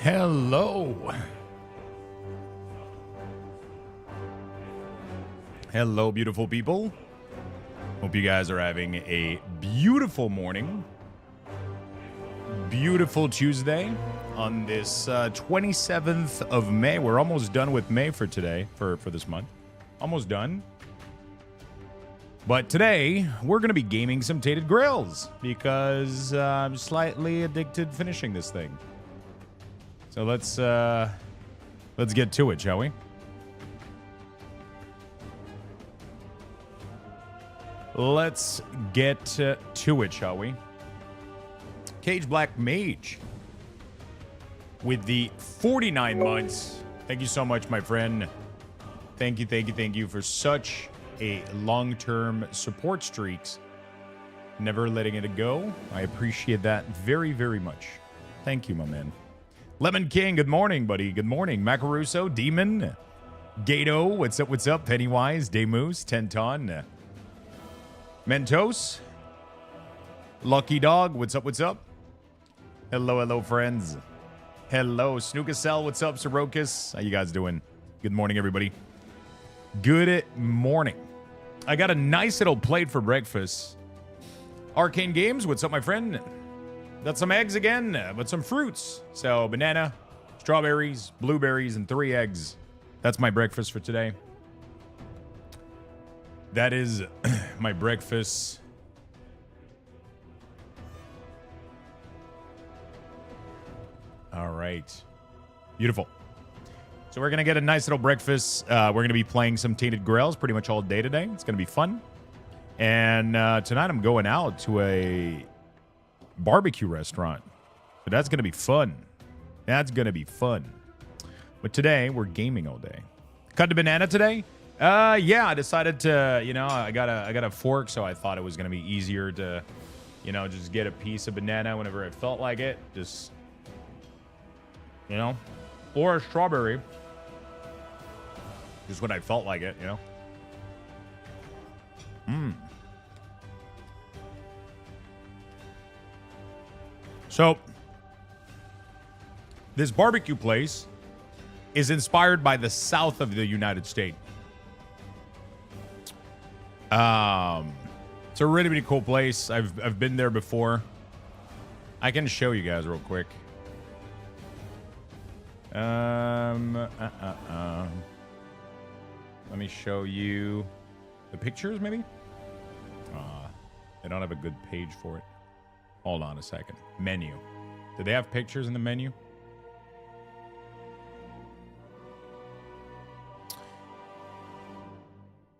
Hello. Hello, beautiful people. Hope you guys are having a beautiful morning. Beautiful Tuesday on this 27th of May. We're almost done with May for today, for this month. Almost done. But today, we're going to be gaming some Tainted Grails because I'm slightly addicted finishing this thing. So let's get to it, shall we? Let's get to it, shall we? Cage Black Mage with the 49 months. Thank you so much, my friend. Thank you for such a long-term support streaks. Never letting it go. I appreciate that very, very much. Thank you, my man. Lemon King, good morning, buddy. Good morning. Macaruso, Demon, Gato, what's up? Pennywise, Demoose, Tenton, Mentos, Lucky Dog, what's up? Hello, friends. Hello, Snookacell, what's up, Sorokas? How you guys doing? Good morning, everybody. Good morning. I got a nice little plate for breakfast. Arcane Games, what's up, my friend? Got some eggs again, but some fruits. So, banana, strawberries, blueberries, and 3 eggs. That's my breakfast for today. That is my breakfast. All right. Beautiful. So we're going to get a nice little breakfast. We're going to be playing some Tainted Grails pretty much all day today. It's going to be fun. And tonight I'm going out to a barbecue restaurant. So that's going to be fun. That's going to be fun. But today we're gaming all day. Cut the banana today? Yeah, I decided to, I got a fork, so I thought it was going to be easier to, just get a piece of banana whenever I felt like it. Just, or a strawberry. Just when I felt like it, So, this barbecue place is inspired by the south of the United States. It's a really, really cool place. I've been there before. I can show you guys real quick. Let me show you the pictures, maybe? They don't have a good page for it. Hold on a second. Menu. Do they have pictures in the menu?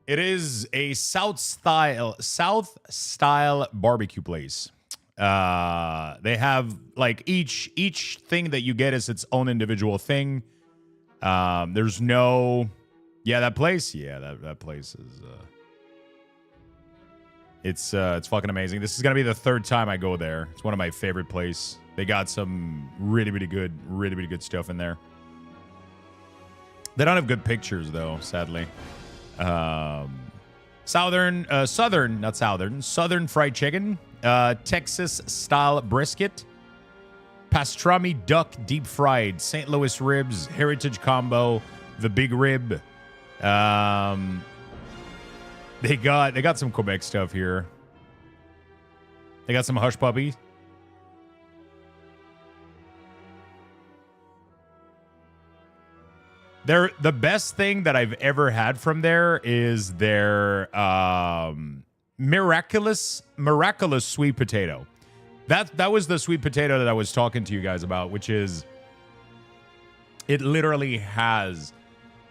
It is a South style barbecue place. They have like each thing that you get is its own individual thing. There's no, that place. Yeah, that place is. It's fucking amazing. This is gonna be the 3rd time I go there. It's one of my favorite places. They got some really good stuff in there. They don't have good pictures though, sadly. Southern fried chicken, Texas style brisket, pastrami duck deep fried, St. Louis ribs, heritage combo, the big rib. They got some Quebec stuff here. They got some hush puppies. The best thing that I've ever had from there is their miraculous sweet potato. That was the sweet potato that I was talking to you guys about, which is it literally has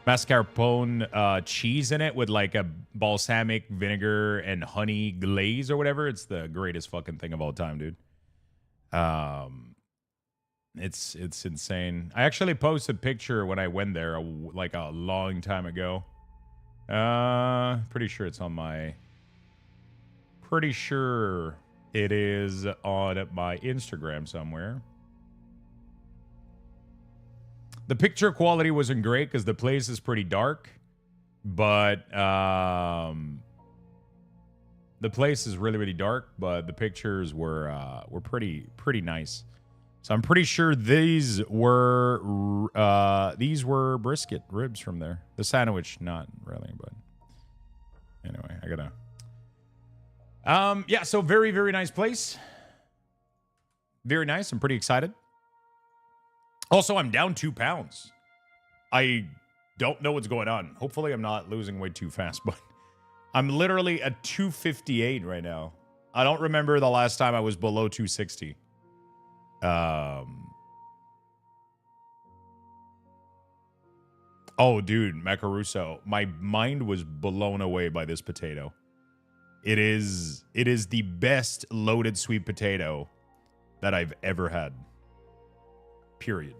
mascarpone cheese in it with like a balsamic vinegar and honey glaze or whatever. It's the greatest fucking thing of all time, dude. It's insane. I actually posted a picture when I went there like a long time ago. Pretty sure it's on my. Pretty sure it is on my Instagram somewhere. The picture quality wasn't great because the place is pretty dark, but the place is really, really dark. But the pictures were pretty nice. So I'm pretty sure these were brisket ribs from there. The sandwich, not really, but anyway, I gotta. Yeah. So very, very nice place. Very nice. I'm pretty excited. Also, I'm down 2 pounds. I don't know what's going on. Hopefully, I'm not losing weight too fast, but I'm literally at 258 right now. I don't remember the last time I was below 260. Oh, dude, Macaruso. My mind was blown away by this potato. It is the best loaded sweet potato that I've ever had. Period.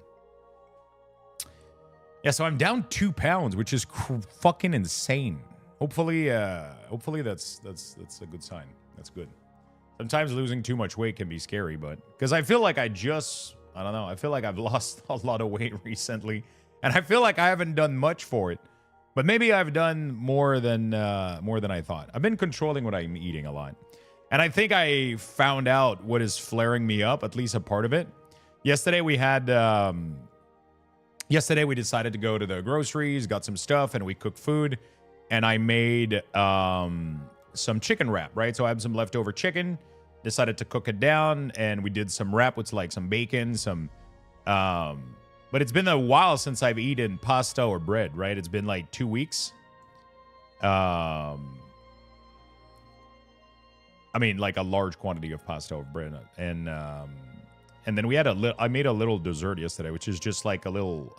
Yeah, so I'm down 2 pounds, which is fucking insane. Hopefully that's a good sign. That's good. Sometimes losing too much weight can be scary, but because I feel like I don't know. I feel like I've lost a lot of weight recently, and I feel like I haven't done much for it. But maybe I've done more than I thought. I've been controlling what I'm eating a lot, and I think I found out what is flaring me up. At least a part of it. Yesterday we decided to go to the groceries, got some stuff, and we cooked food. And I made some chicken wrap, right? So I had some leftover chicken, decided to cook it down, and we did some wrap with like some bacon, but it's been a while since I've eaten pasta or bread, right? It's been like 2 weeks. I mean, like a large quantity of pasta or bread, and then we had I made a little dessert yesterday, which is just like a little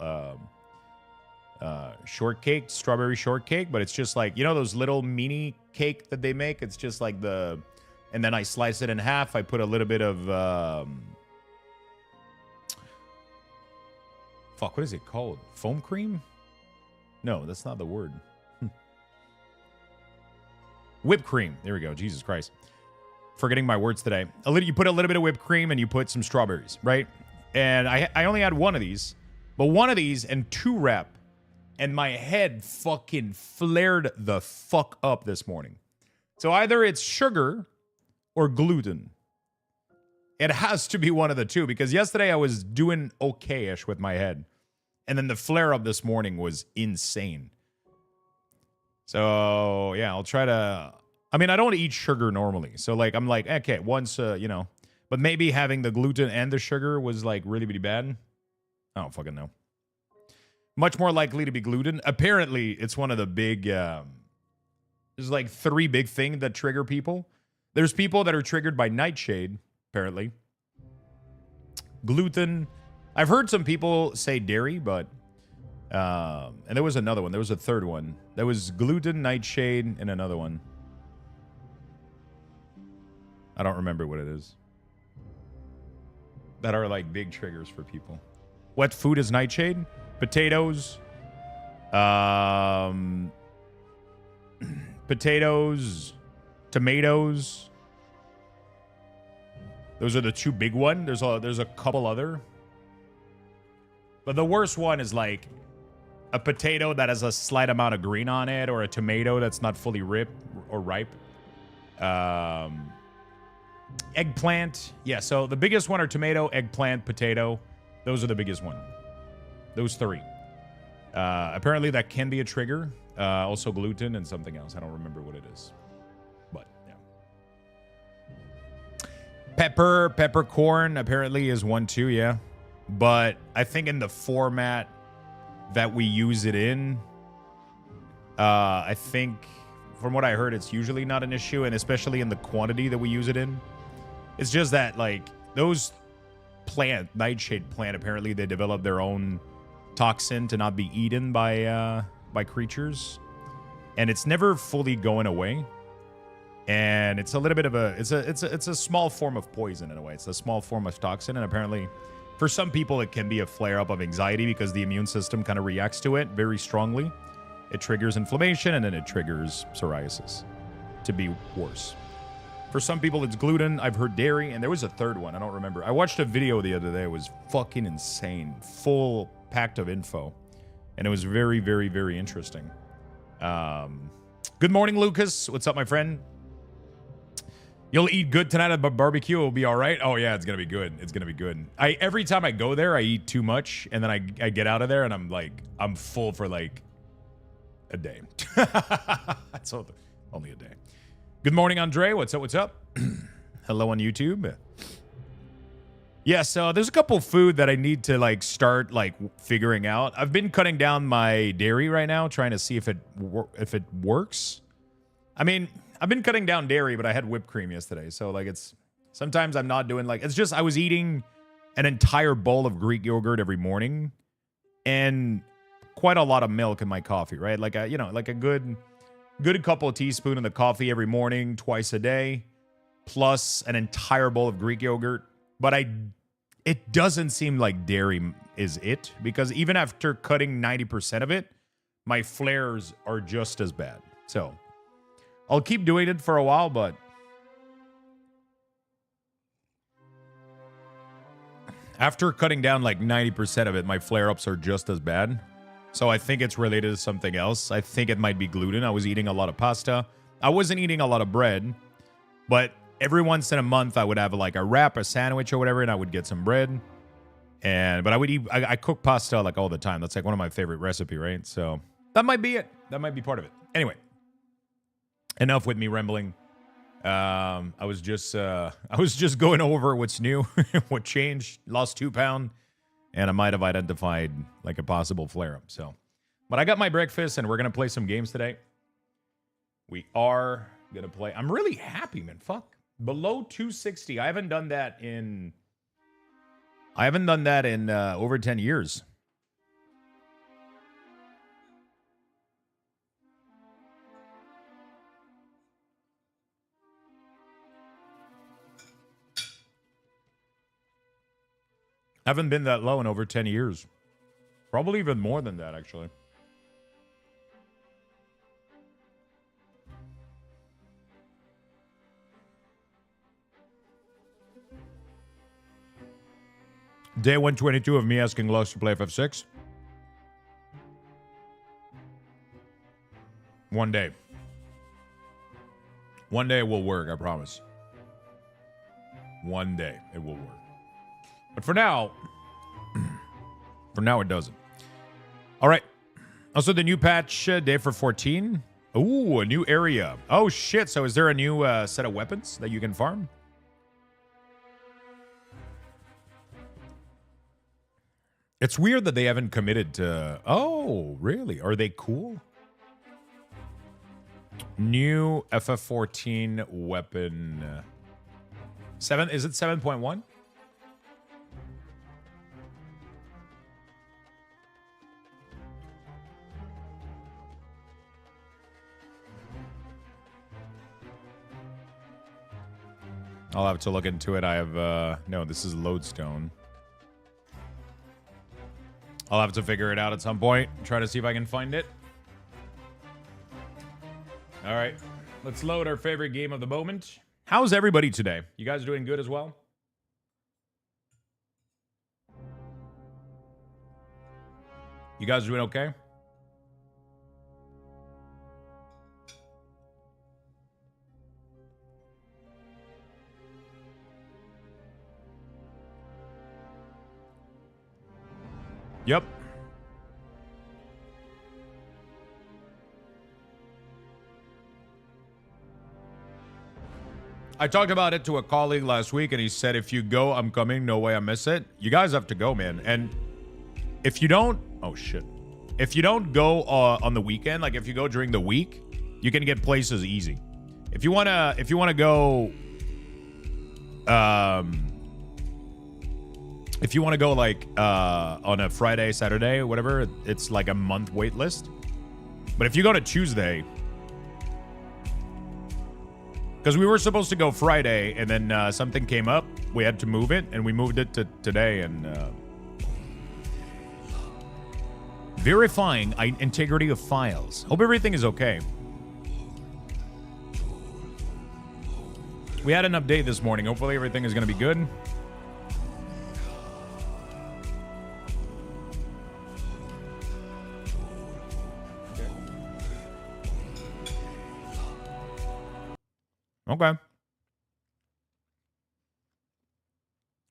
shortcake, strawberry shortcake, but it's just like, you know, those little mini cake that they make. It's just like and then I slice it in half. I put a little bit of fuck, what is it called? Foam cream? No, that's not the word. Whipped cream. There we go. Jesus Christ. Forgetting my words today. You put a little bit of whipped cream and you put some strawberries, right? And I only had one of these, but one of these and 2 wrap, and my head fucking flared the fuck up this morning. So either it's sugar or gluten. It has to be one of the two, because yesterday I was doing okay-ish with my head. And then the flare-up this morning was insane. So, yeah, I'll try to... I mean, I don't eat sugar normally. So, like, I'm like, okay, once, you know... But maybe having the gluten and the sugar was, like, really, really bad. I don't fucking know. Much more likely to be gluten. Apparently, it's one of the big... there's, like, 3 big things that trigger people. There's people that are triggered by nightshade, apparently. Gluten. I've heard some people say dairy, but... and there was another one. There was a third one. There was gluten, nightshade, and another one. I don't remember what it is. That are like big triggers for people. What food is nightshade? Potatoes. Potatoes. Tomatoes. Those are the 2 big ones. There's a couple other. But the worst one is like a potato that has a slight amount of green on it, or a tomato that's not fully ripe. Eggplant. Yeah, so the biggest one are tomato, eggplant, potato. Those are the biggest one. Those 3. Apparently that can be a trigger. Also gluten and something else. I don't remember what it is. But, yeah. Peppercorn apparently is one too, yeah. But I think in the format that we use it in, I think from what I heard, it's usually not an issue, and especially in the quantity that we use it in. It's just that, like, those nightshade plant, apparently they develop their own toxin to not be eaten by creatures, and it's never fully going away. And it's a little bit of it's a small form of poison in a way. It's a small form of toxin, and apparently for some people it can be a flare-up of anxiety because the immune system kind of reacts to it very strongly. It triggers inflammation, and then it triggers psoriasis to be worse. For some people, it's gluten. I've heard dairy, and there was a third one. I don't remember. I watched a video the other day. It was fucking insane. Full packed of info. And it was very, very, very interesting. Good morning, Lucas. What's up, my friend? You'll eat good tonight at the barbecue. It'll be all right. Oh yeah, it's gonna be good. It's gonna be good. Every time I go there, I eat too much, and then I get out of there, and I'm full for like a day. That's only a day. Good morning, Andre. What's up? What's up? Hello on YouTube. Yeah, so there's a couple food that I need to like start like figuring out. I've been cutting down my dairy right now, trying to see if it works. I mean, I've been cutting down dairy, but I had whipped cream yesterday. So like sometimes I'm not doing it's just I was eating an entire bowl of Greek yogurt every morning and quite a lot of milk in my coffee, right? Like a good couple of teaspoons of the coffee every morning, twice a day, plus an entire bowl of Greek yogurt. But it doesn't seem like dairy is it, because even after cutting 90% of it, my flares are just as bad. So I'll keep doing it for a while, but after cutting down like 90% of it, my flare-ups are just as bad. So I think it's related to something else. I think it might be gluten. I was eating a lot of pasta. I wasn't eating a lot of bread, but every once in a month I would have like a wrap, a sandwich or whatever, and I would get some bread. But I cook pasta like all the time. That's like one of my favorite recipe, right? So that might be it. That might be part of it. Anyway. Enough with me rambling. I was just going over what's new, what changed, lost 2 pounds, and I might have identified like a possible flare-up. So, but I got my breakfast, and we're gonna play some games today. We are gonna play. I'm really happy, man. Fuck, below 260. I haven't done that in over 10 years. Haven't been that low in over 10 years. Probably even more than that, actually. Day 122 of me asking Lux to play FF6. One day. One day it will work, I promise. One day it will work. But for now it doesn't. All right. Also, the new patch, day for 14. Ooh, a new area. Oh, shit. So is there a new set of weapons that you can farm? It's weird that they haven't committed to... Oh, really? Are they cool? New FF14 weapon. 7... Is it 7.1? I'll have to look into it. I have, no, this is Lodestone. I'll have to figure it out at some point. Try to see if I can find it. All right. Let's load our favorite game of the moment. How's everybody today? You guys doing good as well? You guys doing okay? Yep. I talked about it to a colleague last week, and he said, if you go, I'm coming. No way I miss it. You guys have to go, man. And if you don't... Oh, shit. If you don't go on the weekend, like if you go during the week, you can get places easy. If you want to go... If you want to go like on a Friday, Saturday, whatever, it's like a month wait list. But if you go to Tuesday, because we were supposed to go Friday and then something came up, we had to move it, and we moved it to today. And verifying integrity of files. Hope everything is okay. We had an update this morning. Hopefully everything is going to be good. Okay.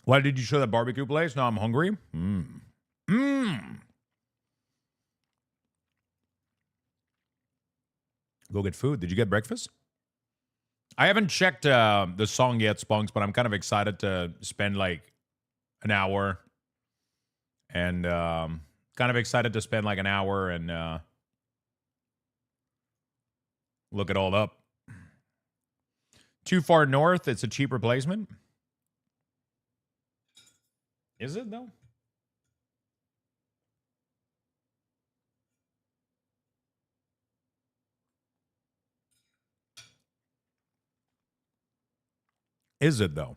Why did you show that barbecue place? No, I'm hungry. Go get food. Did you get breakfast? I haven't checked the song yet, Spunks, but I'm kind of excited to spend like an hour. And kind of excited to spend like an hour and look it all up. Too far north, it's a cheap replacement. Is it though? Is it though?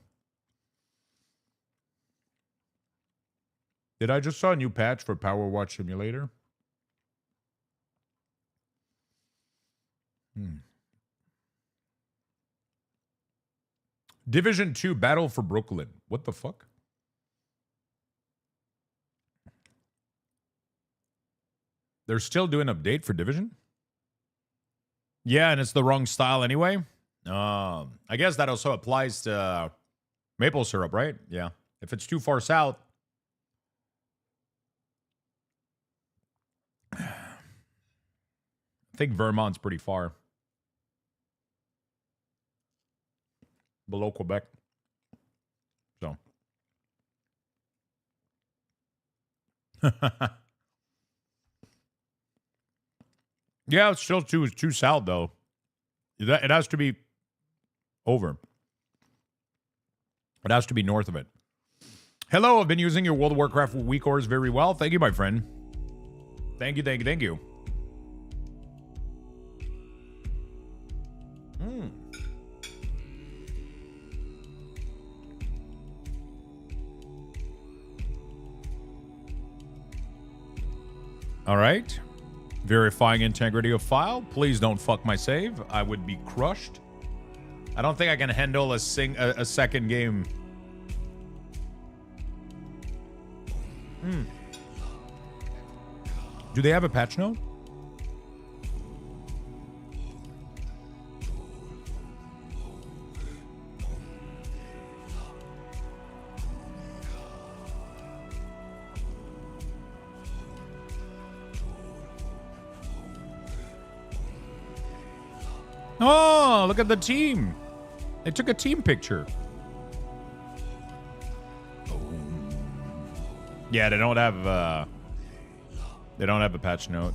Did I just saw a new patch for Power Watch Simulator? Division 2 Battle for Brooklyn. What the fuck? They're still doing an update for Division? Yeah, and it's the wrong style anyway. I guess that also applies to maple syrup, right? Yeah. If it's too far south. I think Vermont's pretty far. Below Quebec. So. Yeah, it's still too south, though. It has to be over. It has to be north of it. Hello, I've been using your World of Warcraft week orders very well. Thank you, my friend. Thank you, thank you, thank you. All right. Verifying integrity of file. Please don't fuck my save. I would be crushed. I don't think I can handle a second game. Do they have a patch note? Oh, look at the team. They took a team picture. Yeah, they don't have a patch note.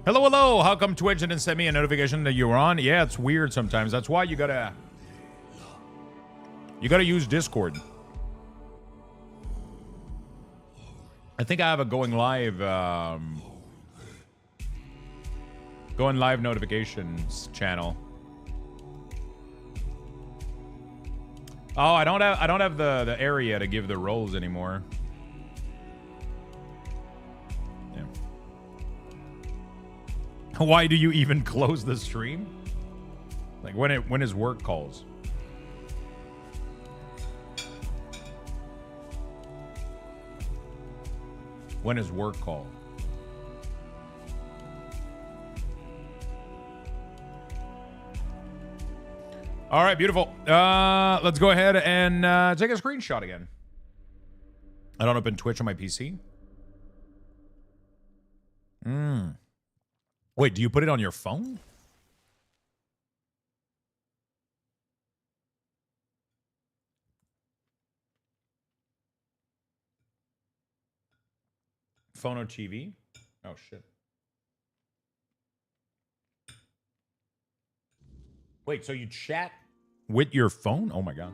Hello, hello. How come Twitch didn't send me a notification that you were on? Yeah, it's weird sometimes. That's why you gotta use Discord. I think I have a going live notifications channel. Oh, I don't have the area to give the roles anymore. Yeah. Why do you even close the stream? Like when his work calls. When his work call. All right, beautiful. Let's go ahead and take a screenshot again. I don't open Twitch on my PC. Wait, do you put it on your phone? Phone or TV? Oh, shit. Wait, so you chat with your phone? Oh, my God.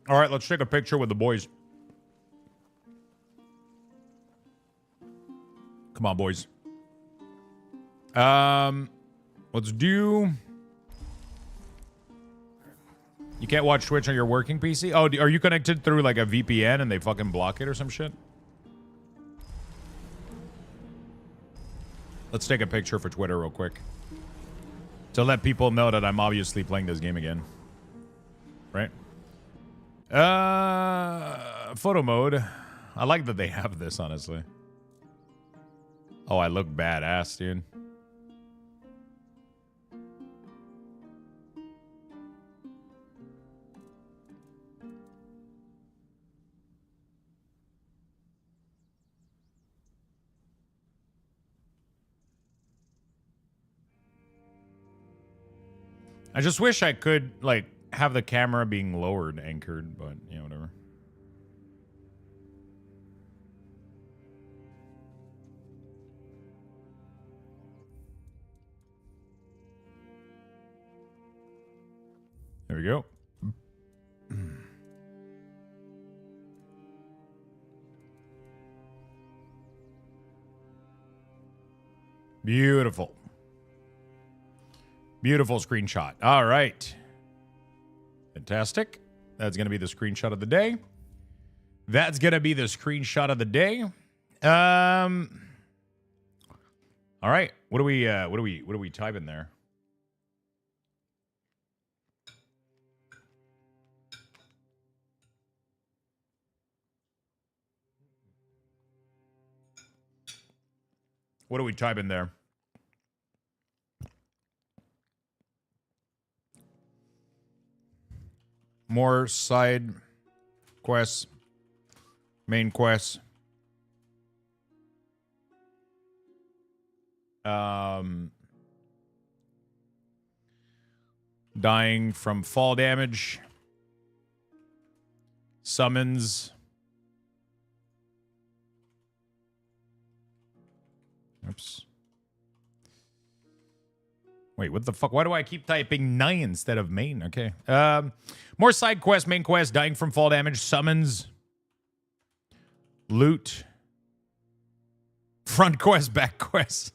All right, let's take a picture with the boys. Come on, boys. Let's do... You can't watch Twitch on your working PC? Oh, are you connected through like a VPN and they fucking block it or some shit? Let's take a picture for Twitter real quick. To let people know that I'm obviously playing this game again. Right? Photo mode. I like that they have this, honestly. Oh, I look badass, dude. I just wish I could, like, have the camera being lowered, anchored, but, yeah, whatever. There we go. Beautiful. Beautiful screenshot. All right. Fantastic. That's going to be the screenshot of the day. That's going to be the screenshot of the day. All right. What do we type in there? What do we type in there? More side quests, main quests. Dying from fall damage. Summons. Oops. Wait, what the fuck? Why do I keep typing 9 instead of main? Okay. More side quest, main quest, dying from fall damage, summons, loot, front quest, back quest.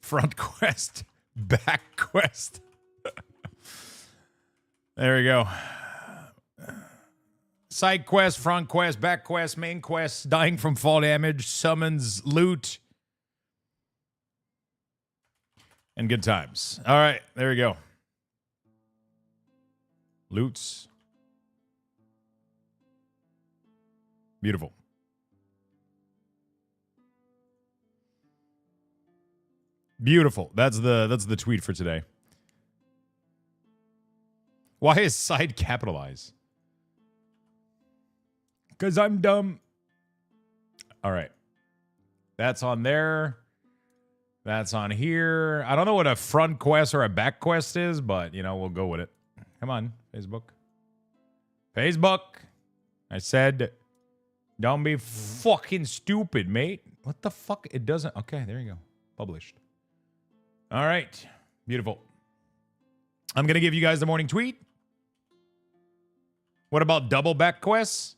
Front quest, back quest. There we go. Side quest, front quest, back quest, main quest, dying from fall damage, summons, loot, and good times. All right, there we go. Loots. Beautiful. Beautiful. That's the tweet for today. Why is side capitalized? Because I'm dumb. All right. That's on there. That's on here. I don't know what a front quest or a back quest is, but, you know, we'll go with it. Come on, Facebook. Facebook. I said, don't be fucking stupid, mate. What the fuck? It doesn't. Okay, there you go. Published. All right. Beautiful. I'm going to give you guys the morning tweet. What about double back quests?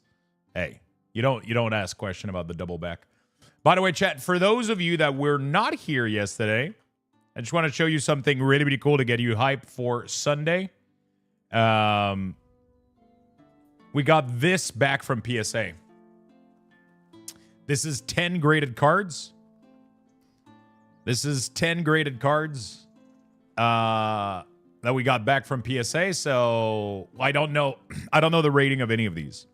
Hey, you don't ask question about the double back. By the way, chat, for those of you that were not here yesterday, I just want to show you something really, really cool to get you hyped for Sunday. We got this back from PSA. This is 10 graded cards. This is 10 graded cards that we got back from PSA. So I don't know the rating of any of these.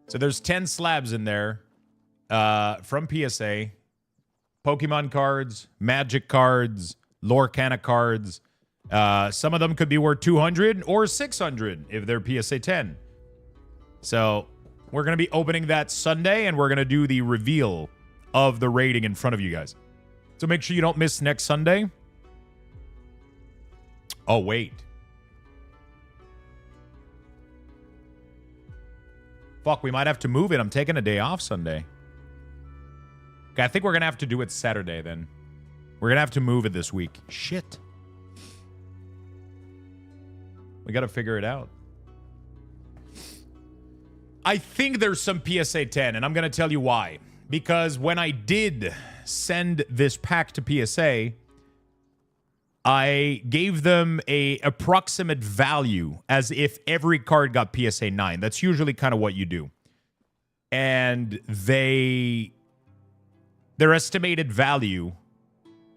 So there's 10 slabs in there from PSA. Pokemon cards, Magic cards, Lorcana cards. Some of them could be worth 200 or 600 if they're PSA 10. So we're going to be opening that Sunday, and we're going to do the reveal of the rating in front of you guys. So make sure you don't miss next Sunday. Oh, wait. Fuck, we might have to move it. I'm taking a day off Sunday. Okay, I think we're going to have to do it Saturday then. We're going to have to move it this week. Shit. We got to figure it out. I think there's some PSA 10, and I'm going to tell you why. Because when I did send this pack to PSA, I gave them a approximate value as if every card got PSA 9. That's usually kind of what you do. And their estimated value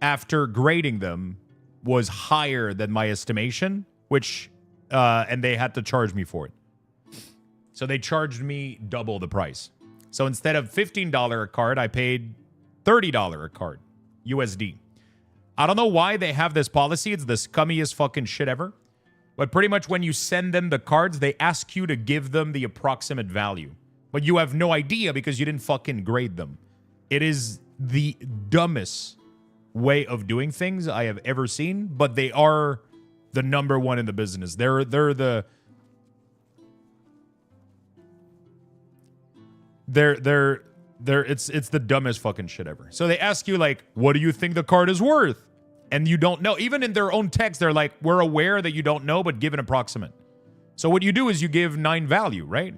after grading them was higher than my estimation, which and they had to charge me for it. So they charged me double the price. So instead of $15 a card, I paid $30 a card, USD. I don't know why they have this policy. It's the scummiest fucking shit ever. But pretty much when you send them the cards, they ask you to give them the approximate value. But you have no idea because you didn't fucking grade them. It is the dumbest way of doing things I have ever seen, but they are the number one in the business. They're it's the dumbest fucking shit ever. So they ask you like, what do you think the card is worth? And you don't know. Even in their own text, they're like, we're aware that you don't know, but give an approximate. So what you do is you give 9 value, right?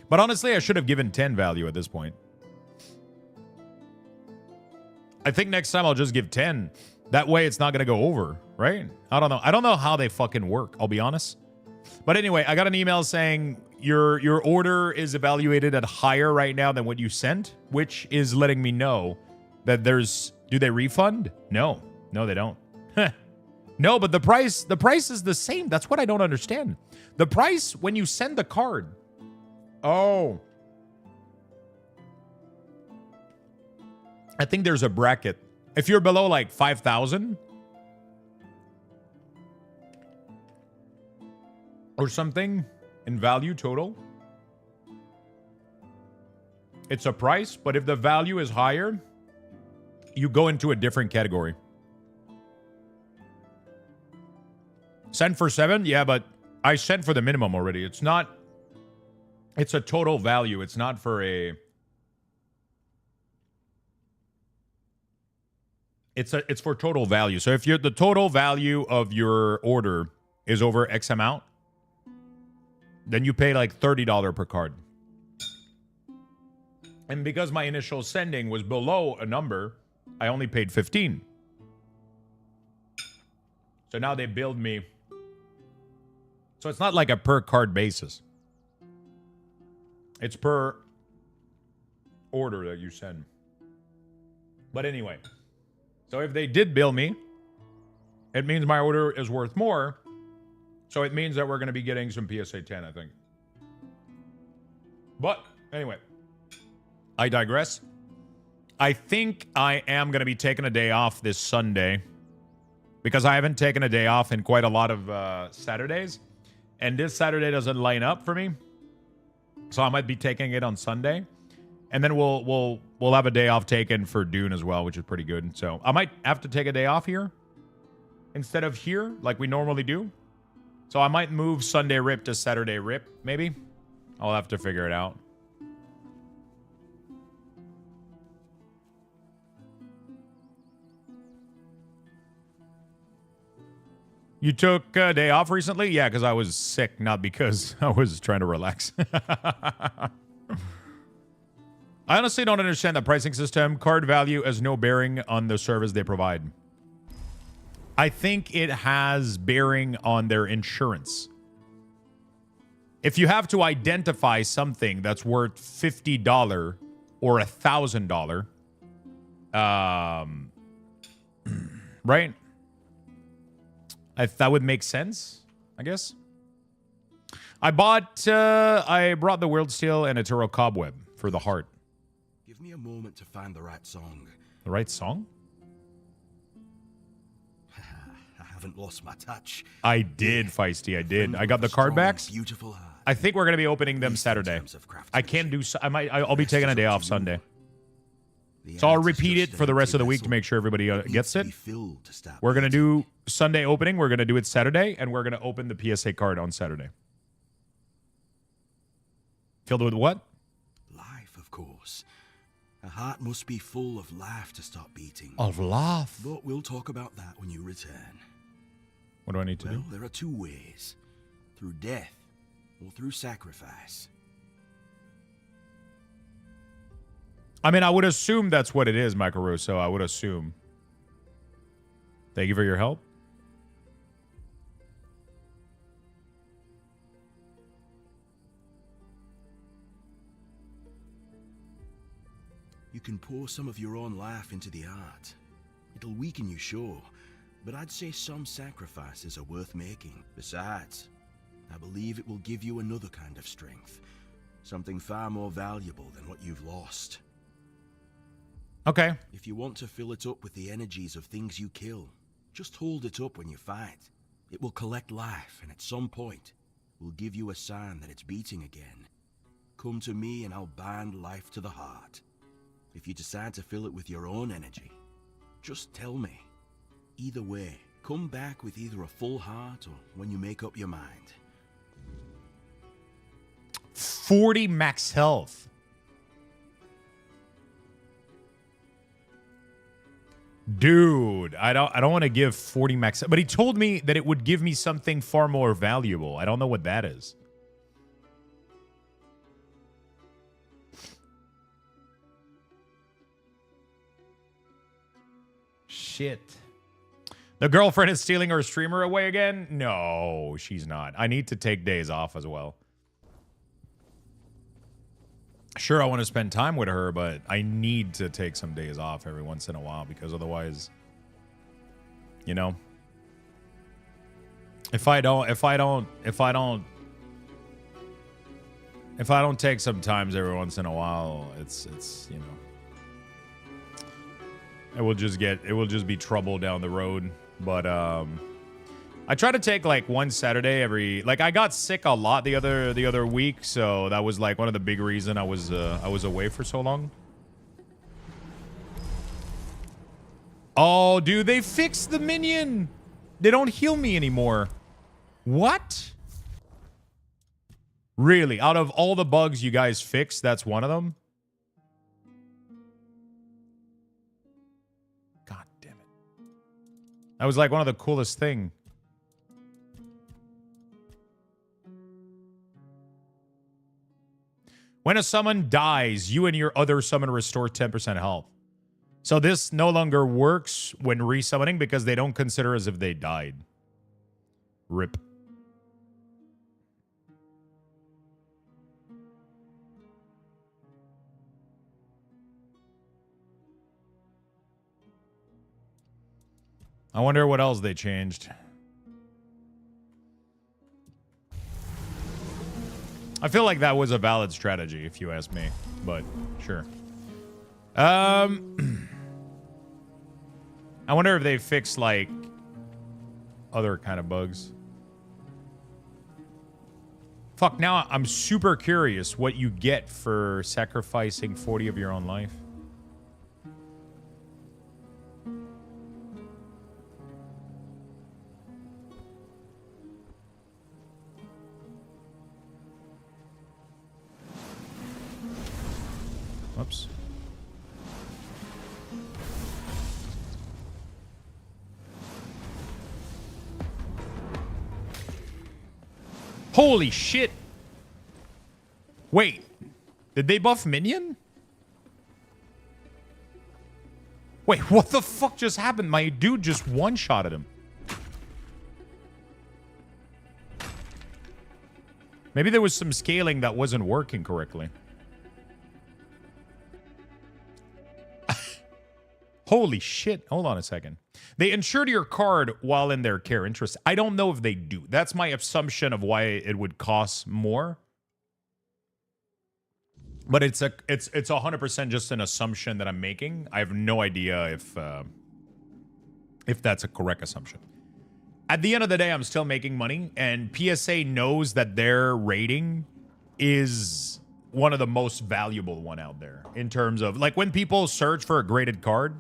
But honestly, I should have given 10 value at this point. I think next time I'll just give 10. That way it's not going to go over, right? I don't know. I don't know how they fucking work, I'll be honest. But anyway, I got an email saying your order is evaluated at higher right now than what you sent, which is letting me know that there's... Do they refund? No. No, they don't. No, but the price is the same. That's what I don't understand. The price when you send the card. Oh. I think there's a bracket. If you're below like 5,000 or something in value total, it's a price, but if the value is higher, you go into a different category. Send for 7? Yeah, but I sent for the minimum already. It's not... It's a total value. It's not for a... It's for total value. So if the total value of your order is over X amount, then you pay like $30 per card. And because my initial sending was below a number, I only paid 15. So now they billed me. So it's not like a per card basis. It's per order that you send. But anyway. So if they did bill me, it means my order is worth more. So it means that we're going to be getting some PSA 10, I think. But anyway, I digress. I think I am going to be taking a day off this Sunday because I haven't taken a day off in quite a lot of Saturdays. And this Saturday doesn't line up for me. So I might be taking it on Sunday. And then we'll have a day off taken for Dune as well, which is pretty good. So I might have to take a day off here instead of here like we normally do. So I might move Sunday rip to Saturday rip, maybe. I'll have to figure it out. You took a day off recently? Yeah, because I was sick, not because I was trying to relax. I honestly don't understand the pricing system. Card value has no bearing on the service they provide. I think it has bearing on their insurance. If you have to identify something that's worth $50 or $1,000, right? That would make sense, I guess. I brought the World Steel and a Turo Cobweb for the heart. Give me a moment to find the right song. The right song? I haven't lost my touch. I did, Feisty. I did. I got the card backs. Beautiful heart. I think we're gonna be opening them Saturday. I can't do. I'll be taking a day off Sunday. So I'll repeat it for the rest of the week to make sure everybody gets it. We're going to do Sunday opening. We're going to do it Saturday. And we're going to open the PSA card on Saturday. Filled with what? Life, of course. A heart must be full of life to start beating. Of life? But we'll talk about that when you return. What do I need to do? Well, there are 2 ways. Through death or through sacrifice. I mean, I would assume that's what it is, Michael Russo. I would assume. Thank you for your help. You can pour some of your own life into the art. It'll weaken you, sure, but I'd say some sacrifices are worth making. Besides, I believe it will give you another kind of strength. Something far more valuable than what you've lost. Okay. If you want to fill it up with the energies of things you kill, just hold it up when you fight. It will collect life, and at some point, will give you a sign that it's beating again. Come to me and I'll bind life to the heart. If you decide to fill it with your own energy, just tell me. Either way, come back with either a full heart or when you make up your mind. 40 max health. Dude, I don't want to give 40 max, but he told me that it would give me something far more valuable. I don't know what that is. Shit. The girlfriend is stealing her streamer away again? No, she's not. I need to take days off as well. Sure, I want to spend time with her, but I need to take some days off every once in a while because otherwise, you know, if I don't take some times every once in a while, it's you know, it will just be trouble down the road. But I try to take like one Saturday every, like I got sick a lot the other week, so that was like one of the big reason I was away for so long. Oh, dude, they fixed the minion. They don't heal me anymore. What? Really? Out of all the bugs you guys fixed, that's one of them? God damn it. That was like one of the coolest thing. When a summon dies, you and your other summon restore 10% health. So this no longer works when resummoning because they don't consider as if they died. RIP. I wonder what else they changed. I feel like that was a valid strategy, if you ask me, but sure. I wonder if they fixed, like, other kind of bugs. Fuck, now I'm super curious what you get for sacrificing 40 of your own life. Whoops. Holy shit. Wait. Did they buff minion? Wait, what the fuck just happened? My dude just one-shotted him. Maybe there was some scaling that wasn't working correctly. Holy shit. Hold on a second. They insured your card while in their care interest. I don't know if they do. That's my assumption of why it would cost more. But it's 100% just an assumption that I'm making. I have no idea if that's a correct assumption. At the end of the day, I'm still making money, and PSA knows that their rating is one of the most valuable one out there in terms of, like, when people search for a graded card,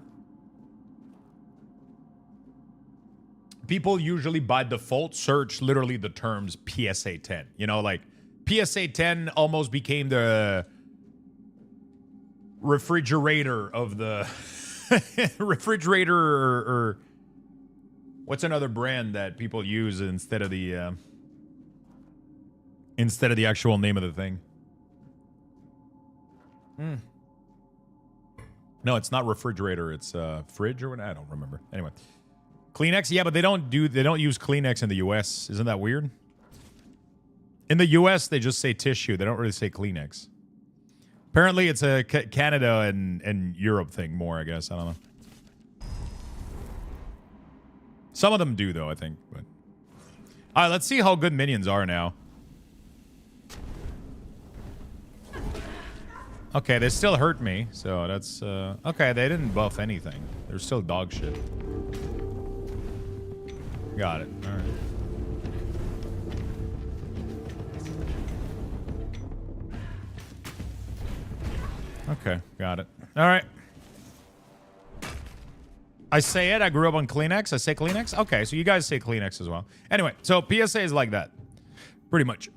people usually by default search literally the terms PSA 10. You know, like PSA 10 almost became the refrigerator of the refrigerator or what's another brand that people use instead of the actual name of the thing? No, it's not refrigerator. It's fridge or what? I don't remember. Anyway. Kleenex? Yeah, but they don't use Kleenex in the US. Isn't that weird? In the US, they just say tissue. They don't really say Kleenex. Apparently, it's a Canada and Europe thing more, I guess. I don't know. Some of them do, though, I think. But all right, let's see how good minions are now. Okay, they still hurt me, so that's... okay, they didn't buff anything. They're still dog shit. Got it. All right. Okay, got it. All right. I say it. I grew up on Kleenex. I say Kleenex. Okay, so you guys say Kleenex as well. Anyway, so PSA is like that. Pretty much.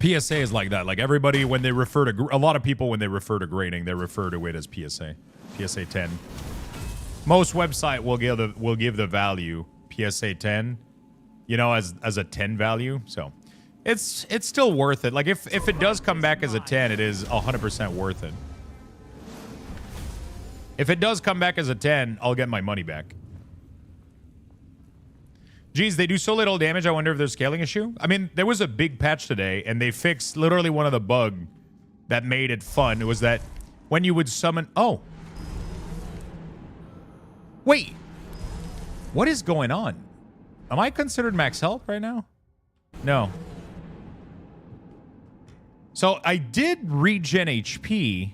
PSA is like that. Like everybody, when they refer to... A lot of people, when they refer to grading, they refer to it as PSA. PSA 10. Most website will give the value PSA 10, you know, as a 10 value. So it's still worth it. Like if it does come back as a 10, it is 100% worth it. If it does come back as a 10, I'll get my money back. Geez, they do so little damage. I wonder if there's a scaling issue. I mean, there was a big patch today, and they fixed literally one of the bugs that made it fun. It was that when you would summon... Oh. Wait. What is going on? Am I considered max health right now? No. So I did regen HP.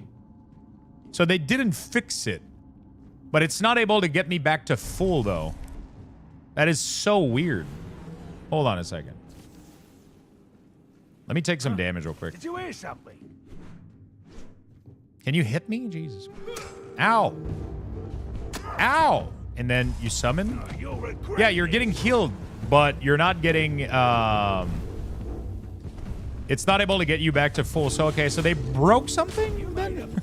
So they didn't fix it. But it's not able to get me back to full, though. That is so weird. Hold on a second. Let me take some damage real quick. Did you hear something? Can you hit me? Jesus. Ow. Ow. And then you summon? Yeah, you're getting healed, but you're not getting... It's not able to get you back to full. So, okay, so they broke something then?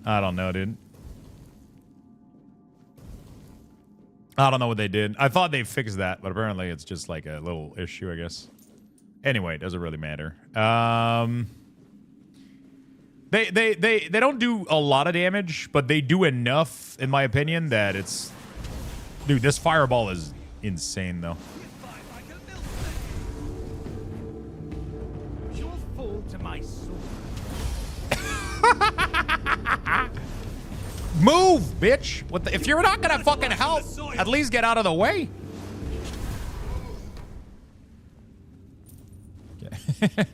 I don't know, dude. I don't know what they did. I thought they fixed that, but apparently it's just like a little issue, I guess. Anyway, it doesn't really matter. They don't do a lot of damage, but they do enough, in my opinion, that it's... Dude, this fireball is insane, though. You'll fall to my sword. Move, bitch! What the, if you're not gonna fucking help, at least get out of the way. Okay.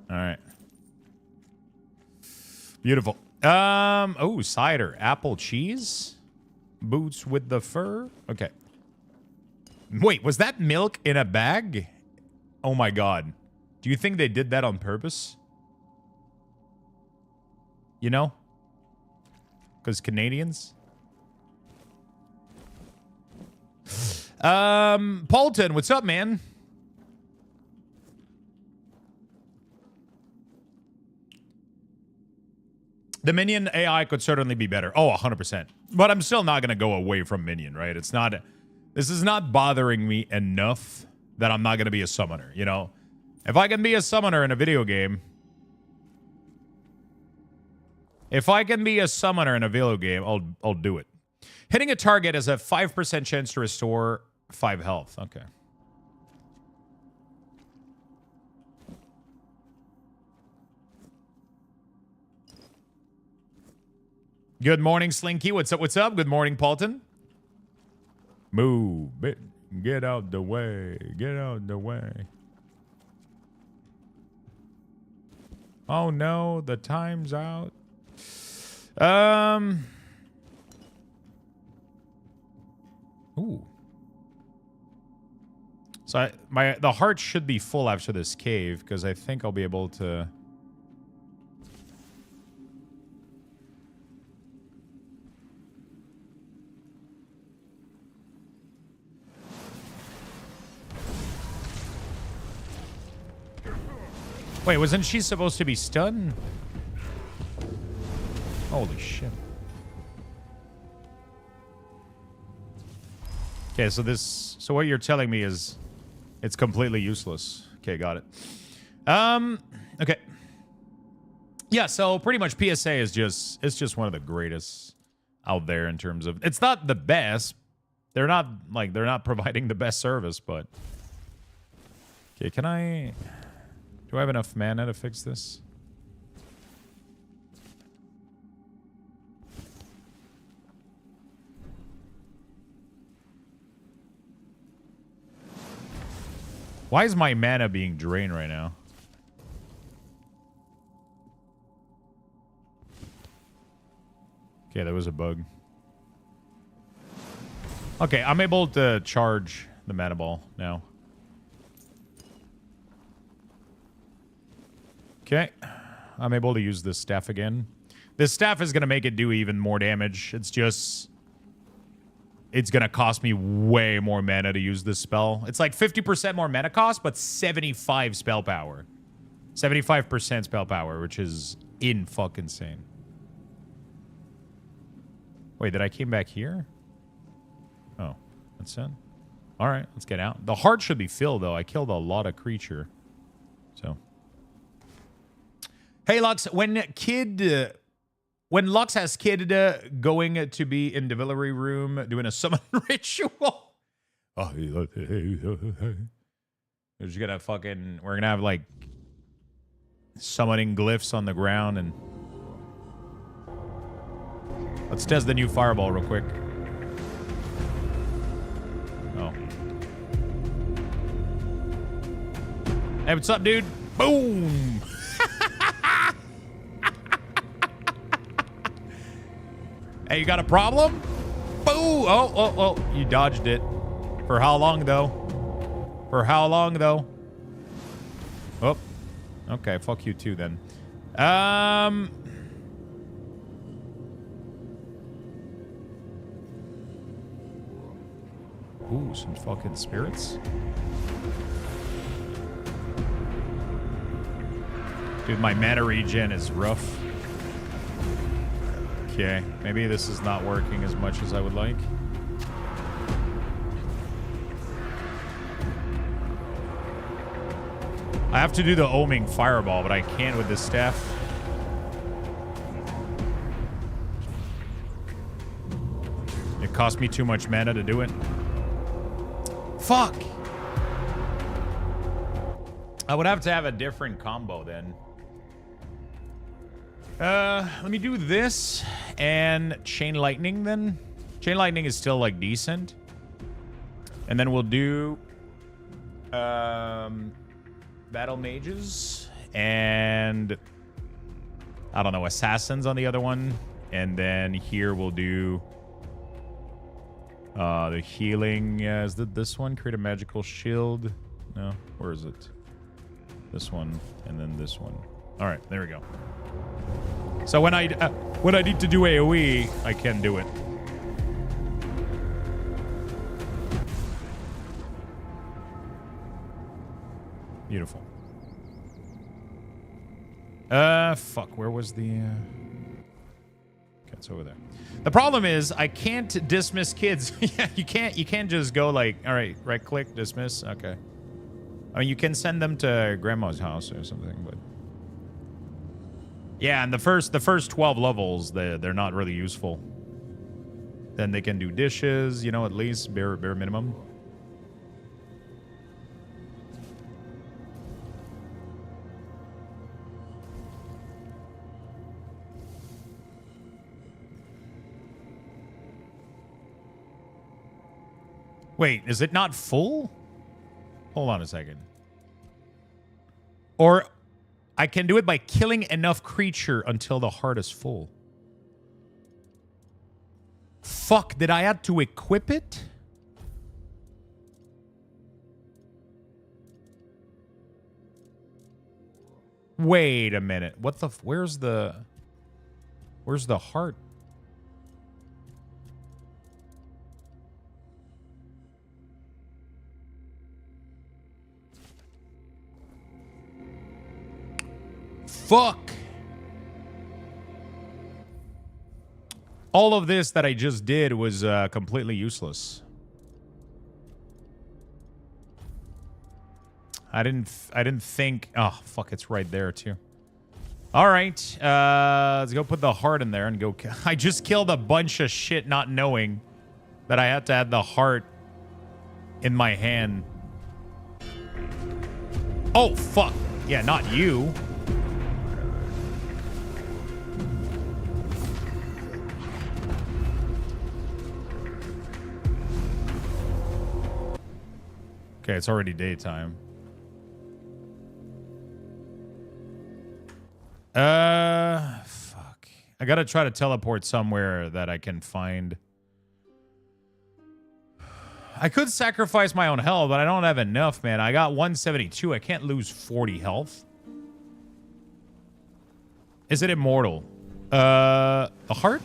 All right. Beautiful. Oh, cider, apple cheese, boots with the fur. Okay. Wait, was that milk in a bag? Oh my god. Do you think they did that on purpose? You know? Because Canadians? Paulton, what's up, man? The Minion AI could certainly be better. Oh, 100%. But I'm still not going to go away from Minion, right? It's not... This is not bothering me enough that I'm not going to be a summoner, you know? If I can be a summoner in a video game... If I can be a summoner in a video game, I'll do it. Hitting a target has a 5% chance to restore 5 health. Okay. Good morning, Slinky. What's up? What's up? Good morning, Paulton. Move. Get out the way. Get out the way. Oh no, the time's out. Ooh. So the heart should be full after this cave because I think I'll be able to. Wait, wasn't she supposed to be stunned? Holy shit. Okay, so what you're telling me is it's completely useless. Okay, got it. Okay. Yeah, so pretty much PSA is just one of the greatest out there in terms of, it's not the best. They're not providing the best service, but okay, can I Do I have enough mana to fix this? Why is my mana being drained right now? Okay, there was a bug. Okay, I'm able to charge the mana ball now. Okay, I'm able to use this staff again. This staff is going to make it do even more damage. It's just... It's going to cost me way more mana to use this spell. It's like 50% more mana cost, but 75 spell power. 75% spell power, which is fucking insane. Wait, did I came back here? Oh, that's it. All right, let's get out. The heart should be filled, though. I killed a lot of creature. So... Hey, Lux, when Lux has kid going to be in the Devilry room doing a summon ritual. We're just gonna fucking... We're gonna have, like, summoning glyphs on the ground and... Let's test the new fireball real quick. Oh. Hey, what's up, dude? Boom! Hey, you got a problem? Boo! Oh, you dodged it. For how long, though? For how long, though? Oh. Okay, fuck you too, then. Ooh, some fucking spirits. Dude, my mana regen is rough. Okay, maybe this is not working as much as I would like. I have to do the Oming Fireball, but I can't with this staff. It cost me too much mana to do it. Fuck! I would have to have a different combo then. Let me do this and Chain Lightning then. Chain Lightning is still like decent. And then we'll do Battle Mages and I don't know, Assassins on the other one. And then here we'll do the healing. Is that this one? Create a magical shield. No, where is it? This one and then this one. All right, there we go. So when I need to do AoE, I can do it. Beautiful. Fuck. Where was the? Okay, it's over there. The problem is I can't dismiss kids. Yeah, you can't just go like, all right, right click, dismiss. Okay. I mean, you can send them to grandma's house or something, but. Yeah, and the first 12 levels, they're not really useful. Then they can do dishes, you know, at least bare minimum. Wait, is it not full? Hold on a second. Or I can do it by killing enough creature until the heart is full. Fuck, did I have to equip it? Wait a minute. What the... Where's the heart? Fuck! All of this that I just did was completely useless. I didn't think... Oh, fuck, it's right there, too. All right, let's go put the heart in there and go... I just killed a bunch of shit not knowing that I had to add the heart in my hand. Oh, fuck. Yeah, not you. Okay, it's already daytime. Fuck. I gotta try to teleport somewhere that I can find. I could sacrifice my own health, but I don't have enough, man. I got 172. I can't lose 40 health. Is it immortal? A heart?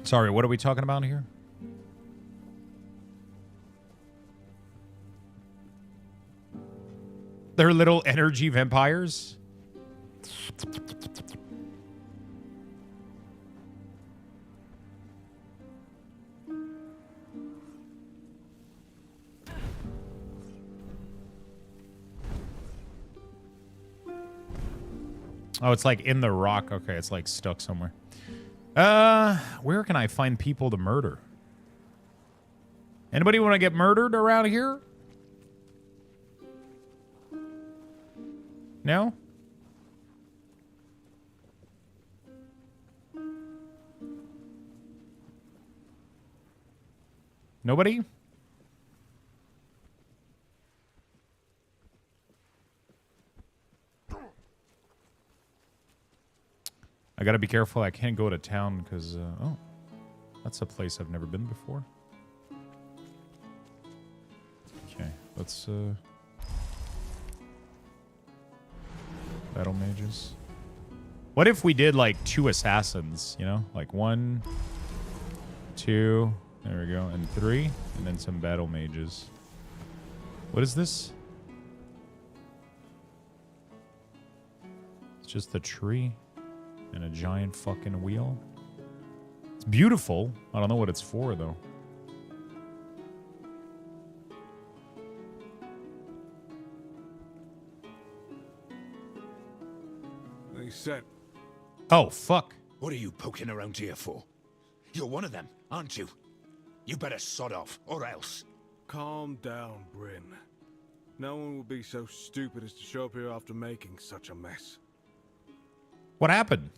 Sorry, what are we talking about here? They're little energy vampires. Oh, it's like in the rock. Okay, it's like stuck somewhere. Where can I find people to murder? Anybody want to get murdered around here? No? Nobody? I gotta be careful. I can't go to town because, oh, that's a place I've never been before. Okay, let's, battle mages. What if we did like 2 assassins, you know? Like 1, 2, there we go, and 3, and then some battle mages. What is this? It's just the tree and a giant fucking wheel. It's beautiful. I don't know what it's for though. They said, oh, fuck. What are you poking around here for? You're one of them, aren't you? You better sod off, or else. calm down, Bryn. No one will be so stupid as to show up here after making such a mess. What happened?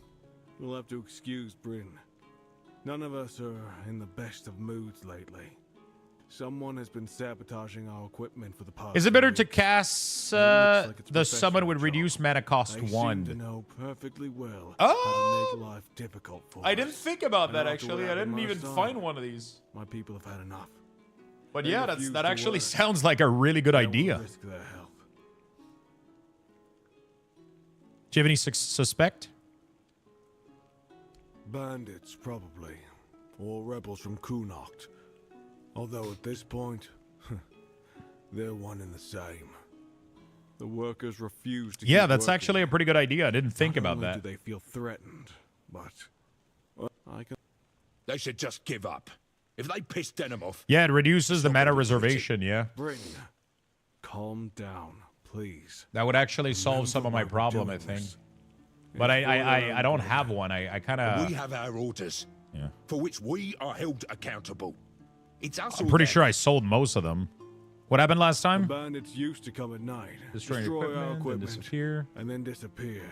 You'll have to excuse Bryn. None of us are in the best of moods lately. Someone has been sabotaging our equipment for the past. Is it better few to weeks. cast It looks like it's the summon professional would job. reduce mana cost They 1? seem to know perfectly well Oh! how to make life difficult for I us. didn't think about And that after actually. what I didn't happened even last find time, one of these. My people have had enough. But They yeah, refuse that to actually work. sounds like a really good They won't idea. risk their health. Do you have any suspect? Bandits, probably. Or rebels from Kunocht. Although at this point, they're one and the same. The workers refuse to Yeah, keep that's working. actually a pretty good idea. I didn't think Not about only that. do they feel threatened, but well, I can. They should just give up. If they piss Denim off, Yeah, it reduces the Stop mana it, reservation, yeah. Bring. Calm down, please. That would actually solve some of my Remember why we're problem, I doing think. this. But It's for their I own don't good. have one. I kind we of... have our orders, Yeah. for which we are held accountable. It's us I'm or pretty them. sure I sold most of them. What happened last The time? bandits used to come at night, Destroying destroy our equipment, then equipment, disappear. and then disappear.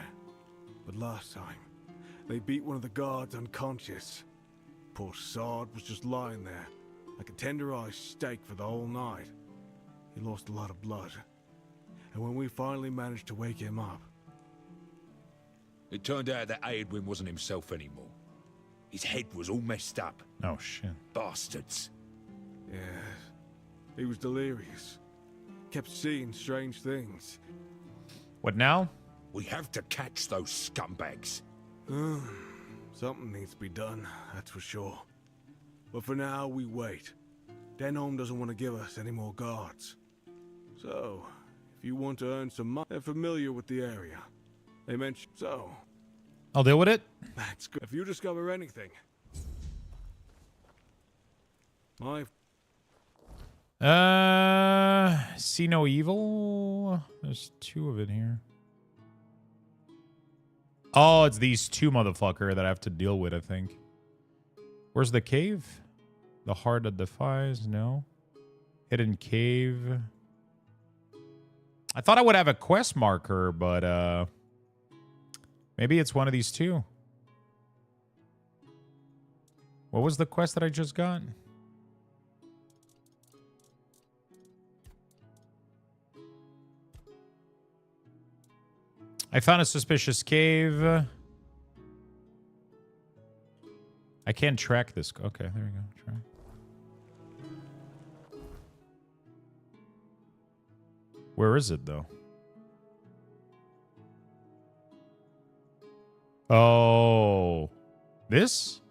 But last time, they beat one of the guards unconscious. Poor Sard was just lying there, like a tenderized steak for the whole night. He lost a lot of blood. And when we finally managed to wake him up, It turned out that Aedwin wasn't himself anymore. His head was all messed up. Oh, shit. Bastards. yes, he was delirious. Kept seeing strange things. What now? We have to catch those scumbags. Something needs to be done, that's for sure. But for now, we wait. Denholm doesn't want to give us any more guards. So, if you want to earn some money, they're familiar with the area. They mentioned so. I'll deal with it. That's good. If you discover anything, my See no evil? There's 2 of it here. Oh, it's these 2 motherfucker that I have to deal with, I think. Where's the cave? The heart that defies? No. Hidden cave. I thought I would have a quest marker, but maybe it's one of these two. What was the quest that I just got? I found a suspicious cave. I can't track this. Okay, there we go. Try. Where is it, though? Oh. This?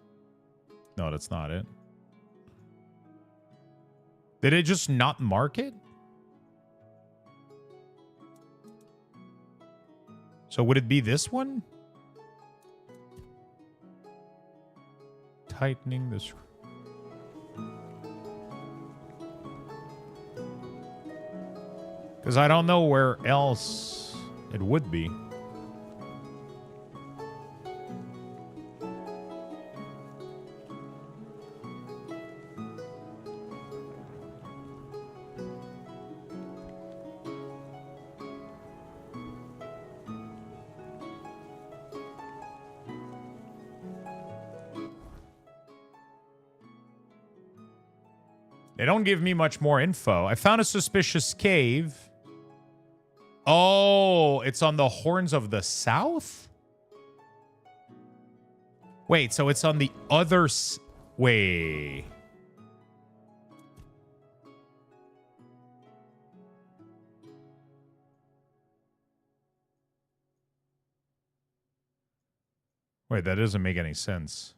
No, that's not it. Did it just not mark it? So would it be this one? Tightening the screw. Because I don't know where else it would be. They don't give me much more info. I found a suspicious cave. Oh, it's on the Horns of the South? Wait, so it's on the other... Wait. Wait, that doesn't make any sense.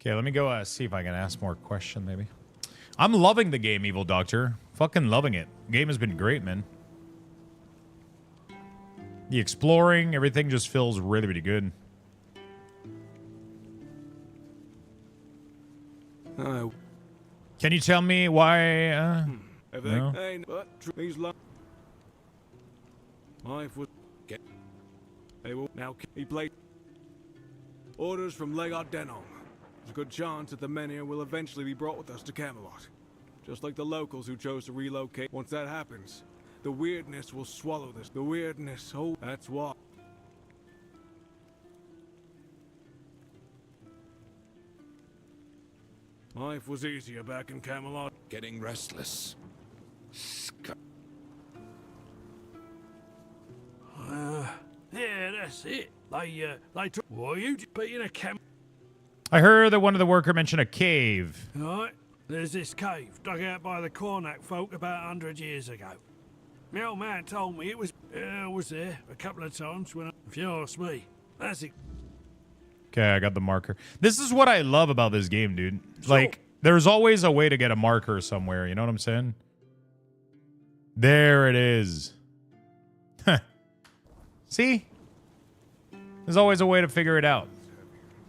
Okay, let me go see if I can ask more question, maybe. I'm loving the game, Evil Doctor. Fucking loving it. The game has been great, man. The exploring, everything just feels really, really good. Can you tell me why, no? They will now he played orders from Legard Denon. There's a good chance that the men here will eventually be brought with us to Camelot. Just like the locals who chose to relocate. Once that happens, the weirdness will swallow this. The weirdness, oh, that's why. Life was easier back in Camelot. Getting restless. Yeah, that's it. They took. Why you being a cam? I heard that one of the worker mentioned a cave. Right, there's this cave dug out by the Cornac folk about 100 years ago. My old man told me it was. I was there a couple of times when, if you ask me, that's it. Okay, I got the marker. This is what I love about this game, dude. Like, there's always a way to get a marker somewhere. You know what I'm saying? There it is. See? There's always a way to figure it out.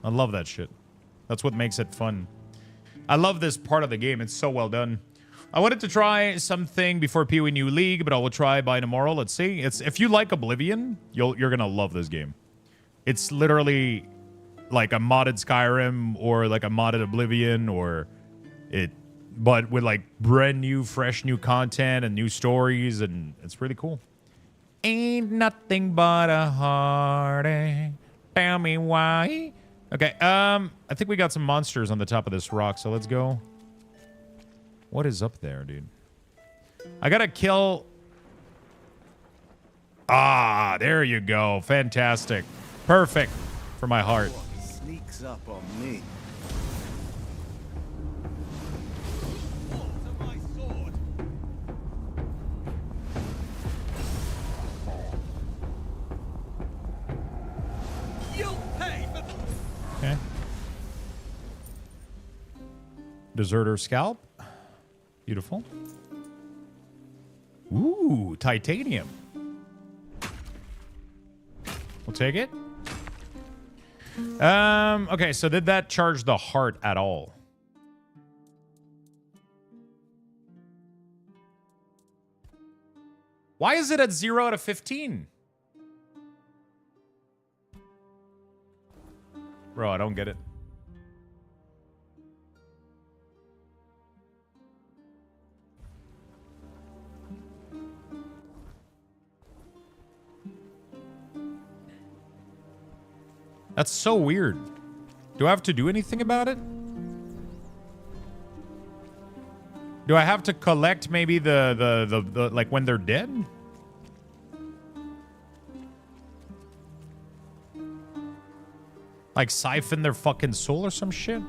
I love that shit. That's what makes it fun. I love this part of the game. It's so well done. I wanted to try something before PoE New League, but I will try by tomorrow. Let's see. It's if you like Oblivion, you're gonna love this game. It's literally like a modded Skyrim or like a modded Oblivion but with like brand new, fresh new content and new stories, and it's really cool. Ain't nothing but a heartache. Tell me why. Okay, I think we got some monsters on the top of this rock, so let's go. What is up there, dude? I gotta kill... Ah, there you go. Fantastic. Perfect for my heart. Sneaks up on me. Okay. Deserter scalp. Beautiful. Ooh, titanium. We'll take it. Okay, so did that charge the heart at all? Why is it at 0 out of 15? Bro, I don't get it. That's so weird. Do I have to do anything about it? Do I have to collect maybe the like when they're dead? Like siphon their fucking soul or some shit?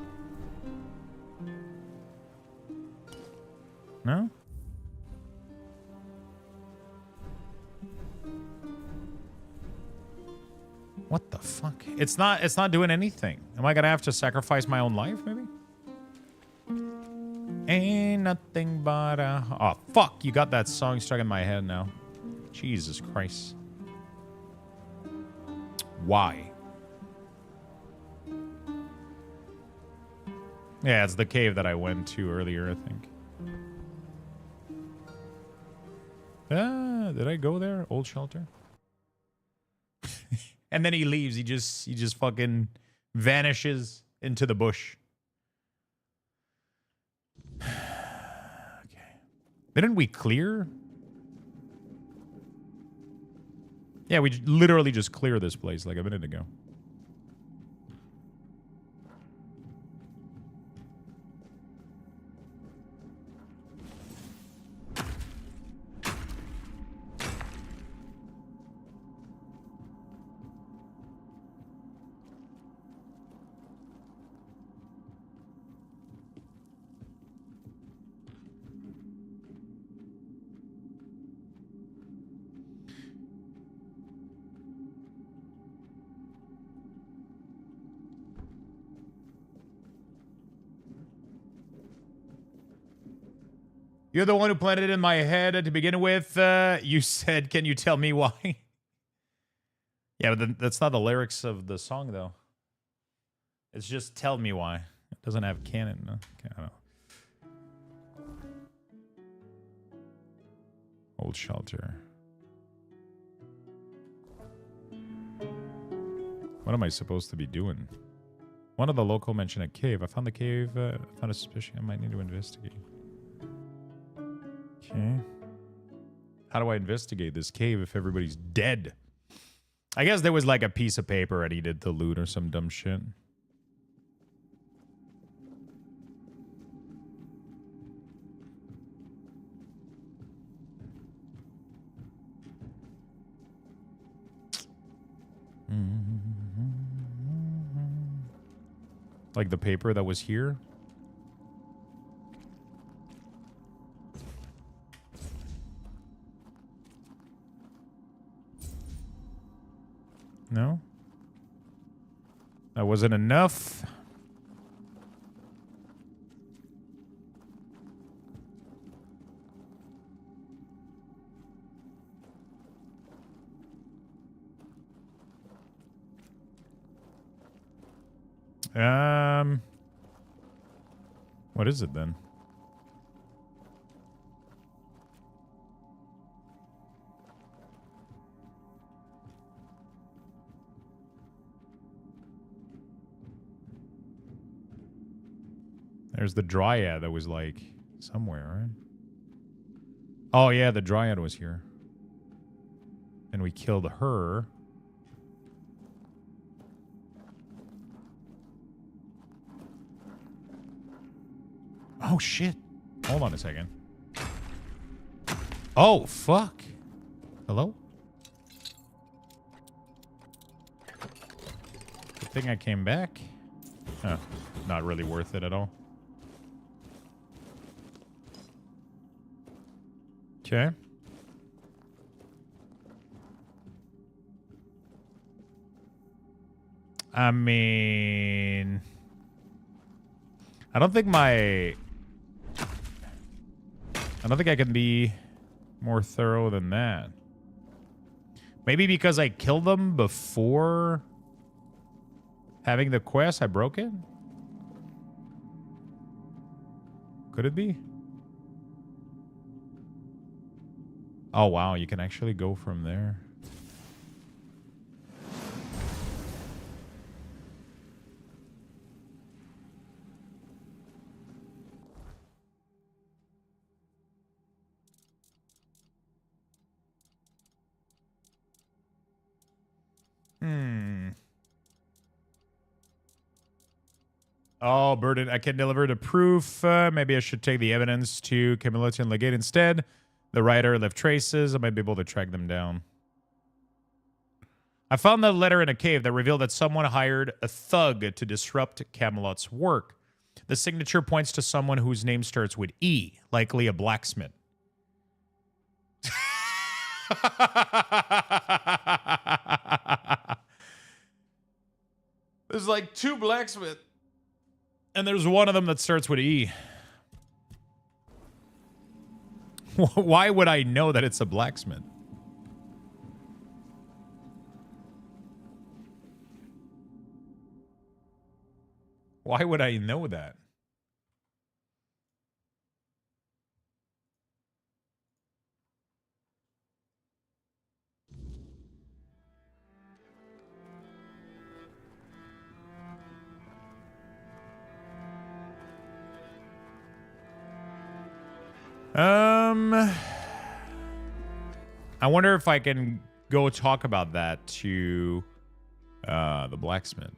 No? What the fuck? It's not doing anything. Am I gonna have to sacrifice my own life, maybe? Ain't nothing but a... Oh, fuck! You got that song stuck in my head now. Jesus Christ. Why? Yeah, it's the cave that I went to earlier, I think. Did I go there? Old shelter? And then he leaves. He just fucking vanishes into the bush. Okay. Didn't we clear? Yeah, we literally just cleared this place like a minute ago. You're the one who planted it in my head to begin with. You said, can you tell me why? Yeah, but that's not the lyrics of the song, though. It's just tell me why. It doesn't have canon. No? Okay, I don't know. Old shelter. What am I supposed to be doing? One of the local mentioned a cave. I found the cave. Found a suspicion. I might need to investigate. Okay. How do I investigate this cave if everybody's dead? I guess there was like a piece of paper I needed to loot or some dumb shit. Like the paper that was here? No? That wasn't enough. What is it then? There's the dryad that was like somewhere, right? Oh yeah, the dryad was here. And we killed her. Oh shit. Hold on a second. Oh fuck. Hello? Good thing I came back. Huh. Not really worth it at all. Okay. I mean, I don't think I can be more thorough than that. Maybe because I killed them before having the quest, I broke it? Could it be? Oh, wow. You can actually go from there. Oh, burden. I can deliver the proof. Maybe I should take the evidence to Camillottian Legate instead. The writer left traces. I might be able to track them down. I found the letter in a cave that revealed that someone hired a thug to disrupt Camelot's work. The signature points to someone whose name starts with E, likely a blacksmith. There's like 2 blacksmiths. And there's one of them that starts with E. Why would I know that it's a blacksmith? Why would I know that? I wonder if I can go talk about that to the blacksmith.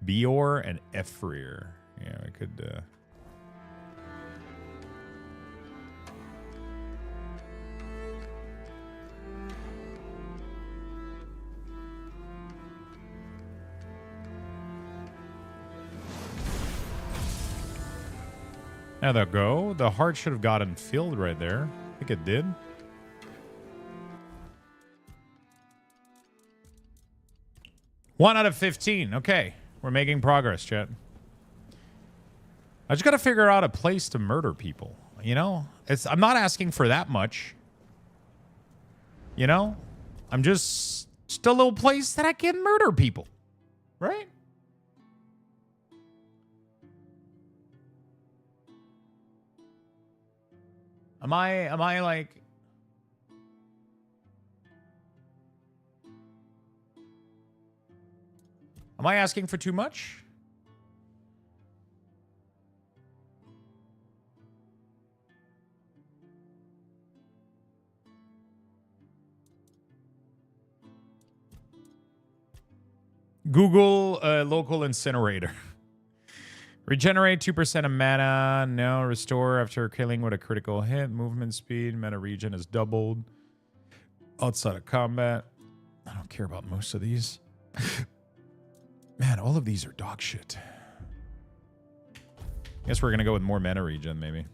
Beor and Ephrir. Yeah, I could There they go. The heart should have gotten filled right there. I think it did. One out of 15. Okay. We're making progress, chat. I just got to figure out a place to murder people. You know? I'm not asking for that much. You know? I'm just a little place that I can murder people. Right? Am I like... Am I asking for too much? Google local incinerator. Regenerate 2% of mana. No. Restore after killing with a critical hit. Movement speed. Meta regen is doubled. Outside of combat. I don't care about most of these. Man, all of these are dog shit. Guess we're going to go with more mana regen, maybe.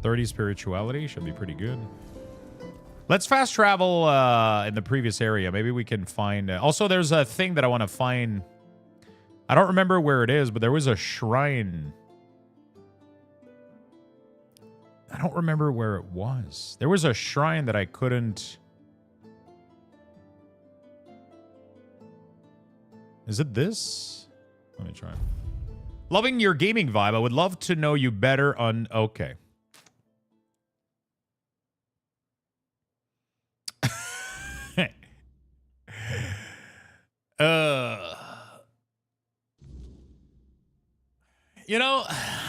$30 spirituality. Should be pretty good. Let's fast travel in the previous area. Maybe we can find... also, there's a thing that I want to find. I don't remember where it is, but there was a shrine. I don't remember where it was. There was a shrine that I couldn't... Is it this? Let me try. Loving your gaming vibe. I would love to know you better on... Okay. You know,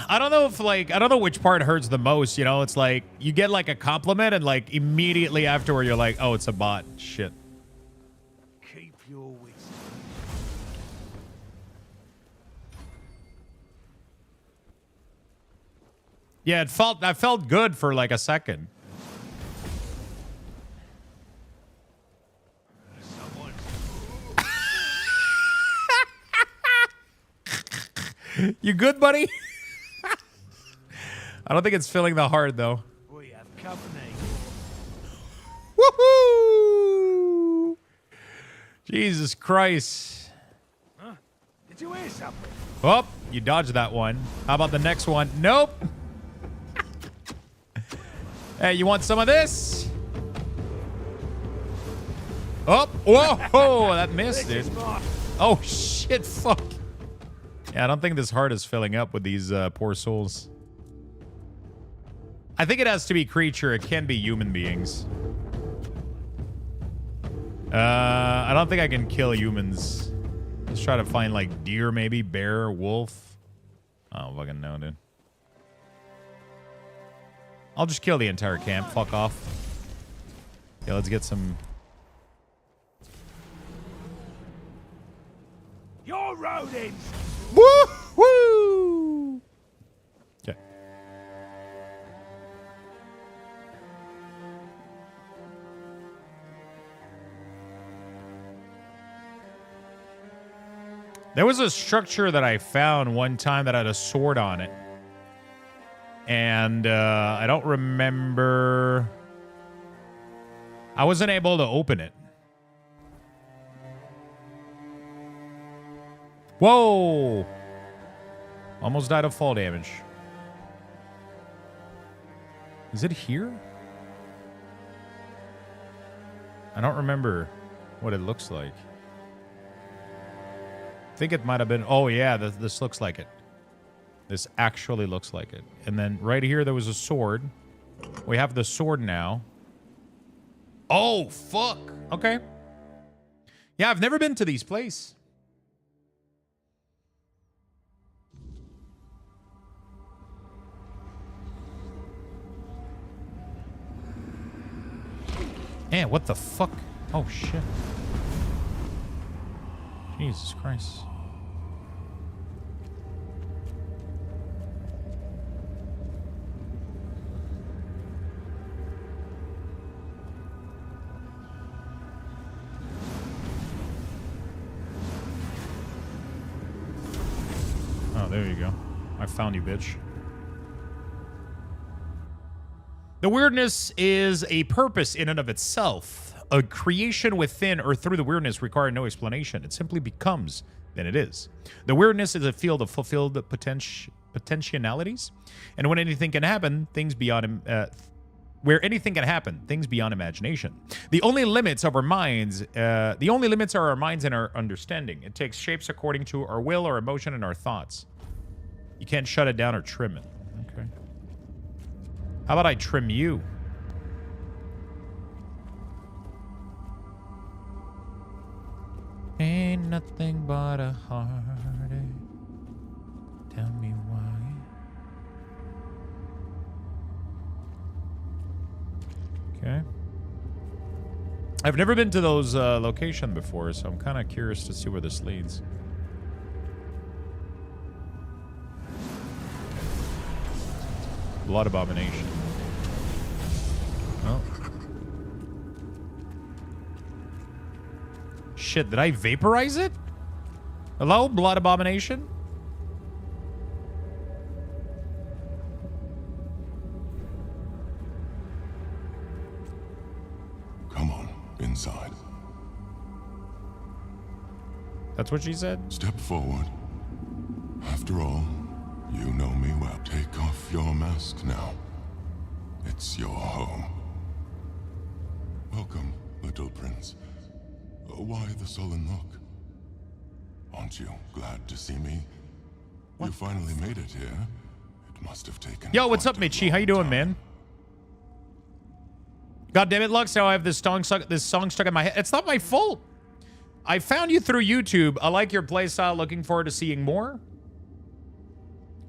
I don't know if like, I don't know which part hurts the most, you know? It's like, you get like a compliment and like immediately afterward you're like, oh, it's a bot. Shit. Keep your wits. Yeah, I felt good for like a second. You good, buddy? I don't think it's filling the heart, though. We have company. Woohoo! Jesus Christ. Huh? Did you hear something? Oh, you dodged that one. How about the next one? Nope. Hey, you want some of this? Oh, whoa, that missed, dude. Oh, shit, fuck. Yeah, I don't think this heart is filling up with these poor souls. I think it has to be creature. It can be human beings. I don't think I can kill humans. Let's try to find like deer, maybe bear, wolf. I don't fucking know, dude. I'll just kill the entire camp. Fuck off. Yeah, let's get some... You're rodents! Woo! Woo! Okay. There was a structure that I found one time that had a sword on it. And I don't remember... I wasn't able to open it. Whoa! Almost died of fall damage. Is it here? I don't remember what it looks like. I think it might have been... Oh, yeah, this looks like it. This actually looks like it. And then right here, there was a sword. We have the sword now. Oh, fuck. Okay. Yeah, I've never been to these places. Man, what the fuck? Oh, shit. Jesus Christ. Oh, there you go. I found you, bitch. The weirdness is a purpose in and of itself. A creation within or through the weirdness requires no explanation. It simply becomes than it is. The weirdness is a field of fulfilled potentialities, and when anything can happen, things beyond where anything can happen, things beyond imagination. The only limits of our minds, are our minds and our understanding. It takes shapes according to our will, our emotion, and our thoughts. You can't shut it down or trim it. Okay. How about I trim you? Ain't nothing but a heartache. Tell me why. Okay. I've never been to those locations before, so I'm kind of curious to see where this leads. Blood Abomination. Oh. Shit, did I vaporize it? Hello, Blood Abomination? Come on, inside. That's what she said? Step forward. After all, you know me well. Take off your mask now. It's your home. Welcome, little prince. Why the sullen look? Aren't you glad to see me? You finally made it here. It must have taken... Yo, what's up, Mitchie? How you doing, man? God damn it, Lux, how I have this song stuck in my head. It's not my fault. I found you through YouTube. I like your playstyle. Looking forward to seeing more.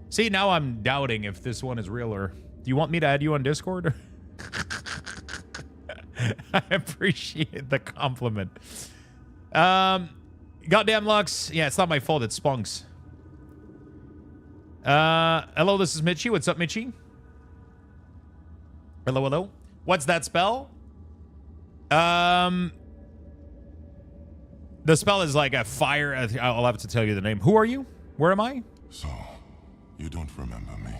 See, now I'm doubting if this one is real, or... Do you want me to add you on Discord? I appreciate the compliment. Goddamn Lux. Yeah, it's not my fault. It's Spunk's. Hello, this is Mitchie. What's up, Mitchie? Hello, hello. What's that spell? The spell is like a fire. I'll have to tell you the name. Who are you? Where am I? So, you don't remember me.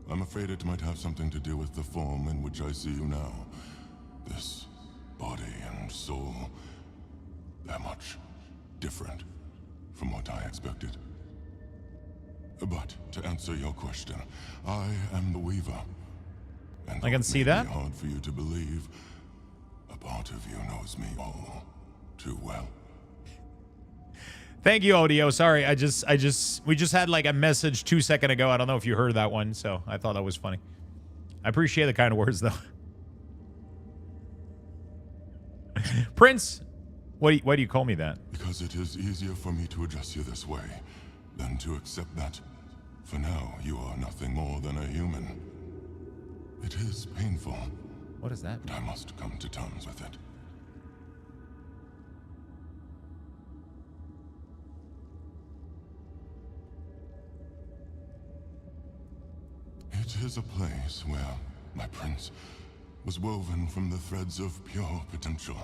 I'm afraid it might have something to do with the form in which I see you now. This body and soul, they're much different from what I expected. But to answer your question, I am the Weaver. And I can see that. It's hard for you to believe. A part of you knows me all too well. Thank you, Odio. Sorry, we just had like a message 2 seconds ago. I don't know if you heard that one, so I thought that was funny. I appreciate the kind of words, though. Prince, why do you call me that? Because it is easier for me to address you this way than to accept that For now, you are nothing more than a human. It is painful, What is that? but I must come to terms with it. It is a place where my prince was woven from the threads of pure potential.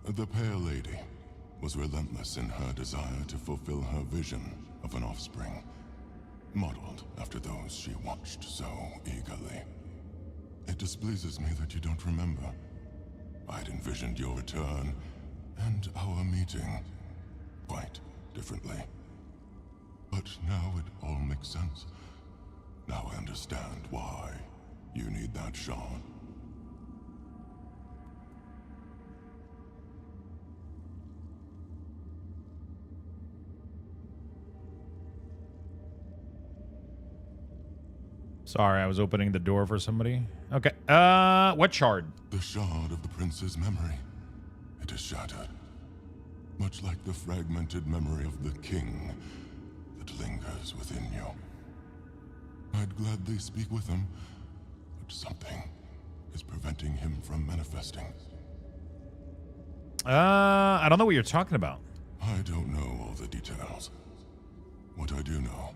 The Pale Lady was relentless in her desire to fulfill her vision of an offspring, modeled after those she watched so eagerly. It displeases me that you don't remember. I'd envisioned your return and our meeting quite differently. But now it all makes sense. Now I understand why you need that shard. Sorry, I was opening the door for somebody. Okay. What shard? The shard of the prince's memory. It is shattered. Much like the fragmented memory of the king that lingers within you. I'd gladly speak with him, but something is preventing him from manifesting. I don't know what you're talking about. I don't know all the details. What I do know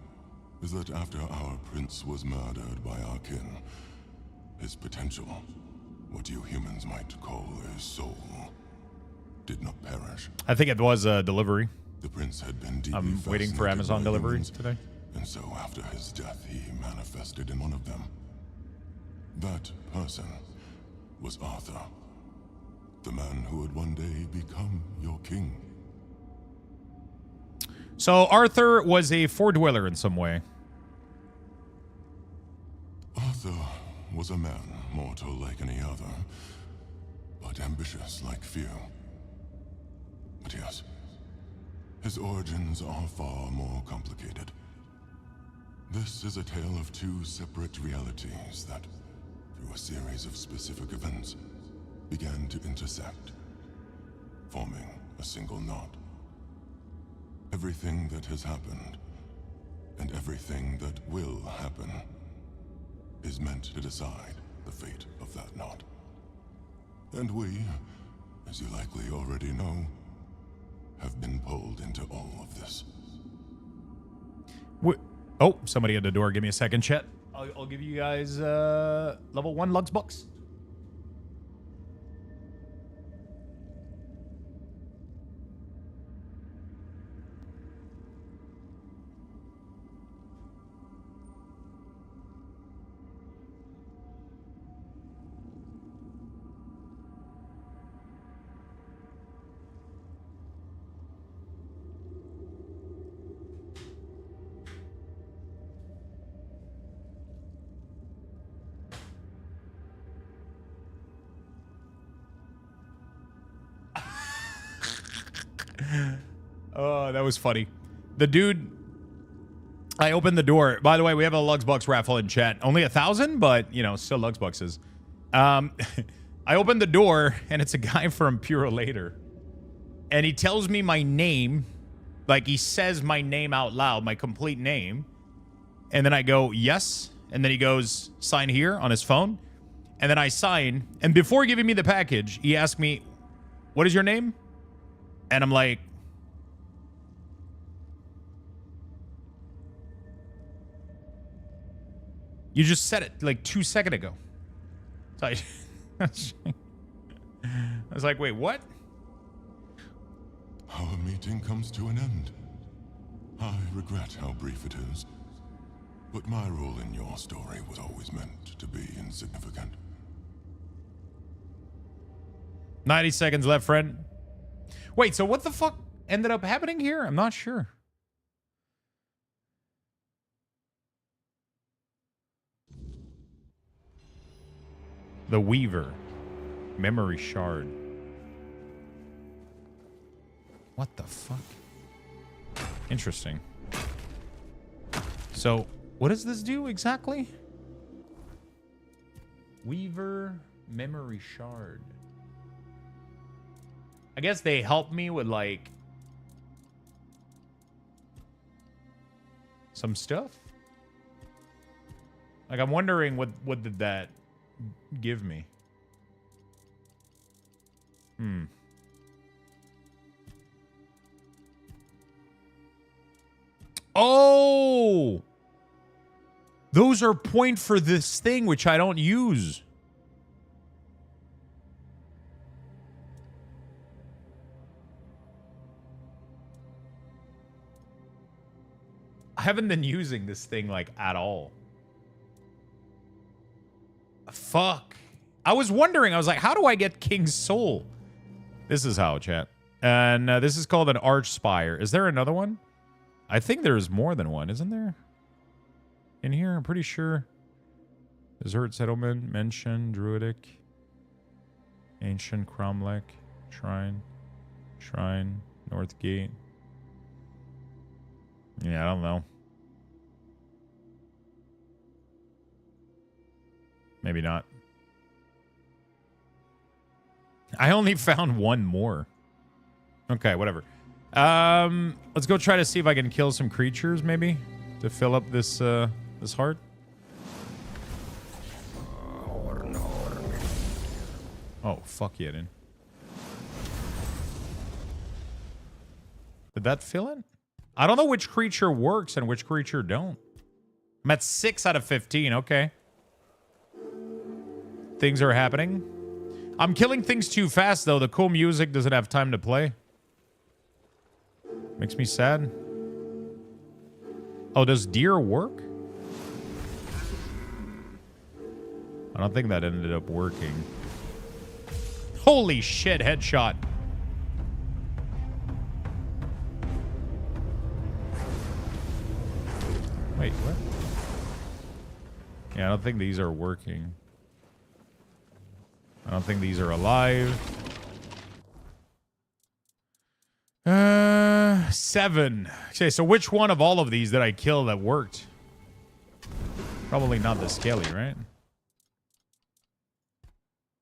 is that after our prince was murdered by our kin, his potential, what you humans might call a soul, did not perish. I think it was a delivery. The prince had been deeply I'm waiting for fascinated Amazon by delivery humans, today. and so after his death, he manifested in one of them. That person was Arthur, the man who would one day become your king. So Arthur was a four-dweller in some way. Arthur was a man, mortal like any other, but ambitious like few. But yes, his origins are far more complicated. This is a tale of two separate realities that, through a series of specific events, began to intersect, forming a single knot. Everything that has happened, and everything that will happen, is meant to decide the fate of that knot. And we, as you likely already know, have been pulled into all of this. Oh, somebody at the door. Give me a second, chat. I'll give you guys level 1 Lux bucks. Oh, that was funny. The dude, I opened the door. By the way, we have a Luxbox raffle in chat. Only 1,000, but, you know, still Luxboxes. I opened the door, and it's a guy from Pure Later. And he tells me my name. Like, he says my name out loud, my complete name. And then I go, yes. And then he goes, sign here on his phone. And then I sign. And before giving me the package, he asked me, what is your name? And I'm like, you just said it like 2 seconds ago. So I was like, wait, what? Our meeting comes to an end. I regret how brief it is, but my role in your story was always meant to be insignificant. 90 seconds left, friend. Wait, so what the fuck ended up happening here? I'm not sure. The Weaver. Memory shard. What the fuck? Interesting. So, what does this do exactly? Weaver memory shard. I guess they help me with, like, some stuff. Like, I'm wondering what did that give me? Oh! Those are point for this thing, which I don't use. I haven't been using this thing, like, at all. Fuck. I was wondering, I was like, how do I get King's Soul? This is how, chat. And this is called an Arch Spire. Is there another one? I think there's more than one, isn't there? In here, I'm pretty sure. Desert Settlement, Mention, Druidic, Ancient Cromlech, Shrine, North Gate. Yeah, I don't know. Maybe not. I only found one more. Okay, whatever. Let's go try to see if I can kill some creatures, maybe, to fill up this this heart. Oh, fuck yeah, dude. Did that fill it? I don't know which creature works and which creature don't. I'm at 6 out of 15. Okay. Things are happening. I'm killing things too fast, though. The cool music doesn't have time to play. Makes me sad. Oh, does deer work? I don't think that ended up working. Holy shit, headshot. Wait, what? Yeah, I don't think these are working. I don't think these are alive. 7. Okay, so which one of all of these did I kill that worked? Probably not the skelly, right?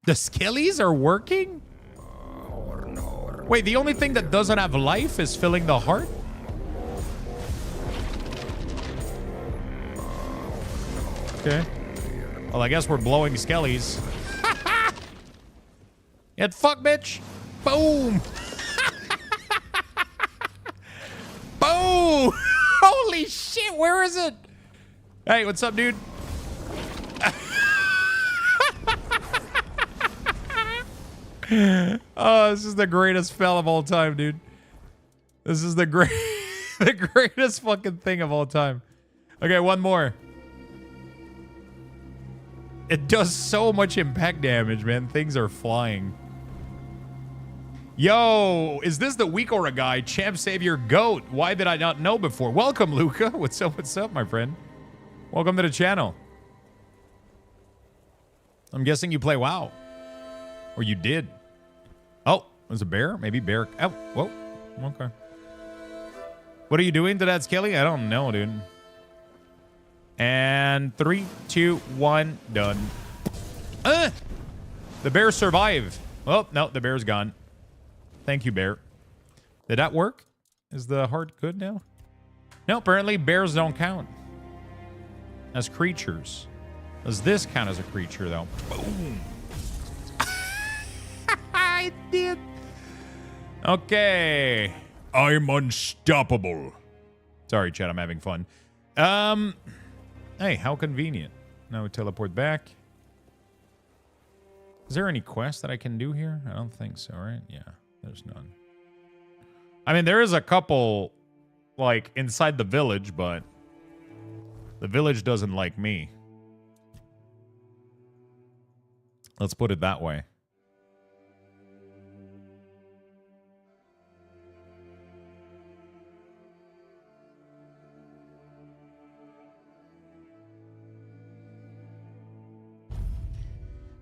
The skellies are working? Wait, the only thing that doesn't have life is filling the heart? Okay. Well, I guess we're blowing skellies. Get fucked, bitch. Boom. Boom. Holy shit, where is it? Hey, what's up, dude? Oh, this is the greatest spell of all time, dude. This is the greatest fucking thing of all time. Okay, one more. It does so much impact damage, man. Things are flying. Yo, is this the Weekora guy? Champ Savior Goat. Why did I not know before? Welcome, Luca. What's up, my friend? Welcome to the channel. I'm guessing you play WoW. Or you did. Oh, there's a bear? Maybe bear. Oh, whoa. Okay. What are you doing to that skelly? I don't know, dude. And 3, 2, 1, done. The bear survived. Oh, no, the bear's gone. Thank you, bear. Did that work? Is the heart good now? No, apparently bears don't count as creatures. Does this count as a creature, though? Boom. I did. Okay. I'm unstoppable. Sorry, chat. I'm having fun. Hey, how convenient. Now we teleport back. Is there any quest that I can do here? I don't think so, right? Yeah, there's none. I mean, there is a couple, like, inside the village, but the village doesn't like me. Let's put it that way.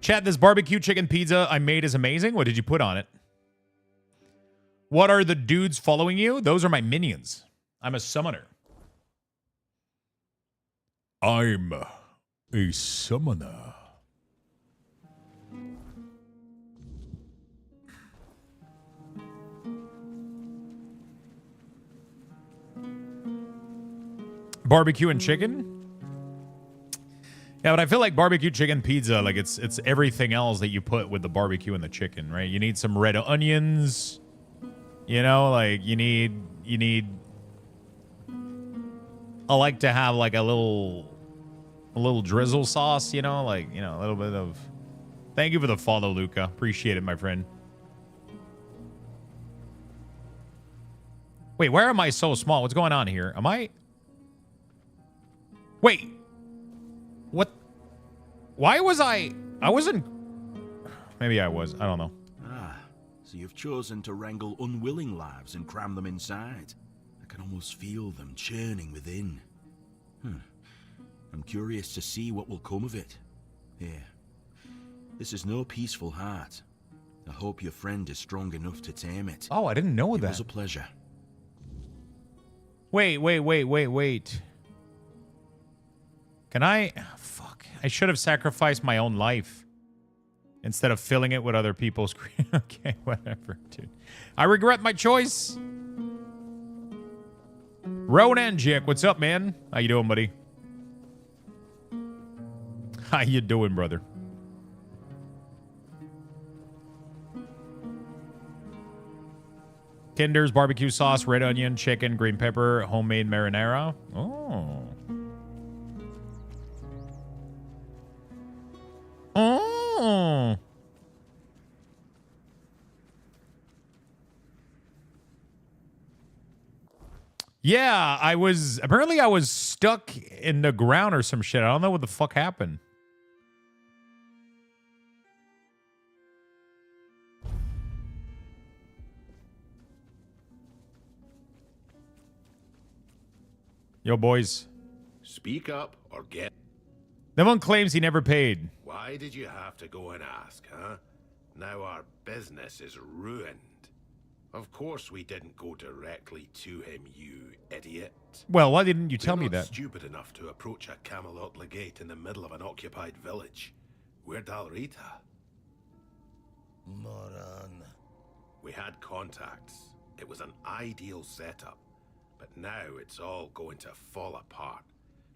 Chat, this barbecue chicken pizza I made is amazing. What did you put on it? What are the dudes following you? Those are my minions. I'm a summoner. I'm a summoner. Barbecue and chicken? Yeah, but I feel like barbecue chicken pizza, like it's everything else that you put with the barbecue and the chicken, right? You need some red onions. You know, like you need I like to have like a little drizzle sauce, you know, like, you know, a little bit of. Thank you for the follow, Luca. Appreciate it, my friend. Wait, where am I so small? What's going on here? Am I? Wait. What? Why was I wasn't. Maybe I was. I don't know. Ah, so you've chosen to wrangle unwilling lives and cram them inside. I can almost feel them churning within. I'm curious to see what will come of it. Here. This is no peaceful heart. I hope your friend is strong enough to tame it. Oh, I didn't know that. It was a pleasure. Wait. Can I? Fuck. I should have sacrificed my own life instead of filling it with other people's. Okay, whatever, dude. I regret my choice. Ronan Jick, what's up, man? How you doing, buddy? How you doing, brother? Kinder's barbecue sauce, red onion, chicken, green pepper, homemade marinara. Oh. Oh. Yeah, I was stuck in the ground or some shit. I don't know what the fuck happened. Yo, boys. Speak up or get... No one claims he never paid. Why did you have to go and ask, huh? Now our business is ruined. Of course we didn't go directly to him, you idiot. Well, why didn't you tell me We're not that? Stupid enough to approach a Camelot legate in the middle of an occupied village. We're Dalrita. Moron. We had contacts. It was an ideal setup. But now it's all going to fall apart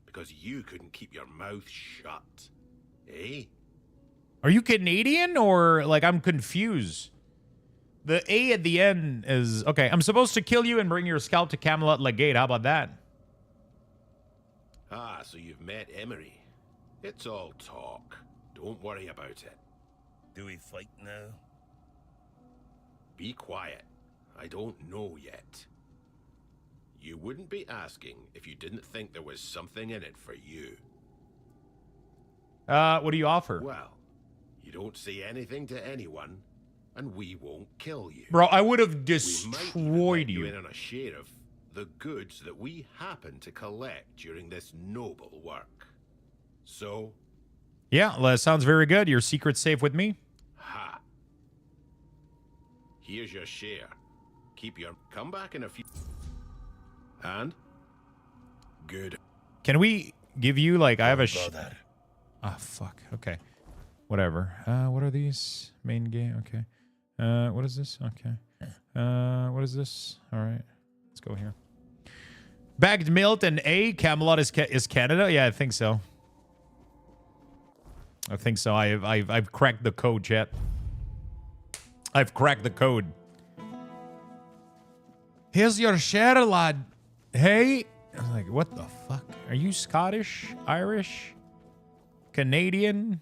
because you couldn't keep your mouth shut. Eh? Are you Canadian or like I'm confused? The A at the end is okay. I'm supposed to kill you and bring your scalp to Camelot Legate. How about that? Ah, so you've met Emery. It's all talk. Don't worry about it. Do we fight now? Be quiet. I don't know yet. You wouldn't be asking if you didn't think there was something in it for you. What do you offer? Well, you don't say anything to anyone, and we won't kill you. Bro, I would have We might even destroyed let you you. in on a share of the goods that we happen to collect during this noble work. So, Yeah, that sounds very good. Your secret's safe with me. ha. Here's your share. Keep your... Come back in a few... And? Good. Can we give you like I have a Brother. Ah, fuck. Okay. Whatever. What are these? Main game. Okay. What is this? Okay. What is this? All right. Let's go here. Bagged Milt and A. Camelot is Canada? Yeah, I think so. I think so. I've cracked the code, chat. I've cracked the code. Here's your share, lad. Hey. I was like, what the fuck? Are you Scottish? Irish? Canadian?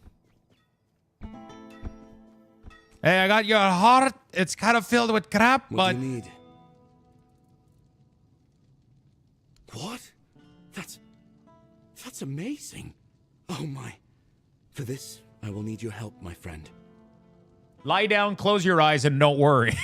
Hey, I got your heart. It's kind of filled with crap, What but... do you need? What? That's amazing. Oh my. For this, I will need your help, my friend. Lie down, close your eyes, and don't worry.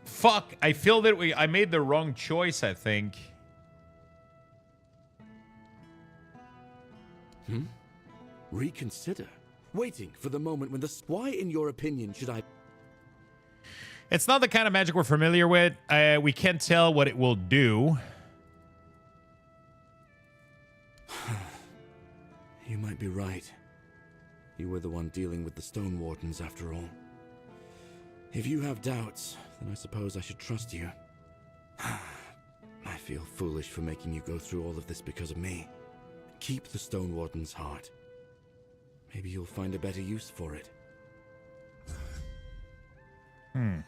Fuck, I feel that I made the wrong choice, I think. Reconsider? waiting for the moment when the... Why, in your opinion, should I... It's not the kind of magic we're familiar with. We can't tell what it will do. You might be right. You were the one dealing with the Stone Wardens, after all. If you have doubts, then I suppose I should trust you. I feel foolish for making you go through all of this because of me. Keep the Stone Warden's heart. Maybe you'll find a better use for it. Can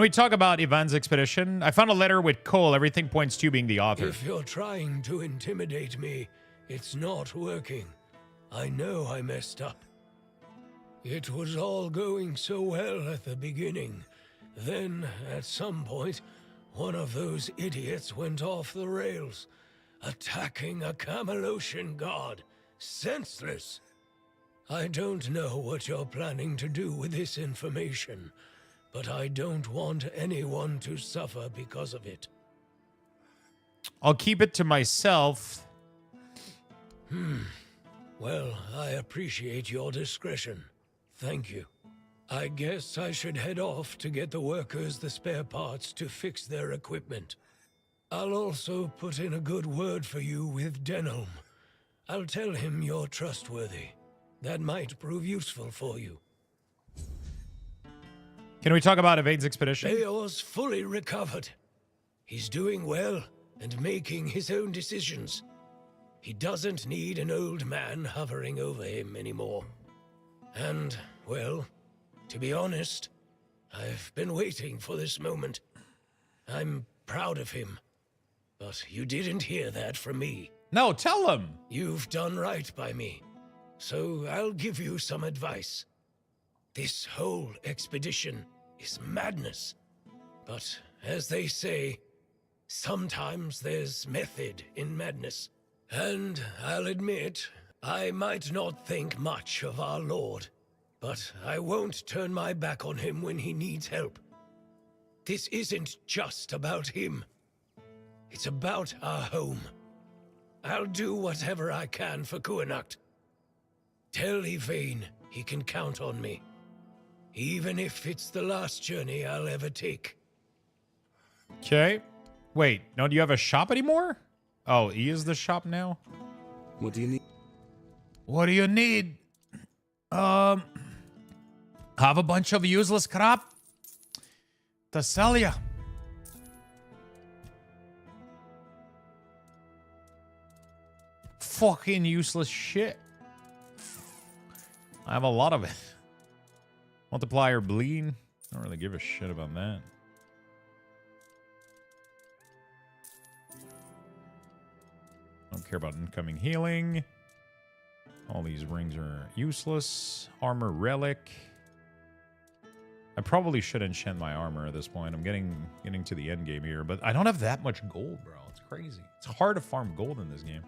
we talk about Ivan's expedition? I found a letter with Cole. Everything points to you being the author. If you're trying to intimidate me, it's not working. I know I messed up. It was all going so well at the beginning. Then, at some point, one of those idiots went off the rails, attacking a Camelosian god. Senseless. I don't know what you're planning to do with this information, but I don't want anyone to suffer because of it. I'll keep it to myself. Well, I appreciate your discretion. Thank you. I guess I should head off to get the workers the spare parts to fix their equipment. I'll also put in a good word for you with Denholm. I'll tell him you're trustworthy. That might prove useful for you. Can we talk about Evad's expedition? Eor's fully recovered. He's doing well and making his own decisions. He doesn't need an old man hovering over him anymore. And, well, to be honest, I've been waiting for this moment. I'm proud of him. But you didn't hear that from me. No, tell him. You've done right by me. So I'll give you some advice. This whole expedition is madness. But as they say, sometimes there's method in madness. And I'll admit, I might not think much of our Lord, but I won't turn my back on him when he needs help. This isn't just about him. It's about our home. I'll do whatever I can for Kuanacht. Tell Yvain he can count on me, even if it's the last journey I'll ever take. Okay. Wait, no, do you have a shop anymore? Oh, he is the shop now? What do you need? What do you need? Have a bunch of useless crap to sell you. Fucking useless shit. I have a lot of it. Multiplier bleed. I don't really give a shit about that. Don't care about incoming healing. All these rings are useless. Armor relic. I probably should enchant my armor at this point. I'm getting to the end game here, but I don't have that much gold, bro. It's crazy. It's hard to farm gold in this game.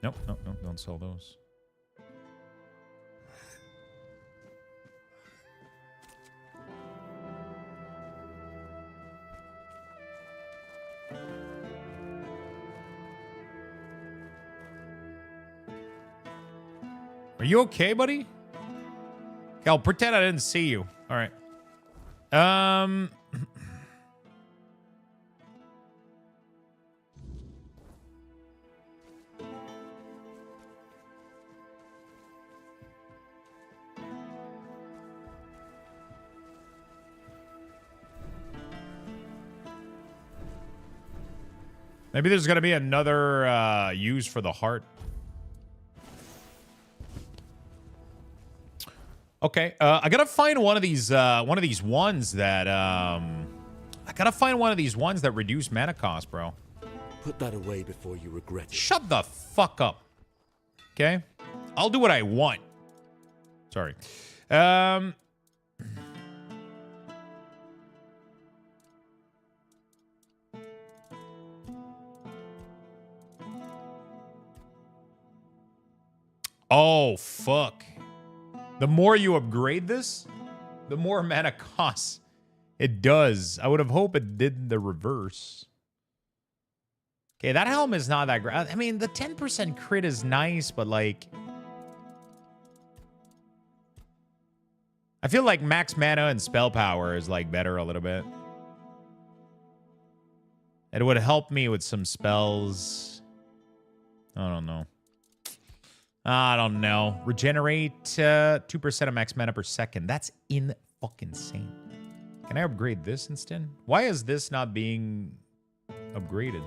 Nope, nope, nope, don't sell those. Are you okay, buddy? Okay, I'll pretend I didn't see you. All right. Maybe there's going to be another use for the heart. Okay, I gotta find one of these ones that I gotta find one of these ones that reduce mana cost, bro. Put that away before you regret it. Shut the fuck up. Okay, I'll do what I want. Sorry. Oh fuck. The more you upgrade this, the more mana costs it does. I would have hoped it did the reverse. Okay, that helm is not that great. I mean, the 10% crit is nice, but like... I feel like max mana and spell power is like better a little bit. It would help me with some spells. I don't know. I don't know. Regenerate 2% of max mana per second. That's fucking insane. Can I upgrade this instead? Why is this not being upgraded?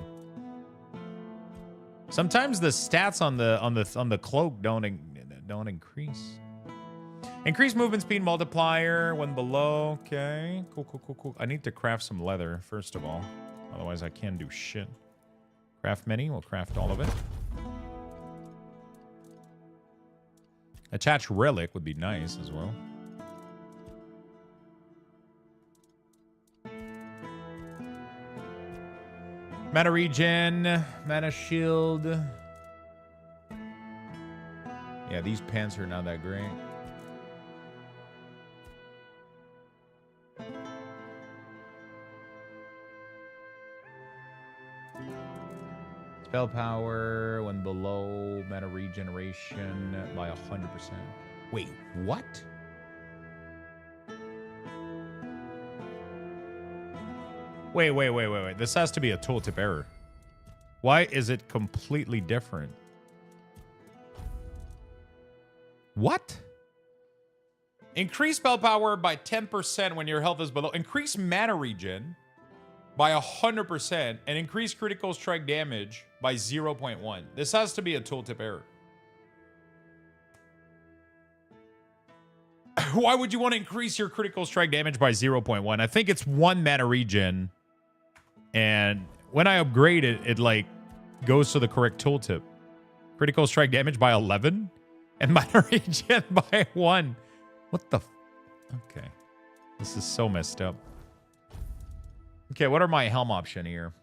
Sometimes the stats on the cloak don't increase. Increase movement speed multiplier when below. Okay. Cool. I need to craft some leather, first of all. Otherwise, I can't do shit. Craft many. We'll craft all of it. Attach relic would be nice as well. Mana regen. Mana shield. Yeah, these pants are not that great. Spell power when below mana regeneration by 100%. Wait, what? Wait. This has to be a tooltip error. Why is it completely different? What? Increase spell power by 10% when your health is below. Increase mana regen by 100% and increase critical strike damage by 0.1. This has to be a tooltip error. Why would you want to increase your critical strike damage by 0.1? I think it's 1 mana regen. And when I upgrade it, it like goes to the correct tooltip. Critical strike damage by 11 and mana regen by 1. What the? Okay. This is so messed up. Okay, what are my helm option here?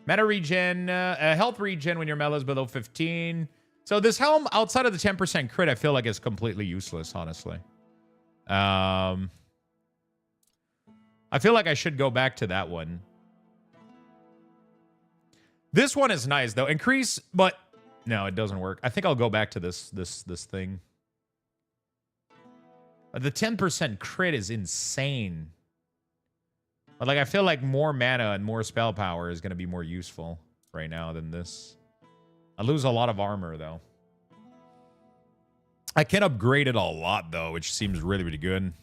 Mana regen, health regen when your melee is below 15. So this helm, outside of the 10% crit, I feel like it's completely useless, honestly. I feel like I should go back to that one. This one is nice, though. Increase, but no, it doesn't work. I think I'll go back to this thing. The 10% crit is insane. But like, I feel like more mana and more spell power is going to be more useful right now than this. I lose a lot of armor, though. I can upgrade it a lot, though, which seems really, really good.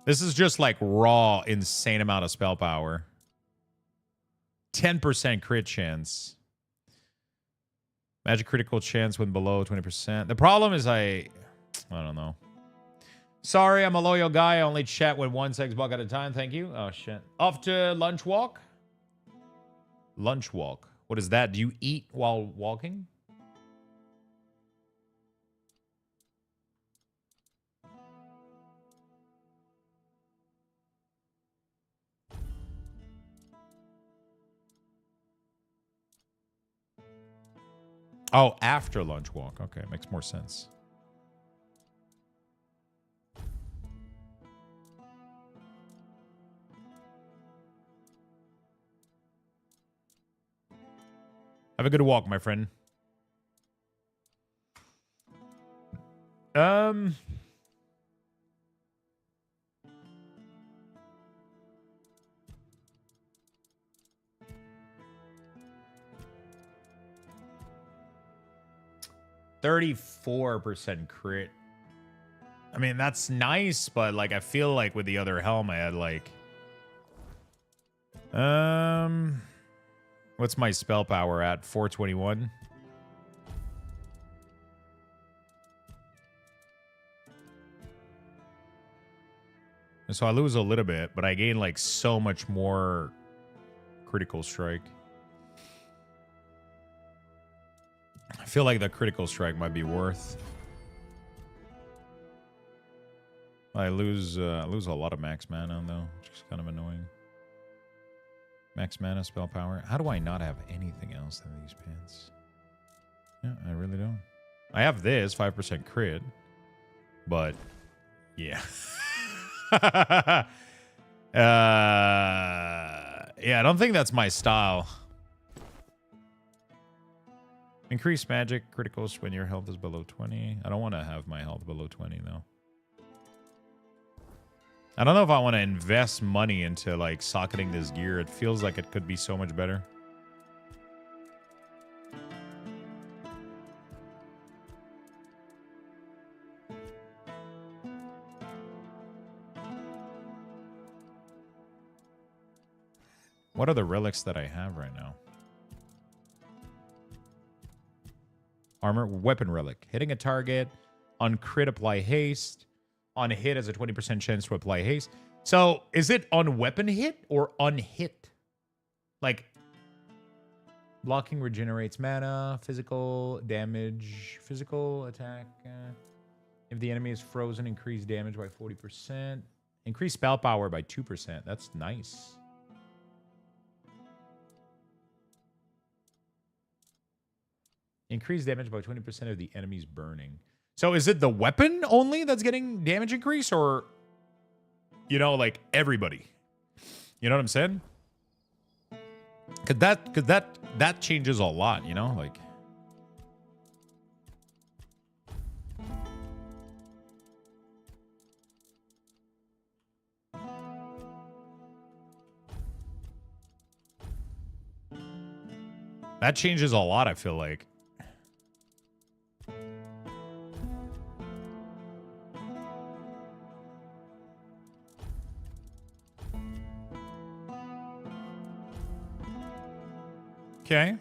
This is just like raw, insane amount of spell power. 10% crit chance. Magic critical chance when below 20%. The problem is I don't know. Sorry, I'm a loyal guy. I only chat with one sex buck at a time. Thank you. Oh, shit. Off to lunch walk? Lunch walk. What is that? Do you eat while walking? Oh, after lunch walk. Okay, makes more sense. Have a good walk, my friend. 34% crit. I mean, that's nice, but like I feel like with the other helm I had like what's my spell power at? 421. And so I lose a little bit, but I gain like so much more critical strike. I feel like the critical strike might be worth. I lose a lot of max mana though, which is kind of annoying. Max mana, spell power. How do I not have anything else than these pants? Yeah, I really don't. I have this 5% crit, but yeah. Yeah, I don't think that's my style. Increase magic criticals when your health is below 20. I don't want to have my health below 20 though. I don't know if I want to invest money into like socketing this gear. It feels like it could be so much better. What are the relics that I have right now? Armor, weapon relic. Hitting a target. On crit, apply haste. On hit, has a 20% chance to apply haste. So, is it on weapon hit or unhit? Like, blocking regenerates mana. Physical damage. Physical attack. If the enemy is frozen, increase damage by 40%. Increase spell power by 2%. That's nice. Increase damage by 20% of the enemy's burning. So is it the weapon only that's getting damage increase, or, you know, like everybody? You know what I'm saying? Cause that changes a lot, you know, like. That changes a lot, I feel like. Okay.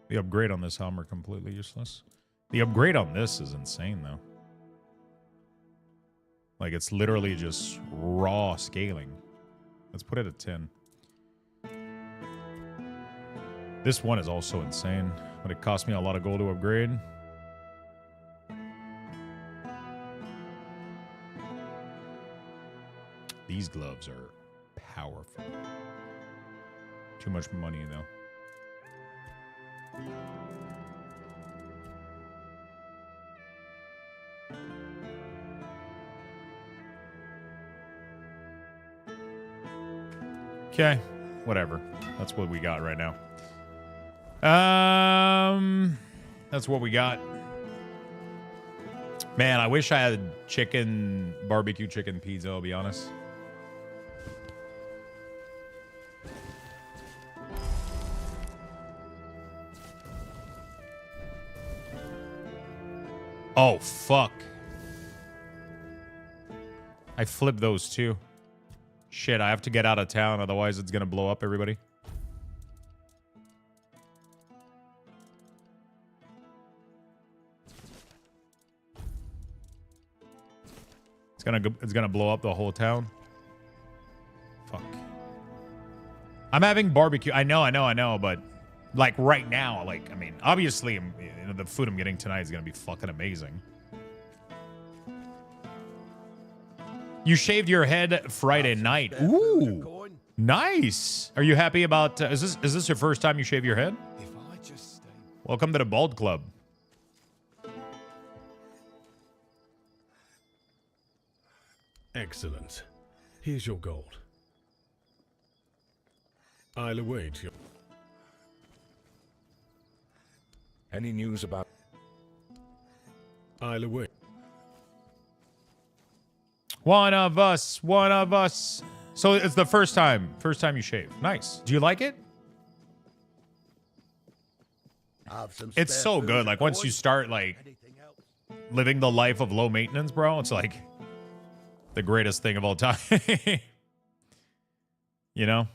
The upgrade on this helmet completely useless. The upgrade on this is insane, though. Like, it's literally just raw scaling. Let's put it at 10. This one is also insane, but it cost me a lot of gold to upgrade. These gloves are powerful. Too much money, though. Okay, whatever. That's what we got right now. That's what we got. Man, I wish I had chicken, barbecue chicken pizza, I'll be honest. Oh, fuck. I flipped those too. Shit, I have to get out of town, otherwise it's gonna blow up everybody. It's gonna blow up the whole town. Fuck. I'm having barbecue. I know, but like right now, like, I mean, obviously, you know, the food I'm getting tonight is gonna be fucking amazing. You shaved your head Friday night. Ooh, nice. Are you happy about? Is this your first time you shave your head? Welcome to the Bald Club. Excellent. Here's your gold. I'll await your... Any news about... I'll await. One of us. So it's the first time you shave. Nice. Do you like it? It's so good. Like, once you start, like, living the life of low maintenance, bro, it's like the greatest thing of all time. You know?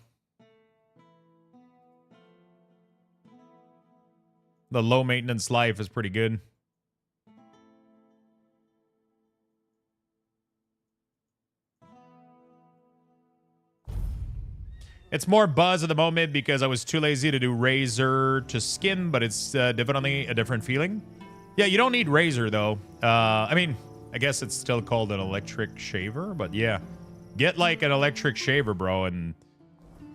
The low maintenance life is pretty good. It's more buzz at the moment because I was too lazy to do razor to skin, but it's definitely a different feeling. Yeah, you don't need razor though. I mean, I guess it's still called an electric shaver, but yeah. Get like an electric shaver, bro, and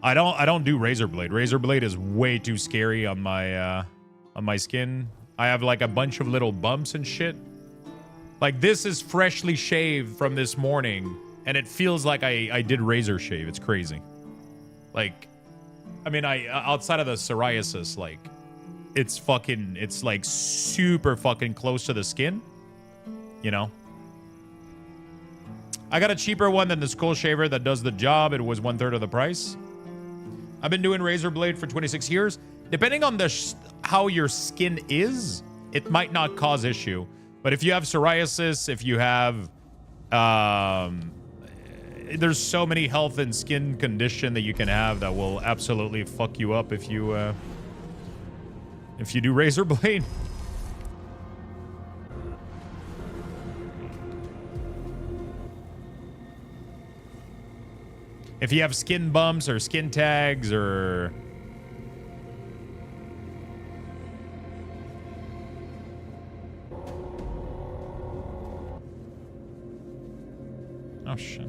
I don't do razor blade. Razor blade is way too scary on my skin. I have like a bunch of little bumps and shit. Like, this is freshly shaved from this morning, and it feels like I did razor shave. It's crazy. Like, I mean, outside of the psoriasis, like, it's like super fucking close to the skin, you know? I got a cheaper one than the skull shaver that does the job. It was 1/3 of the price. I've been doing razor blade for 26 years. Depending on how your skin is, it might not cause issue. But if you have psoriasis, if you have, there's so many health and skin condition that you can have that will absolutely fuck you up if you do razor blade. If you have skin bumps or skin tags or... Oh, shit.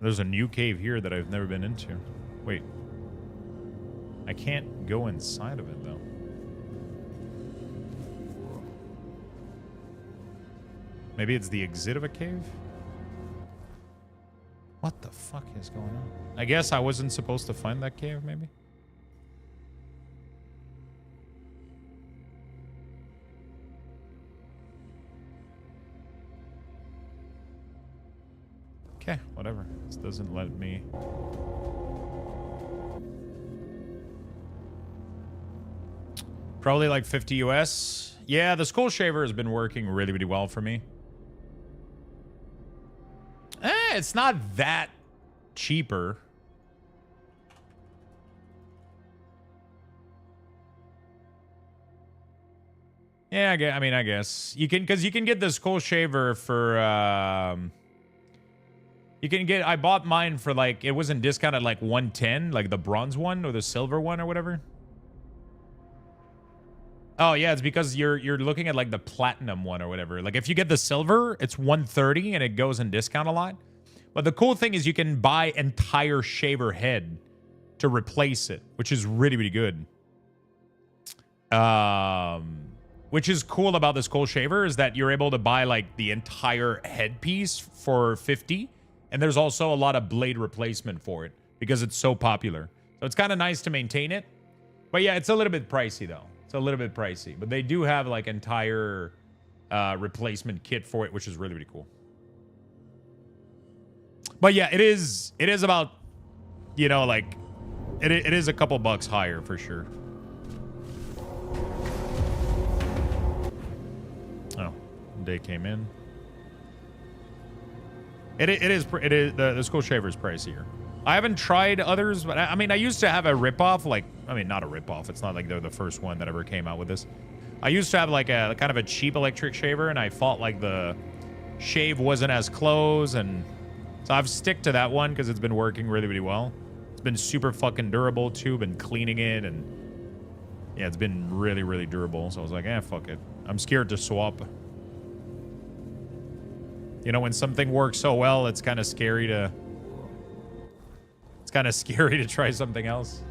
There's a new cave here that I've never been into. Wait. I can't go inside of it, though. Maybe it's the exit of a cave? What the fuck is going on? I guess I wasn't supposed to find that cave, maybe? Okay, whatever. This doesn't let me... Probably like 50 US. Yeah, the skull shaver has been working really, really well for me. It's not that cheaper. Yeah, I guess. You can, because you can get the skull shaver for, you can get, I bought mine for like, it wasn't discounted like 110, like the bronze one or the silver one or whatever. Oh yeah, it's because you're looking at like the platinum one or whatever. Like if you get the silver, it's 130 and it goes in discount a lot. But the cool thing is you can buy entire shaver head to replace it, which is really, really good. Which is cool about the skull shaver is that you're able to buy like the entire headpiece for 50. And there's also a lot of blade replacement for it because it's so popular. So it's kind of nice to maintain it. But yeah, it's a little bit pricey though. It's a little bit pricey. But they do have like entire replacement kit for it, which is really, really cool. But yeah, it is about, you know, like, it is a couple bucks higher for sure. Oh, day came in. It is the skull shaver is pricier. I haven't tried others, but I mean, I used to have a ripoff, like, I mean, not a ripoff. It's not like they're the first one that ever came out with this. I used to have like a kind of a cheap electric shaver, and I felt like the shave wasn't as close, and so I've stick to that one because it's been working really, really well. It's been super fucking durable too. Been cleaning it, and yeah, it's been really, really durable. So I was like, fuck it. I'm scared to swap. You know, when something works so well, it's kind of scary to... It's kind of scary to try something else.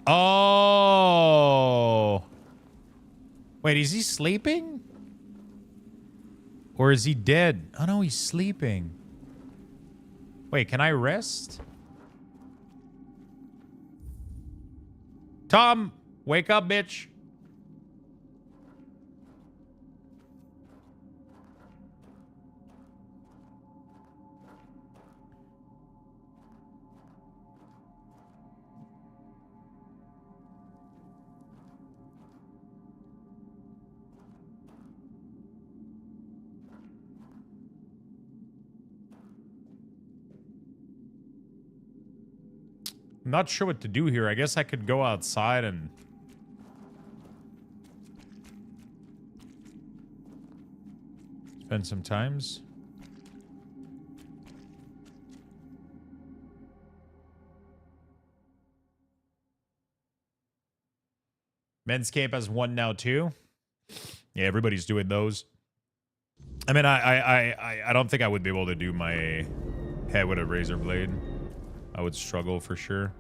Oh. Wait, is he sleeping? Or is he dead? Oh, no, he's sleeping. Wait, can I rest? Tom, wake up, bitch. I'm not sure what to do here. I guess I could go outside and... spend some times. Men's Camp has one now too. Yeah, everybody's doing those. I mean, I don't think I would be able to do my head with a razor blade. I would struggle for sure.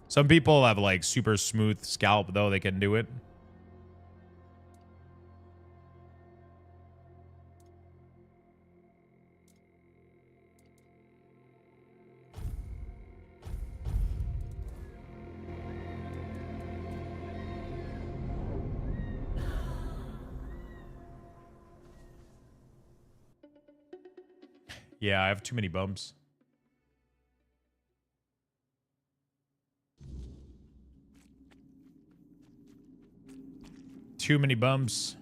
Some people have like super smooth scalp though, they can do it. Yeah, I have too many bumps. Too many bumps.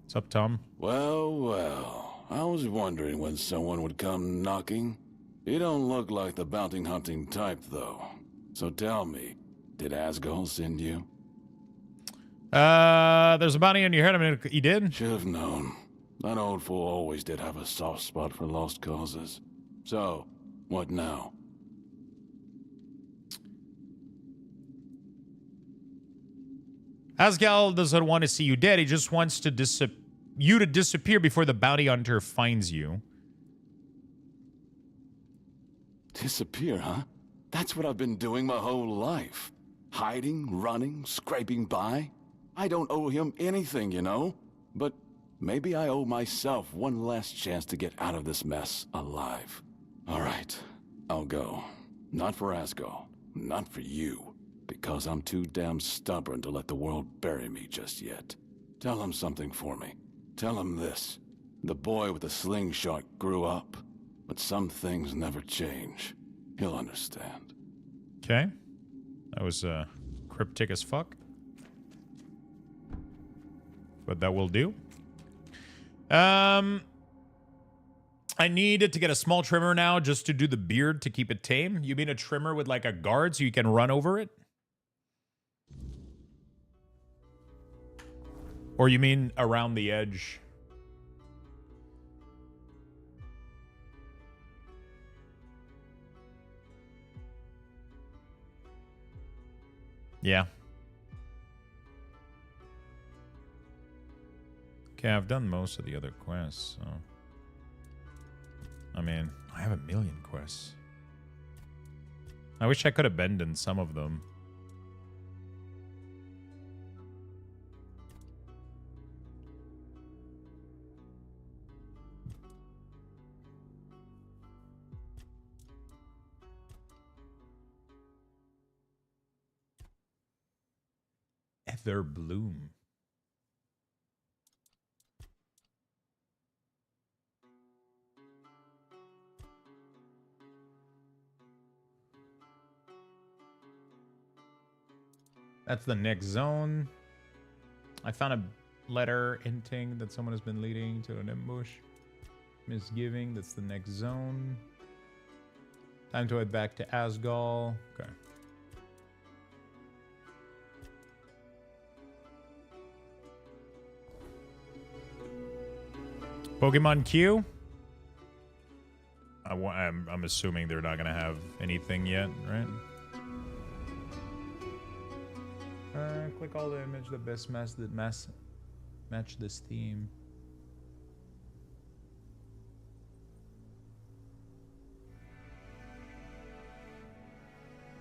What's up, Tom? Well, well. I was wondering when someone would come knocking. You don't look like the bounty hunting type, though. So tell me, did Asgol send you? There's a bounty on your head. I mean, he did? Should have known. That old fool always did have a soft spot for lost causes. So, what now? Asgal doesn't want to see you dead. He just wants to you to disappear before the bounty hunter finds you. Disappear, huh? That's what I've been doing my whole life. Hiding, running, scraping by. I don't owe him anything, you know? But maybe I owe myself one last chance to get out of this mess alive. All right, I'll go. Not for Asgol, not for you, because I'm too damn stubborn to let the world bury me just yet. Tell him something for me. Tell him this. The boy with the slingshot grew up, but some things never change. He'll understand. Okay. That was cryptic as fuck. But that will do. I needed to get a small trimmer now just to do the beard to keep it tame. You mean a trimmer with like a guard so you can run over it? Or you mean around the edge? Yeah. Okay, I've done most of the other quests, so... I mean, I have 1,000,000 quests. I wish I could have abandoned some of them. Ether Bloom. That's the next zone. I found a letter hinting that someone has been leading to an ambush. Misgiving, that's the next zone. Time to head back to Asgol. Okay. Pokemon Q? I'm assuming they're not going to have anything yet, right? Click all the image that best match this theme.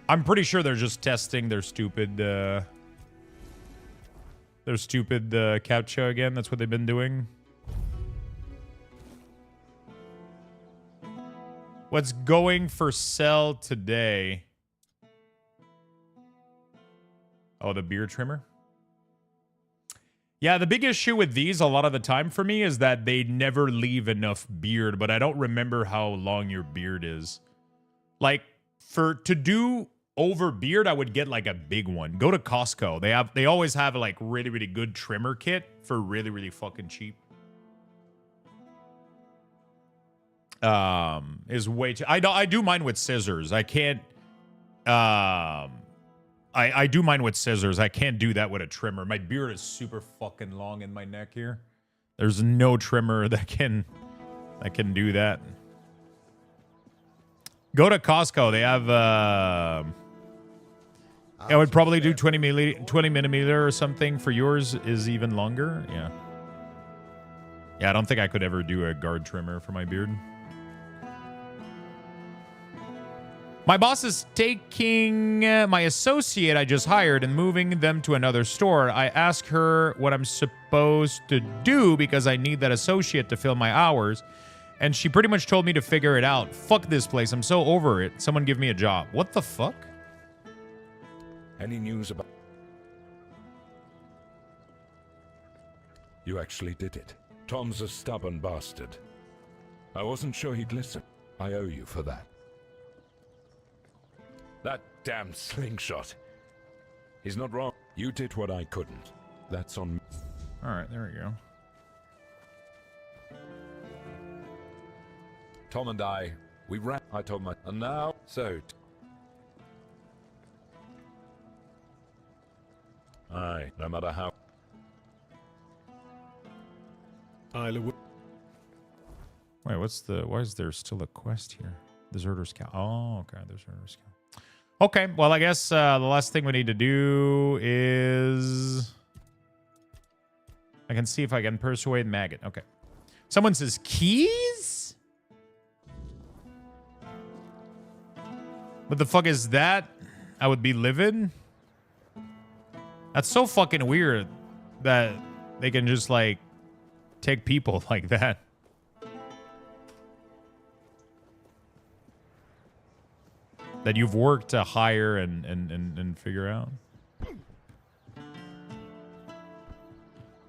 I'm pretty sure they're just testing their stupid captcha again. That's what they've been doing. What's going for sale today? Oh, the beard trimmer? Yeah, the big issue with these a lot of the time for me is that they never leave enough beard, but I don't remember how long your beard is. Like, to do over beard, I would get like a big one. Go to Costco. They always have like really, really good trimmer kit for really, really fucking cheap. Is way too... I do mine with scissors. I can't... I do mine with scissors. I can't do that with a trimmer. My beard is super fucking long in my neck here. There's no trimmer that can do that. Go to Costco. They have. I would probably do 20 millimeter or something. For yours is even longer. Yeah. Yeah, I don't think I could ever do a guard trimmer for my beard. My boss is taking my associate I just hired and moving them to another store. I asked her what I'm supposed to do because I need that associate to fill my hours. And she pretty much told me to figure it out. Fuck this place. I'm so over it. Someone give me a job. What the fuck? Any news about... You actually did it. Tom's a stubborn bastard. I wasn't sure he'd listen. I owe you for that. That damn slingshot. He's not wrong. You did what I couldn't. That's on me. Alright, there we go. Tom and we ran. I told my... And now... So... Aye, no matter how... Wait, what's the... Why is there still a quest here? Deserter's Camp. Oh, okay. Deserter's Camp. Okay, well, I guess the last thing we need to do is... I can see if I can persuade Maggot. Okay. Someone says keys? What the fuck is that? I would be livid? That's so fucking weird that they can just, like, take people like that. That you've worked to hire and figure out.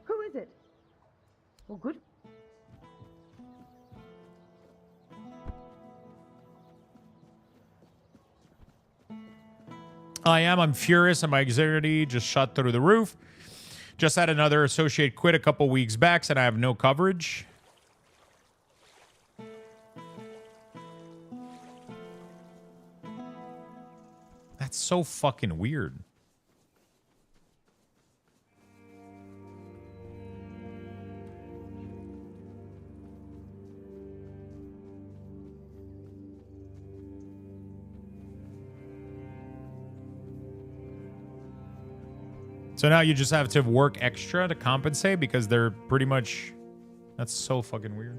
Who is it? Oh, good. I'm furious and my anxiety just shot through the roof. Just had another associate quit a couple weeks back and I have no coverage. That's so fucking weird. So now you just have to work extra to compensate because they're pretty much... That's so fucking weird.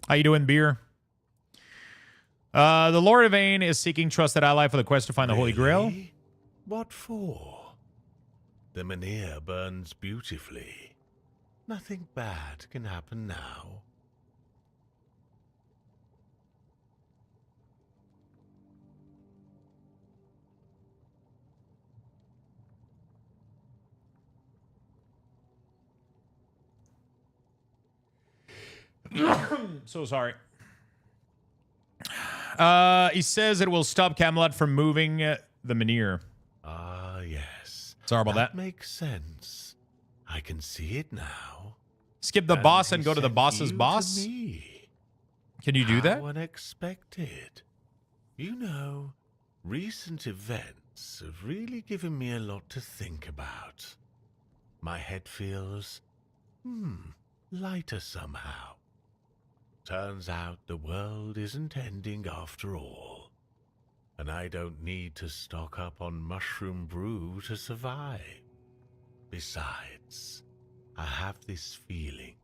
How you doing, Beer? The Lord of Ain is seeking trusted ally for the quest to find the Holy Grail. What for? The Menhir burns beautifully. Nothing bad can happen now. So sorry. He says it will stop Camelot from moving the Menhir. Ah, yes. Sorry about that. Makes sense. I can see it now. Skip the boss and go to the boss's boss? Can you do that? How unexpected. You know, recent events have really given me a lot to think about. My head feels, lighter somehow. Turns out the world isn't ending after all. And I don't need to stock up on mushroom brew to survive. Besides, I have this feeling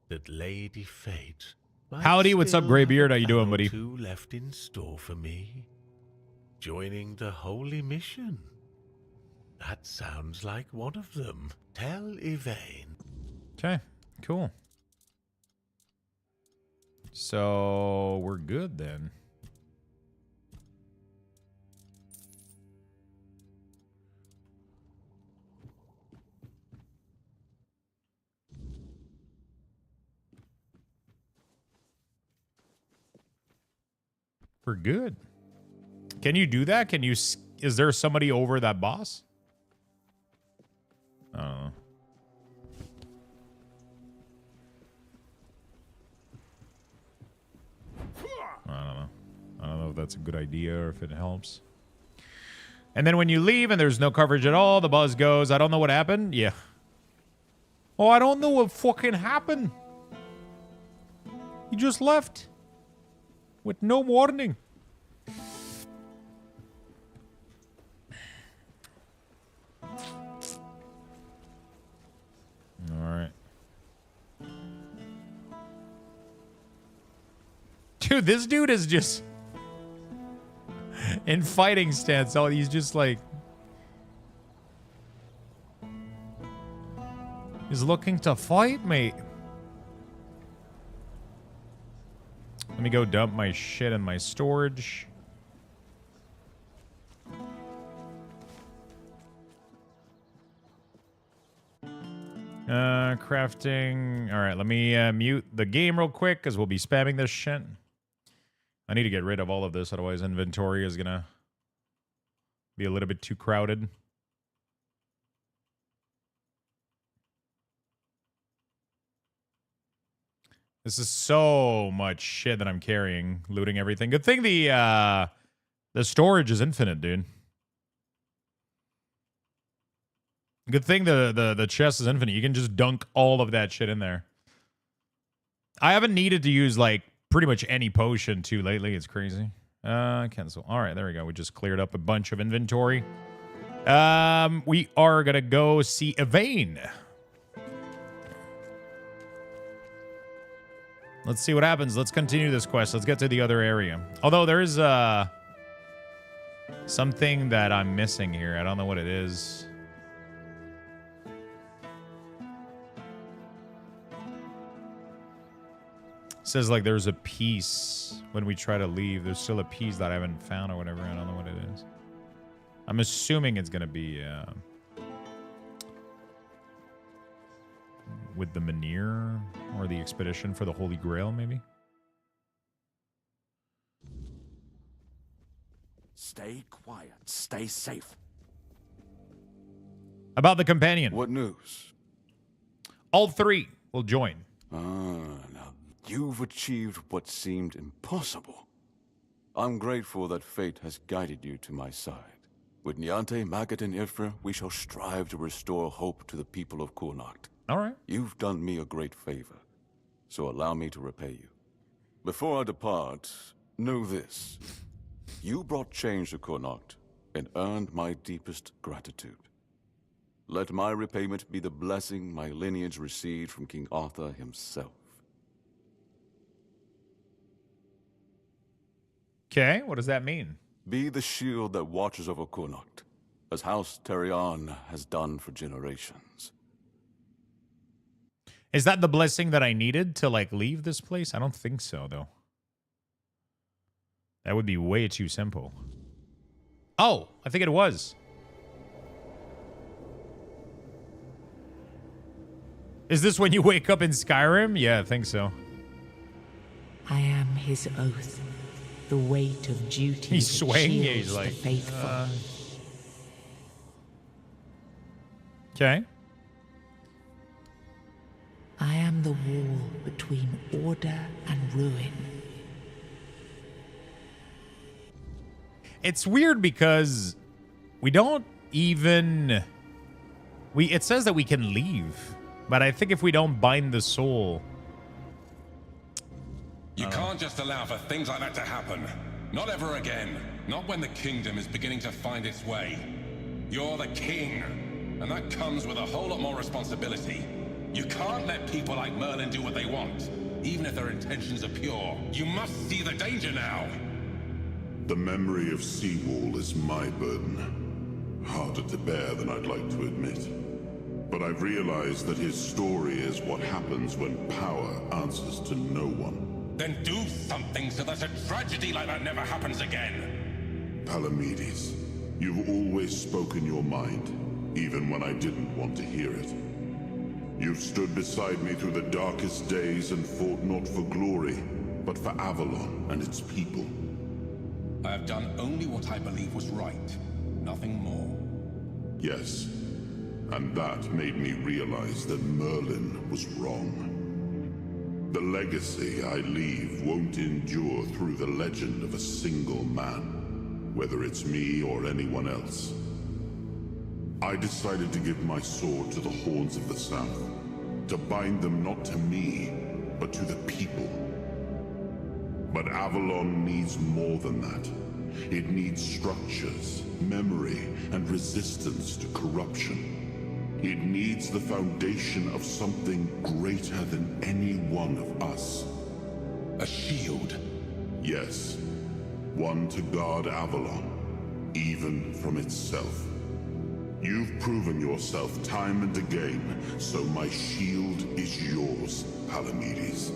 that Lady Fate might Howdy, what's up, still Greybeard? How have you a doing, battle buddy? or two left in store for me. Joining the Holy Mission. That sounds like one of them. Tell Yvain. Okay, cool. So we're good then. We're good. Can you do that? Can you? Is there somebody over that boss? I don't know. I don't know if that's a good idea or if it helps. And then when you leave and there's no coverage at all, the buzz goes, I don't know what happened. Yeah. Oh, I don't know what fucking happened. You just left. with no warning. All right. Dude, this dude is just in fighting stance. Oh, he's just like, he's looking to fight, mate. Let me go dump my shit in my storage. Crafting. All right, let me mute the game real quick because we'll be spamming this shit. I need to get rid of all of this, otherwise inventory is gonna be a little bit too crowded. This is so much shit that I'm carrying, looting everything. Good thing the storage is infinite, dude. Good thing the chest is infinite. You can just dunk all of that shit in there. I haven't needed to use like pretty much any potion too lately. It's crazy. Cancel. All right, there we go. We just cleared up a bunch of inventory. We are gonna go see Evane. Let's see what happens. Let's continue this quest. Let's get to the other area. Although there is something that I'm missing here. I don't know what it is. It says like there's a piece when we try to leave. There's still a piece that I haven't found or whatever. I don't know what it is. I'm assuming it's going to be with the Menhir or the expedition for the Holy Grail, maybe? Stay quiet. Stay safe. About the companion. What news? All three will join. Now you've achieved what seemed impossible. I'm grateful that fate has guided you to my side. With Niante, Magat, and Ifra, we shall strive to restore hope to the people of Kurnocht. All right. You've done me a great favor, so allow me to repay you. Before I depart, know this. You brought change to Kurnocht and earned my deepest gratitude. Let my repayment be the blessing my lineage received from King Arthur himself. Okay, what does that mean? Be the shield that watches over Kurnocht, as House Terion has done for generations. Is that the blessing that I needed to, like, leave this place? I don't think so, though. That would be way too simple. Oh, I think it was. Is this when you wake up in Skyrim? Yeah, I think so. I am his oath. The weight of duty. He's swaying. Yeah, he's like, faithful. Okay. I am the wall between order and ruin. It's weird because we don't even... It says that we can leave, but I think if we don't bind the soul... You can't just allow for things like that to happen. Not ever again. Not when the kingdom is beginning to find its way. You're the king, and that comes with a whole lot more responsibility. You can't let people like Merlin do what they want, even if their intentions are pure. You must see the danger now. The memory of Seawall is my burden. Harder to bear than I'd like to admit. But I've realized that his story is what happens when power answers to no one. Then do something so that a tragedy like that never happens again. Palamedes, you've always spoken your mind, even when I didn't want to hear it. You've stood beside me through the darkest days and fought not for glory, but for Avalon and its people. I have done only what I believe was right, nothing more. Yes, and that made me realize that Merlin was wrong. The legacy I leave won't endure through the legend of a single man, whether it's me or anyone else. I decided to give my sword to the Horns of the South, to bind them not to me, but to the people. But Avalon needs more than that. It needs structures, memory, and resistance to corruption. It needs the foundation of something greater than any one of us. A shield? Yes. One to guard Avalon, even from itself. You've proven yourself time and again, so my shield is yours, Palamedes.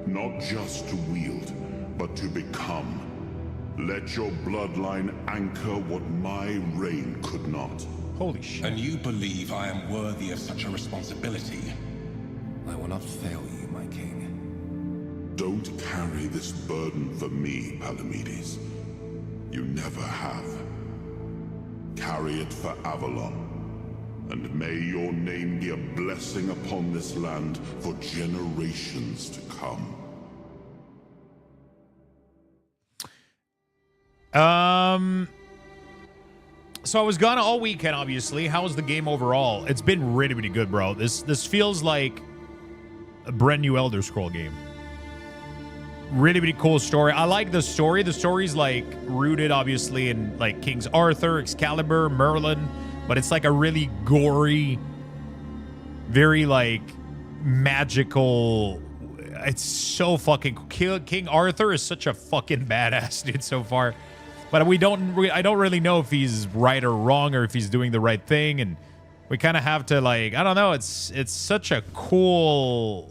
Not just to wield, but to become. Let your bloodline anchor what my reign could not. Holy shit. And you believe I am worthy of such a responsibility? I will not fail you, my king. Don't carry this burden for me, Palamedes. You never have. Carry it for Avalon. And may your name be a blessing upon this land for generations to come. So I was gone all weekend, obviously. How was the game overall? It's been really, really good, bro. This feels like a brand new Elder Scroll game. Really, really cool story. I like the story. The story's like rooted, obviously, in like Kings Arthur, Excalibur, Merlin, but it's like a really gory, very like magical. It's so fucking cool. King Arthur is such a fucking badass dude so far. But I don't really know if he's right or wrong or if he's doing the right thing, and we kind of have to like, I don't know. It's such a cool.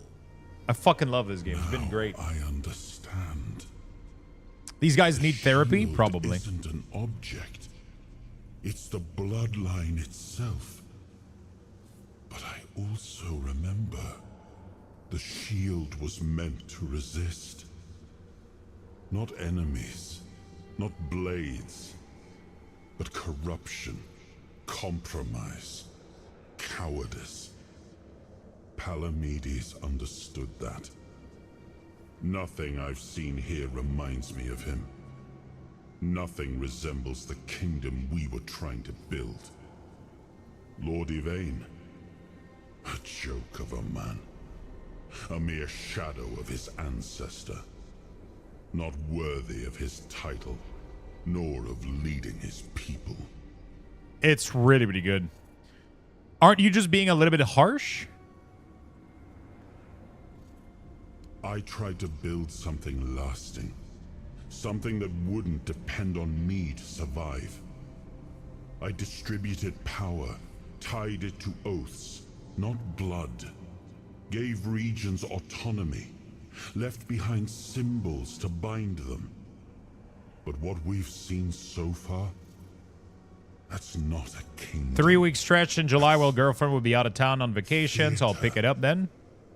I fucking love this game. It's been great. I understand. These guys need therapy, probably. Isn't an object. It's the bloodline itself. But I also remember the shield was meant to resist. Not enemies. Not blades, but corruption, compromise, cowardice. Palamedes understood that. Nothing I've seen here reminds me of him. Nothing resembles the kingdom we were trying to build. Lord Yvain, a joke of a man. A mere shadow of his ancestor. Not worthy of his title, nor of leading his people. It's really, really good. Aren't you just being a little bit harsh? I tried to build something lasting. Something that wouldn't depend on me to survive. I distributed power, tied it to oaths, not blood. Gave regions autonomy. Left behind symbols to bind them. But what we've seen so far, that's not a kingdom. 3-week stretch in July while girlfriend will be out of town on vacation, so I'll pick it up then.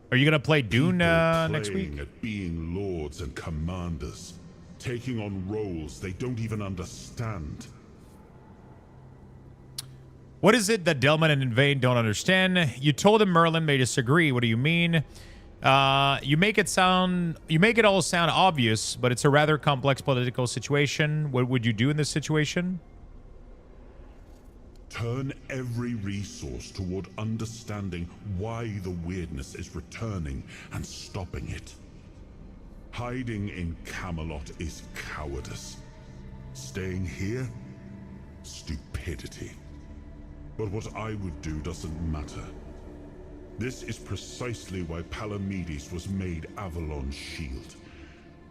Are you going to play Dune next week? At being lords and commanders, taking on roles they don't even understand. What is it that Delman and Yvain don't understand? You told him Merlin may disagree. What do you mean? You make it all sound obvious, but it's a rather complex political situation. What would you do in this situation? Turn every resource toward understanding why the weirdness is returning and stopping it. Hiding in Camelot is cowardice. Staying here? Stupidity. But what I would do doesn't matter. This is precisely why Palamedes was made Avalon's shield.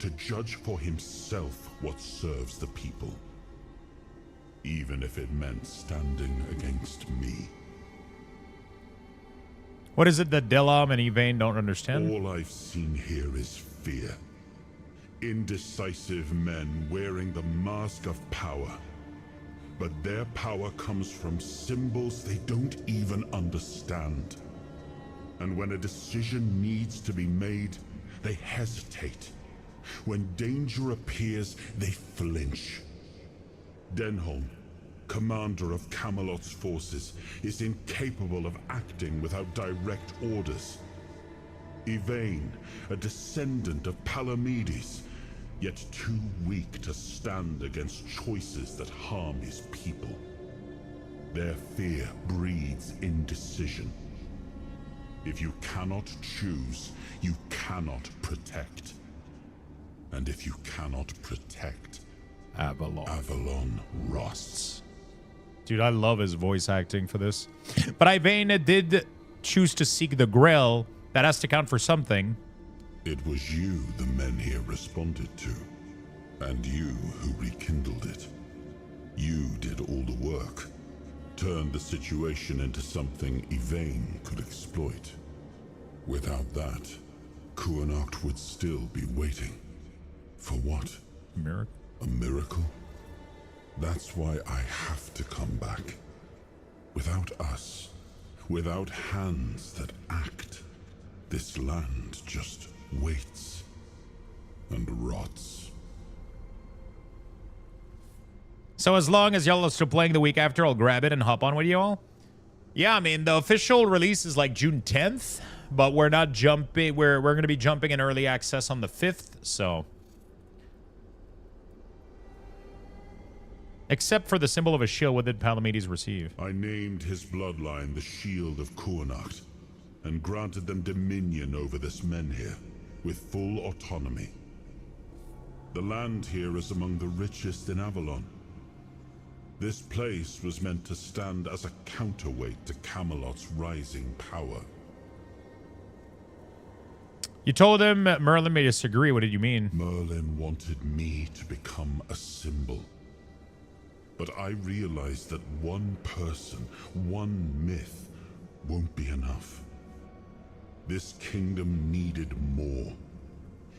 To judge for himself what serves the people. Even if it meant standing against me. What is it that Delam and Yvain don't understand? All I've seen here is fear. Indecisive men wearing the mask of power. But their power comes from symbols they don't even understand. And when a decision needs to be made, they hesitate. When danger appears, they flinch. Denholm, commander of Camelot's forces, is incapable of acting without direct orders. Yvain, a descendant of Palamedes, yet too weak to stand against choices that harm his people. Their fear breeds indecision. If you cannot choose, you cannot protect. And if you cannot protect, Avalon rots. Dude, I love his voice acting for this. But Yvain did choose to seek the Grail. That has to count for something. It was you the men here responded to, and you who rekindled it. You did all the work, turned the situation into something Yvain could exploit. Without that, Kuanacht would still be waiting. For what? Miracle? A miracle? That's why I have to come back. Without us, without hands that act, this land just waits and rots. So as long as y'all are still playing the week after, I'll grab it and hop on with you all. Yeah, I mean, the official release is like June 10th, but we're not jumping. We're going to be jumping in early access on the 5th, so. Except for the symbol of a shield, what did Palamedes receive? I named his bloodline the Shield of Kuanacht, and granted them dominion over this menhir, with full autonomy. The land here is among the richest in Avalon. This place was meant to stand as a counterweight to Camelot's rising power. You told him Merlin may disagree. What did you mean? Merlin wanted me to become a symbol. But I realized that one person, one myth, won't be enough. This kingdom needed more.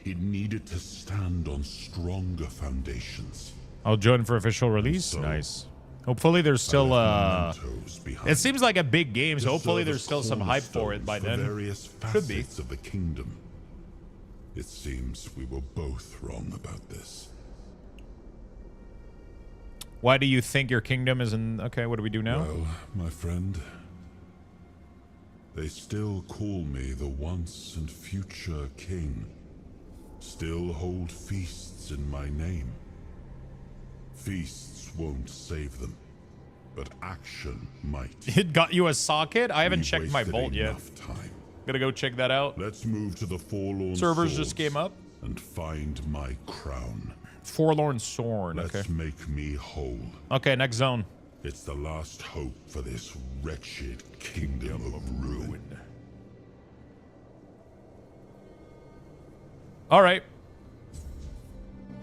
It needed to stand on stronger foundations. I'll join for official release. So, nice. Hopefully there's still it seems like a big game, so hopefully there's still some hype for it by then. Could be. Of the kingdom. It seems we were both wrong about this. Why do you think your kingdom isn't... Okay, what do we do now? Well, my friend, they still call me the once and future king. Still hold feasts in my name. Feasts won't save them, but action might. It got you a socket? I haven't checked my vault yet. Time. Gotta go check that out. Let's move to the Forlorn Servers just came up. And find my crown. Forlorn Sword. Let's okay. make me whole. Okay, next zone. It's the last hope for this wretched kingdom of ruin. All right.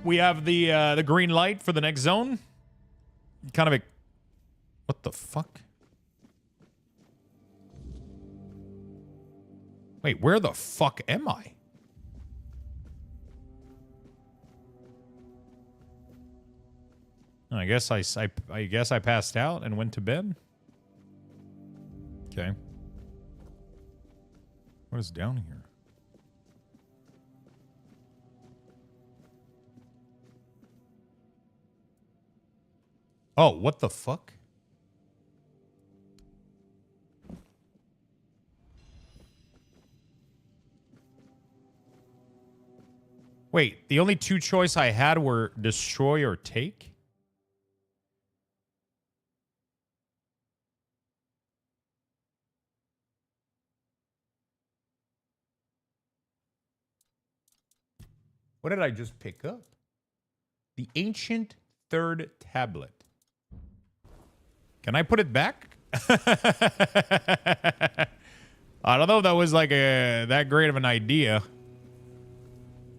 We have the green light for the next zone. Kind of a... What the fuck? Wait, where the fuck am I? I guess I guess I passed out and went to bed. Okay. What is down here? Oh, what the fuck? Wait, the only two choice I had were destroy or take? What did I just pick up? The ancient third tablet. Can I put it back? I don't know if that was like that great of an idea.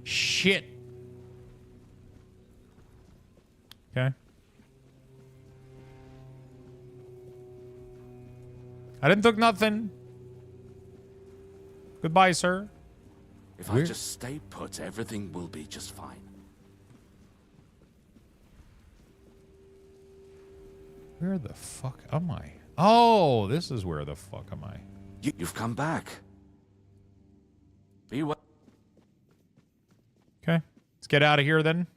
Shit. Okay. I didn't took nothing. Goodbye, sir. If I just stay put, everything will be just fine. Where the fuck am I? Oh, this is where the fuck am I? You've come back. Be well. Okay, let's get out of here then.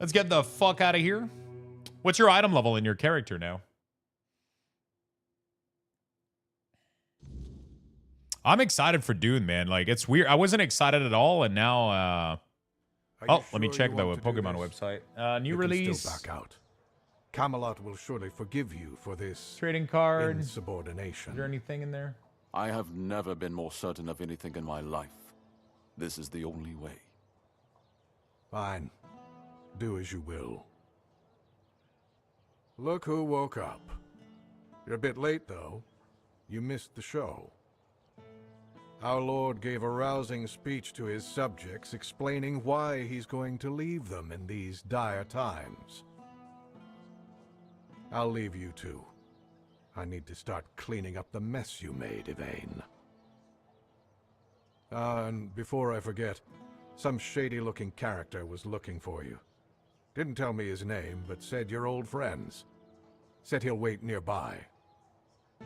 Let's get the fuck out of here. What's your item level in your character now? I'm excited for Dune, man. Like, it's weird. I wasn't excited at all, and now, let me check the Pokemon website. New release. Still back out. Camelot will surely forgive you for this trading card insubordination. Is there anything in there? I have never been more certain of anything in my life. This is the only way. Fine. Do as you will. Look who woke up. You're a bit late, though. You missed the show. Our Lord gave a rousing speech to his subjects explaining why he's going to leave them in these dire times. I'll leave you two. I need to start cleaning up the mess you made, Yvain. And before I forget, some shady-looking character was looking for you. Didn't tell me his name, but said you're old friends. Said he'll wait nearby.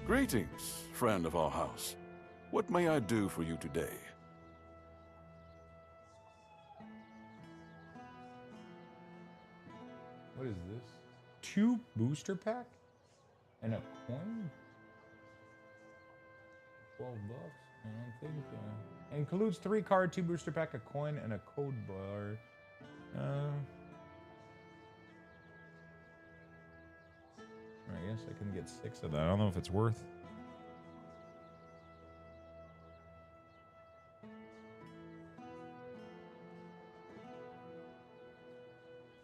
Greetings, friend of our house. What may I do for you today? What is this? 2 booster pack? And a coin? 12 bucks? I don't think. Includes 3 card, 2 booster pack, a coin, and a code bar. I guess I can get 6 of that. I don't know if it's worth.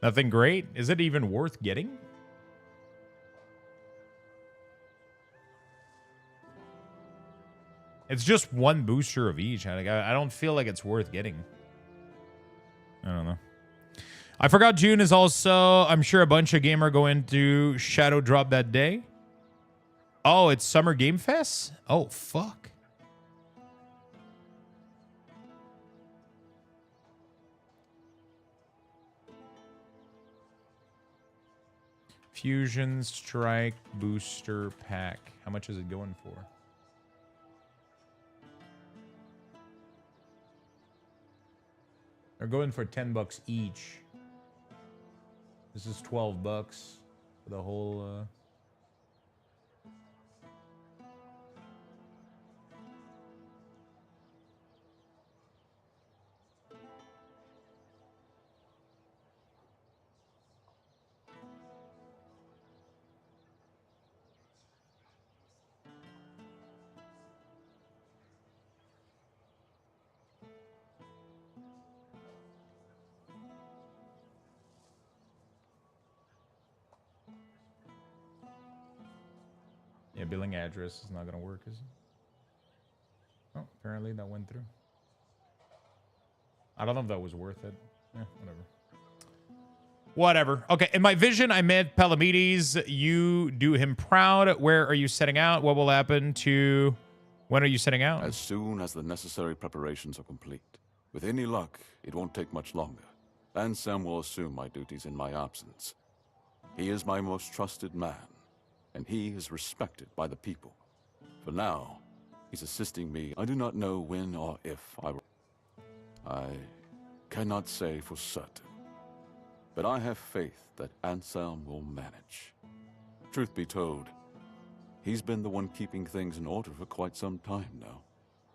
Nothing great? Is it even worth getting? It's just 1 booster of each. I don't feel like it's worth getting. I don't know. I forgot June is also, I'm sure a bunch of gamer go into Shadow Drop that day. Oh, it's Summer Game Fest? Oh, fuck. Fusion Strike Booster Pack. How much is it going for? They're going for 10 bucks each. This is 12 bucks for the whole Yeah, billing address is not going to work, is it? Oh, apparently that went through. I don't know if that was worth it. Whatever. Whatever. Okay, in my vision, I met Palamedes. You do him proud. Where are you setting out? What will happen to... When are you setting out? As soon as the necessary preparations are complete. With any luck, it won't take much longer. Ansem will assume my duties in my absence. He is my most trusted man, and he is respected by the people. For now, he's assisting me. I do not know when or if I will. I cannot say for certain, but I have faith that Ansem will manage. Truth be told, he's been the one keeping things in order for quite some time now.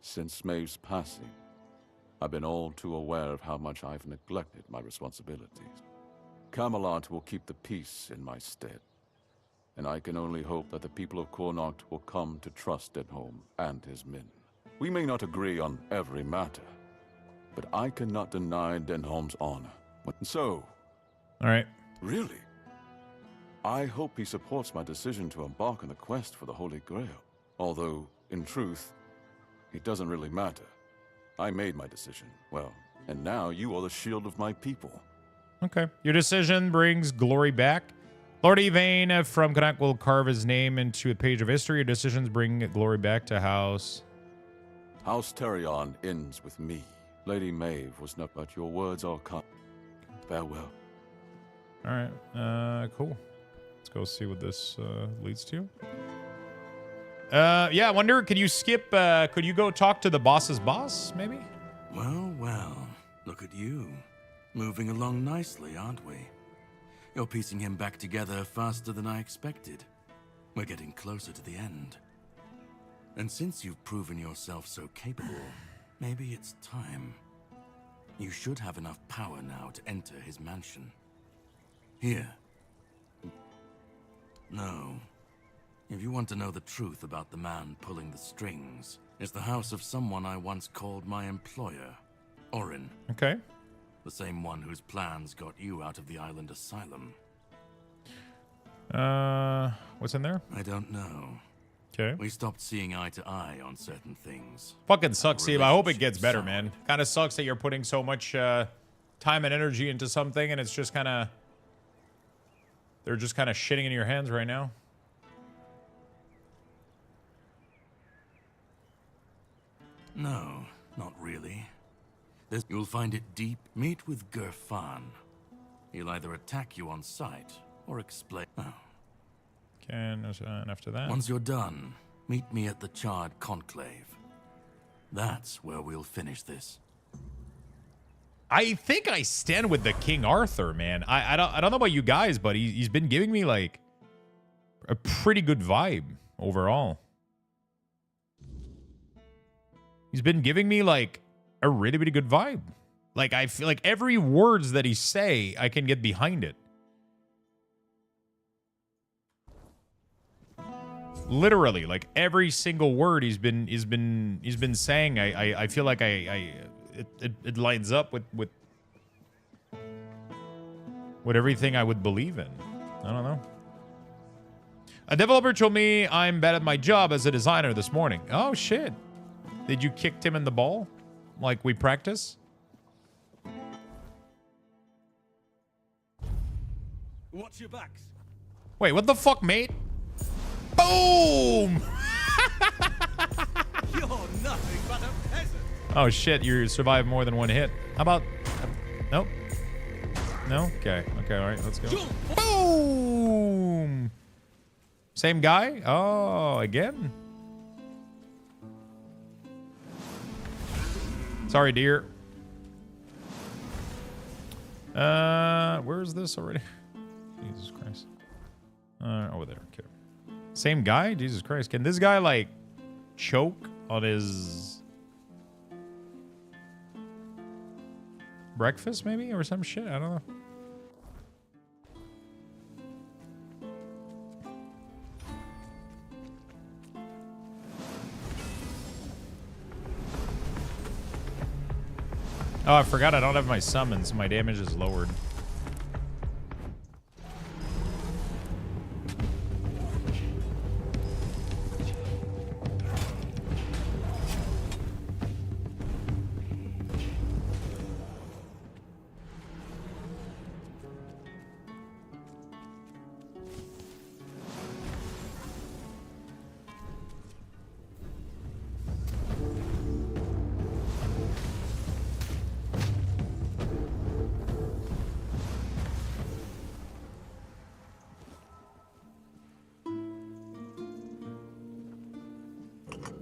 Since Maeve's passing, I've been all too aware of how much I've neglected my responsibilities. Camelot will keep the peace in my stead, and I can only hope that the people of Connacht will come to trust Denholm and his men. We may not agree on every matter, but I cannot deny Denholm's honor. So... All right. Really? I hope he supports my decision to embark on the quest for the Holy Grail. Although, in truth, it doesn't really matter. I made my decision, well, and now you are the shield of my people. Okay. Your decision brings glory back. Lord Yvain from Connacht will carve his name into a page of history. Your decisions bring glory back to House Terion ends with me. Lady Maeve was not, but your words are kind. Farewell. All right. Cool. Let's go see what this leads to. Yeah, I wonder, could you skip, could you go talk to the boss's boss, maybe? Well, well, look at you. Moving along nicely, aren't we? You're piecing him back together faster than I expected. We're getting closer to the end. And since you've proven yourself so capable, maybe it's time. You should have enough power now to enter his mansion. Here. No. If you want to know the truth about the man pulling the strings, it's the house of someone I once called my employer, Orin. Okay. The same one whose plans got you out of the island asylum. What's in there? I don't know. Okay. We stopped seeing eye to eye on certain things. Fucking sucks, Steve. I hope it gets better, man. Kind of sucks that you're putting so much time and energy into something, and it's just kind of... They're just kind of shitting in your hands right now. No, not really. You'll find it deep. Meet with Gerfan. He'll either attack you on sight or explain. Oh. Okay, and after that? Once you're done, meet me at the Charred Conclave. That's where we'll finish this. I think I stand with the King Arthur, man. I don't know about you guys, but he's been giving me like a pretty good vibe overall. He's been giving me like a really, really good vibe. Like I feel like every words that he say, I can get behind it. Literally, like every single word he's been saying, I feel like it lines up with everything I would believe in. I don't know. A developer told me I'm bad at my job as a designer this morning. Oh shit. Did you kick him in the ball? Like we practice? Watch your backs. Wait, what the fuck, mate? Boom! You're nothing but a peasant. Oh shit, you survived more than one hit. How about... nope. No? Okay. Okay, alright, let's go. Boom! Same guy? Oh, again? Sorry, dear. Where is this already? Jesus Christ. Over there. Okay. Same guy? Jesus Christ. Can this guy, like, choke on his breakfast, maybe? Or some shit? I don't know. Oh, I forgot I don't have my summons. My damage is lowered.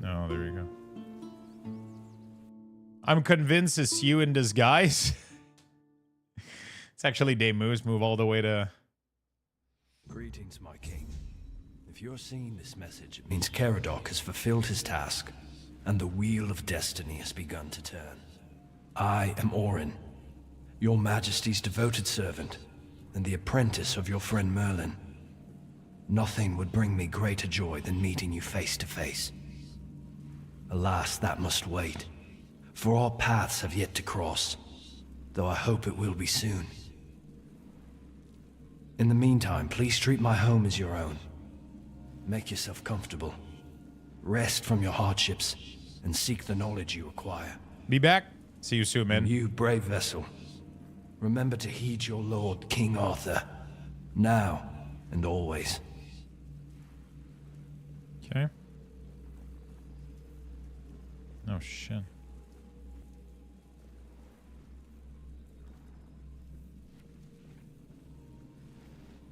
Oh, there you go. I'm convinced it's you in disguise. It's actually Demu's move all the way to... Greetings, my king. If you're seeing this message, it means Caradoc has fulfilled his task, and the wheel of destiny has begun to turn. I am Orin, your majesty's devoted servant, and the apprentice of your friend Merlin. Nothing would bring me greater joy than meeting you face to face. Alas, that must wait, for our paths have yet to cross, though I hope it will be soon. In the meantime, please treat my home as your own. Make yourself comfortable. Rest from your hardships, and seek the knowledge you acquire. Be back. See you soon, man. And you, brave vessel, remember to heed your lord, King Arthur, now and always. Okay. Oh, shit.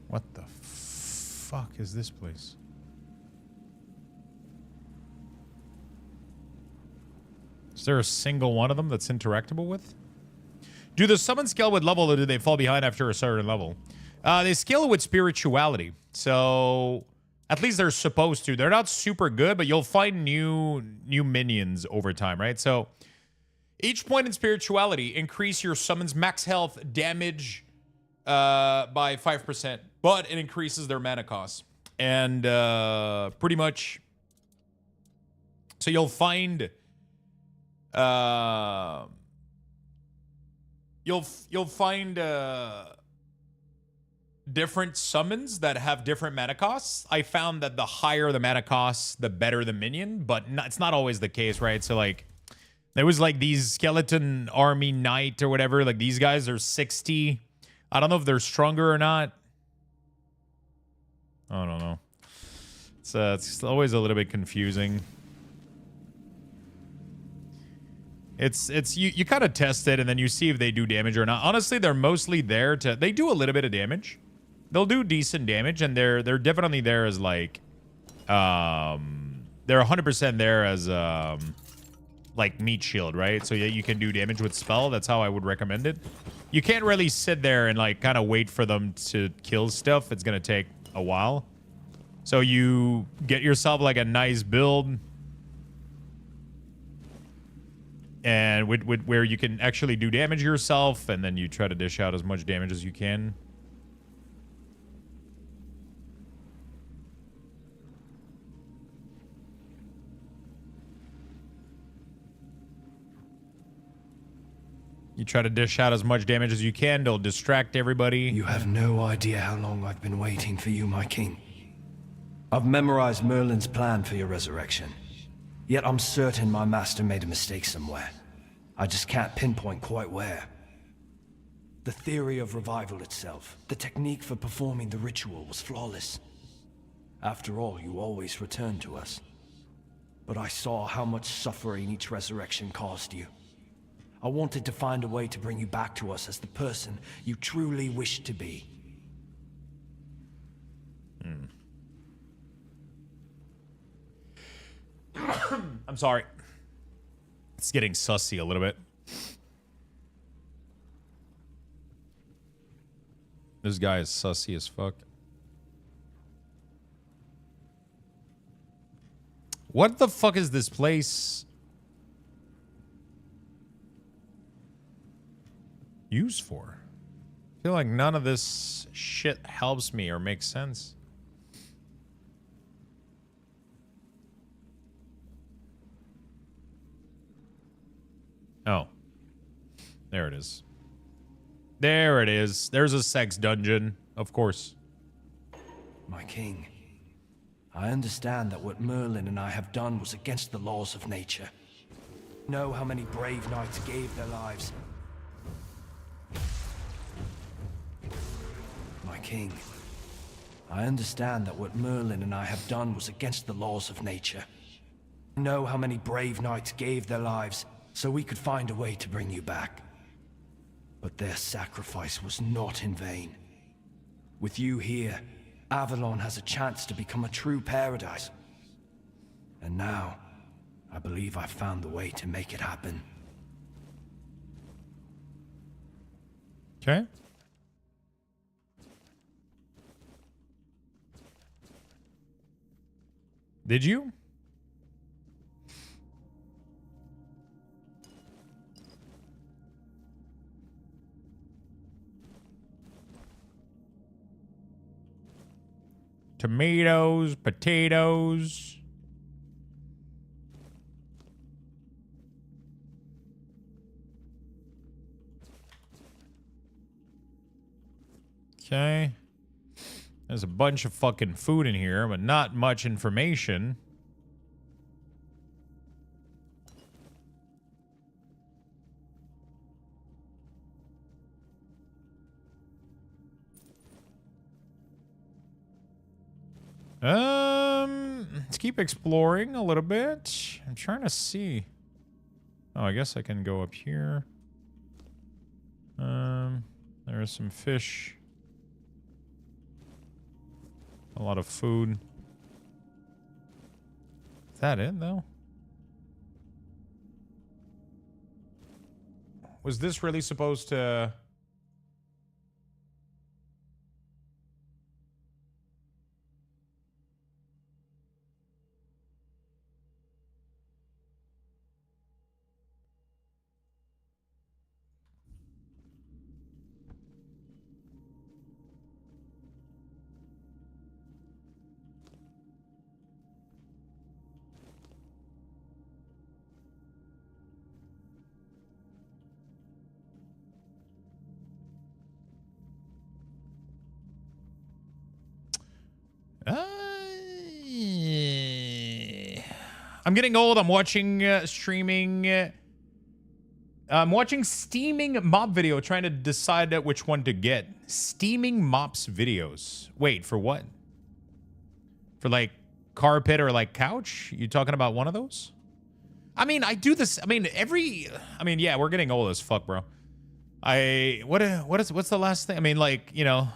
What the fuck is this place? Is there a single one of them that's interactable with? Do the summon scale with level, or do they fall behind after a certain level? They scale with spirituality. So... at least they're supposed to. They're not super good, but you'll find new minions over time, right? So each point in spirituality, increase your summon's max health damage by 5%, but it increases their mana cost. And pretty much, so you'll find you'll find different summons that have different mana costs. I found that the higher the mana costs, the better the minion, but it's not always the case, right? So like there was like these skeleton army knight or whatever, like these guys are 60. I don't know if they're stronger or not. I don't know. It's always a little bit confusing. It's you kind of test it and then you see if they do damage or not. Honestly, they're mostly there to they do a little bit of damage. They'll do decent damage and they're definitely there as like they're 100% there as like meat shield, right? So yeah, you can do damage with spell. That's how I would recommend it. You can't really sit there and like kind of wait for them to kill stuff. It's going to take a while. So you get yourself like a nice build and with where you can actually do damage yourself, and then you try to dish out as much damage as you can. You try to dish out as much damage as you can. They'll distract everybody. You have no idea how long I've been waiting for you, my king. I've memorized Merlin's plan for your resurrection. Yet I'm certain my master made a mistake somewhere. I just can't pinpoint quite where. The theory of revival itself, the technique for performing the ritual was flawless. After all, you always return to us. But I saw how much suffering each resurrection caused you. I wanted to find a way to bring you back to us as the person you truly wish to be. I'm sorry. It's getting sussy a little bit. This guy is sussy as fuck. What the fuck is this place used for? I feel like none of this shit helps me or makes sense. Oh. There it is. There it is. There's a sex dungeon, of course. My king, I understand that what Merlin and I have done was against the laws of nature. Know how many brave knights gave their lives. My king, I understand that what Merlin and I have done was against the laws of nature. Know how many brave knights gave their lives so we could find a way to bring you back. But their sacrifice was not in vain. With you here, Avalon has a chance to become a true paradise. And now, I believe I've found the way to make it happen. Okay. Did you? Tomatoes, potatoes. Okay. There's a bunch of fucking food in here, but not much information. Let's keep exploring a little bit. I'm trying to see. Oh, I guess I can go up here. There is some fish. A lot of food. Is that it, though? Was this really supposed to... I'm getting old. I'm watching streaming. I'm watching steaming mop video, trying to decide which one to get. Steaming mops videos. Wait, for what? For like carpet or like couch? You talking about one of those? I mean, I do this. I mean, yeah, we're getting old as fuck, bro. What's the last thing? I mean, like, you know,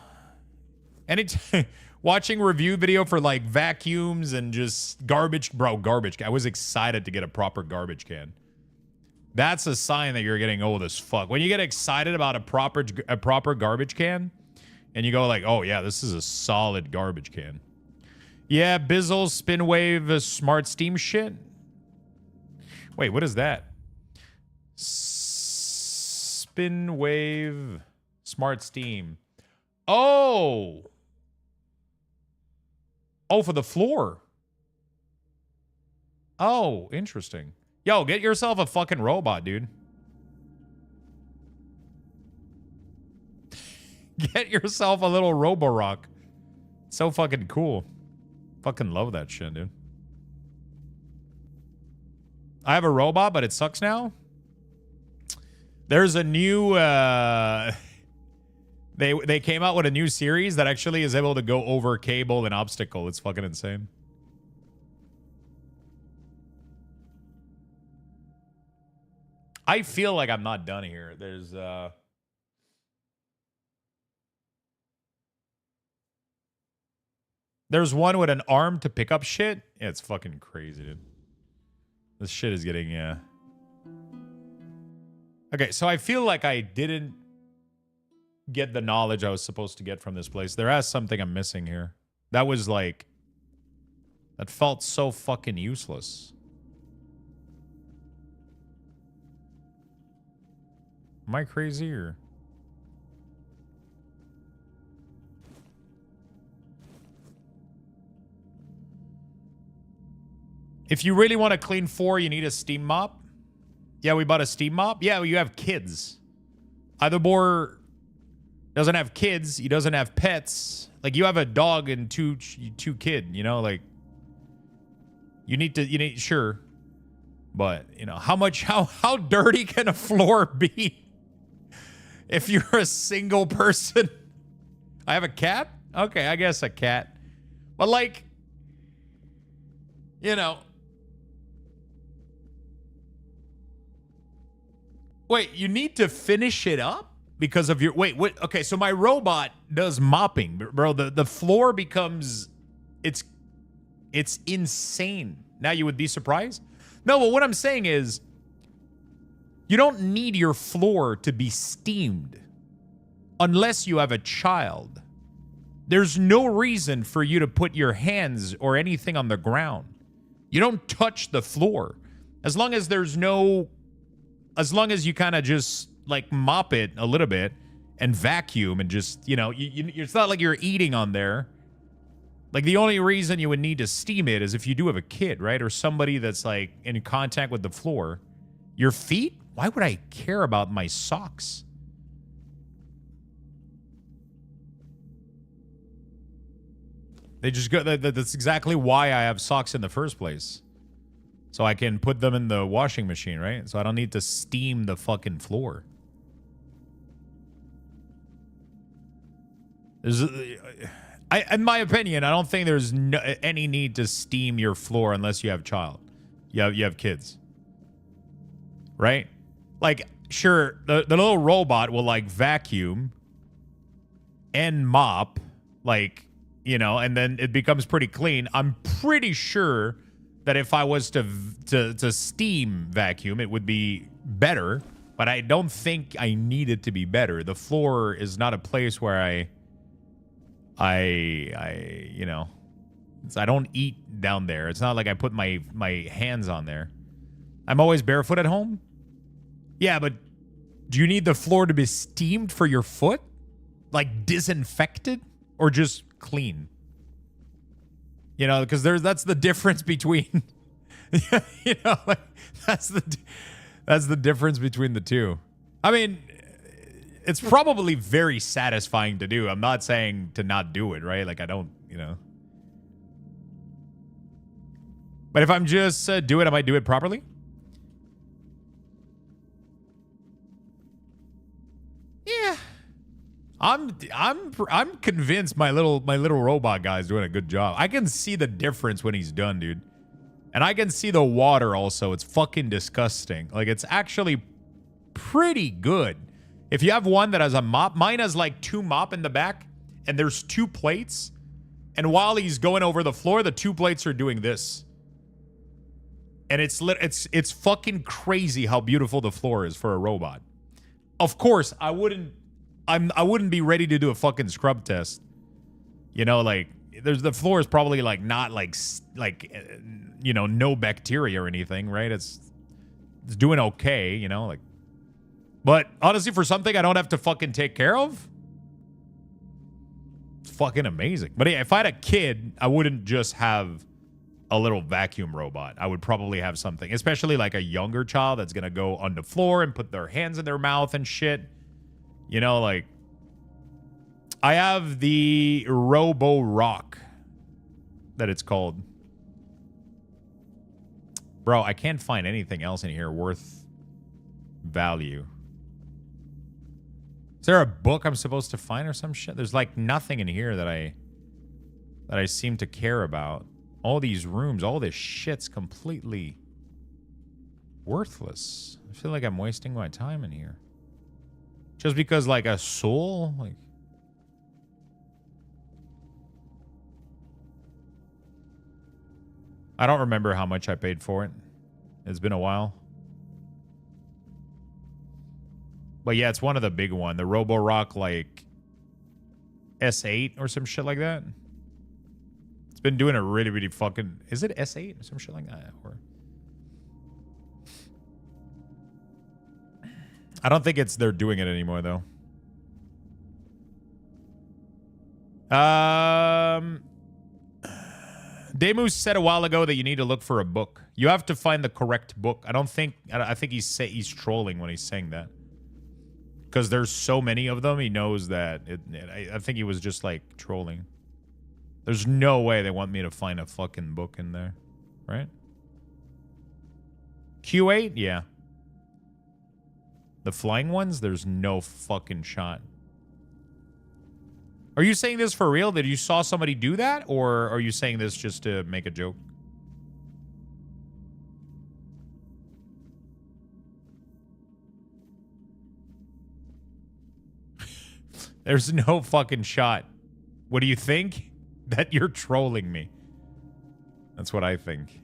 anytime watching review video for like vacuums and just garbage, bro, garbage. I was excited to get a proper garbage can. That's a sign that you're getting old as fuck. When you get excited about a proper garbage can, and you go like, oh yeah, this is a solid garbage can. Yeah, Bizzle, Spinwave, Smart Steam shit. Wait, what is that? Spinwave, Smart Steam. Oh! Oh, for the floor. Oh, interesting. Yo, get yourself a fucking robot, dude. Get yourself a little Roborock. So fucking cool. Fucking love that shit, dude. I have a robot, but it sucks now. There's a new they came out with a new series that actually is able to go over cable and obstacle. It's fucking insane. I feel like I'm not done here. There's one with an arm to pick up shit. Yeah, it's fucking crazy, dude. This shit is getting, yeah. Okay, so I feel like I didn't get the knowledge I was supposed to get from this place. There is something I'm missing here. That was like... That felt so fucking useless. Am I crazy or... If you really want to clean 4, you need a steam mop. Yeah, we bought a steam mop. Yeah, well, you have kids. Either Boar doesn't have kids. He doesn't have pets. Like, you have a dog and two kid, you know? Like, you need, sure. But, you know, how dirty can a floor be? If you're a single person. I have a cat? Okay, I guess a cat. But, like, you know... Wait, you need to finish it up because of your... Wait, what? Okay, so my robot does mopping. Bro, the floor becomes... It's insane. Now you would be surprised? No, but what I'm saying is... You don't need your floor to be steamed unless you have a child. There's no reason for you to put your hands or anything on the ground. You don't touch the floor. As long as there's no... As long as you kind of just, like, mop it a little bit and vacuum and just, you know, it's not like you're eating on there. Like, the only reason you would need to steam it is if you do have a kid, right? Or somebody that's, like, in contact with the floor. Your feet? Why would I care about my socks? They just go... That's exactly why I have socks in the first place. So I can put them in the washing machine, right? So I don't need to steam the fucking floor. In my opinion, I don't think there's any need to steam your floor unless you have a child. You have kids. Right? Like, sure, the little robot will, like, vacuum and mop, like, you know, and then it becomes pretty clean. I'm pretty sure... that if I was to steam vacuum, it would be better, but I don't think I need it to be better. The floor is not a place where you know, I don't eat down there. It's not like I put my hands on there. I'm always barefoot at home. Yeah, but do you need the floor to be steamed for your foot? Like disinfected or just clean? You know, because that's the difference between, you know, like that's the difference between the two. I mean, it's probably very satisfying to do. I'm not saying to not do it, right? Like I don't, you know, But if I'm just do it, I might do it properly. Yeah. I'm convinced my little robot guy's doing a good job. I can see the difference when he's done, dude. And I can see the water also. It's fucking disgusting. Like, it's actually pretty good. If you have one that has a mop, mine has like 2 mop in the back, and there's 2 plates. And while he's going over the floor, the 2 plates are doing this. And it's fucking crazy how beautiful the floor is for a robot. Of course, I wouldn't be ready to do a fucking scrub test. You know, like the floor is probably like not like you know, no bacteria or anything, right? It's doing okay, you know, like. But honestly, for something I don't have to fucking take care of, it's fucking amazing. But yeah, if I had a kid, I wouldn't just have a little vacuum robot. I would probably have something, especially like a younger child that's gonna go on the floor and put their hands in their mouth and shit. You know, like, I have the Robo Rock that it's called. Bro, I can't find anything else in here worth value. Is there a book I'm supposed to find or some shit? There's like nothing in here that I seem to care about. All these rooms, all this shit's completely worthless. I feel like I'm wasting my time in here. Just because, like, a soul? Like, I don't remember how much I paid for it. It's been a while. But yeah, it's one of the big one. The Roborock, like, S8 or some shit like that. It's been doing a really, really fucking... Is it S8 or some shit like that? Or... I don't think they're doing it anymore, though. Demus said a while ago that you need to look for a book. You have to find the correct book. I think he's trolling when he's saying that. Because there's so many of them, he knows that. I think he was just, like, trolling. There's no way they want me to find a fucking book in there. Right? Q8? Yeah. The flying ones? There's no fucking shot. Are you saying this for real? That you saw somebody do that? Or are you saying this just to make a joke? There's no fucking shot. What do you think? That you're trolling me. That's what I think.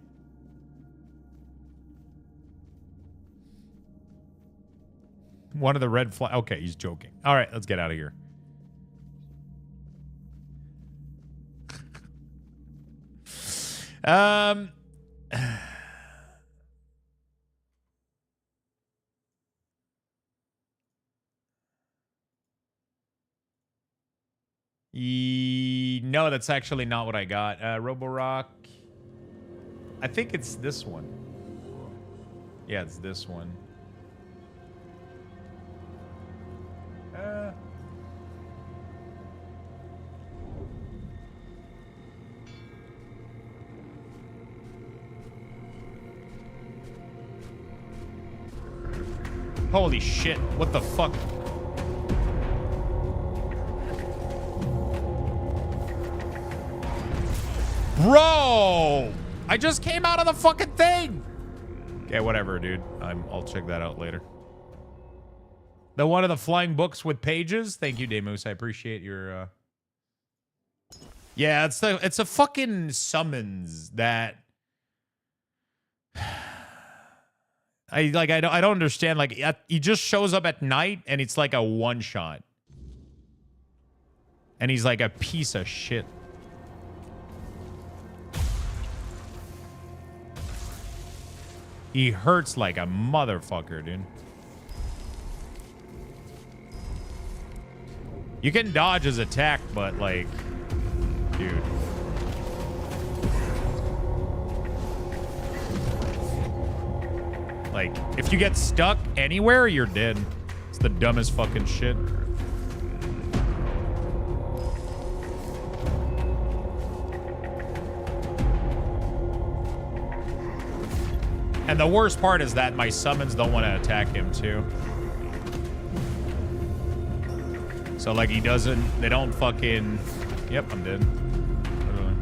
One of the red flag. Okay, he's joking. All right, let's get out of here. No, that's actually not what I got. Roborock. I think it's this one. Yeah, it's this one. Holy shit, what the fuck? Bro! I just came out of the fucking thing! Okay, whatever, dude. I'll check that out later. The one of the flying books with pages? Thank you, Demus. I appreciate your, Yeah, it's a fucking summons that... I don't understand. Like, he just shows up at night and it's like a one-shot. And he's like a piece of shit. He hurts like a motherfucker, dude. You can dodge his attack, but like, dude. Like, if you get stuck anywhere, you're dead. It's the dumbest fucking shit. And the worst part is that my summons don't want to attack him too. So like he doesn't, they don't fucking, yep, I'm dead. Literally.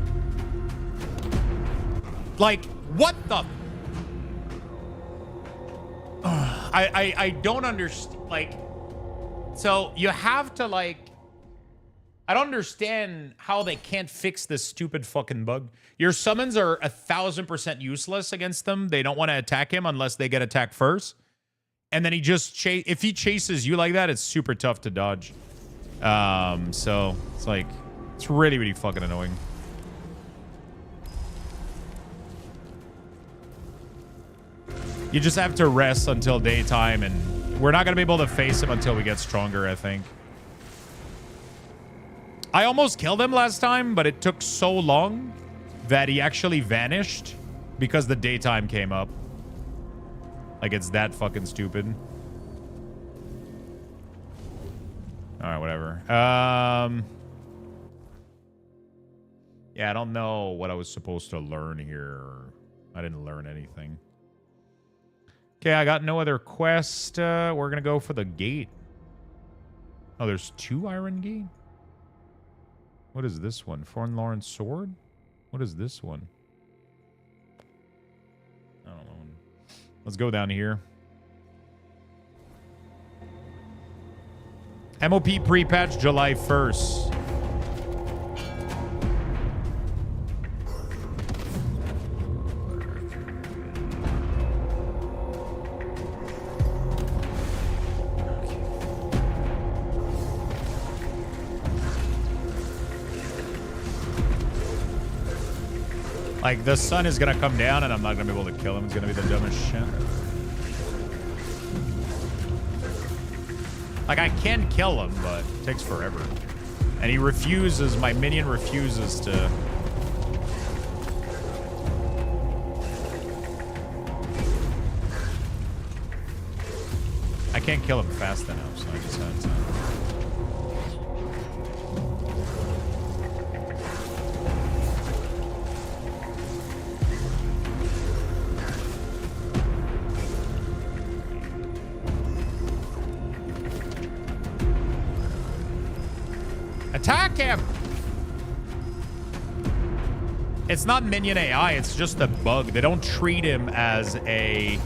Like, what the? I don't understand, like, so you have to like, I don't understand how they can't fix this stupid fucking bug. Your summons are 1000% useless against them. They don't want to attack him unless they get attacked first. And then he just if he chases you like that, it's super tough to dodge. So it's like, it's really, really fucking annoying. You just have to rest until daytime, and we're not going to be able to face him until we get stronger, I think. I almost killed him last time, but it took so long that he actually vanished because the daytime came up. Like, it's that fucking stupid. All right, whatever. Yeah, I don't know what I was supposed to learn here. I didn't learn anything. Okay, I got no other quest. We're going to go for the gate. Oh, there's 2 iron gate? What is this one? Forlorn sword? What is this one? I don't know. Let's go down here. MOP pre-patch July 1st. Like, the sun is gonna come down and I'm not gonna be able to kill him. It's gonna be the dumbest shit. Like, I can kill him, but it takes forever. And he refuses, my minion refuses to... I can't kill him fast enough, so I just have to... Attack him! It's not minion AI, it's just a bug. They don't treat him as a...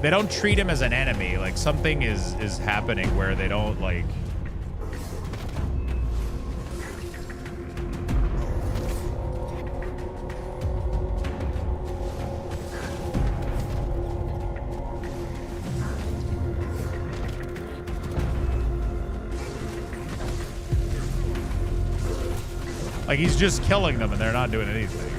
They don't treat him as an enemy. Like, something is happening where they don't, like... Like, he's just killing them and they're not doing anything.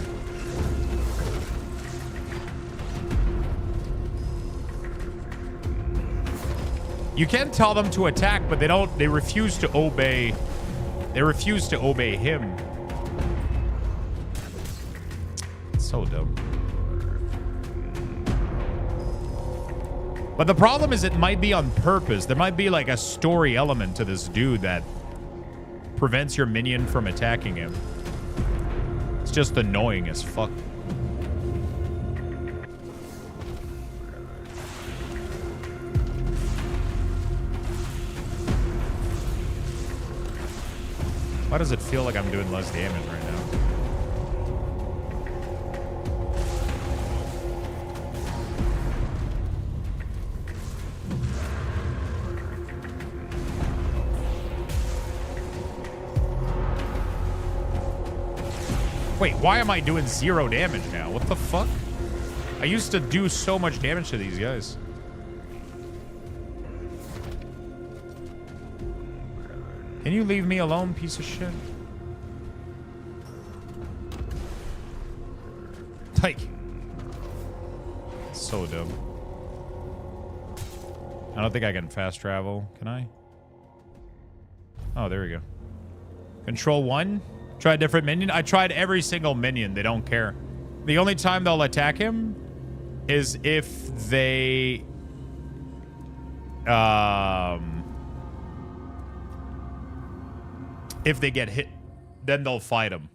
You can tell them to attack, but they refuse to obey. They refuse to obey him. It's so dumb. But the problem is it might be on purpose. There might be like a story element to this dude that prevents your minion from attacking him. It's just annoying as fuck. Why does it feel like I'm doing less damage right now? Wait, why am I doing 0 damage now? What the fuck? I used to do so much damage to these guys. Can you leave me alone, piece of shit? Like, so dumb. I don't think I can fast travel. Can I? Oh, there we go. Control 1. Try a different minion. I tried every single minion. They don't care. The only time they'll attack him is if they... if they get hit, then they'll fight him.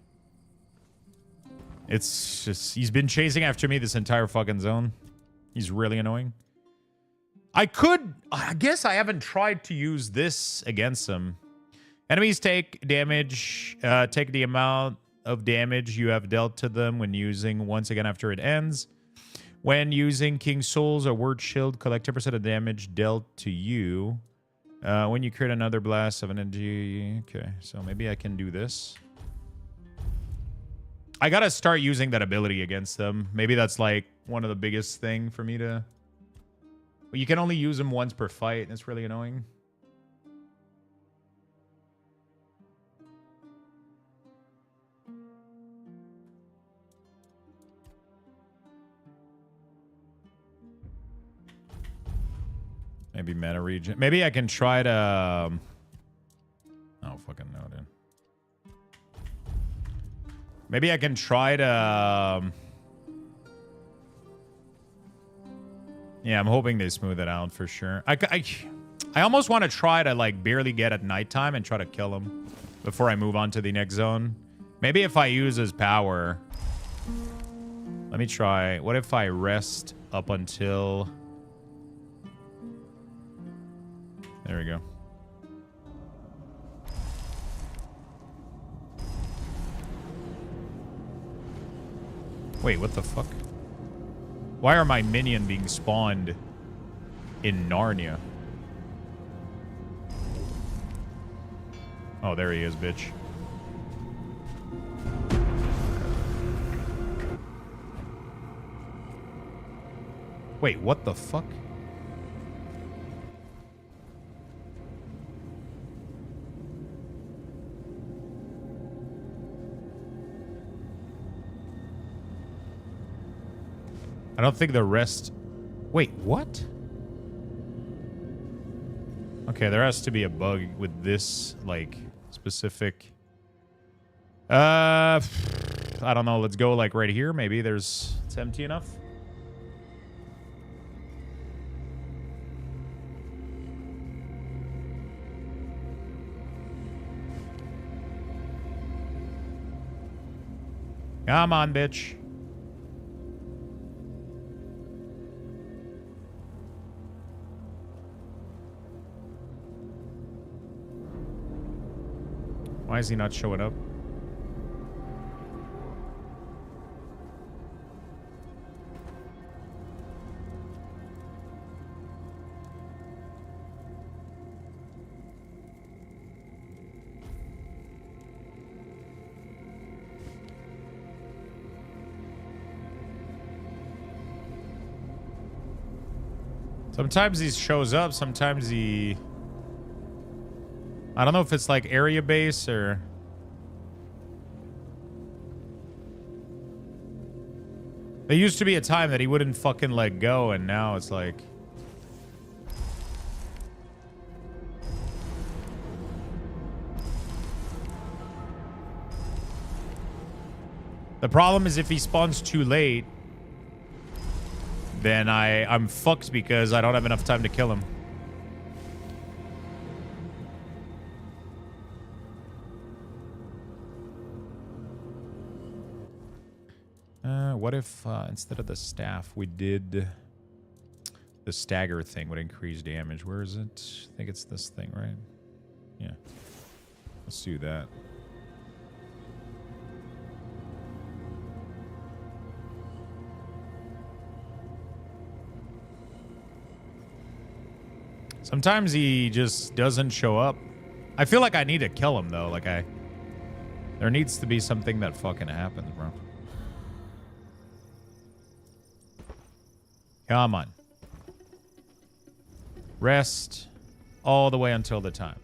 It's just, he's been chasing after me this entire fucking zone. He's really annoying. I guess I haven't tried to use this against him. Enemies take damage, take the amount of damage you have dealt to them when using once again after it ends. When using King's Souls or Word Shield, collect 10% of damage dealt to you. When you create another blast of energy. Okay, so maybe I can do this. I gotta start using that ability against them. Maybe that's like one of the biggest thing for me to... You can only use them once per fight, and it's really annoying. Maybe meta region. Maybe I can try to... Oh, fucking no, dude. Maybe I can try to... Yeah, I'm hoping they smooth it out for sure. I almost want to try to, like, barely get at nighttime and try to kill him before I move on to the next zone. Maybe if I use his power... Let me try. What if I rest up until... There we go. Wait, what the fuck? Why are my minion being spawned in Narnia? Oh, there he is, bitch. Wait, what the fuck? I don't think the rest... Wait, what? Okay, there has to be a bug with this, like, specific... I don't know. Let's go, like, right here. Maybe it's empty enough. Come on, bitch. Why is he not showing up? Sometimes he shows up, sometimes he... I don't know if it's like area base or... There used to be a time that he wouldn't fucking let go, and now it's like... The problem is if he spawns too late, then I'm fucked because I don't have enough time to kill him. What if instead of the staff, we did the stagger thing would increase damage? Where is it? I think it's this thing, right? Yeah. Let's do that. Sometimes he just doesn't show up. I feel like I need to kill him, though. Like, there needs to be something that fucking happens, bro. Come on. Rest all the way until the time.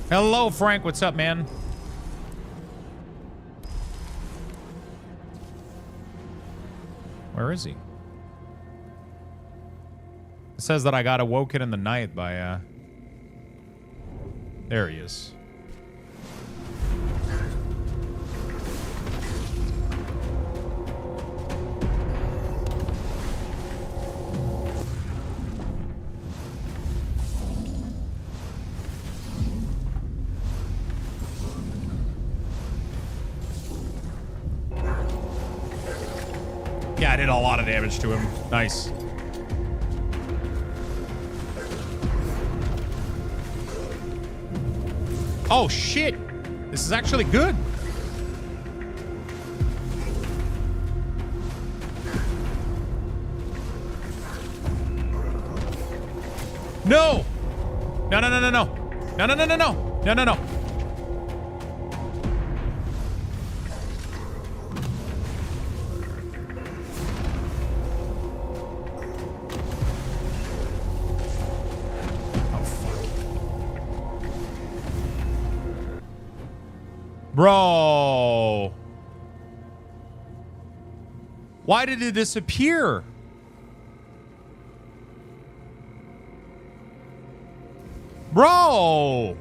Hello, Frank. What's up, man? Where is he? It says that I got awoken in the night by, There he is. did a lot of damage to him. Nice. Oh, shit. This is actually good. No! No, no, no, no, no. No, no, no, no, no. No, no, no. Bro. Why did it disappear? Bro.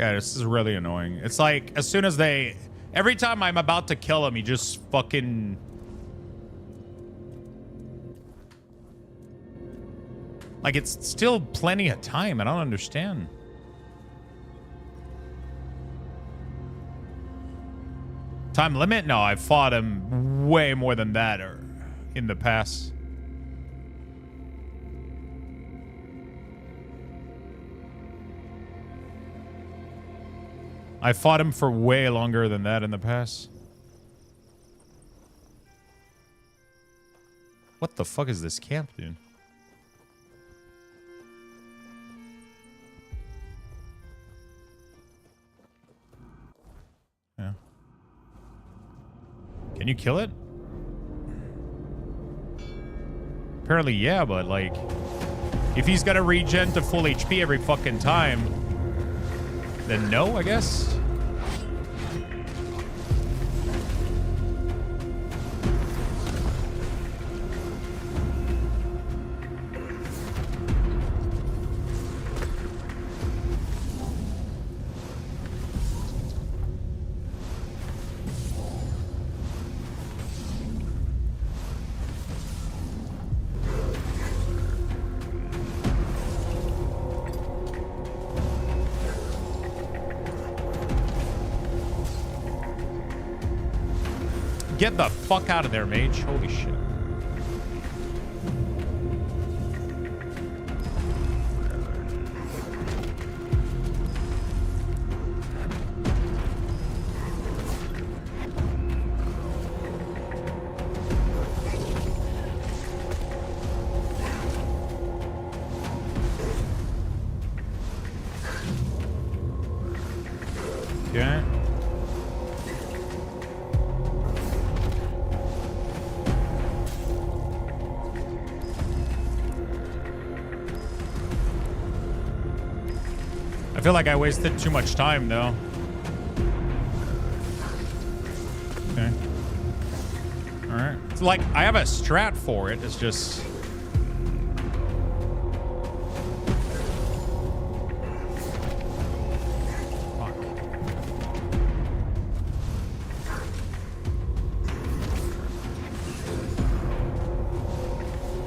Yeah, this is really annoying. It's like as soon as every time I'm about to kill him, he just fucking... Like, it's still plenty of time. I don't understand. Time limit? No, I've fought him way more than that in the past. I fought him for way longer than that in the past. What the fuck is this camp, dude? Yeah. Can you kill it? Apparently, yeah, but like, if he's got to regen to full HP every fucking time, then no, I guess. Get the fuck out of there, mage. Holy shit. Okay. I feel like I wasted too much time, though. Okay. Alright. It's like, I have a strat for it. It's just... Fuck.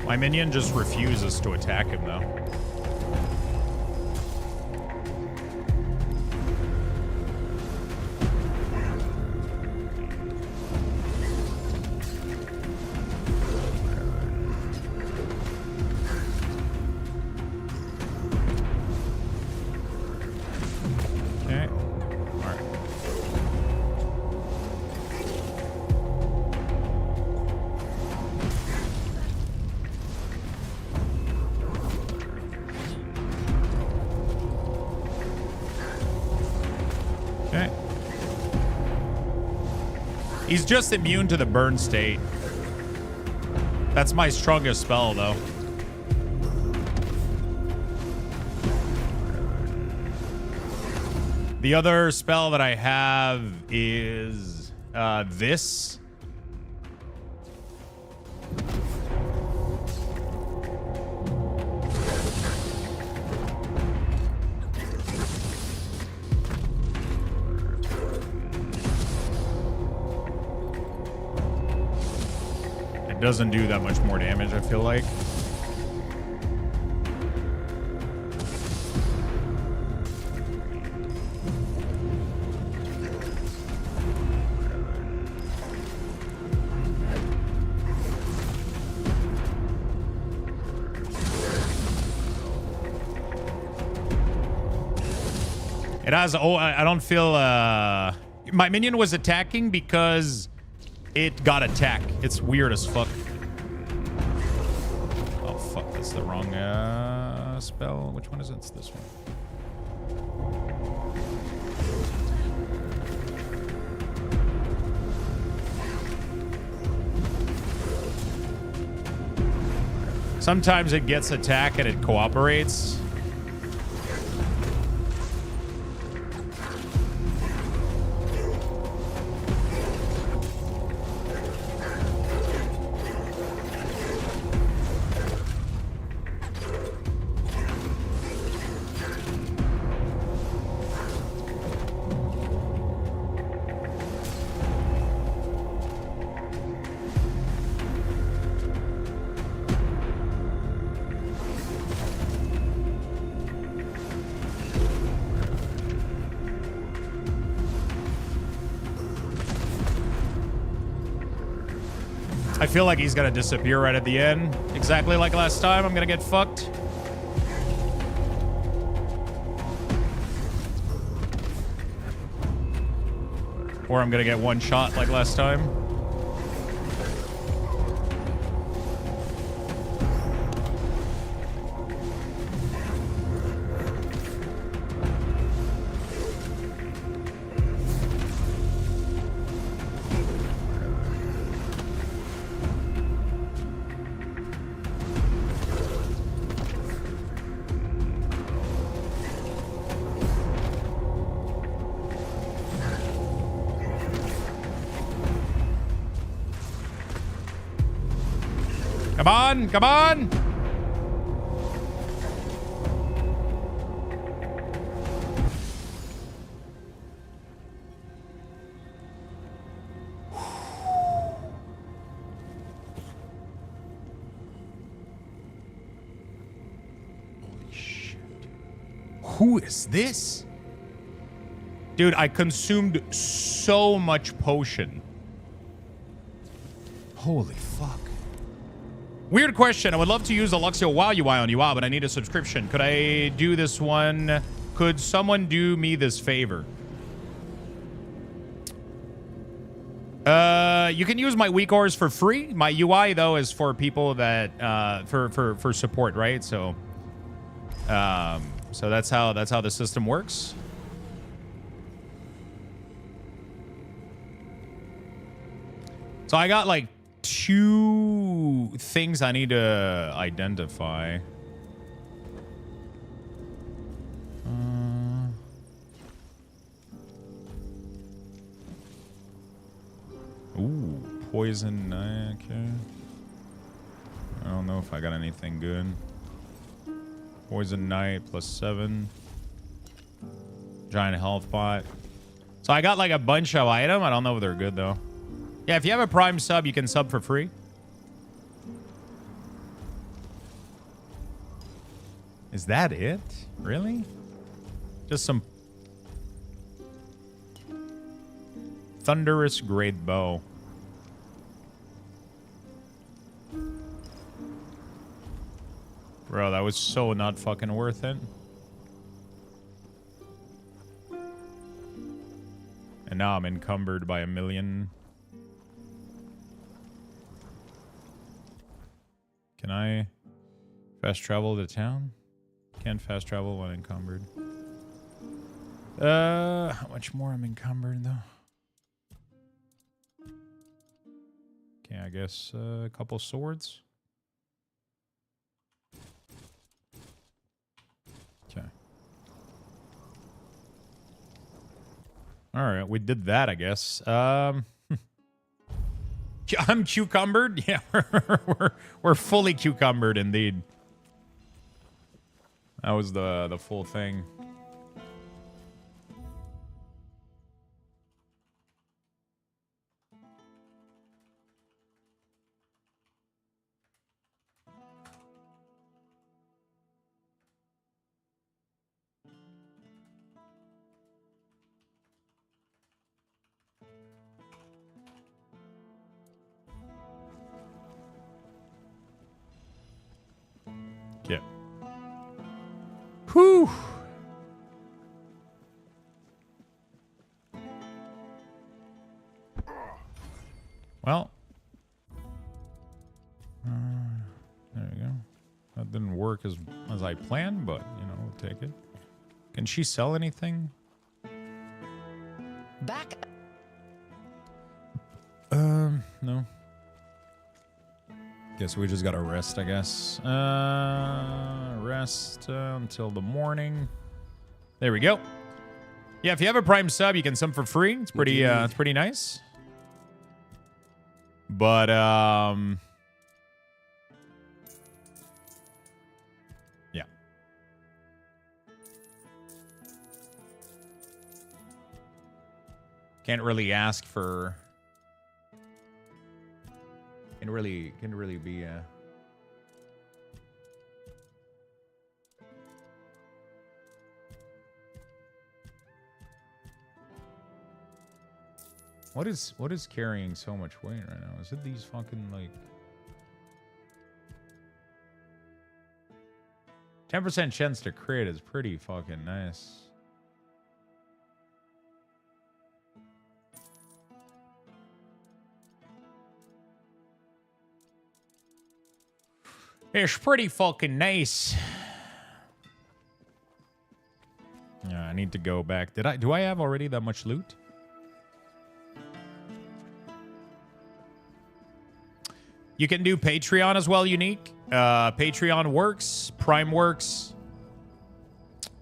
My minion just refuses to attack him, though. He's just immune to the burn state. That's my strongest spell, though. The other spell that I have is this. Doesn't do that much more damage, I feel like. It has... Oh, I don't feel... My minion was attacking because it got attacked. It's weird as fuck. Oh, fuck. That's the wrong spell. Which one is it? It's this one. Sometimes it gets attack and it cooperates. I feel like he's gonna disappear right at the end. Exactly like last time. I'm gonna get fucked. Or I'm gonna get one shot like last time. Come on, come on! Holy shit. Who is this? Dude, I consumed so much potion. Holy fuck. Weird question. I would love to use the Luxthos WoW UI on UI, but I need a subscription. Could I do this one? Could someone do me this favor? You can use my weak ores for free. My UI though is for people that for support, right? So so that's how the system works. So I got like 2 things I need to identify. Ooh, poison. Okay. I don't know if I got anything good. Poison Knight +7. Giant health pot. So I got like a bunch of items. I don't know if they're good though. Yeah, if you have a Prime sub, you can sub for free. Is that it? Really? Just some thunderous great bow. Bro, that was so not fucking worth it. And now I'm encumbered by 1,000,000. Can I fast travel to town? Can't fast travel when encumbered. How much more I'm encumbered though? Okay, I guess a couple swords. Okay. All right, we did that, I guess. I'm cucumbered. Yeah, we're fully cucumbered indeed. That was the full thing. Yeah. Whew. Well. There we go. That didn't work as I planned, but, you know, we'll take it. Can she sell anything? Back. No. Guess we just gotta rest, I guess. Rest until the morning. There we go. Yeah, if you have a Prime sub, you can sub for free. It's pretty nice. But yeah. Can't really ask for can really be What is carrying so much weight right now? Is it these fucking like 10% chance to crit is pretty fucking nice. It's pretty fucking nice. Yeah, I need to go back. Do I have already that much loot? You can do Patreon as well, Unique. Patreon works. Prime works.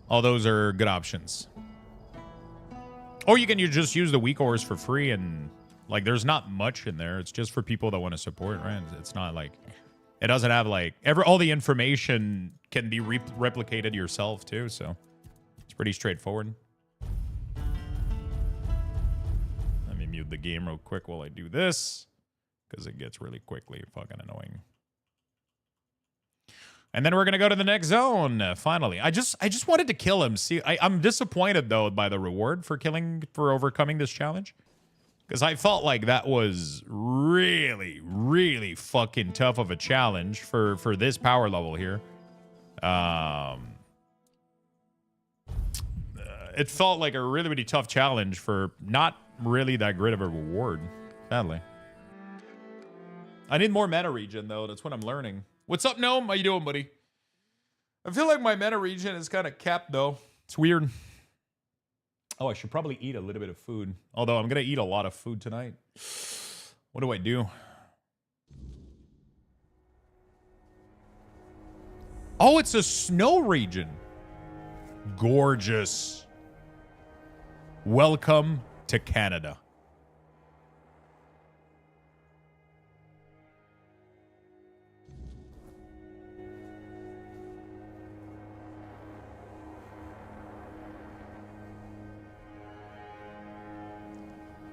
All those are good options. Or you can just use the weak ores for free, and like there's not much in there. It's just for people that want to support, right? It's not like it doesn't have like all the information can be replicated yourself too, so it's pretty straightforward. Let me mute the game real quick while I do this, because it gets really quickly fucking annoying. And then we're gonna go to the next zone. Finally, I just wanted to kill him. See, I'm disappointed though by the reward for overcoming this challenge, because I felt like that was really, really fucking tough of a challenge for this power level here. It felt like a really, really tough challenge for not really that great of a reward, sadly. I need more mana regen, though. That's what I'm learning. What's up, Gnome? How you doing, buddy? I feel like my mana regen is kind of capped, though. It's weird. Oh, I should probably eat a little bit of food. Although I'm going to eat a lot of food tonight. What do I do? Oh, it's a snow region. Gorgeous. Welcome to Canada.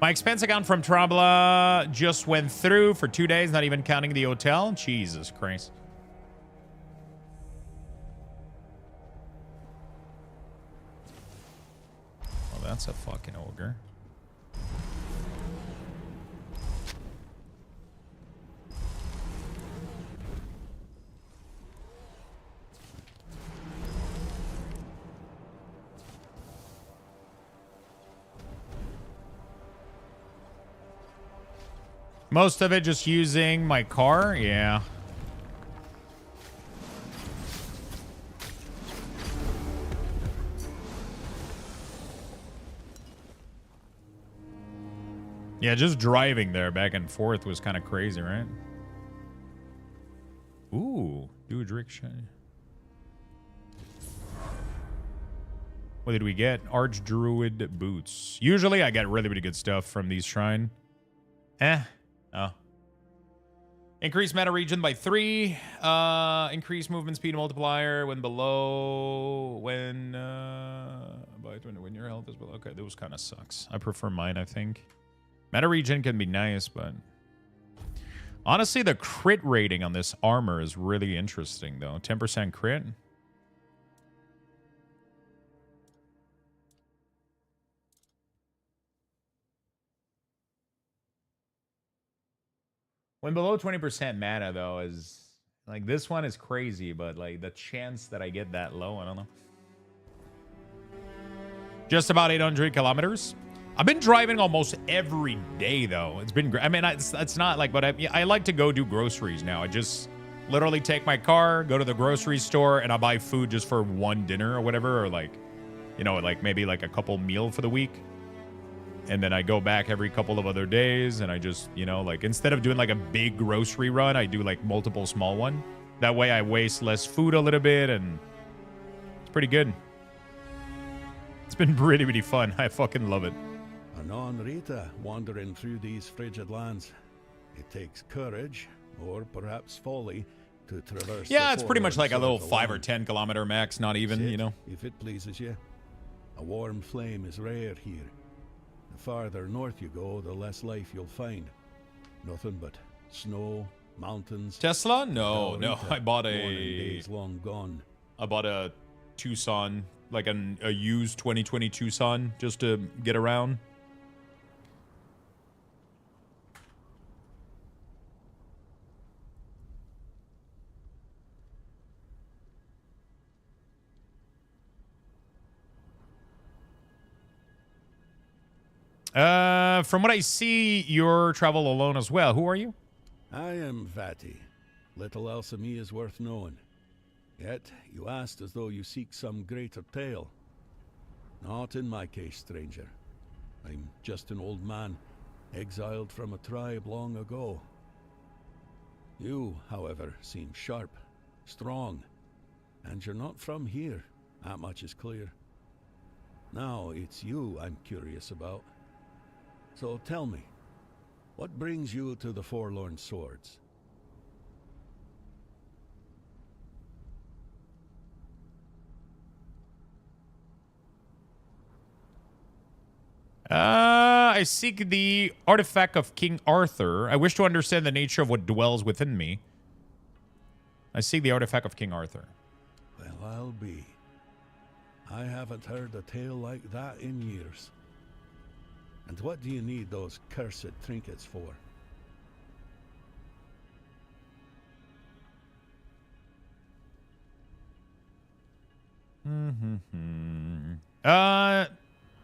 My expense account from Trabla just went through for 2 days, not even counting the hotel. Jesus Christ. Oh, that's a fucking ogre. Most of it just using my car, yeah. Yeah, just driving there back and forth was kind of crazy, right? Ooh, do a drink shot. What did we get? Archdruid boots. Usually I get really, really good stuff from these shrine. Oh. Increase mana regen by 3. Increase movement speed multiplier when below. When your health is below. Okay, those kind of sucks. I prefer mine, I think. Mana regen can be nice, but honestly, the crit rating on this armor is really interesting, though. 10% crit. When below 20% mana, though, is like this one is crazy, but like the chance that I get that low, I don't know. Just about 800 kilometers. I've been driving almost every day, though. It's been great. I mean, it's not like, but I like to go do groceries now. I just literally take my car, go to the grocery store, and I buy food just for one dinner or whatever, or like, you know, like maybe like a couple meal for the week. And then I go back every couple of other days, and I just, you know, like instead of doing like a big grocery run, I do like multiple small one. That way I waste less food a little bit, and it's pretty good. It's been really, really fun. I fucking love it. Anon Rita, wandering through these frigid lands. It takes courage, or perhaps folly, to traverse. Yeah, it's pretty much like a little 5 or 10 kilometer max, not even, Sit, you know. If it pleases you. A warm flame is rare here. The farther north you go, the less life you'll find. Nothing but snow, mountains. Tesla? No, no. I bought days long gone. I bought a Tucson, like a used 2020 Tucson, just to get around. From what I see, you're travel alone as well. Who are you? I am Vati. Little else of me is worth knowing. Yet, you asked as though you seek some greater tale. Not in my case, stranger. I'm just an old man, exiled from a tribe long ago. You, however, seem sharp, strong, and you're not from here. That much is clear. Now, it's you I'm curious about. So tell me, what brings you to the Forlorn Swords? I seek the artifact of King Arthur. I wish to understand the nature of what dwells within me. I seek the artifact of King Arthur. Well, I'll be. I haven't heard a tale like that in years. And what do you need those cursed trinkets for?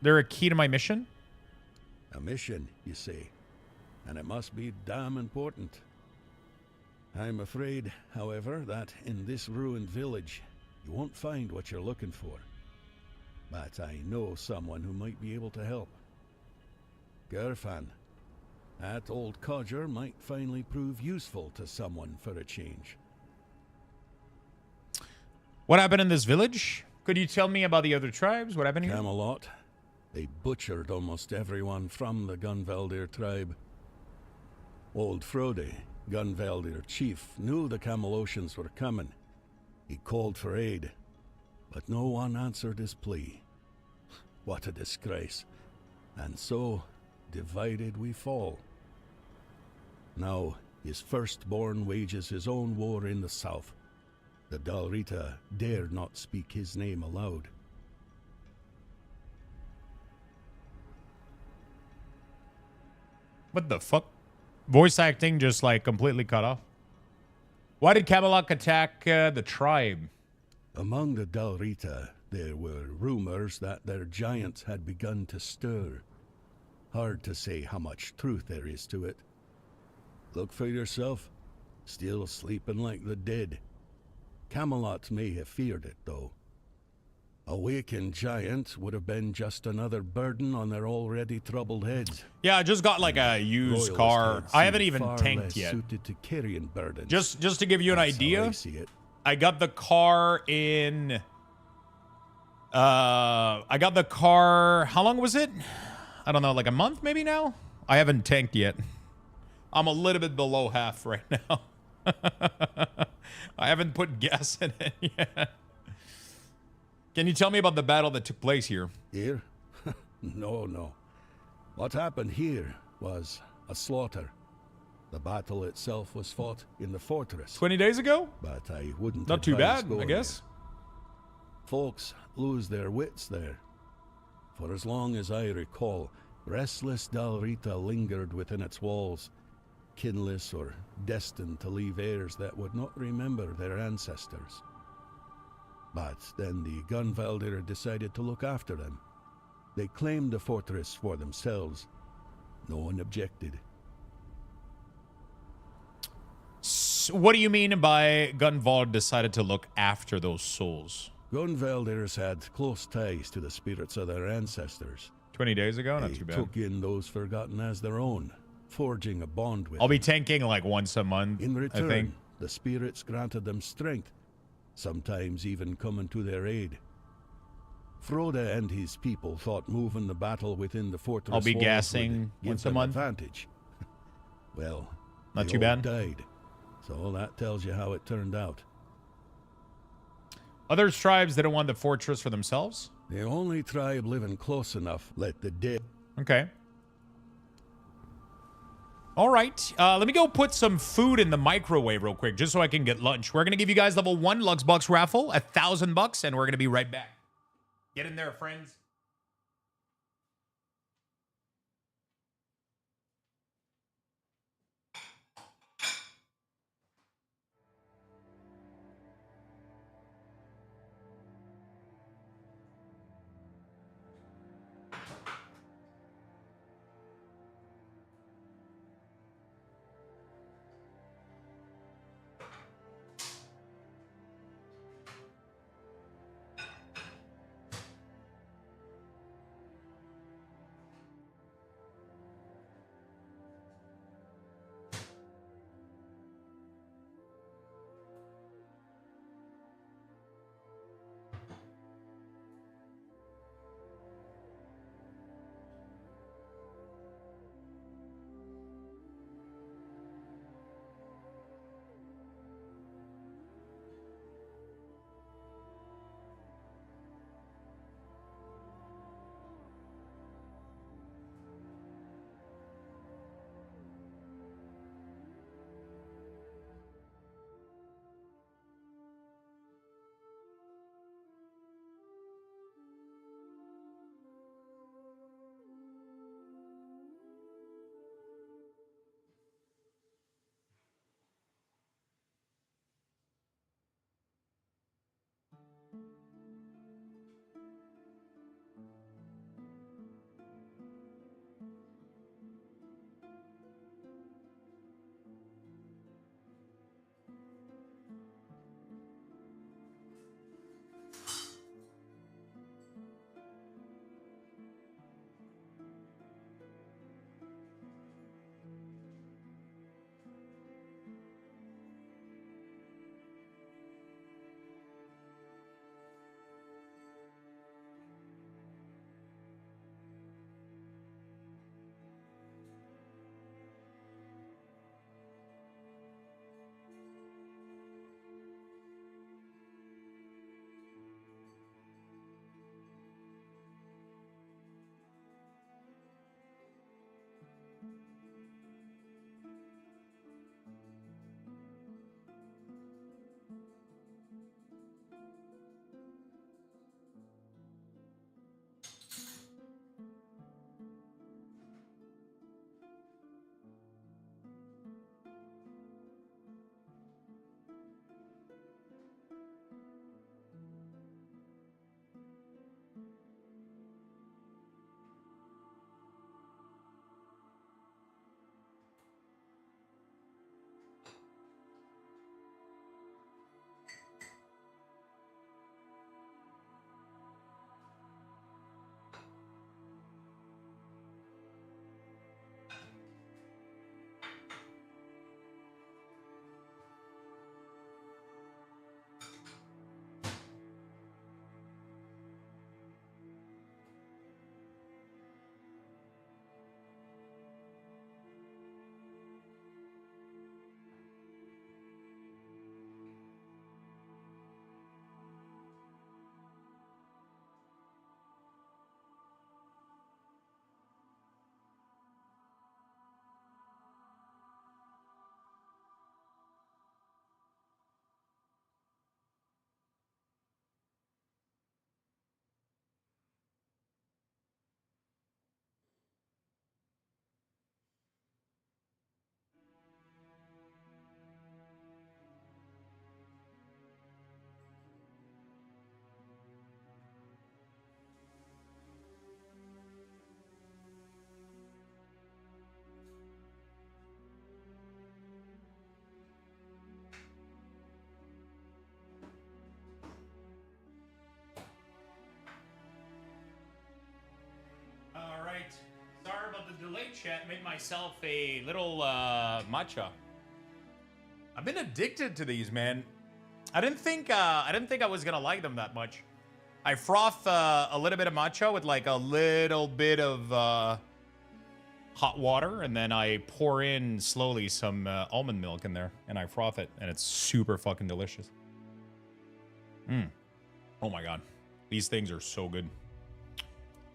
They're a key to my mission? A mission, you say? And it must be damn important. I'm afraid, however, that in this ruined village, you won't find what you're looking for. But I know someone who might be able to help. Gerfan. That old codger might finally prove useful to someone for a change. What happened in this village? Could you tell me about the other tribes? What happened here? Camelot. They butchered almost everyone from the Gunvaldir tribe. Old Frode, Gunvaldir chief, knew the Camelosians were coming. He called for aid, but no one answered his plea. What a disgrace. And so, divided we fall. Now, his firstborn wages his own war in the south. The Dalrita dared not speak his name aloud. What the fuck? Voice acting just like completely cut off. Why did Camelot attack the tribe? Among the Dalrita, there were rumors that their giants had begun to stir. Hard to say how much truth there is to it. Look for yourself. Still sleeping like the dead. Camelot may have feared it, though. A wakened giant would have been just another burden on their already troubled heads. Yeah, I just got like a used car. I haven't even tanked yet. Suited to carrying burdens. Just to give you an idea, I got the car in. I got the car. How long was it? I don't know, like a month maybe now. I haven't tanked yet. I'm a little bit below half right now. I haven't put gas in it yet. Can you tell me about the battle that took place here? Here? No. What happened here was a slaughter. The battle itself was fought in the fortress. 20 days ago? But I wouldn't Not too advise bad, going I guess. there. Folks lose their wits there. For as long as I recall, restless Dalrita lingered within its walls, kinless or destined to leave heirs that would not remember their ancestors. But then the Gunvaldir decided to look after them. They claimed the fortress for themselves. No one objected. So what do you mean by Gunvald decided to look after those souls? Gunvelders had close ties to the spirits of their ancestors. 20 days ago? Not They too bad. took in those forgotten as their own, forging a bond with I'll be them. tanking like once a month, In return, I think. the spirits granted them strength, sometimes even coming to their aid. Frode and his people thought moving the battle within the fortress I'll be walls gassing would give once a them month. advantage. Well, Not they too all bad. died, so that tells you how it turned out. Other tribes didn't want the fortress for themselves? The only tribe living close enough let the dead. Okay. All right. Let me go put some food in the microwave real quick, just so I can get lunch. We're going to give you guys level 1 Luxbox raffle, $1,000, and we're going to be right back. Get in there, friends. late, chat. Made myself a little matcha. I've been addicted to these, man. I didn't think I was gonna like them that much. I froth a little bit of matcha with like a little bit of hot water, and then I pour in slowly some almond milk in there, and I froth it, and it's super fucking delicious. Oh my god, these things are so good.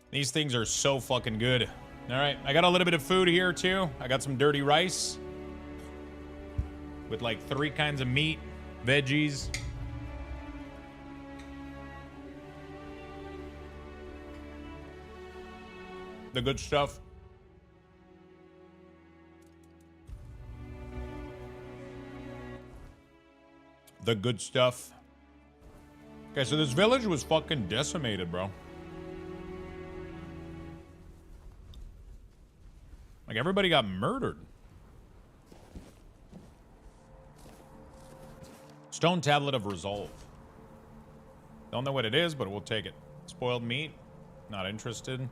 These things are so fucking good. All right, I got a little bit of food here too. I got some dirty rice with like 3 kinds of meat, veggies. The good stuff. The good stuff. Okay, so this village was fucking decimated, bro. Like, everybody got murdered. Stone Tablet of Resolve. Don't know what it is, but we'll take it. Spoiled meat. Not interested.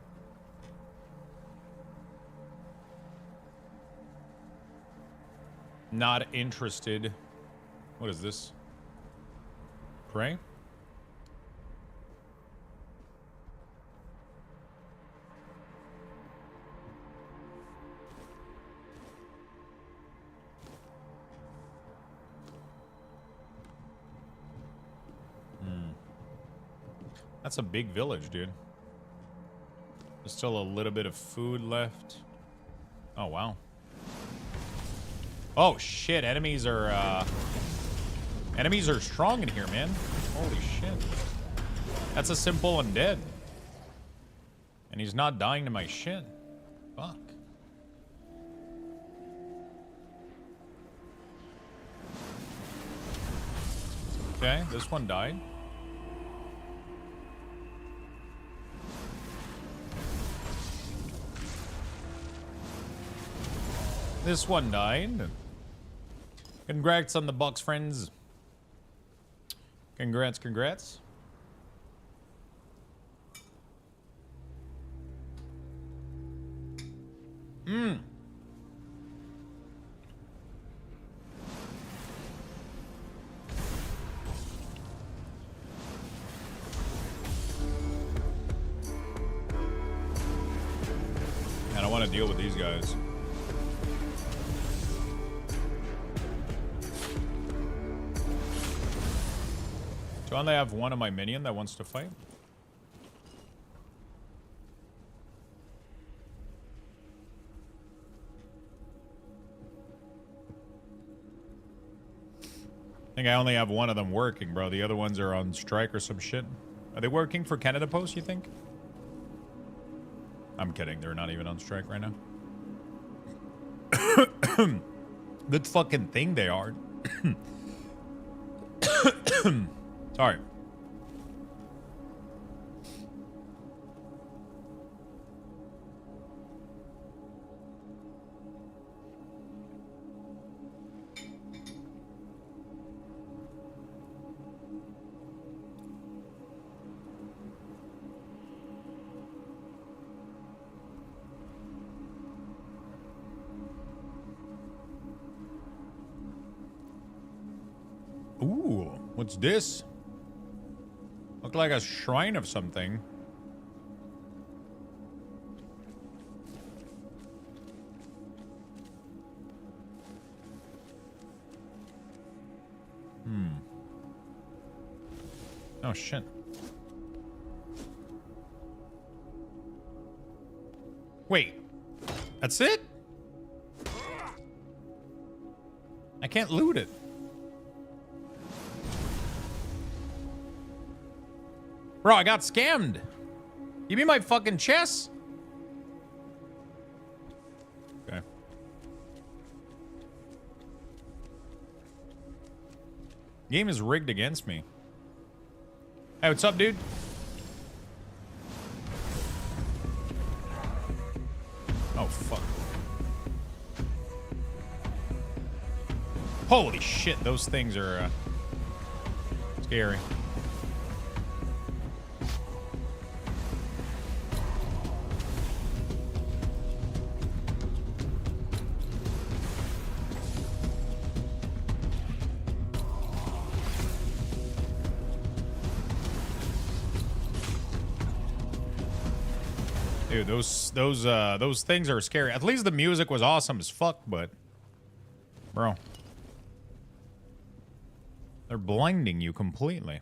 Not interested. What is this? Pray? That's a big village, dude. There's still a little bit of food left. Oh, wow. Oh, shit. Enemies are strong in here, man. Holy shit. That's a simple undead. And he's not dying to my shit. Fuck. Okay, this one died. This one died. Congrats on the Bucks, friends. Congrats, congrats. And I want to deal with these guys. Do I only have one of my minion that wants to fight? I think I only have one of them working, bro. The other ones are on strike or some shit. Are they working for Canada Post, you think? I'm kidding. They're not even on strike right now. Good fucking thing they are. Sorry. Ooh, what's this? Look like a shrine of something. Oh, shit. Wait. That's it? I can't loot it. Bro, I got scammed. Give me my fucking chest. Okay. Game is rigged against me. Hey, what's up, dude? Oh, fuck. Holy shit, those things are scary. Dude, those things are scary. At least the music was awesome as fuck, but bro, they're blinding you completely.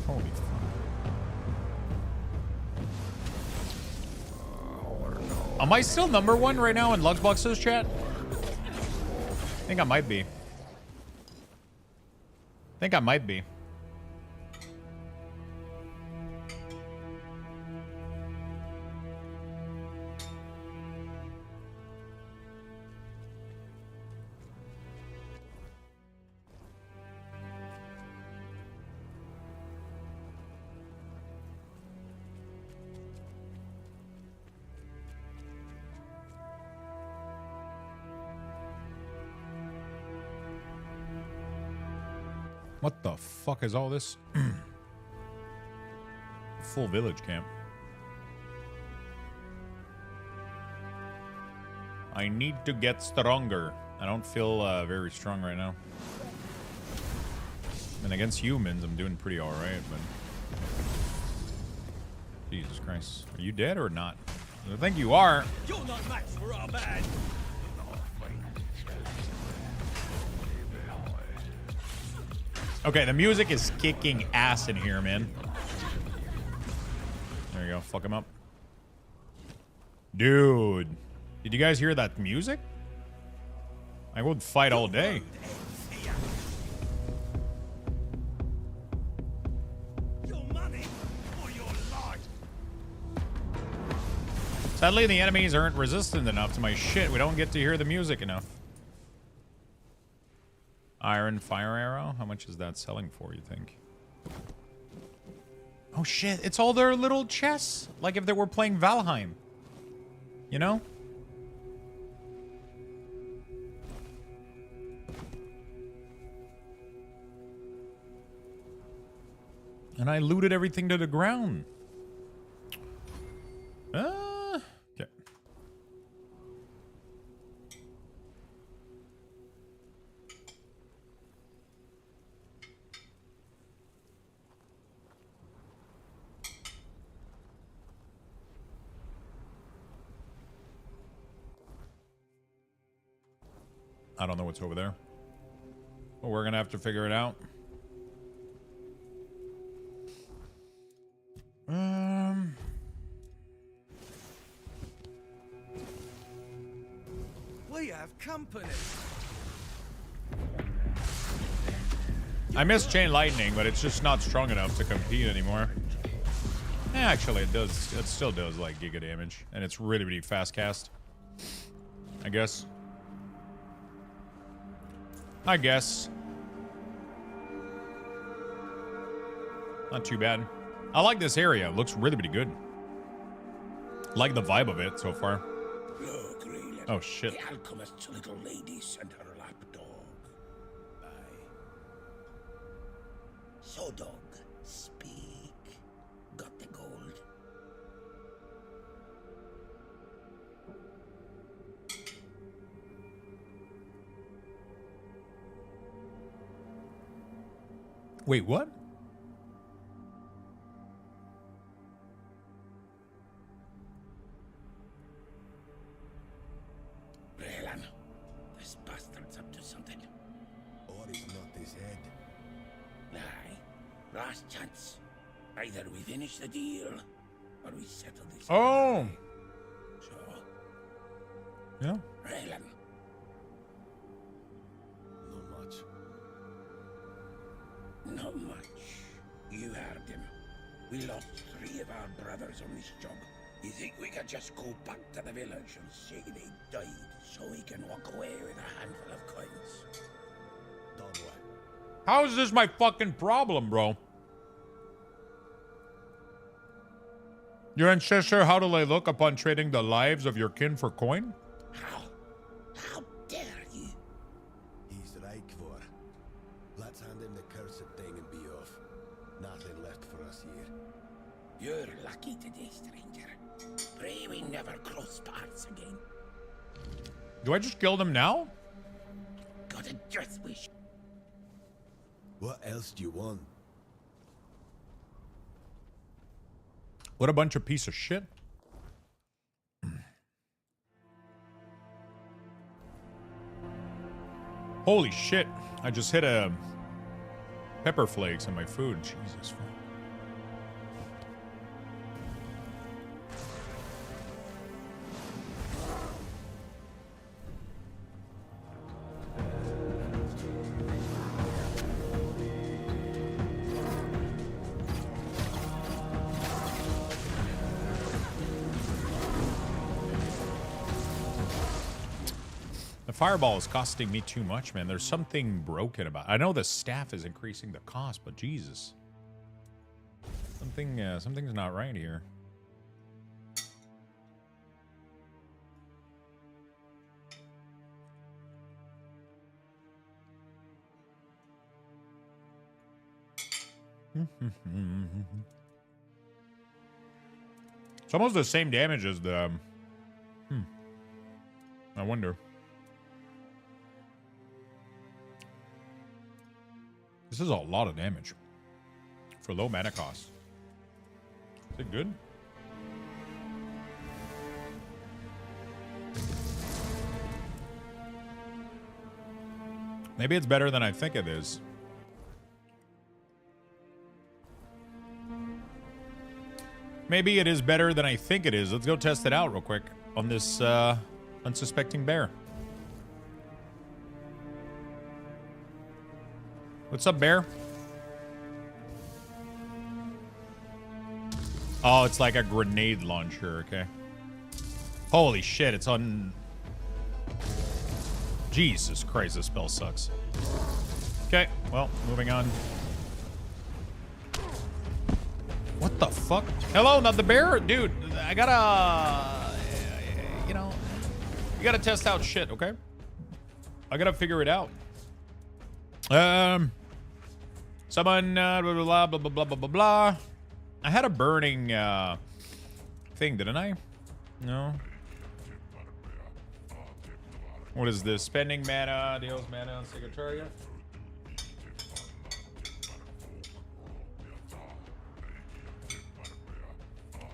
Holy fuck. Am I still #1 right now in Luxbox's chat? I think I might be. What the fuck is all this? Full village camp. I need to get stronger. I don't feel very strong right now. And against humans, I'm doing pretty alright, but... Jesus Christ. Are you dead or not? I think you are. You're not matched for our band. Okay, the music is kicking ass in here, man. There you go. Fuck him up. Dude. Did you guys hear that music? I would fight all day. Sadly, the enemies aren't resistant enough to my shit. We don't get to hear the music enough. Iron fire arrow? How much is that selling for, you think? Oh shit, it's all their little chests. Like if they were playing Valheim. You know? And I looted everything to the ground. Okay. I don't know what's over there. But we're gonna have to figure it out. We have company. I miss Chain Lightning, but it's just not strong enough to compete anymore. Actually, it does. It still does like giga damage, and it's really, really fast cast. I guess. Not too bad. I like this area. It looks really, really good. Like the vibe of it so far. Grail, oh shit. The alchemist's little lady sent her lapdog. Aye. So dog, speak. Got the gold. Wait, what? Raylan, this bastard's up to something. Or he's not his head. Aye. Last chance. Either we finish the deal, or we settle this. Oh! So? Yeah. Raylan. Not much. You heard him. We lost 3 of our brothers on this job. You think we could just go back to the village and say they died so we can walk away with a handful of coins? Don't worry. How is this my fucking problem, bro? Your ancestor, how do they look upon trading the lives of your kin for coin? How dare you? He's right, Kvor. Let's hand him the cursed thing and be off. Nothing left for us here. You're lucky today, stranger. Pray we never cross paths again. Do I just kill them now? Got a death wish. What else do you want? What a bunch of piece of shit. Holy shit. I just hit a pepper flakes in my food. Jesus fuck. Fireball is costing me too much, man. There's something broken about it. I know the staff is increasing the cost, but Jesus. Something's not right here. It's almost the same damage as the... I wonder. This is a lot of damage for low mana cost. Is it good? Maybe it's better than I think it is. Maybe it is better than I think it is. Let's go test it out real quick on this unsuspecting bear. What's up, bear? Oh, it's like a grenade launcher, okay. Holy shit, it's on... Jesus Christ, this spell sucks. Okay, well, moving on. What the fuck? Hello, not the bear? Dude, I gotta... You know... You gotta test out shit, okay? I gotta figure it out. Someone, blah, blah, blah, blah, blah, blah, blah, blah. I had a burning, thing, didn't I? No. What is this? Spending mana, deals mana on Secretariat?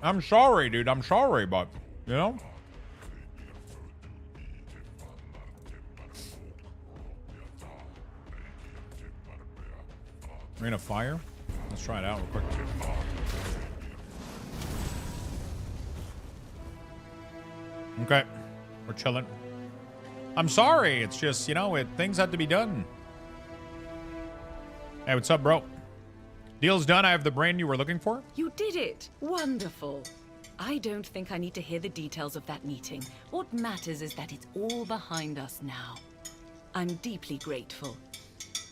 I'm sorry, dude. I'm sorry, but, you know? Rain of Fire. Let's try it out real quick. Okay. We're chilling. I'm sorry. It's just, you know, things have to be done. Hey, what's up, bro? Deal's done. I have the brain you were looking for. You did it. Wonderful. I don't think I need to hear the details of that meeting. What matters is that it's all behind us now. I'm deeply grateful.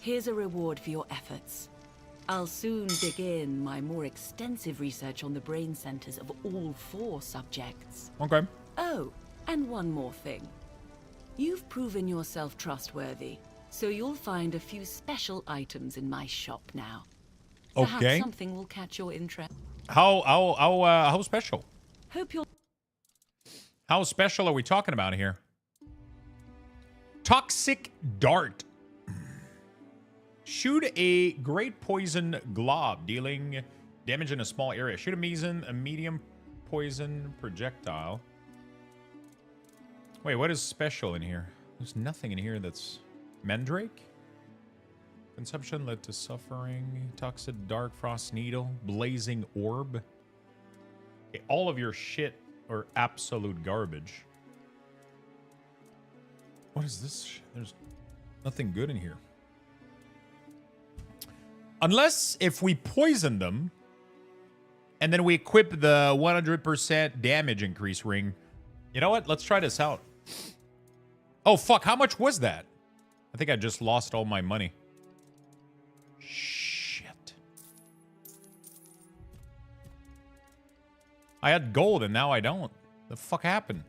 Here's a reward for your efforts. I'll soon begin my more extensive research on the brain centers of all 4 subjects. Okay. Oh, and one more thing. You've proven yourself trustworthy, so you'll find a few special items in my shop now. Okay. Perhaps something will catch your interest. How special? Hope you'll... How special are we talking about here? Toxic Dart. Shoot a great poison glob, dealing damage in a small area. Shoot a medium poison projectile. Wait, what is special in here? There's nothing in here that's... Mandrake? Consumption led to suffering. Toxic Dark Frost Needle. Blazing Orb. Okay, all of your shit are absolute garbage. What is this? There's nothing good in here. Unless if we poison them, and then we equip the 100% damage increase ring. You know what? Let's try this out. Oh, fuck. How much was that? I think I just lost all my money. Shit. I had gold and now I don't. The fuck happened?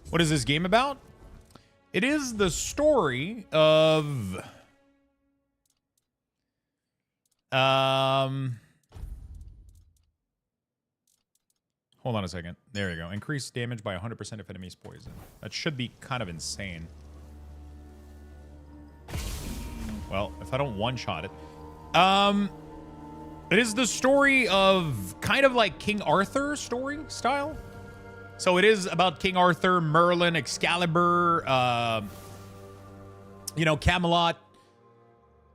What is this game about? It is the story of... Hold on a second. There you go. Increase damage by 100% if enemies poison. That should be kind of insane. Well, if I don't one-shot it. It is the story of kind of like King Arthur story style. So it is about King Arthur, Merlin, Excalibur, you know, Camelot.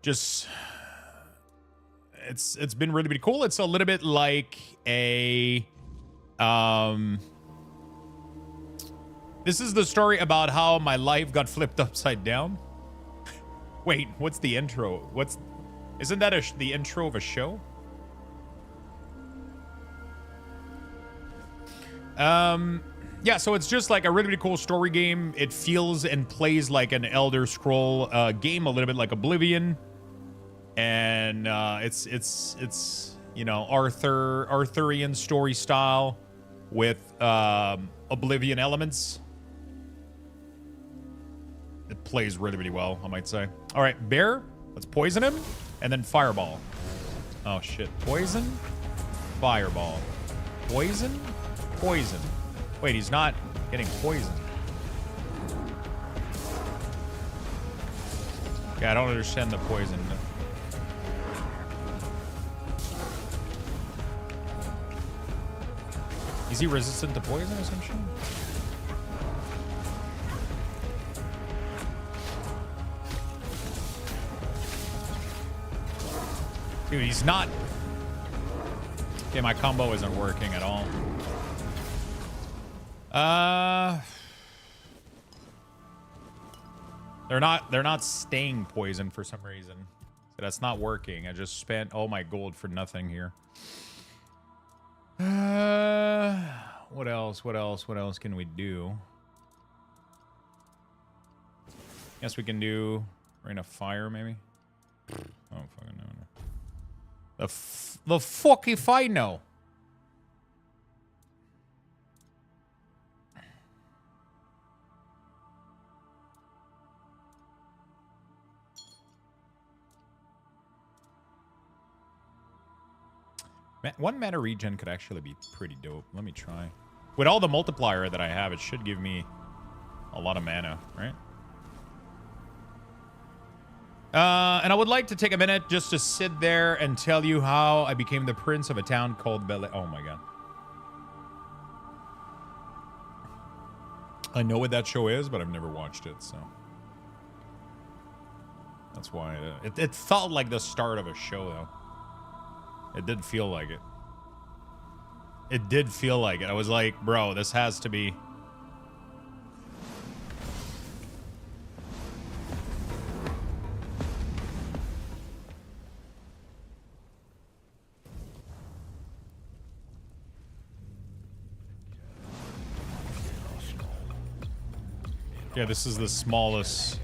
Just, it's been really, really cool. It's a little bit like a, this is the story about how my life got flipped upside down. Wait, what's the intro? Isn't that the intro of a show? Yeah, so it's just like a really, really cool story game. It feels and plays like an Elder Scroll game, a little bit like Oblivion. And it's you know, Arthurian story style with Oblivion elements. It plays really, really well, I might say. All right, Bear, let's poison him, and then Fireball. Oh, shit. Poison, Fireball. Poison, poison. Wait, he's not getting poisoned. Yeah, I don't understand the poison. Is he resistant to poison or some shit? Dude, he's not... Okay, my combo isn't working at all. They're not staying poisoned for some reason. So that's not working. I just spent all my gold for nothing here. What else? What else can we do? Guess we can do Rain of Fire, maybe? Oh, fucking no. The fuck if I know. One mana regen could actually be pretty dope. Let me try. With all the multiplier that I have, it should give me a lot of mana, right? And I would like to take a minute just to sit there and tell you how I became the prince of a town called Bel... Oh my god. I know what that show is, but I've never watched it, so... That's why... It felt like the start of a show, though. It did feel like it. It did feel like it. I was like, bro, this has to be... Yeah, this is the smallest...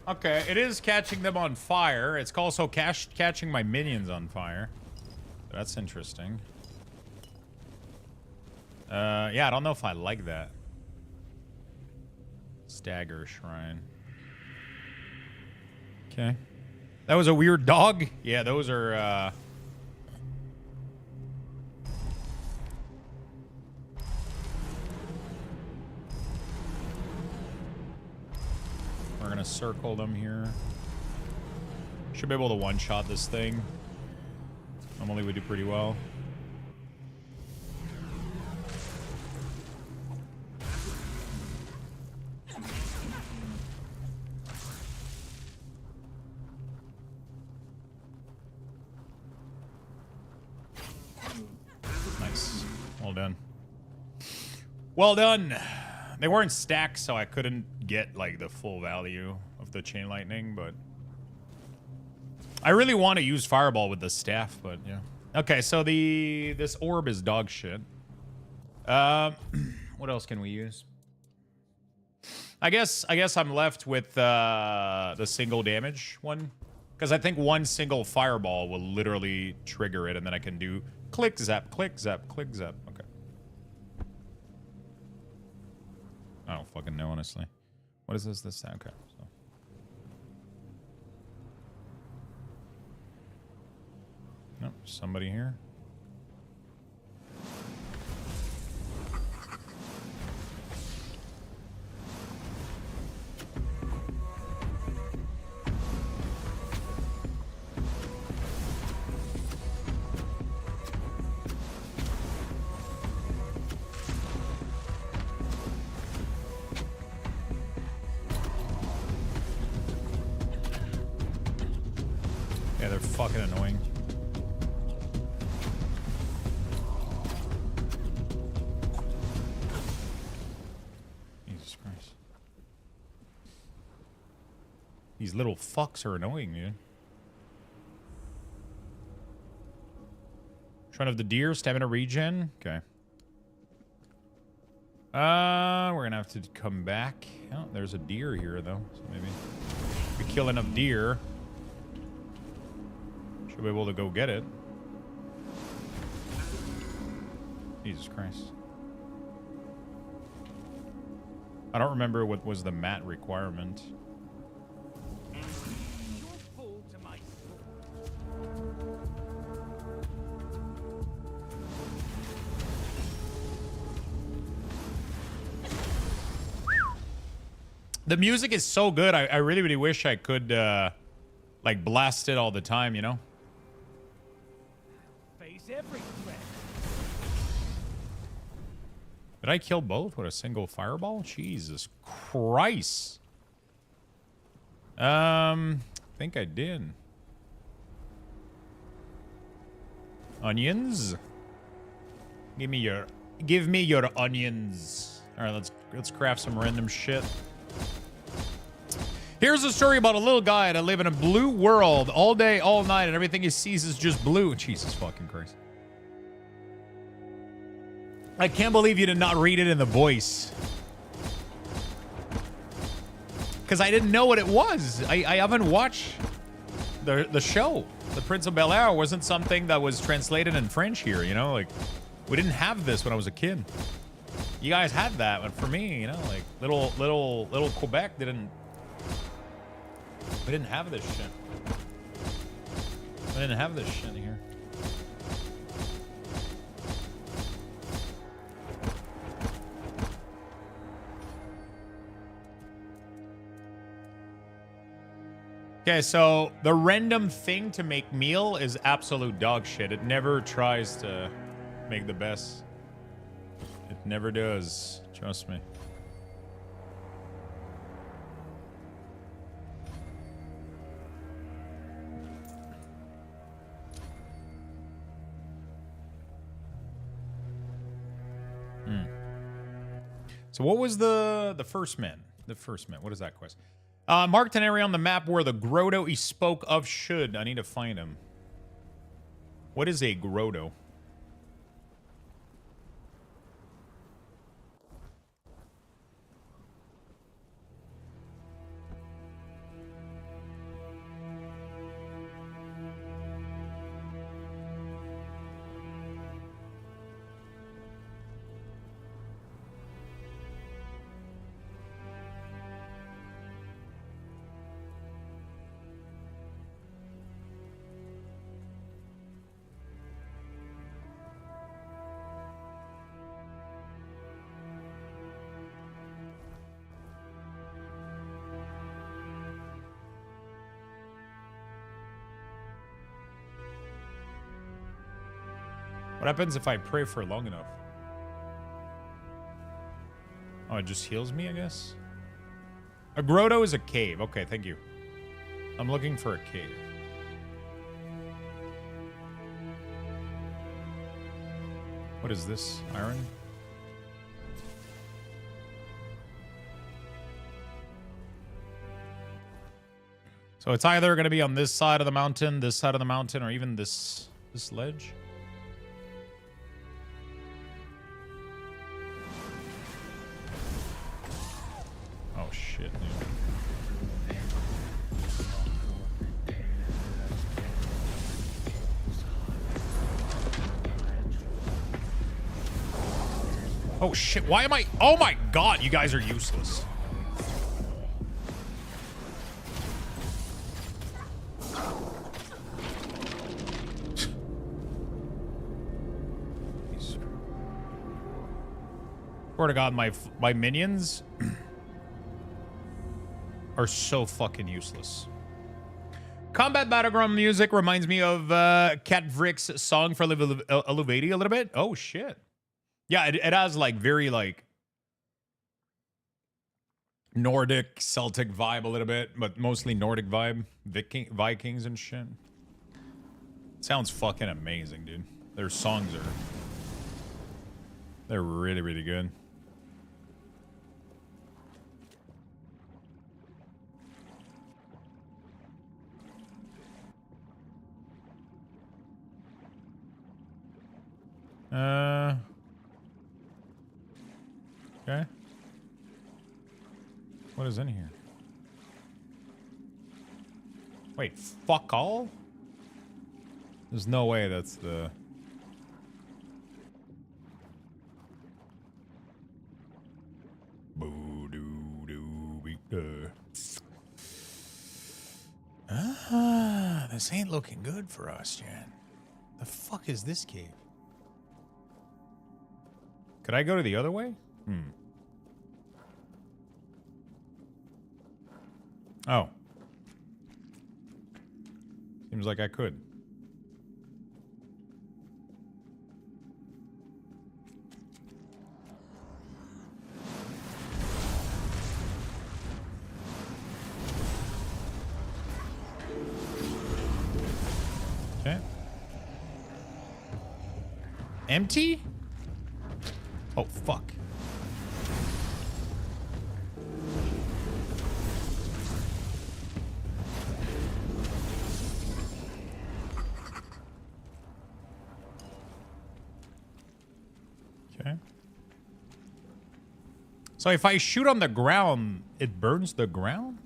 Okay, it is catching them on fire. It's also catching my minions on fire. That's interesting. Yeah, I don't know if I like that. Stagger Shrine. Okay. That was a weird dog? Yeah, those are, We're gonna circle them here. Should be able to one-shot this thing. Normally we do pretty well. Nice. Well done. Well done. They weren't stacked, so I couldn't get, like, the full value of the Chain Lightning, but... I really want to use Fireball with the staff, but, yeah. Okay, so this orb is dog shit. What else can we use? I guess I'm left with the single damage one. Because I think one single fireball will literally trigger it, and then I can do click, zap, click, zap, click, zap. Okay. I don't fucking know, honestly. What is this? This? Okay. So. Nope, somebody here. Yeah, they're fucking annoying. Jesus Christ. These little fucks are annoying, dude. Front of the deer, stamina regen. Okay. We're gonna have to come back. Oh, there's a deer here, though. So maybe if we kill enough deer, should be able to go get it. Jesus Christ. I don't remember what was the mat requirement. The music is so good. I really, really wish I could, like, blast it all the time, you know? Face every threat. Did I kill both with a single fireball? Jesus Christ. I think I did. Onions? Give me your onions. All right, let's craft some random shit. Here's a story about a little guy that live in a blue world all day, all night, and everything he sees is just blue. Jesus fucking Christ. I can't believe you did not read it in the voice. Because I didn't know what it was. I haven't watched the show. The Prince of Bel-Air wasn't something that was translated in French here, you know? Like, we didn't have this when I was a kid. You guys had that, but for me, you know, like, little Quebec didn't... We didn't have this shit. We didn't have this shit here. Okay, so the random thing to make meal is absolute dog shit. It never tries to make the best. It never does. Trust me. So what was the first man? The first man. What is that quest? Marked an area on the map where the grotto he spoke of should. I need to find him. What is a grotto? What happens if I pray for long enough? Oh, it just heals me, I guess? A grotto is a cave. Okay, thank you. I'm looking for a cave. What is this? Iron? So it's either going to be on this side of the mountain, this side of the mountain, or even this ledge. Oh shit, dude. Oh shit, why am I? Oh my god, you guys are useless. Swear to god, my minions are so fucking useless. Combat battleground music reminds me of Cat Vrick's song for Eluvati a little bit. Oh shit. Yeah, it has like very like Nordic, Celtic vibe a little bit, but mostly Nordic vibe. Vikings and shit. Sounds fucking amazing, dude. Their songs are... They're really, really good. Okay. What is in here? Wait, fuck all? There's no way that's the... Ah, this ain't looking good for us, Jan. The fuck is this cave? Could I go to the other way? Oh. Seems like I could. Okay. Empty? Oh, fuck. Okay. So if I shoot on the ground, it burns the ground?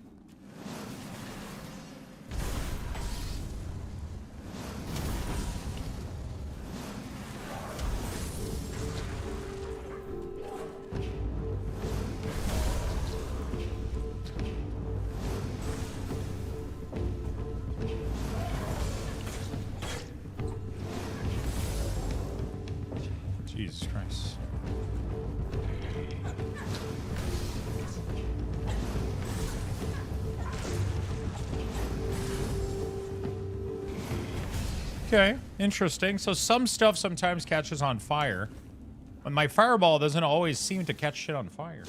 Jesus Christ. Okay, interesting. So some stuff sometimes catches on fire, but my fireball doesn't always seem to catch shit on fire.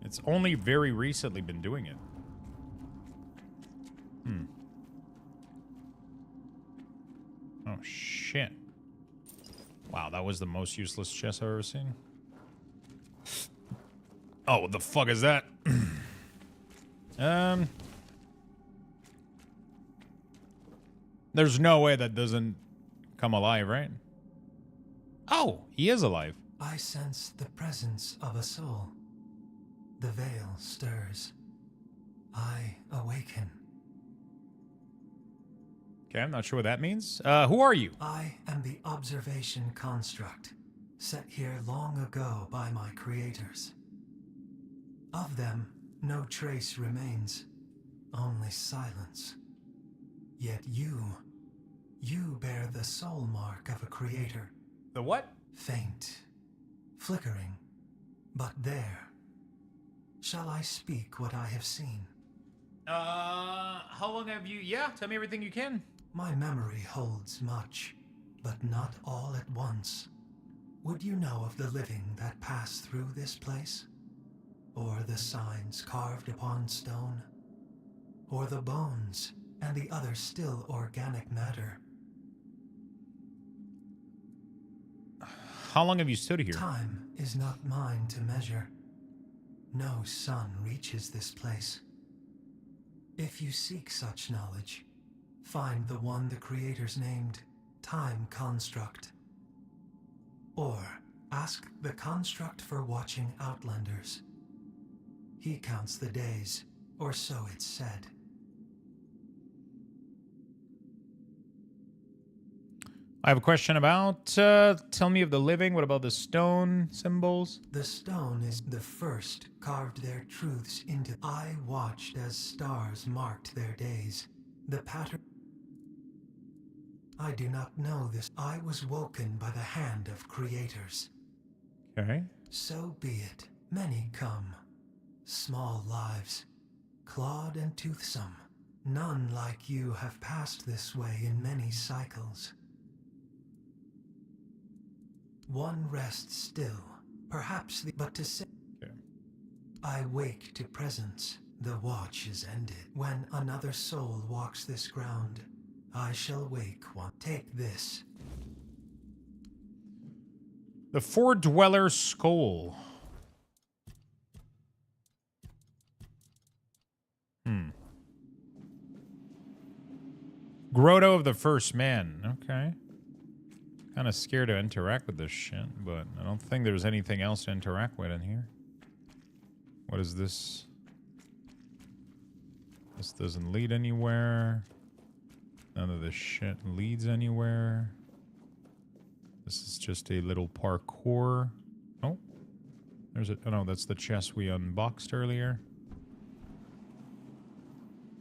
It's only very recently been doing it. Oh, shit. Wow, that was the most useless chest I've ever seen. Oh, what the fuck is that? There's no way that doesn't come alive, right? Oh, he is alive. I sense the presence of a soul. The veil stirs. I awaken. Okay, I'm not sure what that means. Who are you? I am the observation construct, set here long ago by my creators. Of them, no trace remains, only silence. Yet you bear the soul mark of a creator. The what? Faint, flickering, but there. Shall I speak what I have seen? How long have you... Yeah, tell me everything you can. My memory holds much, but not all at once. Would you know of the living that pass through this place? Or the signs carved upon stone? Or the bones and the other still organic matter? How long have you stood here? Time is not mine to measure. No sun reaches this place. If you seek such knowledge, find the one the creators named Time Construct. Or ask the construct for watching Outlanders. He counts the days, or so it's said. I have a question about, tell me of the living. What about the stone symbols? The stone is the first carved their truths into. I watched as stars marked their days. The pattern. I do not know this. I was woken by the hand of creators. Okay. So be it. Many come. Small lives. Clawed and toothsome. None like you have passed this way in many cycles. One rests still. Perhaps but to say. Okay. I wake to presence. The watch is ended. When another soul walks this ground, I shall wake one. Take this. The Four Dweller Skull. Grotto of the First Man. Okay. Kind of scared to interact with this shit, but I don't think there's anything else to interact with in here. What is this? This doesn't lead anywhere. None of this shit leads anywhere. This is just a little parkour. Oh. There's a... Oh, no, that's the chest we unboxed earlier.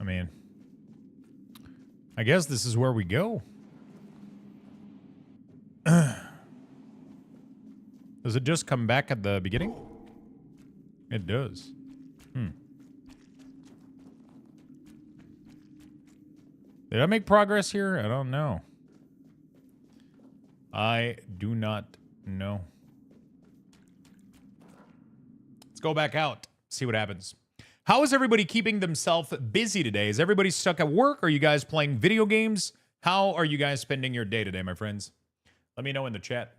I mean... I guess this is where we go. Does it just come back at the beginning? It does. Did I make progress here? I don't know. I do not know. Let's go back out. See what happens. How is everybody keeping themselves busy today? Is everybody stuck at work? Are you guys playing video games? How are you guys spending your day today, my friends? Let me know in the chat.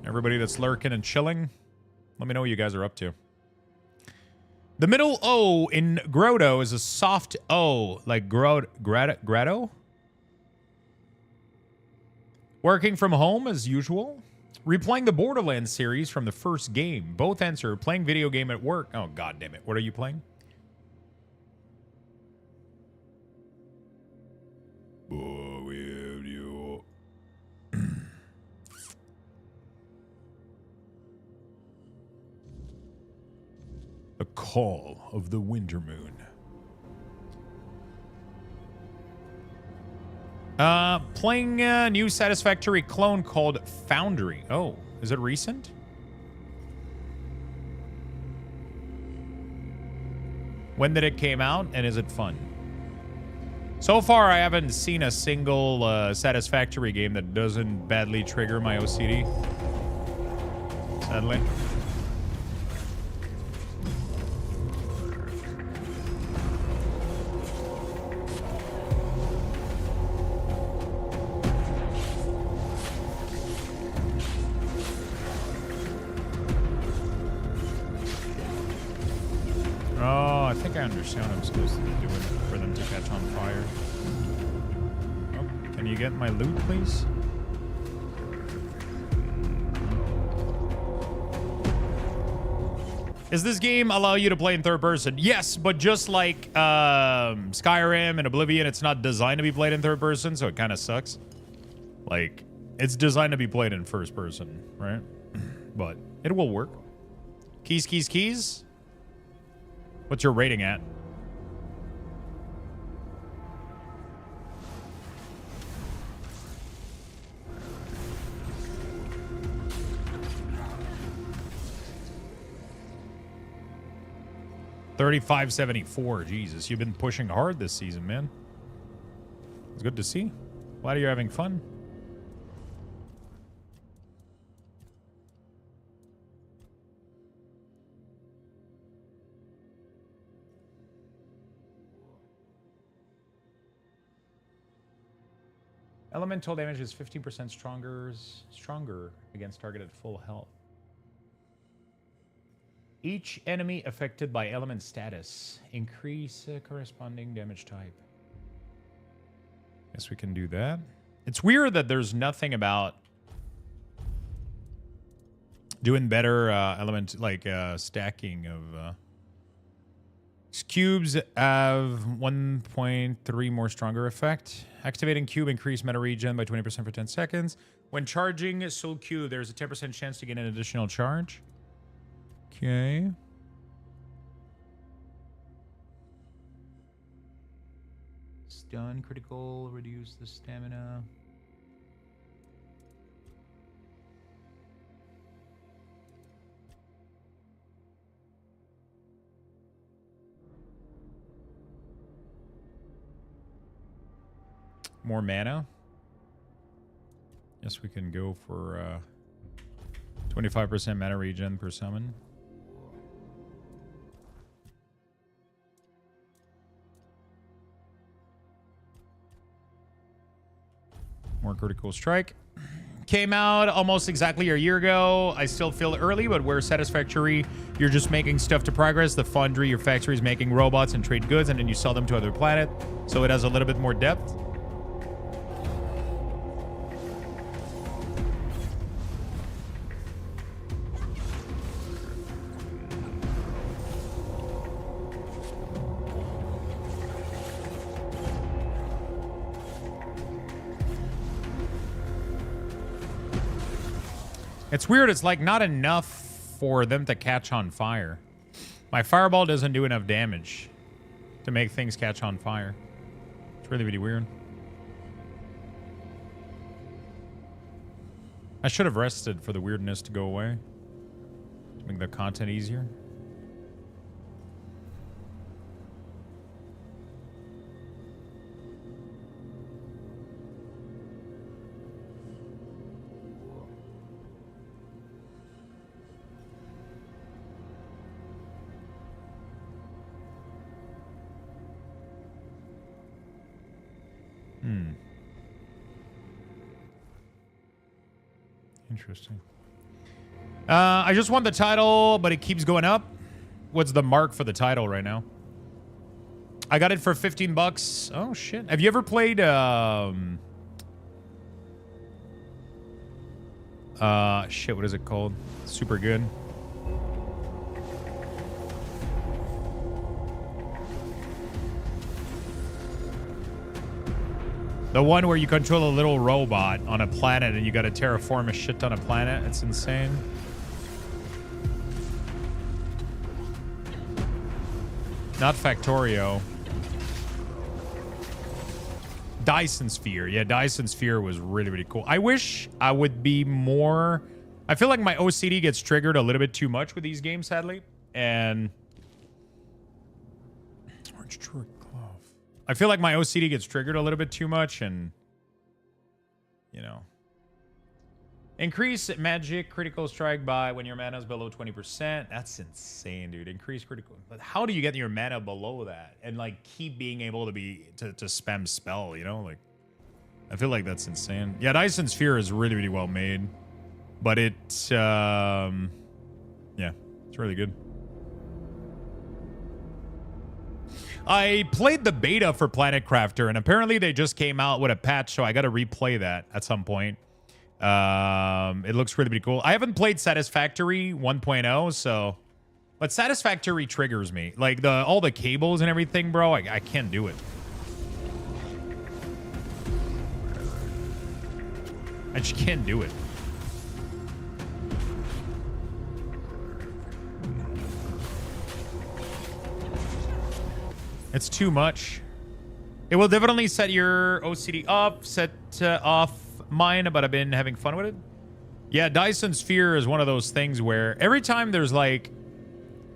Everybody that's lurking and chilling, let me know what you guys are up to. The middle O in Grotto is a soft O, like Grotto? Working from home as usual. Replaying the Borderlands series from the first game. Both answer. Playing video game at work. Oh, god damn it. What are you playing? A Call of the Winter Moon. Playing a new Satisfactory clone called Foundry. Oh, is it recent? When did it came out, and is it fun? So far, I haven't seen a single Satisfactory game that doesn't badly trigger my OCD. Sadly. I think I understand what I'm supposed to be doing for them to catch on fire. Oh, can you get my loot, please? Does this game allow you to play in third person? Yes, but just like Skyrim and Oblivion, it's not designed to be played in third person, so it kind of sucks. Like, it's designed to be played in first person, right? But it will work. Keys, keys, keys. What's your rating at? $35.74. Jesus, you've been pushing hard this season, man. It's good to see. Glad you're having fun. Elemental damage is 15% stronger against target at full health. Each enemy affected by element status. Increase corresponding damage type. Guess we can do that. It's weird that there's nothing about doing better element, like stacking of Cubes have 1.3 more stronger effect. Activating cube increase meta regen by 20% for 10 seconds. When charging soul cube, there's a 10% chance to gain an additional charge. Okay. Stun, critical, reduce the stamina. More mana. Yes, we can go for 25% mana regen per summon. More critical strike. Came out almost exactly a year ago. I still feel early, but we're satisfactory. You're just making stuff to progress. The foundry, your factory is making robots and trade goods, and then you sell them to other planet. So it has a little bit more depth. It's weird. It's like not enough for them to catch on fire. My fireball doesn't do enough damage to make things catch on fire. It's really, really weird. I should have rested for the weirdness to go away. To make the content easier. Interesting. I just won the title, but it keeps going up. What's the mark for the title right now? I got it for 15 bucks. Oh, shit. Have you ever played, shit, what is it called? Super good. The one where you control a little robot on a planet and you gotta terraform a shit ton of planet. It's insane. Not Factorio. Dyson Sphere. Yeah, Dyson Sphere was really, really cool. I wish I would be more... I feel like my OCD gets triggered a little bit too much with these games, sadly. And... Orange Druid Glove. I feel like my OCD gets triggered a little bit too much and... You know... Increase magic critical strike by when your mana is below 20%. That's insane, dude. Increase critical. But how do you get your mana below that and like keep being able to spam spell? You know, like I feel like that's insane. Yeah, Dyson Sphere is really, really well made, but yeah, it's really good. I played the beta for Planet Crafter, and apparently they just came out with a patch, so I got to replay that at some point. It looks really, really cool. I haven't played Satisfactory 1.0, so... But Satisfactory triggers me. Like, all the cables and everything, bro, I can't do it. I just can't do it. It's too much. It will definitely set your OCD up, set off mine, but I've been having fun with it. Yeah, Dyson Sphere is one of those things where every time there's like,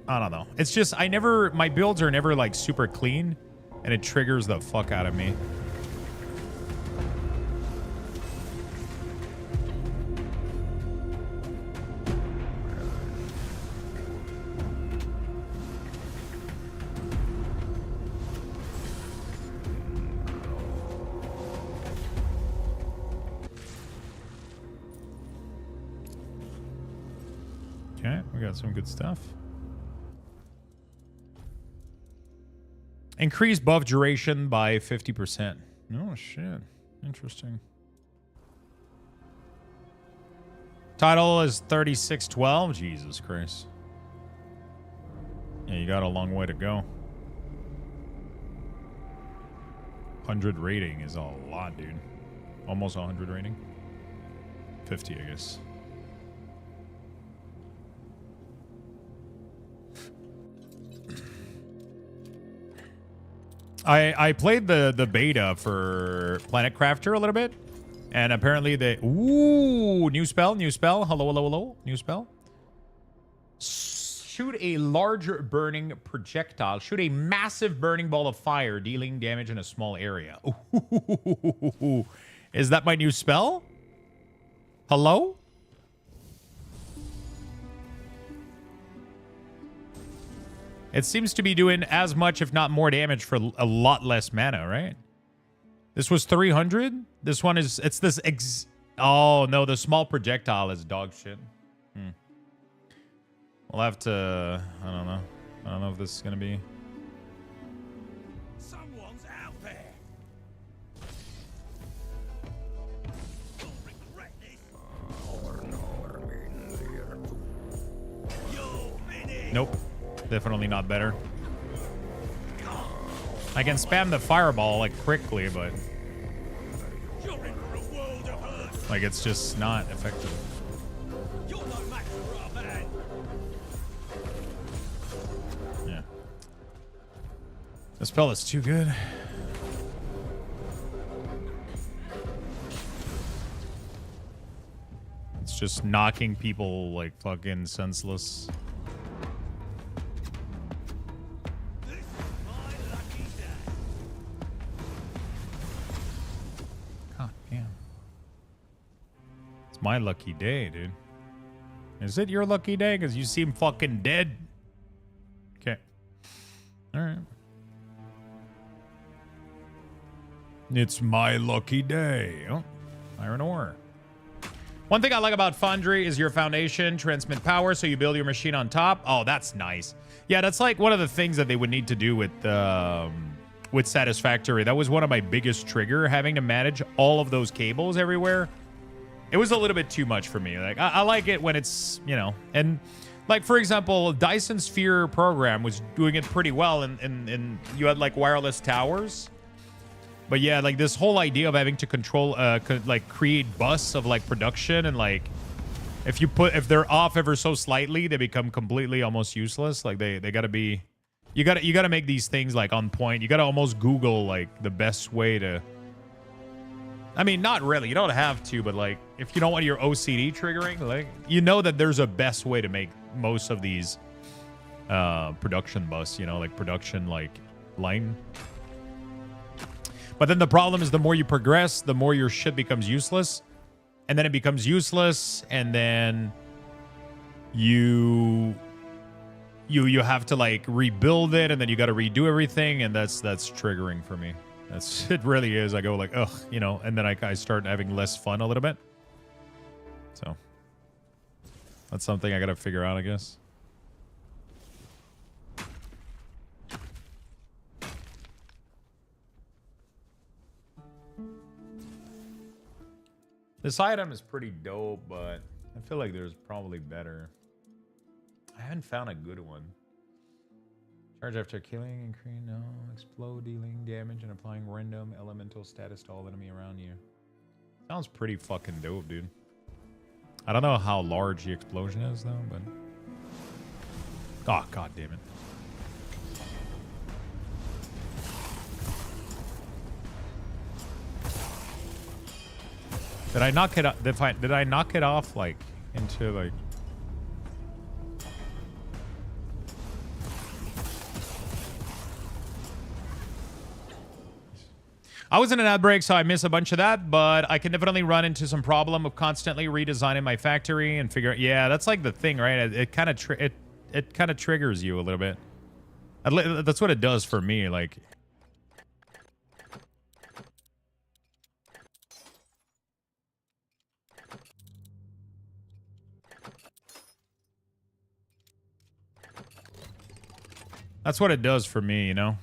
I don't know. It's just, my builds are never like super clean and it triggers the fuck out of me. Okay, we got some good stuff. Increase buff duration by 50%. Oh, shit. Interesting. Title is 3612. Jesus Christ. Yeah, you got a long way to go. 100 rating is a lot, dude. Almost 100 rating. 50, I guess. I played the beta for Planet Crafter a little bit, and apparently they new spell. Hello, new spell. Shoot a larger burning projectile. Shoot a massive burning ball of fire, dealing damage in a small area. Ooh. Is that my new spell? Hello? It seems to be doing as much, if not more, damage for a lot less mana, right? This was 300. This one is... It's this... Oh, no. The small projectile is dog shit. We'll have to... I don't know. I don't know if this is going to be... Someone's out there. Nope. Definitely not better. I can spam the fireball like quickly, but like it's just not effective. Yeah. This spell is too good. It's just knocking people like fucking senseless. My lucky day, dude. Is it your lucky day? Because you seem fucking dead. Okay. All right. It's my lucky day. Oh, iron ore. One thing I like about Foundry is your foundation, transmit power, so you build your machine on top. Oh, that's nice. Yeah, that's like one of the things that they would need to do with Satisfactory. That was one of my biggest trigger, having to manage all of those cables everywhere. It was a little bit too much for me. Like I like it when it's, you know, and like, for example, Dyson Sphere program was doing it pretty well, and you had like wireless towers. But yeah, like this whole idea of having to control, like create bus of like production, and like if they're off ever so slightly, they become completely almost useless. Like they gotta be, you gotta make these things like on point. You gotta almost Google like the best way to. I mean, not really. You don't have to, but like, if you don't want your OCD triggering, like, you know that there's a best way to make most of these production bus, you know, like production like line. But then the problem is the more you progress, the more your shit becomes useless, and then it becomes useless, and then you have to like rebuild it, and then you got to redo everything, and that's triggering for me. It really is. I go like, ugh, you know, and then I start having less fun a little bit. So that's something I got to figure out, I guess. This item is pretty dope, but I feel like there's probably better. I haven't found a good one. Charge after killing, increase, no, explode, dealing damage and applying random elemental status to all enemy around you. Sounds pretty fucking dope, dude. I don't know how large the explosion is though, but oh, god damn it. Did I knock it? Did I knock it off like into like? I was in an ad break, so I missed a bunch of that, but I can definitely run into some problem of constantly redesigning my factory and figure. Yeah, that's like the thing, right? It kind of it kind of triggers you a little bit. That's what it does for me, like. That's what it does for me, you know?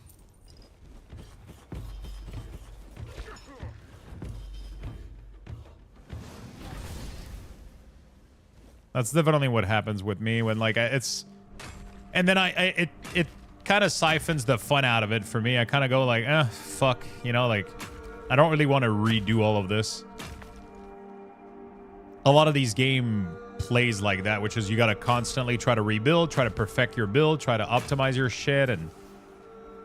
That's definitely what happens with me when like it's, and then it kind of siphons the fun out of it for me. I kind of go like, fuck, you know, like I don't really want to redo all of this. A lot of these game plays like that, which is you got to constantly try to rebuild, try to perfect your build, try to optimize your shit, and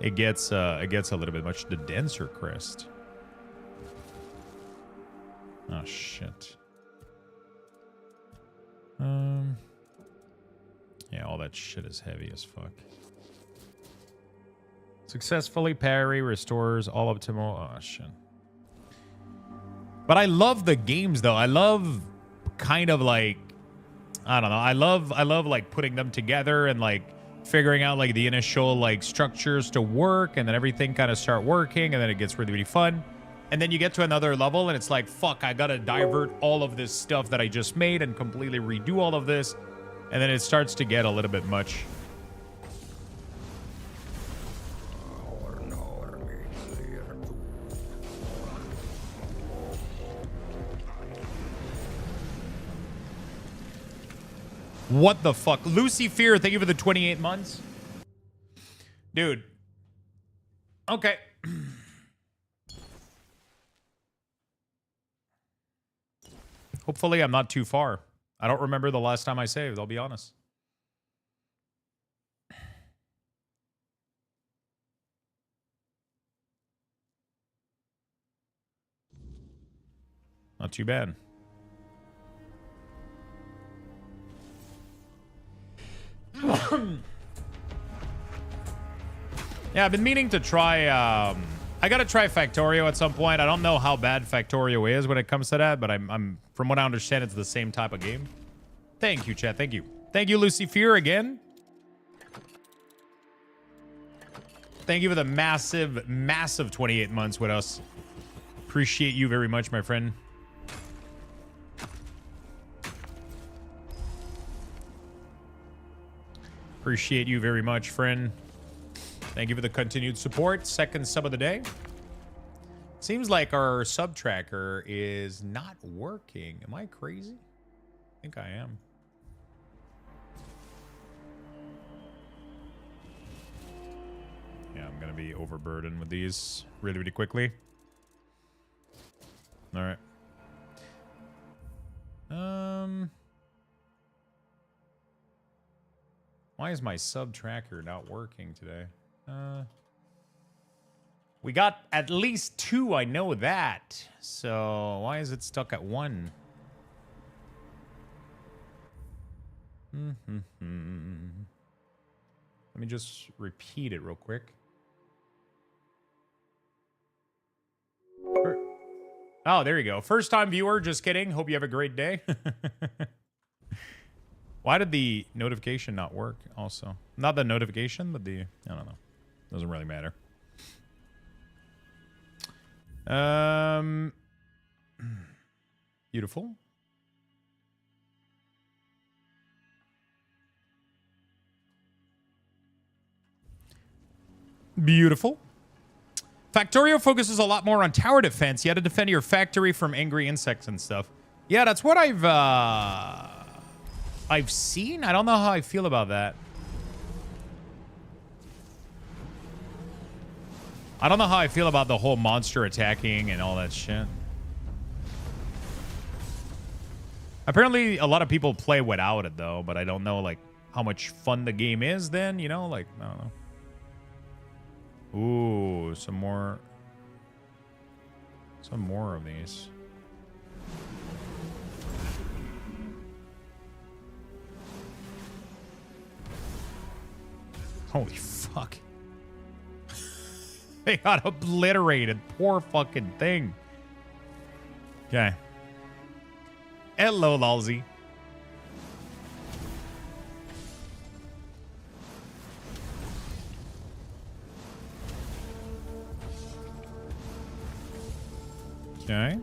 it gets a little bit much. The denser crest. Oh shit. Yeah, all that shit is heavy as fuck. Successfully parry, restores all optimal. Oh shit. But I love the games though. I love kind of like, I don't know. I love like putting them together and like figuring out like the initial like structures to work, and then everything kind of start working, and then it gets really, really fun. And then you get to another level and it's like, fuck, I gotta divert all of this stuff that I just made and completely redo all of this. And then it starts to get a little bit much. What the fuck? Lucy Fear, thank you for the 28 months. Dude. Okay. Hopefully I'm not too far. I don't remember the last time I saved, I'll be honest. Not too bad. Yeah, I've been meaning to try, I gotta try Factorio at some point. I don't know how bad Factorio is when it comes to that, but I'm from what I understand, it's the same type of game. Thank you, chat. Thank you. Thank you, Lucy Fear, again. Thank you for the massive, massive 28 months with us. Appreciate you very much, my friend. Appreciate you very much, friend. Thank you for the continued support. Second sub of the day. Seems like our sub tracker is not working. Am I crazy? I think I am. Yeah, I'm going to be overburdened with these really, really quickly. All right. Why is my sub tracker not working today? We got at least 2, I know that. So why is it stuck at 1? Let me just repeat it real quick. Oh, there you go. First time viewer, just kidding. Hope you have a great day. Why did the notification not work also? Not the notification, but the... I don't know. Doesn't really matter. Beautiful. Beautiful. Factorio focuses a lot more on tower defense. You had to defend your factory from angry insects and stuff. Yeah, that's what I've seen. I don't know how I feel about that. I don't know how I feel about the whole monster attacking and all that shit. Apparently, a lot of people play without it, though, but I don't know, like, how much fun the game is then, you know? Like, I don't know. Ooh, some more of these. Holy fuck. They got obliterated. Poor fucking thing. Okay. Hello, Lalzy. Okay.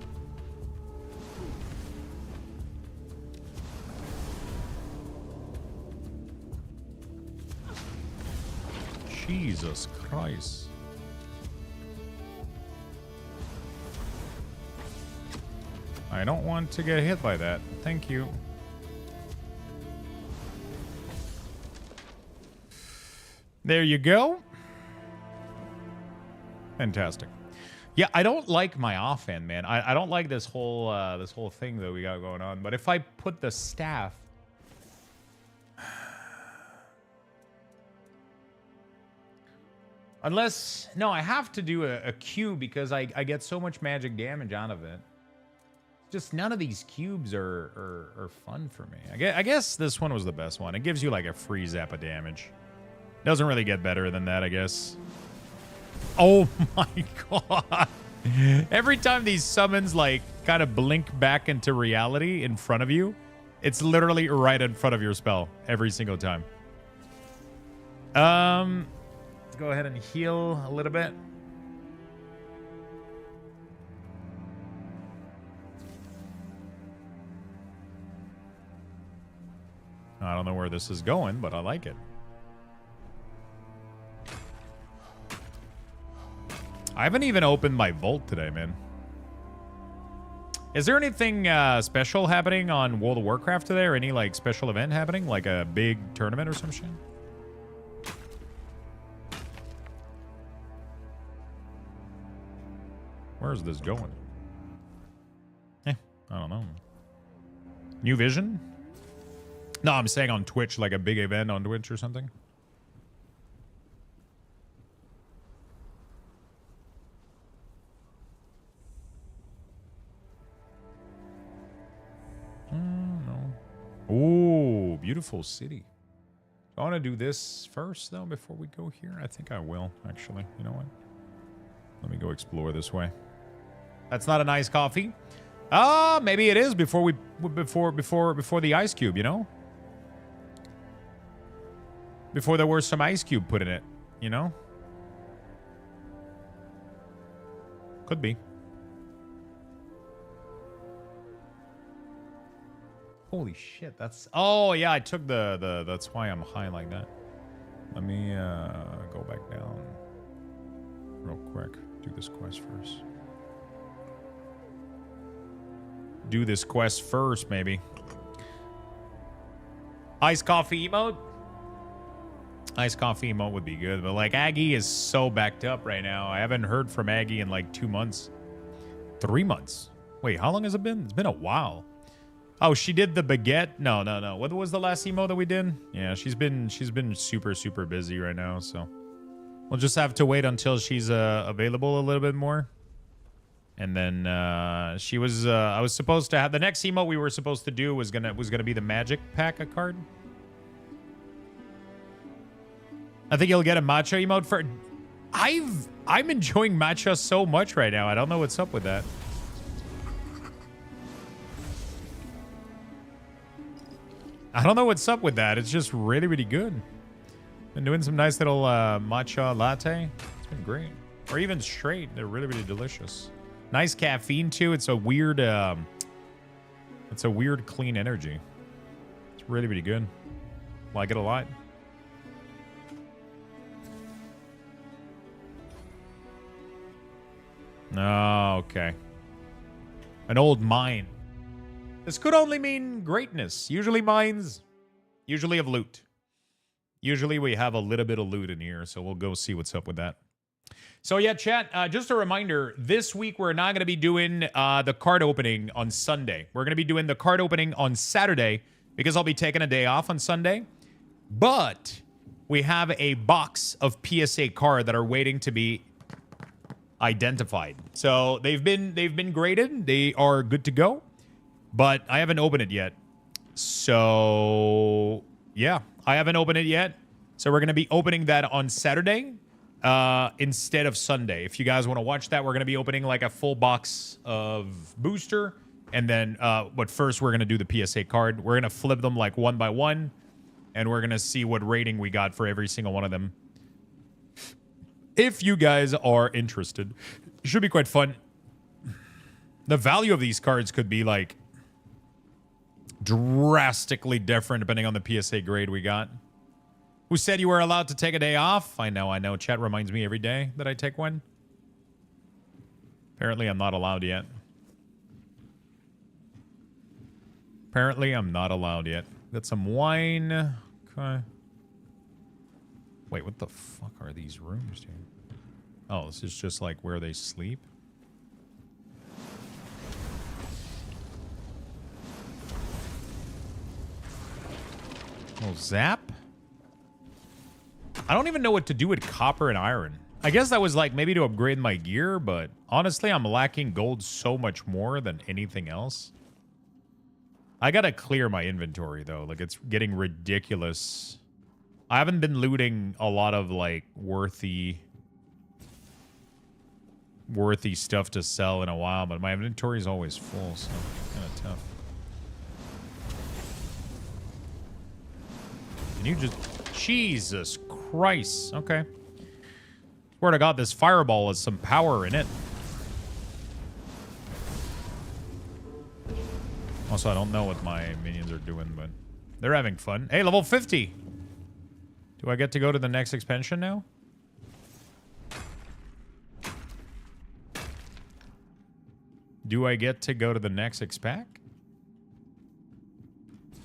Jesus Christ. I don't want to get hit by that. Thank you. There you go. Fantastic. Yeah, I don't like my offhand, man. I don't like this whole thing that we got going on. But if I put the staff, unless no, I have to do a cube because I get so much magic damage out of it. Just none of these cubes are fun for me. I guess this one was the best one. It gives you like a free zap of damage. Doesn't really get better than that, I guess. Oh my god. Every time these summons like kind of blink back into reality in front of you, it's literally right in front of your spell every single time. Let's go ahead and heal a little bit. I don't know where this is going, but I like it. I haven't even opened my vault today, man. Is there anything special happening on World of Warcraft today, or any like special event happening, like a big tournament or some shit? Where is this going? I don't know. New Vision? No, I'm saying on Twitch, like a big event on Twitch or something. No. Ooh, beautiful city. I want to do this first, though, before we go here. I think I will, actually. You know what? Let me go explore this way. That's not a nice coffee. Maybe it is before the ice cube, you know? Before there was some ice cube put in it, you know? Could be. Holy shit, that's... Oh, yeah, I took the... That's why I'm high like that. Let me go back down real quick. Do this quest first. Do this quest first, maybe. Iced coffee emote? Iced coffee emote would be good, but like Aggie is so backed up right now. I haven't heard from Aggie in like 2 months. 3 months. Wait, how long has it been? It's been a while. Oh, she did the baguette? No. What was the last emo that we did? Yeah, she's been super busy right now, so we'll just have to wait until she's available a little bit more. And then I was supposed to have the next emote we were supposed to do was gonna be the magic pack a card. I think you'll get a matcha emote for... I'm enjoying matcha so much right now. I don't know what's up with that. I don't know what's up with that. It's just really, really good. Been doing some nice little matcha latte. It's been great. Or even straight. They're really, really delicious. Nice caffeine too. It's a weird clean energy. It's really, really good. Like it a lot. Oh, okay. An old mine. This could only mean greatness. Usually mines, usually of loot. Usually we have a little bit of loot in here, so we'll go see what's up with that. So yeah, chat, just a reminder, this week we're not going to be doing the card opening on Sunday. We're going to be doing the card opening on Saturday because I'll be taking a day off on Sunday. But we have a box of PSA card that are waiting to be identified. So they've been graded. They are good to go, but I haven't opened it yet. So yeah, I haven't opened it yet. So we're going to be opening that on Saturday instead of Sunday. If you guys want to watch that, we're going to be opening like a full box of booster. And then, but first we're going to do the PSA card. We're going to flip them like one by one. And we're going to see what rating we got for every single one of them. If you guys are interested, it should be quite fun. The value of these cards could be like drastically different depending on the PSA grade we got. Who said you were allowed to take a day off? I know. Chat reminds me every day that I take one. Apparently, I'm not allowed yet. Got some wine. Okay. Wait, what the fuck are these rooms, dude? Oh, this is just like where they sleep? Oh, zap? I don't even know what to do with copper and iron. I guess that was like maybe to upgrade my gear, but honestly, I'm lacking gold so much more than anything else. I gotta clear my inventory, though. Like, it's getting ridiculous. I haven't been looting a lot of, like, worthy stuff to sell in a while, but my inventory is always full, so kind of tough. Can you just... Jesus Christ. Okay. Swear to God, this fireball has some power in it. Also, I don't know what my minions are doing, but they're having fun. Hey, level 50! Do I get to go to the next expansion now? Do I get to go to the next expac?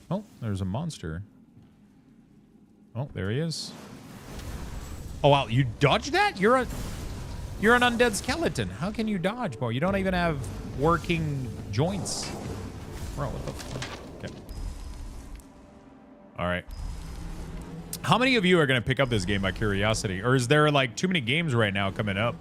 Oh, there's a monster. Oh, there he is. Oh, wow, you dodged that? You're an undead skeleton. How can you dodge, bro? You don't even have working joints. Bro, what the fuck? Okay. All right. How many of you are going to pick up this game by curiosity? Or is there, like, too many games right now coming up?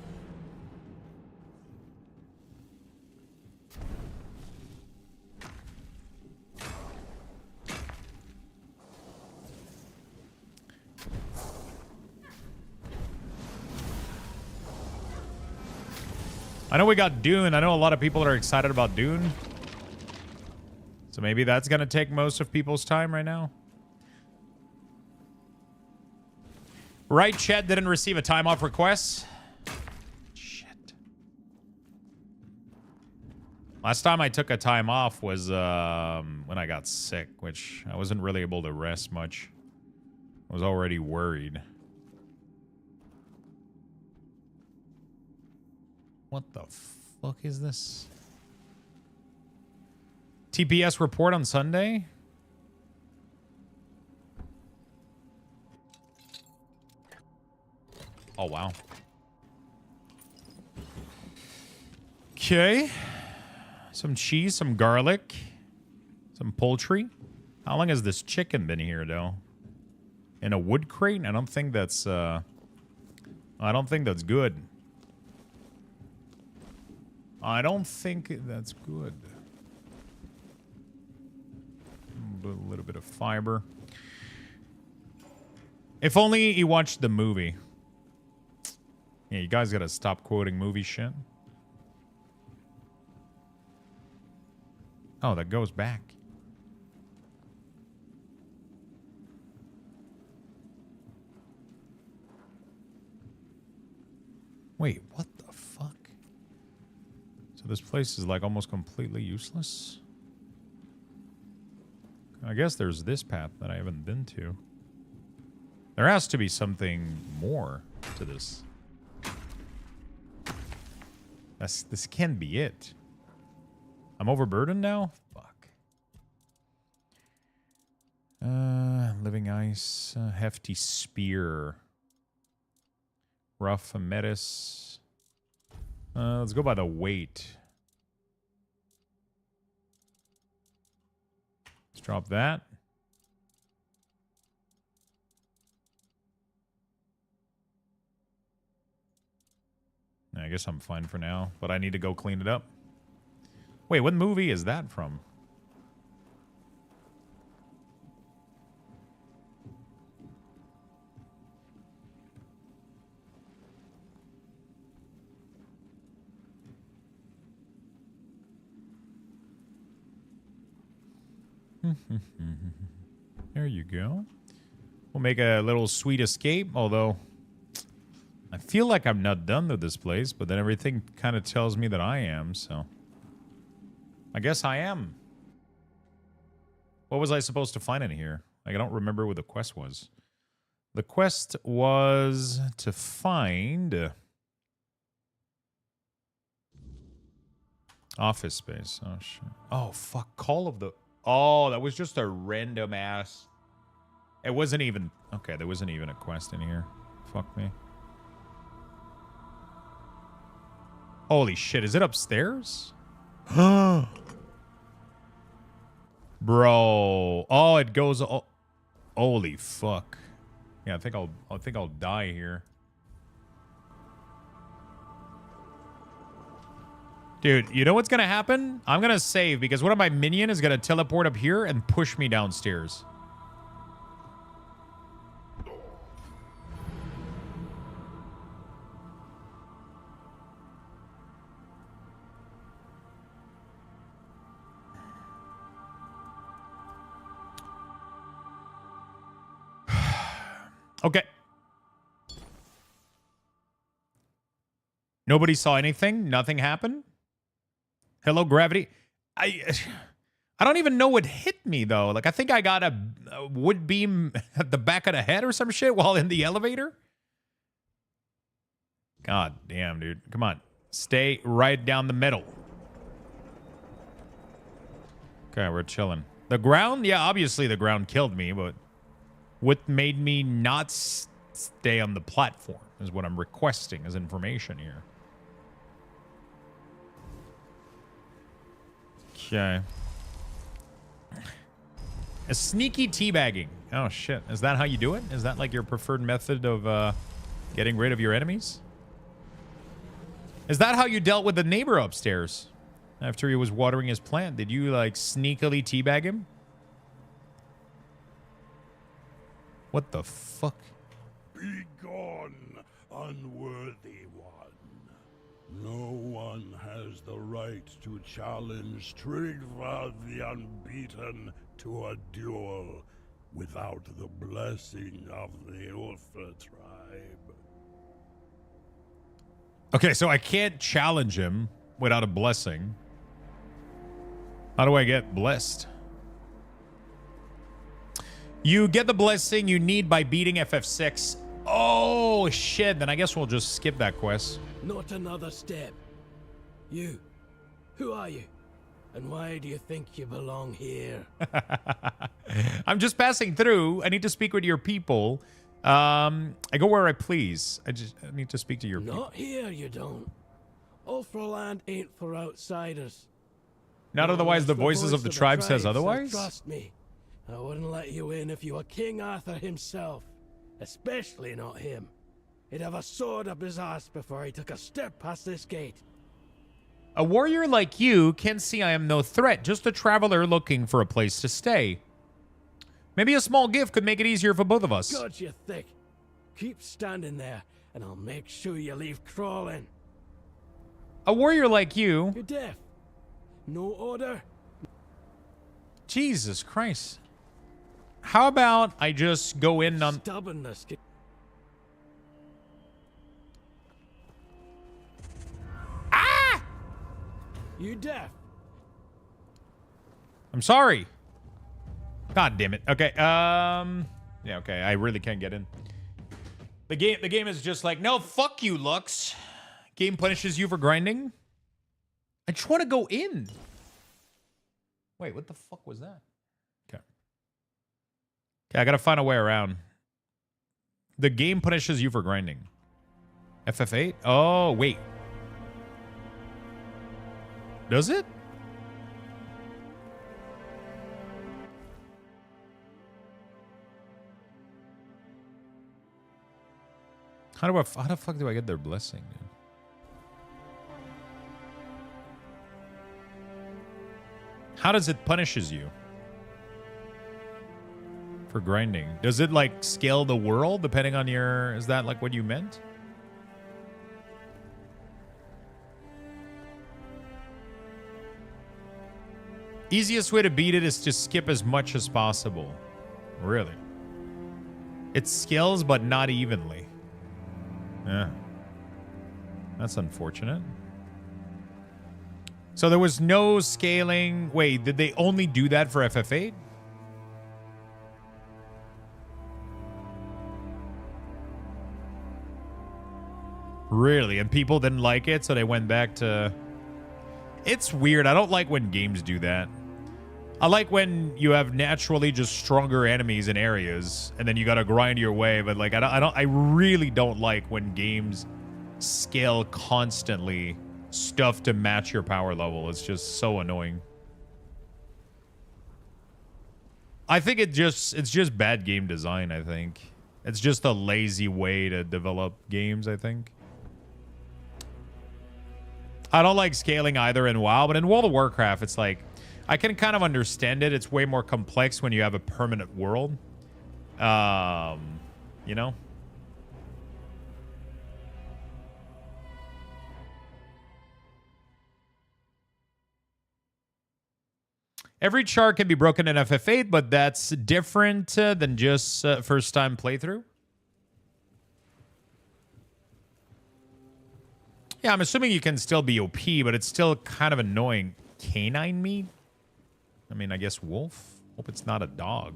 I know we got Dune. I know a lot of people are excited about Dune. So maybe that's going to take most of people's time right now. Right, Chet didn't receive a time off request. Shit. Last time I took a time off was when I got sick, which I wasn't really able to rest much. I was already worried. What the fuck is this? TPS report on Sunday? Oh, wow. Okay. Some cheese, some garlic, some poultry. How long has this chicken been here, though? In a wood crate? I don't think that's good. I don't think that's good. A little bit of fiber. If only you watched the movie. Yeah, you guys gotta stop quoting movie shit. Oh, that goes back. Wait, what the fuck? So this place is like almost completely useless? I guess there's this path that I haven't been to. There has to be something more to this. This can be it. I'm overburdened now? Fuck. Living ice. Hefty spear. Rough metis. Let's go by the weight. Let's drop that. I guess I'm fine for now, but I need to go clean it up. Wait, what movie is that from? There you go. We'll make a little sweet escape, although I feel like I'm not done with this place, but then everything kind of tells me that I am, so I guess I am. What was I supposed to find in here? Like, I don't remember what the quest was. The quest was to find office space. Oh, shit. Oh, fuck. Call of the... Oh, that was just a random ass It wasn't even... Okay, there wasn't even a quest in here. Fuck me. Holy shit, is it upstairs? Bro. Oh, it goes... Oh, holy fuck. Yeah, I think I'll die here. Dude, you know what's gonna happen? I'm gonna save because one of my minion is gonna teleport up here and push me downstairs. Okay. Nobody saw anything? Nothing happened? Hello, gravity. I don't even know what hit me, though. Like, I think I got a wood beam at the back of the head or some shit while in the elevator. God damn, dude. Come on. Stay right down the middle. Okay, we're chilling. The ground? Yeah, obviously the ground killed me, but what made me not stay on the platform is what I'm requesting as information here. Okay. A sneaky teabagging. Oh, shit. Is that how you do it? Is that like your preferred method of getting rid of your enemies? Is that how you dealt with the neighbor upstairs after he was watering his plant? Did you, like, sneakily teabag him? What the fuck? Be gone, unworthy one. No one has the right to challenge Trigva the Unbeaten to a duel without the blessing of the Ulfa tribe. Okay, so I can't challenge him without a blessing. How do I get blessed? You get the blessing you need by beating FF6. Oh, shit. Then I guess we'll just skip that quest. Not another step. You. Who are you? And why do you think you belong here? I'm just passing through. I need to speak with your people. I go where I please. I need to speak to your people. Not here, you don't. Ulfraland ain't for outsiders. Not otherwise the voices of the tribe says otherwise? So trust me. I wouldn't let you in if you were King Arthur himself. Especially not him. He'd have a sword up his ass before he took a step past this gate. A warrior like you can see I am no threat, just a traveler looking for a place to stay. Maybe a small gift could make it easier for both of us. God, you thick. Keep standing there, and I'll make sure you leave crawling. A warrior like you... You're deaf. No order. Jesus Christ. How about I just go in on... Stubbornness. Ah! You deaf. I'm sorry. God damn it. Okay. Yeah, okay. I really can't get in. The game is just like, no, fuck you, Lux. Game punishes you for grinding. I just want to go in. Wait, what the fuck was that? Okay. Okay, I gotta find a way around. The game punishes you for grinding. FF8? Oh, wait. Does it? How the fuck do I get their blessing, dude? How does it punishes you for grinding? Does it like scale the world depending on your... Is that like what you meant? Easiest way to beat it is to skip as much as possible. Really? It scales, but not evenly. Yeah. That's unfortunate. So there was no scaling. Wait, did they only do that for FF8? Really? And people didn't like it, so they went back to... It's weird. I don't like when games do that. I like when you have naturally just stronger enemies in areas, and then you gotta grind your way. But like, I really don't like when games scale constantly stuff to match your power level. It's just so annoying. I think it's just bad game design. I think it's just a lazy way to develop games. I think. I don't like scaling either in WoW, but in World of Warcraft, it's like, I can kind of understand it. It's way more complex when you have a permanent world. You know? Every chart can be broken in FF8, but that's different than just first-time playthrough. Yeah, I'm assuming you can still be OP, but it's still kind of annoying. Canine meat? I mean, I guess wolf? Hope it's not a dog.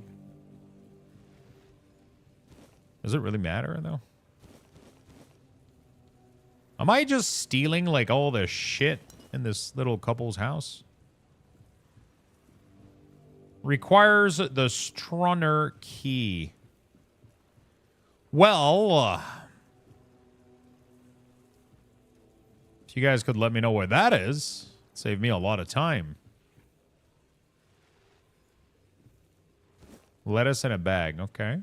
Does it really matter, though? Am I just stealing, like, all the shit in this little couple's house? Requires the Strunner key. Well, if you guys could let me know where that is, save me a lot of time. Lettuce in a bag. Okay.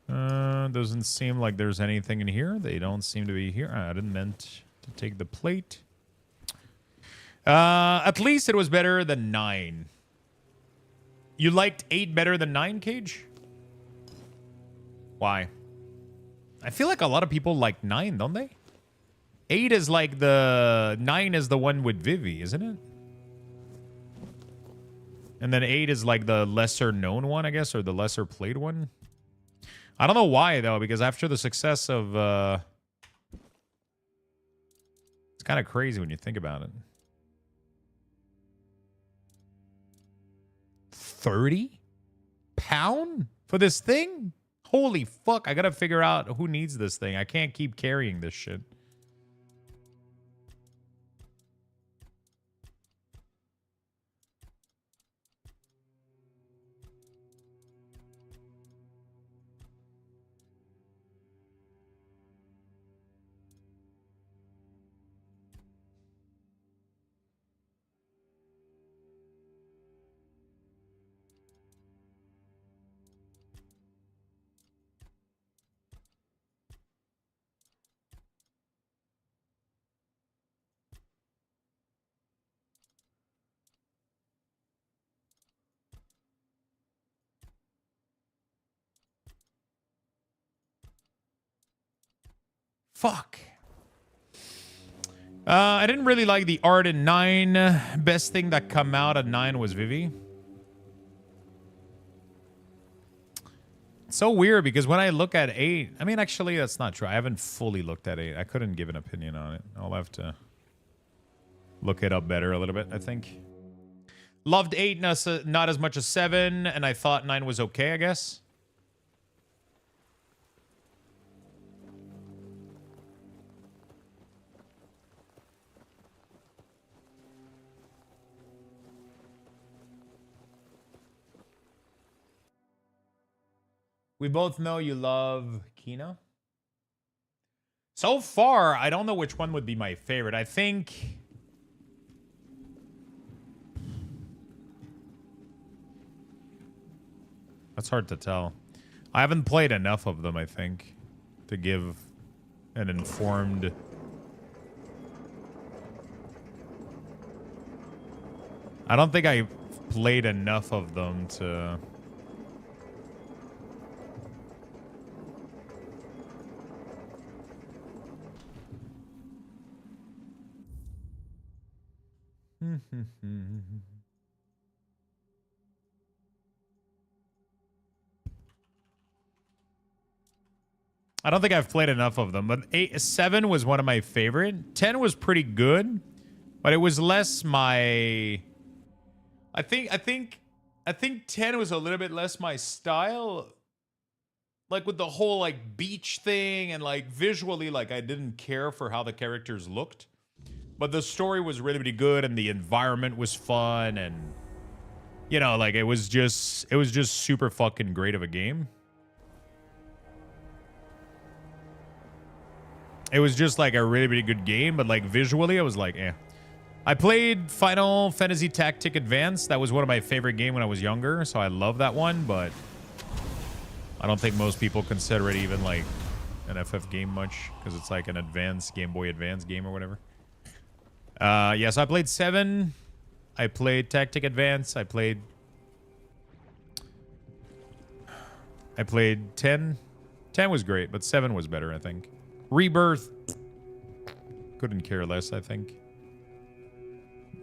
Doesn't seem like there's anything in here. They don't seem to be here. I didn't meant to take the plate. At least it was better than 9. You liked 8 better than 9, Cage? Why? I feel like a lot of people like 9, don't they? 8 is like the... 9 is the one with Vivi, isn't it? And then 8 is like the lesser known one, I guess, or the lesser played one. I don't know why, though, because after the success of... It's kind of crazy when you think about it. 30 pound for this thing? Holy fuck, I gotta figure out who needs this thing. I can't keep carrying this shit. Fuck. I didn't really like the art in 9. Best thing that come out at 9 was Vivi. It's so weird because when I look at 8... I mean, actually, that's not true. I haven't fully looked at 8. I couldn't give an opinion on it. I'll have to look it up better a little bit, I think. Loved 8, not as much as 7, and I thought 9 was okay, I guess. We both know you love Kina. So far, I don't know which one would be my favorite. I think... That's hard to tell. I haven't played enough of them, I think, to give an informed... I don't think I played enough of them to... I don't think I've played enough of them, but 7 was one of my favorite. 10 was pretty good, but it was less my... I think 10 was a little bit less my style. Like with the whole like beach thing and like visually, like I didn't care for how the characters looked. But the story was really, really good, and the environment was fun, and you know, like it was just super fucking great of a game. It was just like a really, really good game, but like visually, I was like, eh. I played Final Fantasy Tactic Advance. That was one of my favorite games when I was younger, so I love that one, but I don't think most people consider it even like an FF game much, because it's like an advanced Game Boy Advance game or whatever. Yeah, so I played 7. I played Tactic Advance. I played 10. 10 was great, but 7 was better, I think. Rebirth, couldn't care less, I think.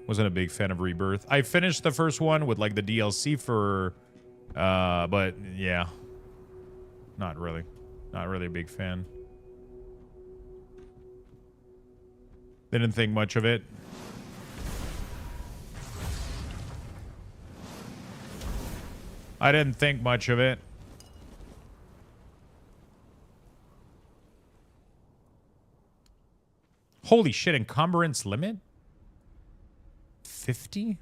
Wasn't a big fan of Rebirth. I finished the first one with like the DLC for, but yeah, not really a big fan. Didn't think much of it. I didn't think much of it. Holy shit, encumbrance limit? 50?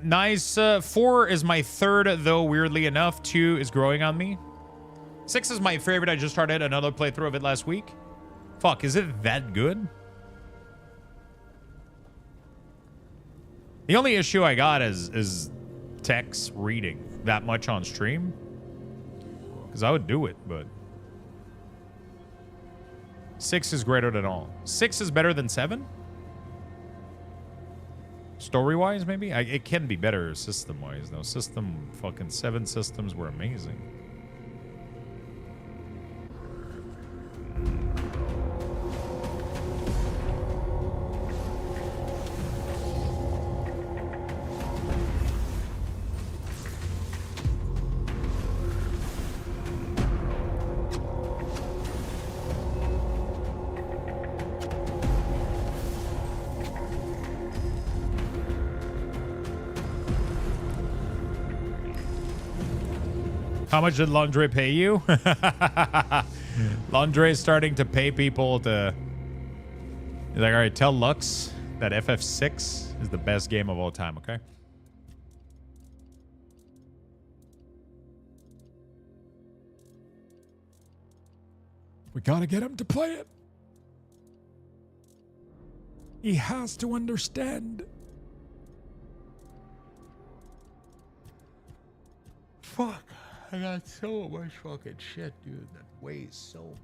Nice. 4 is my third, though, weirdly enough. 2 is growing on me. 6 is my favorite. I just started another playthrough of it last week. Fuck, is it that good? The only issue I got is text reading that much on stream. Because I would do it, but 6 is greater than all. 6 is better than 7? Story-wise, maybe? It can be better system-wise, though. Fucking 7 systems were amazing. How much did Laundry pay you? Laundry is starting to pay people to... He's like, all right, tell Lux that FF6 is the best game of all time, okay? We gotta get him to play it. He has to understand. Fuck. I got so much fucking shit, dude, that weighs so much.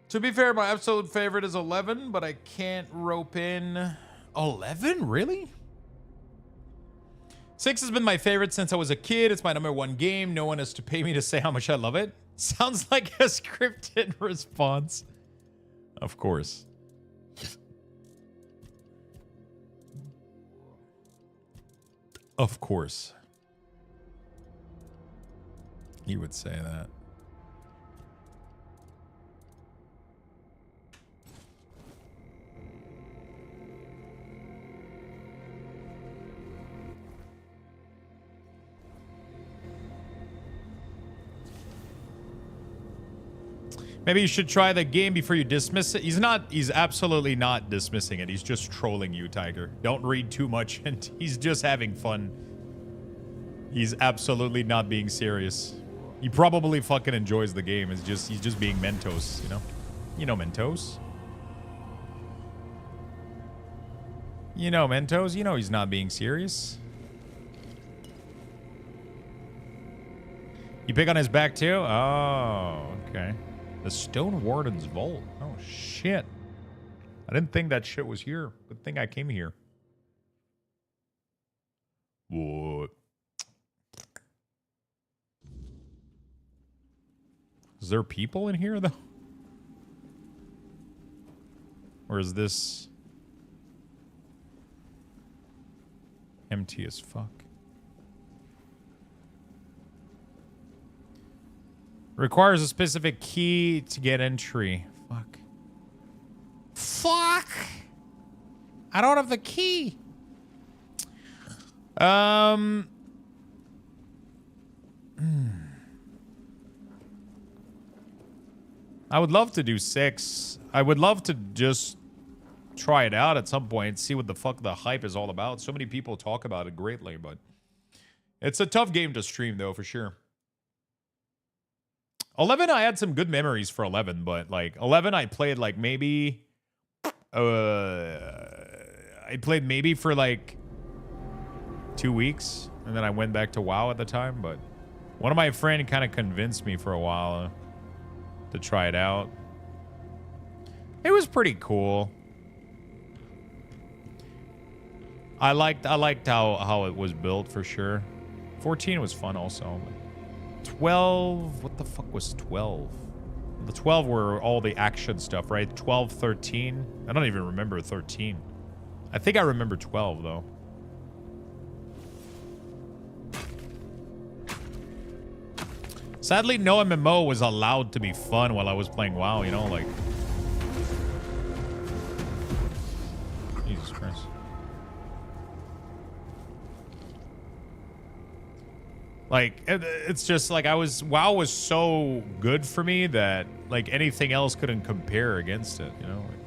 To be fair, my absolute favorite is 11, but I can't rope in 11? Really? 6 has been my favorite since I was a kid. It's my #1 game. No one has to pay me to say how much I love it. Sounds like a scripted response. Of course. Of course. You would say that. Maybe you should try the game before you dismiss it. He's absolutely not dismissing it. He's just trolling you, Tiger. Don't read too much, and he's just having fun. He's absolutely not being serious. He probably fucking enjoys the game. He's just being Mentos, you know? You know Mentos. You know Mentos. You know he's not being serious. You pick on his back too? Oh, okay. The Stone Warden's Vault. Oh, shit. I didn't think that shit was here. Good thing I came here. What? Is there people in here, though? Or is this empty as fuck? Requires a specific key to get entry. Fuck. Fuck! I don't have the key. I would love to do 6. I would love to just try it out at some point, see what the fuck the hype is all about. So many people talk about it greatly, but it's a tough game to stream though, for sure. 11, I had some good memories for 11, but like 11, I played like maybe, I played maybe for like 2 weeks, and then I went back to WoW at the time. But one of my friends kind of convinced me for a while to try it out. It was pretty cool. I liked how it was built for sure. 14 was fun also. 12, what the fuck was 12? The 12 were all the action stuff, right? 12, 13. I don't even remember 13. I think I remember 12 though. Sadly, no MMO was allowed to be fun while I was playing WoW, you know, like. Jesus Christ. Like, it's just like WoW was so good for me that like anything else couldn't compare against it, you know? Like,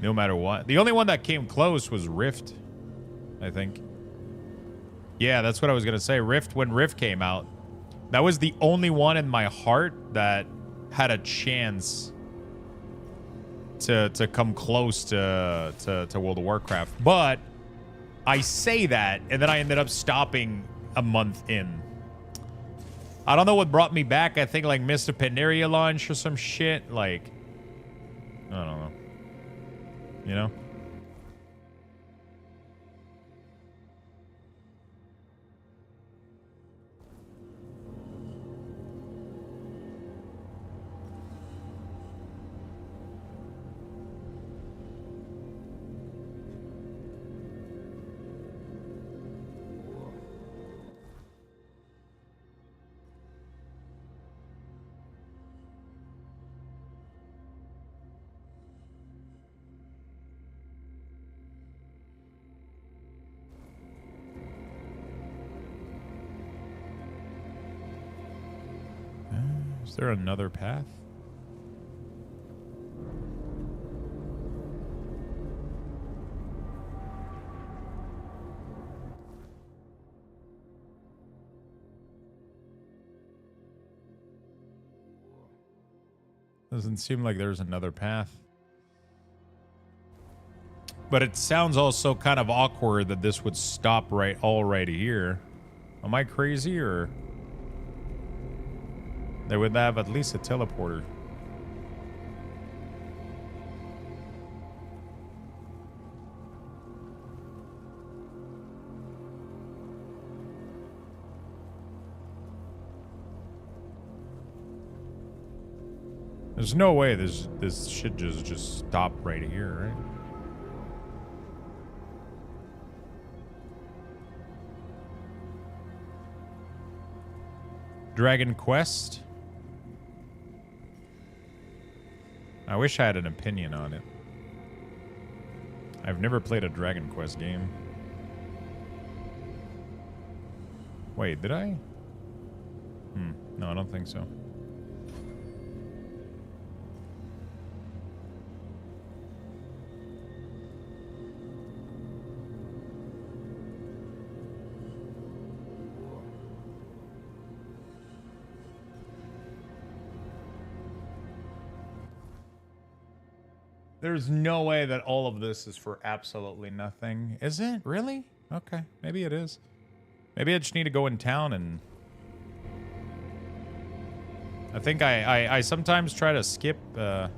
no matter what. The only one that came close was Rift, I think. Yeah, that's what I was gonna say. Rift, when Rift came out, that was the only one in my heart that had a chance to come close to World of Warcraft. But I say that, and then I ended up stopping a month in. I don't know what brought me back. I think like Mr. Pandaria launch or some shit. Like, I don't know. You know? Is there another path? Doesn't seem like there's another path. But it sounds also kind of awkward that this would stop right here. Am I crazy, or they would have at least a teleporter? There's no way this should just stop right here, right? Dragon Quest? I wish I had an opinion on it. I've never played a Dragon Quest game. Wait, did I? No, I don't think so. There's no way that all of this is for absolutely nothing. Is it? Really? Okay. Maybe it is. Maybe I just need to go in town and... I think I sometimes try to skip... Okay.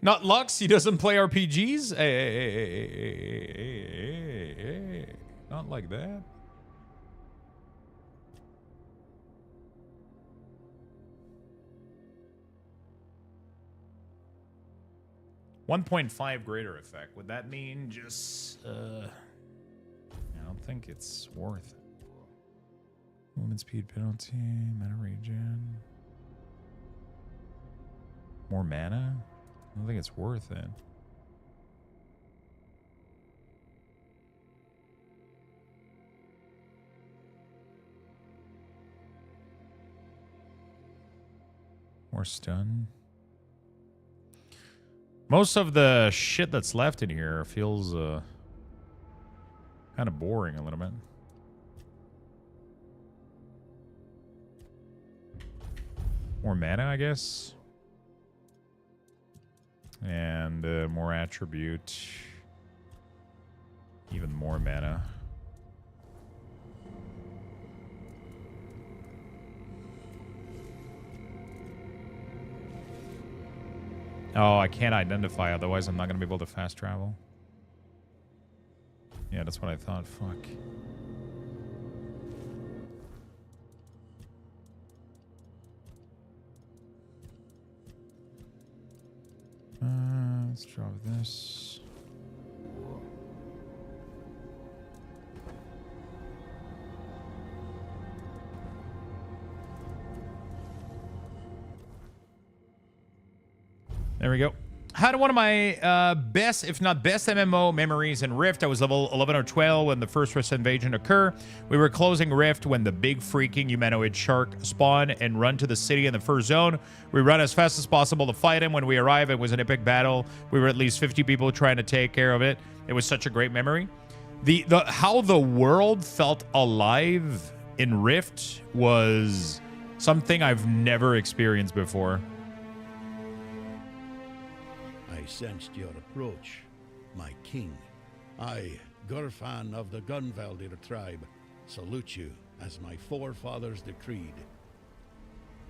Not Lux. He doesn't play RPGs. Hey. Not like that. .5 greater effect. Would that mean just... I don't think it's worth it. Movement speed penalty, mana regen. More mana? I don't think it's worth it. More stun. Most of the shit that's left in here feels kind of boring a little bit. More mana, I guess. And more attribute. Even more mana. Oh, I can't identify, otherwise I'm not going to be able to fast travel. Yeah, that's what I thought. Fuck. Let's drop this. There we go. Had one of my best, if not best, MMO memories in Rift. I was level 11 or 12 when the first Rift invasion occurred. We were closing Rift when the big freaking humanoid shark spawned and run to the city in the first zone. We run as fast as possible to fight him. When we arrived, it was an epic battle. We were at least 50 people trying to take care of it. It was such a great memory. How the world felt alive in Rift was something I've never experienced before. I sensed your approach, my king. I, Gurfan of the Gunvaldir tribe, salute you as my forefathers decreed.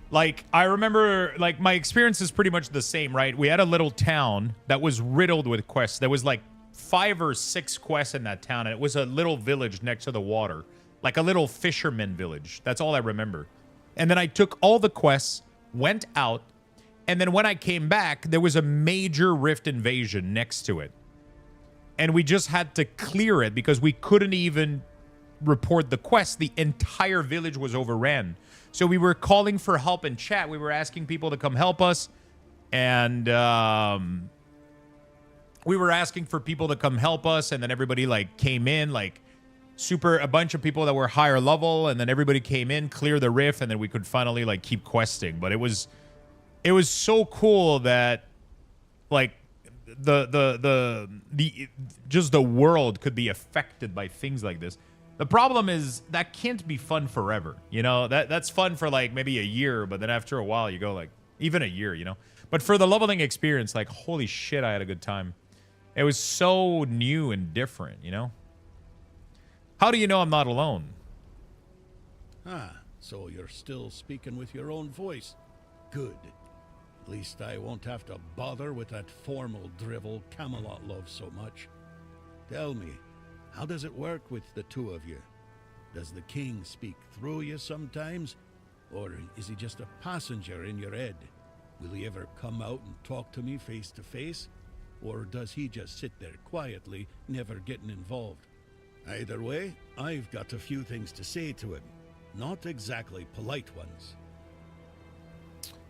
Like, I remember, like, my experience is pretty much the same, right? We had a little town that was riddled with quests. There was, like, 5 or 6 quests in that town, and it was a little village next to the water. Like a little fisherman village. That's all I remember. And then I took all the quests, went out, and then when I came back, there was a major rift invasion next to it. And we just had to clear it because we couldn't even report the quest. The entire village was overran. So we were calling for help in chat. We were asking people to come help us. And we were asking for people to come help us. And then everybody like came in, like a bunch of people that were higher level. And then everybody came in, clear the rift. And then we could finally like keep questing. But it was so cool that like just the world could be affected by things like this. The problem is that can't be fun forever. You know, that's fun for like maybe a year, but then after a while you go like even a year, you know. But for the leveling experience, like holy shit, I had a good time. It was so new and different, you know. How do you know I'm not alone? Ah, so you're still speaking with your own voice. Good. At least I won't have to bother with that formal drivel Camelot loves so much. Tell me, how does it work with the two of you? Does the king speak through you sometimes? Or is he just a passenger in your head? Will he ever come out and talk to me face to face? Or does he just sit there quietly, never getting involved? Either way, I've got a few things to say to him. Not exactly polite ones.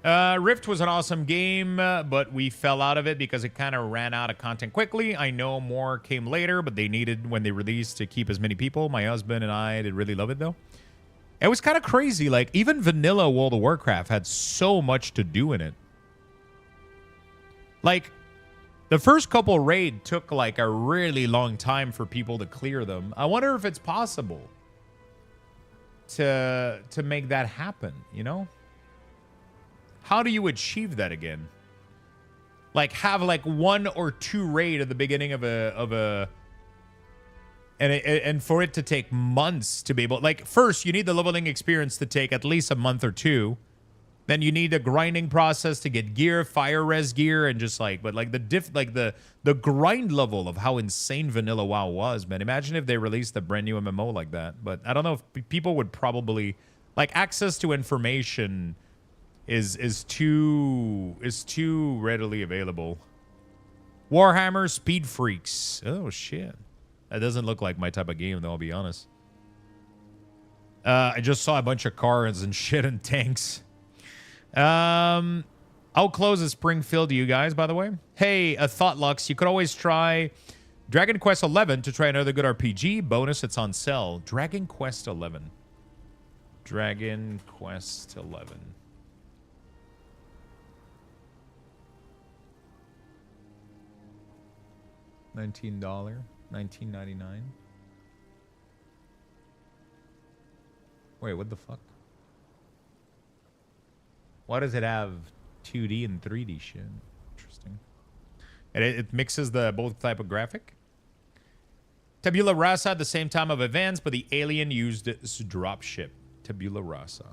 Rift was an awesome game, but we fell out of it because it kind of ran out of content quickly. I know more came later, but they needed when they released to keep as many people. My husband and I did really love it, though. It was kind of crazy. Like, even vanilla World of Warcraft had so much to do in it. Like, the first couple raid took, like, a really long time for people to clear them. I wonder if it's possible to make that happen, you know? How do you achieve that again? Like have like 1 or 2 raid at the beginning of a and for it to take months to be able, like first you need the leveling experience to take at least a month or 2. Then you need a grinding process to get gear, fire res gear, and just like, but like the grind level of how insane vanilla WoW was, man. Imagine if they released a brand new MMO like that. But I don't know if people would probably like access to information is too readily available. Warhammer Speed Freaks. Oh shit. That doesn't look like my type of game, though, I'll be honest. I just saw a bunch of cars and shit and tanks. How close is Springfield to you guys, by the way? Hey, a thought, Lux. You could always try Dragon Quest 11 to try another good RPG. Bonus, it's on sale. Dragon Quest 11. Dragon Quest 11. $19, $19.99. Wait, what the fuck? Why does it have 2D and 3D shit? Interesting. And it mixes the both type of graphic. Tabula Rasa at the same time of events, but the alien used dropship. Tabula Rasa.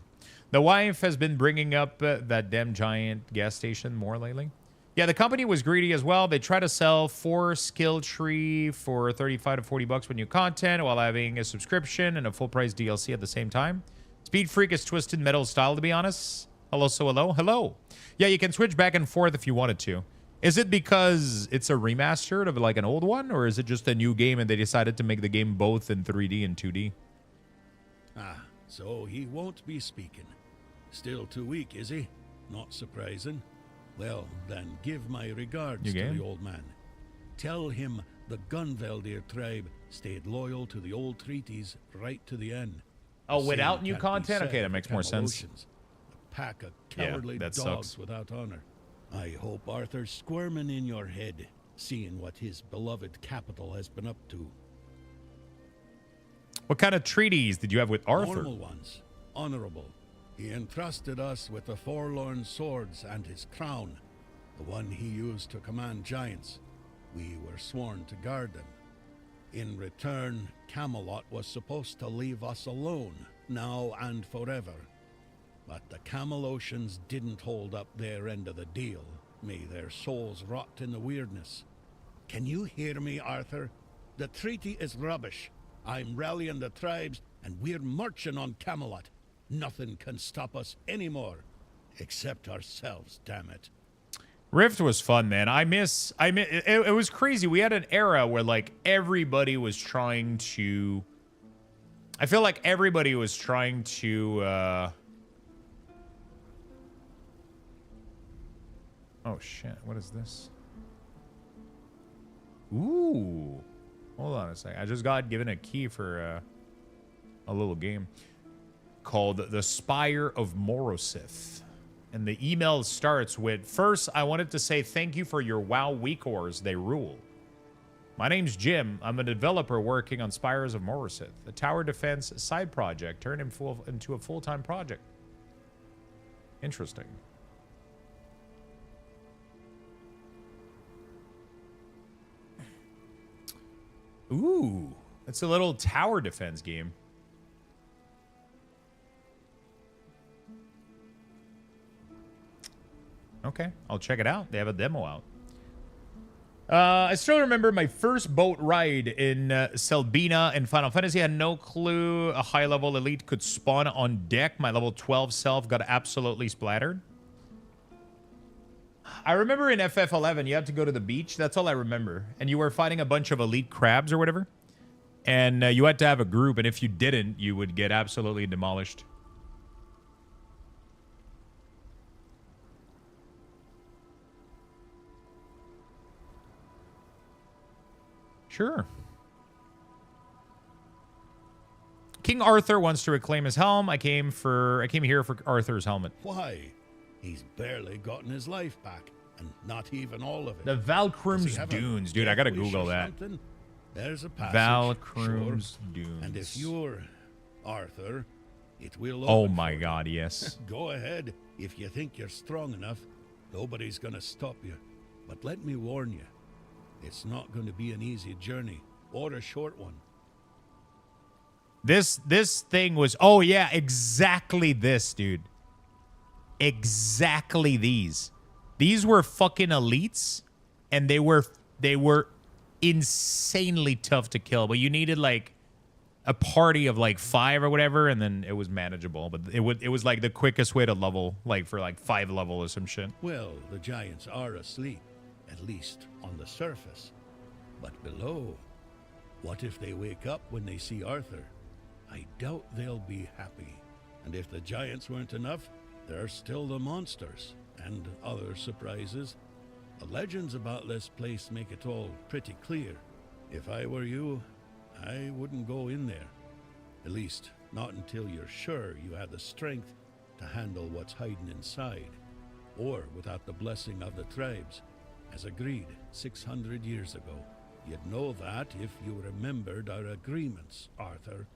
The wife has been bringing up that damn giant gas station more lately. Yeah, the company was greedy as well. They try to sell 4 skill tree for 35 to 40 bucks with new content while having a subscription and a full price DLC at the same time. Speed Freak is Twisted Metal style, to be honest. Hello, so hello. Hello. Yeah, you can switch back and forth if you wanted to. Is it because it's a remastered of like an old one, or is it just a new game and they decided to make the game both in 3D and 2D? Ah, so he won't be speaking. Still too weak, is he? Not surprising. Well, then give my regards to the old man. Tell him the Gunveldir tribe stayed loyal to the old treaties right to the end. Oh, without new content? Okay, that makes more sense. A pack of cowardly dogs sucks. Without honor. I hope Arthur's squirming in your head, seeing what his beloved capital has been up to. What kind of treaties did you have with Arthur? Normal ones. Honorable. He entrusted us with the forlorn swords and his crown, the one he used to command giants. We were sworn to guard them. In return, Camelot was supposed to leave us alone, now and forever. But the Camelosians didn't hold up their end of the deal. May their souls rot in the weirdness. Can you hear me, Arthur? The treaty is rubbish. I'm rallying the tribes, and we're marching on Camelot. Nothing can stop us anymore, except ourselves, damn it. Rift was fun, man. It was crazy. We had an era where like everybody was trying to, I feel like everybody was trying to, oh shit, what is this? Ooh, hold on a second. I just got given a key for a little game called The Spire of Morosith. And the email starts with, first, I wanted to say thank you for your WoW weekors. They rule. My name's Jim. I'm a developer working on Spires of Morosith, a tower defense side project turned into a full-time project. Interesting. Ooh, it's a little tower defense game. Okay, I'll check it out. They have a demo out. I still remember my first boat ride in Selbina in Final Fantasy. I had no clue a high-level elite could spawn on deck. My level 12 self got absolutely splattered. I remember in FF11, you had to go to the beach. That's all I remember. And you were fighting a bunch of elite crabs or whatever. And you had to have a group. And if you didn't, you would get absolutely demolished. Sure. King Arthur wants to reclaim his helm. I came here for Arthur's helmet. Why? He's barely gotten his life back, and not even all of it. The Valkrum's Dunes, dude. I gotta Google that. There's a passage. Valkrum's Dunes. And if you're Arthur, it will. Oh my God, yes. Go ahead. If you think you're strong enough, nobody's gonna stop you. But let me warn you. It's not going to be an easy journey, or a short one. This thing was, oh yeah, exactly this, dude. exactly these. These were fucking elites, and they were insanely tough to kill. But you needed like a party of like 5 or whatever, and then it was manageable. But it was like the quickest way to level, like for like 5 level or some shit. Well, the giants are asleep, at least on the surface. But below, what if they wake up when they see Arthur? I doubt they'll be happy. And if the giants weren't enough, there are still the monsters and other surprises. The legends about this place make it all pretty clear. If I were you, I wouldn't go in there. At least, not until you're sure you have the strength to handle what's hiding inside. Or without the blessing of the tribes. As agreed 600 years ago. You'd know that if you remembered our agreements, Arthur.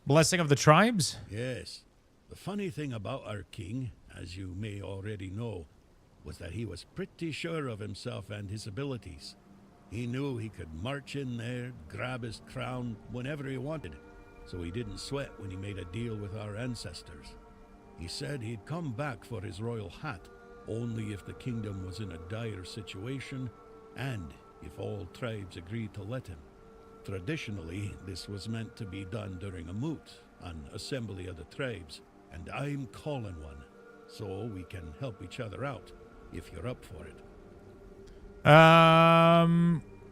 Blessing of the tribes? Yes. The funny thing about our king, as you may already know, was that he was pretty sure of himself and his abilities. He knew he could march in there, grab his crown whenever he wanted, so he didn't sweat when he made a deal with our ancestors. He said he'd come back for his royal hat, only if the kingdom was in a dire situation, and if all tribes agreed to let him. Traditionally, this was meant to be done during a moot, an assembly of the tribes, and I'm calling one, so we can help each other out, if you're up for it.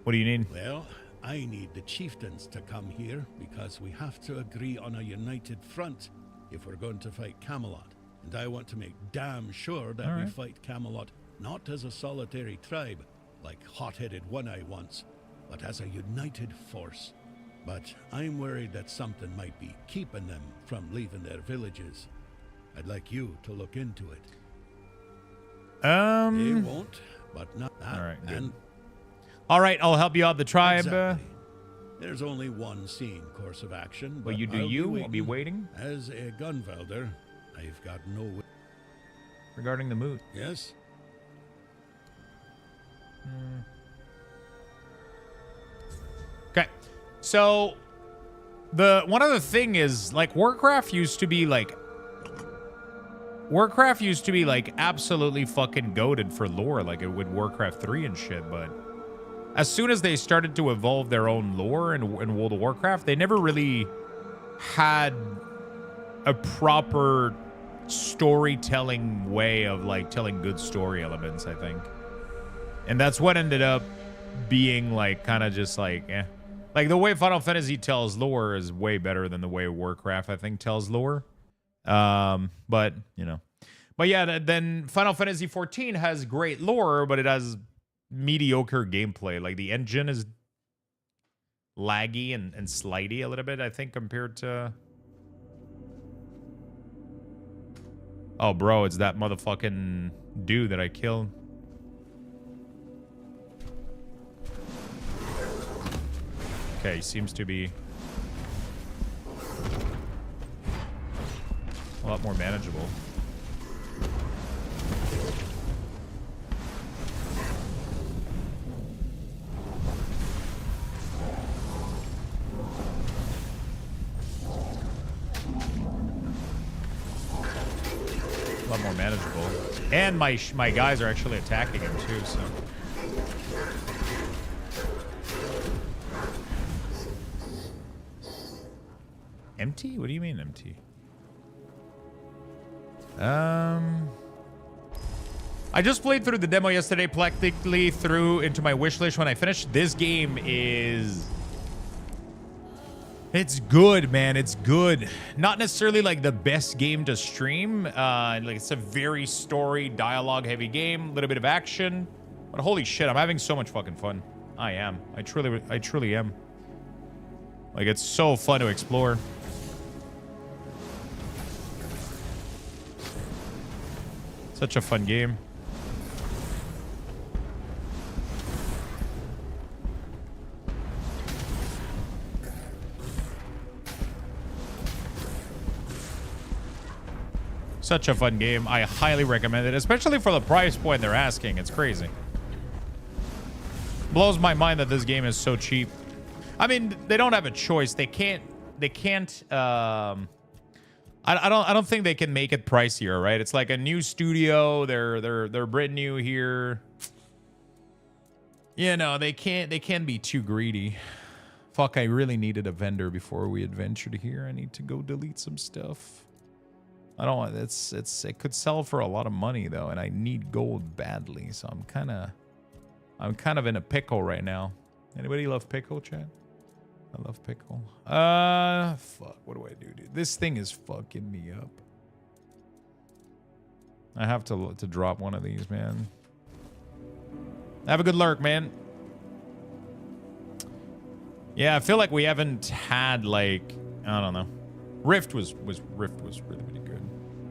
What do you need? Well, I need the chieftains to come here, because we have to agree on a united front if we're going to fight Camelot. And I want to make damn sure that we fight Camelot not as a solitary tribe, like hot-headed One-Eye once, but as a united force. But I'm worried that something might be keeping them from leaving their villages. I'd like you to look into it. They won't, but not that. All right, good. And all right, I'll help you out the tribe. exactly. There's only one sane course of action, but I'll be waiting. As a Gunvelder, I've got no... Regarding the moot. Yes? Okay, so one other thing is like Warcraft used to be like absolutely fucking goated for lore, like it with Warcraft 3 and shit. But as soon as they started to evolve their own lore in World of Warcraft, they never really had a proper storytelling way of like telling good story elements, I think. And that's what ended up being like kind of just like, eh. Like the way Final Fantasy tells lore is way better than the way Warcraft, I think, tells lore. But, you know. But yeah, then Final Fantasy 14 has great lore, but it has mediocre gameplay. Like the engine is laggy and slidey a little bit, I think, compared to... Oh, bro, it's that motherfucking dude that I killed. Okay, he seems to be a lot more manageable. A lot more manageable. And my guys are actually attacking him too, so... Empty? What do you mean empty? I just played through the demo yesterday, practically through into my wish list when I finished. This game is... It's good, man. It's good. Not necessarily like the best game to stream. Like it's a very story, dialogue heavy game, a little bit of action. But holy shit, I'm having so much fucking fun. I am. I truly am. Like it's so fun to explore. Such a fun game. Such a fun game. I highly recommend it, especially for the price point they're asking. It's crazy. Blows my mind that this game is so cheap. I mean, they don't have a choice. They can't I don't think they can make it pricier, right? It's like a new studio. They're brand new here. You know, they can't be too greedy. Fuck, I really needed a vendor before we adventured here. I need to go delete some stuff. I don't want it could sell for a lot of money though, and I need gold badly, so I'm kind of in a pickle right now. Anybody love pickle, chat? I love pickle. Fuck, what do I do, dude? This thing is fucking me up. I have to drop one of these, man. Have a good lurk, man. Yeah, I feel like we haven't had, like, I don't know. Rift was really, really good.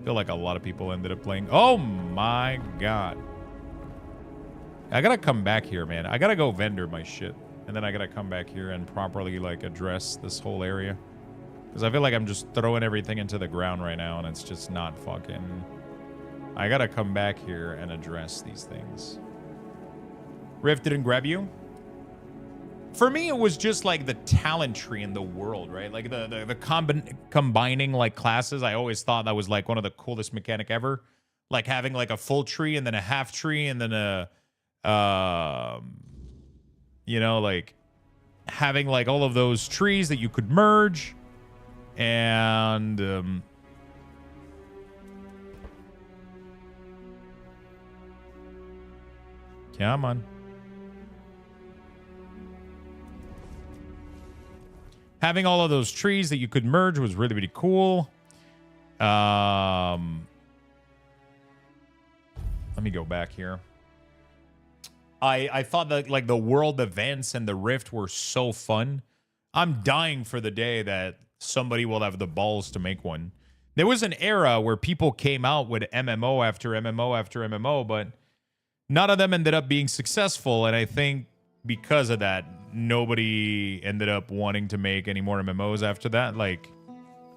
I feel like a lot of people ended up playing. Oh my god. I gotta come back here, man. I gotta go vendor my shit. And then I gotta come back here and properly, like, address this whole area. Because I feel like I'm just throwing everything into the ground right now, and it's just not fucking... I gotta come back here and address these things. Rift didn't grab you? For me, it was just, like, the talent tree in the world, right? Like, the combining, like, classes. I always thought that was, like, one of the coolest mechanic ever. Like, having, like, a full tree and then a half tree and then a... you know, like having like all of those trees that you could merge and come on. Having all of those trees that you could merge was really, really cool. Let me go back here. I thought that like the world events and the Rift were so fun. I'm dying for the day that somebody will have the balls to make one. There was an era where people came out with MMO after MMO after MMO, but none of them ended up being successful. And I think because of that, nobody ended up wanting to make any more MMOs after that. Like,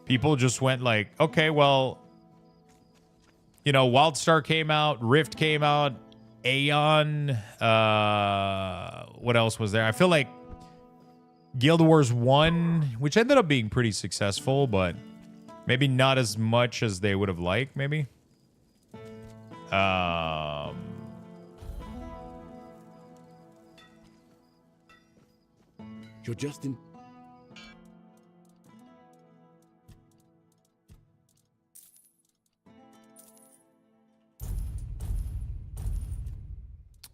people just went like, okay, well, you know, WildStar came out, Rift came out, Aeon, what else was there? I feel like Guild Wars 1, which ended up being pretty successful, but maybe not as much as they would have liked, maybe. You're just in...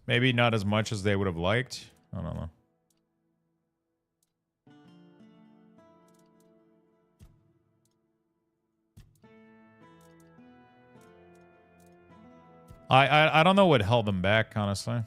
Maybe not as much as they would have liked. I don't know. I don't know what held them back, honestly.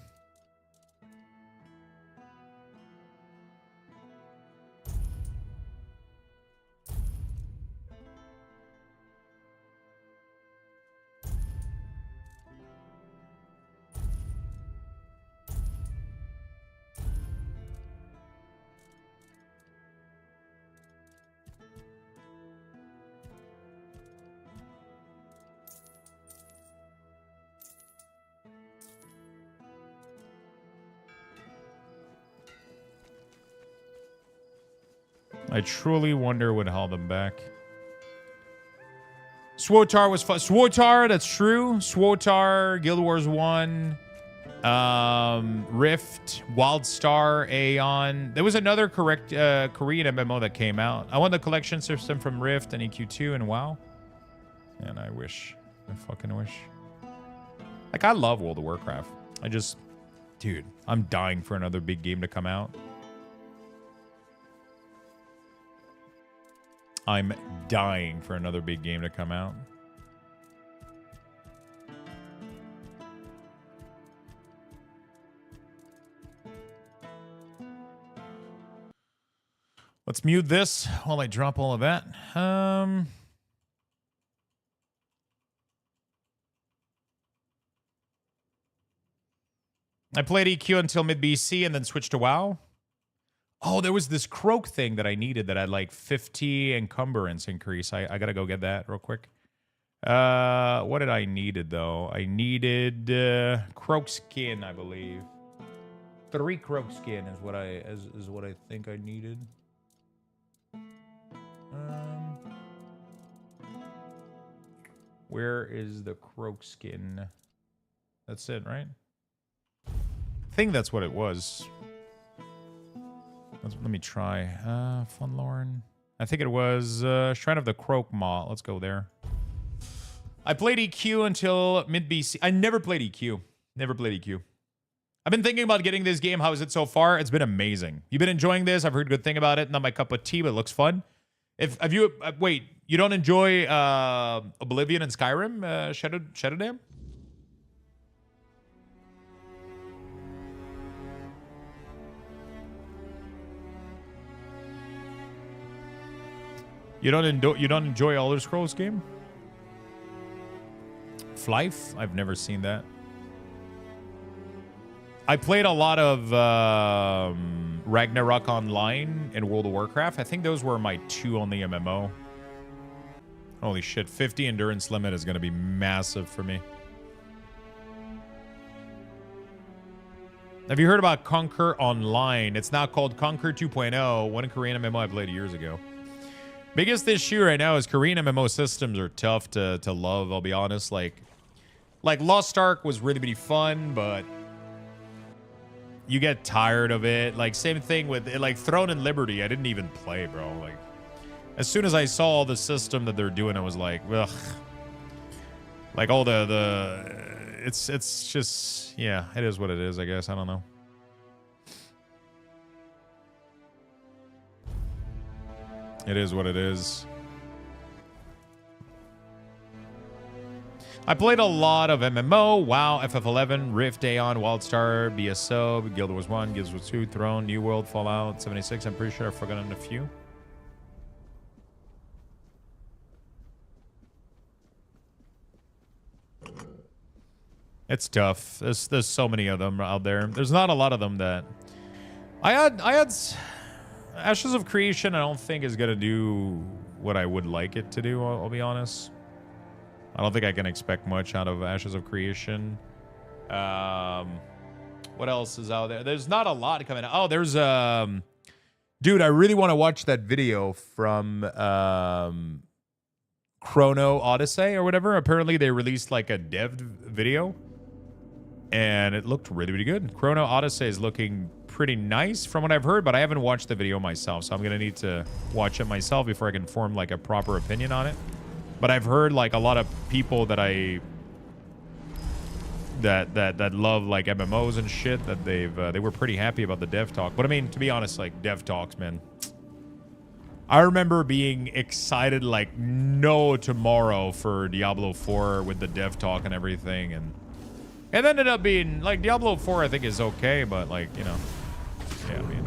I truly wonder what held them back. Swotar was fun. Swotar, that's true. Swotar, Guild Wars 1, Rift, WildStar, Aeon. There was another Korean MMO that came out. I want the collection system from Rift and EQ2 and WoW. And I wish. I fucking wish. Like, I love World of Warcraft. I just... Dude, I'm dying for another big game to come out. I'm dying for another big game to come out. Let's mute this while I drop all of that. I played EQ until mid-BC and then switched to WoW. Oh, there was this croak thing that I needed that had like 50 encumbrance increase. I gotta go get that real quick. What did I needed though? I needed croak skin, I believe. 3 croak skin is what I think I needed. Where is the croak skin? That's it, right? I think that's what it was. Let me try. Funlorn. I think it was Shrine of the Croak Maw. Let's go there. I played EQ until mid-BC. I never played EQ. Never played EQ. I've been thinking about getting this game. How is it so far? It's been amazing. You've been enjoying this. I've heard good thing about it. Not my cup of tea, but it looks fun. Have you wait, you don't enjoy Oblivion and Skyrim, Shadow Dam? You don't enjoy Elder Scrolls game? Flife? I've never seen that. I played a lot of Ragnarok Online and World of Warcraft. I think those were my 2 on the MMO. Holy shit, 50 endurance limit is going to be massive for me. Have you heard about Conquer Online? It's now called Conquer 2.0. One Korean MMO I played years ago. Biggest issue right now is Korean MMO systems are tough to love, I'll be honest. Like Lost Ark was really, really fun, but you get tired of it. Like, same thing with, like, Throne and Liberty. I didn't even play, bro. Like, as soon as I saw all the system that they're doing, I was like, ugh. Like, all it's just, yeah, it is what it is, I guess. I don't know. It is what it is. I played a lot of MMO, WoW, FF11, Rift, Aeon, WildStar, BSO, Guild Wars 1, Guild Wars 2, Throne, New World, Fallout 76. I'm pretty sure I've forgotten a few. It's tough. There's so many of them out there. There's not a lot of them that I had Ashes of Creation. I don't think is gonna do what I would like it to do. I'll be honest. I don't think I can expect much out of Ashes of Creation. What else is out there? There's not a lot coming out. Oh, there's dude, I really want to watch that video from Chrono Odyssey or whatever. Apparently they released like a dev video and it looked really, really good. Chrono Odyssey is looking pretty nice from what I've heard, but I haven't watched the video myself, so I'm gonna need to watch it myself before I can form like a proper opinion on it. But I've heard like a lot of people that that love like MMOs and shit that they were pretty happy about the dev talk. But I mean, to be honest, like dev talks, man, I remember being excited like no tomorrow for Diablo 4 with the dev talk and everything, and it ended up being like Diablo 4 I think is okay, but like, you know, yeah, I mean,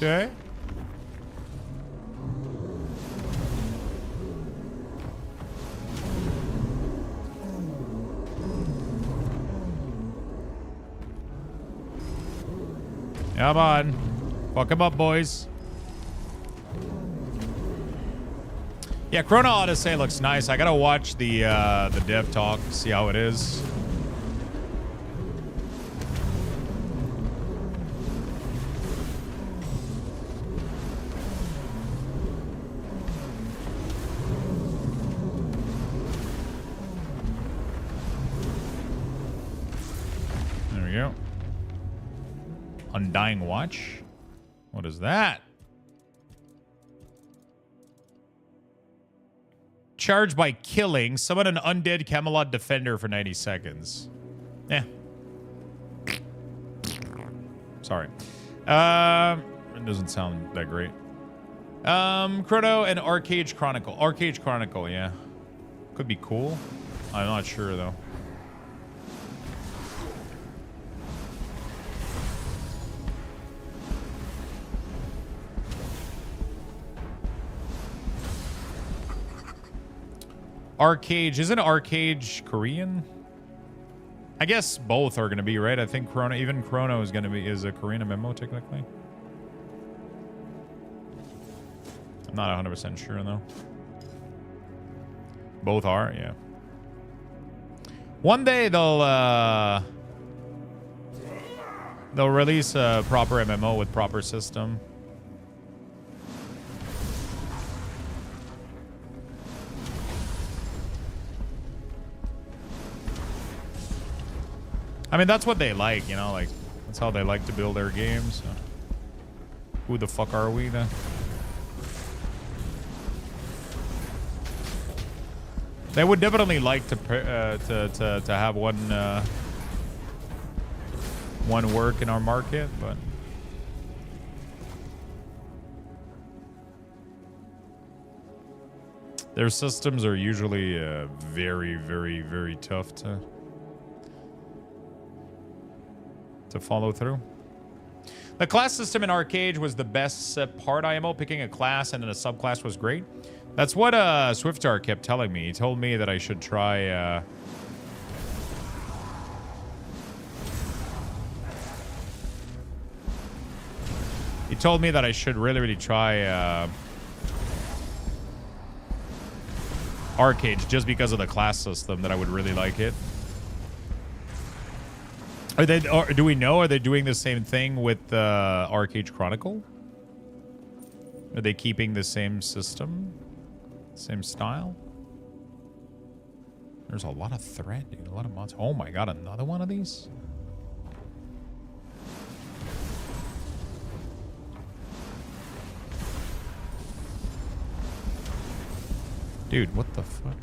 okay. Come on. Fuck him up, boys. Yeah, Chrono Odyssey looks nice. I gotta watch the dev talk, see how it is. There we go. Undying Watch? What is that? Charge by killing. Summon an undead Camelot defender for 90 seconds. Eh. Sorry. It doesn't sound that great. Chrono and Arcade Chronicle. Arcade Chronicle, yeah. Could be cool. I'm not sure, though. Arcade. Isn't Arcade Korean? I guess both are going to be, right? I think Chrono, even Chrono is going to be, is a Korean MMO technically. I'm not 100% sure though. Both are, yeah. One day they'll release a proper MMO with proper system. I mean, that's what they like, you know, like, that's how they like to build their games. So. Who the fuck are we then? They would definitely like to have one work in our market, but their systems are usually very, very, very tough to follow through. The class system in Arcade was the best part IMO. Picking a class and then a subclass was great. That's what Swiftar kept telling me. He told me that I should try he told me that I should really try Arcade just because of the class system, that I would really like it. Are they? Do we know? Are they doing the same thing with Arcade Chronicle? Are they keeping the same system, same style? There's a lot of thread, dude. A lot of mods. Oh my god, another one of these? Dude, what the fuck?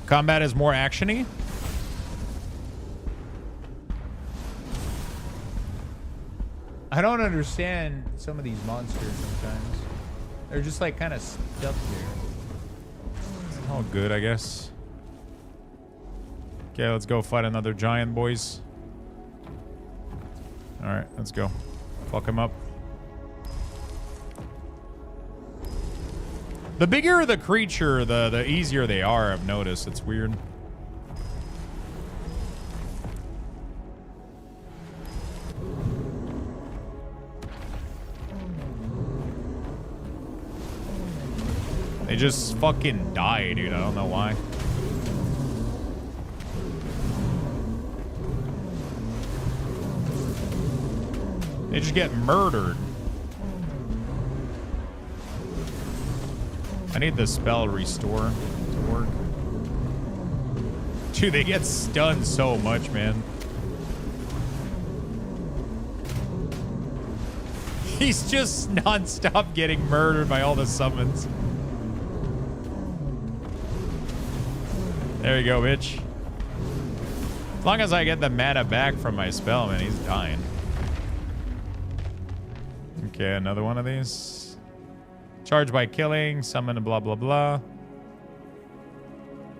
Combat is more action-y? I don't understand some of these monsters sometimes. They're just like kind of stuck here. It's all good, I guess. Okay, let's go fight another giant, boys. Alright, let's go. Fuck him up. The bigger the creature, the easier they are, I've noticed. It's weird. They just fucking die, dude. I don't know why. They just get murdered. I need the spell restore to work. Dude, they get stunned so much, man. He's just non-stop getting murdered by all the summons. There you go, bitch. As long as I get the mana back from my spell, man, he's dying. Okay, another one of these. Charge by killing, summon, blah, blah, blah.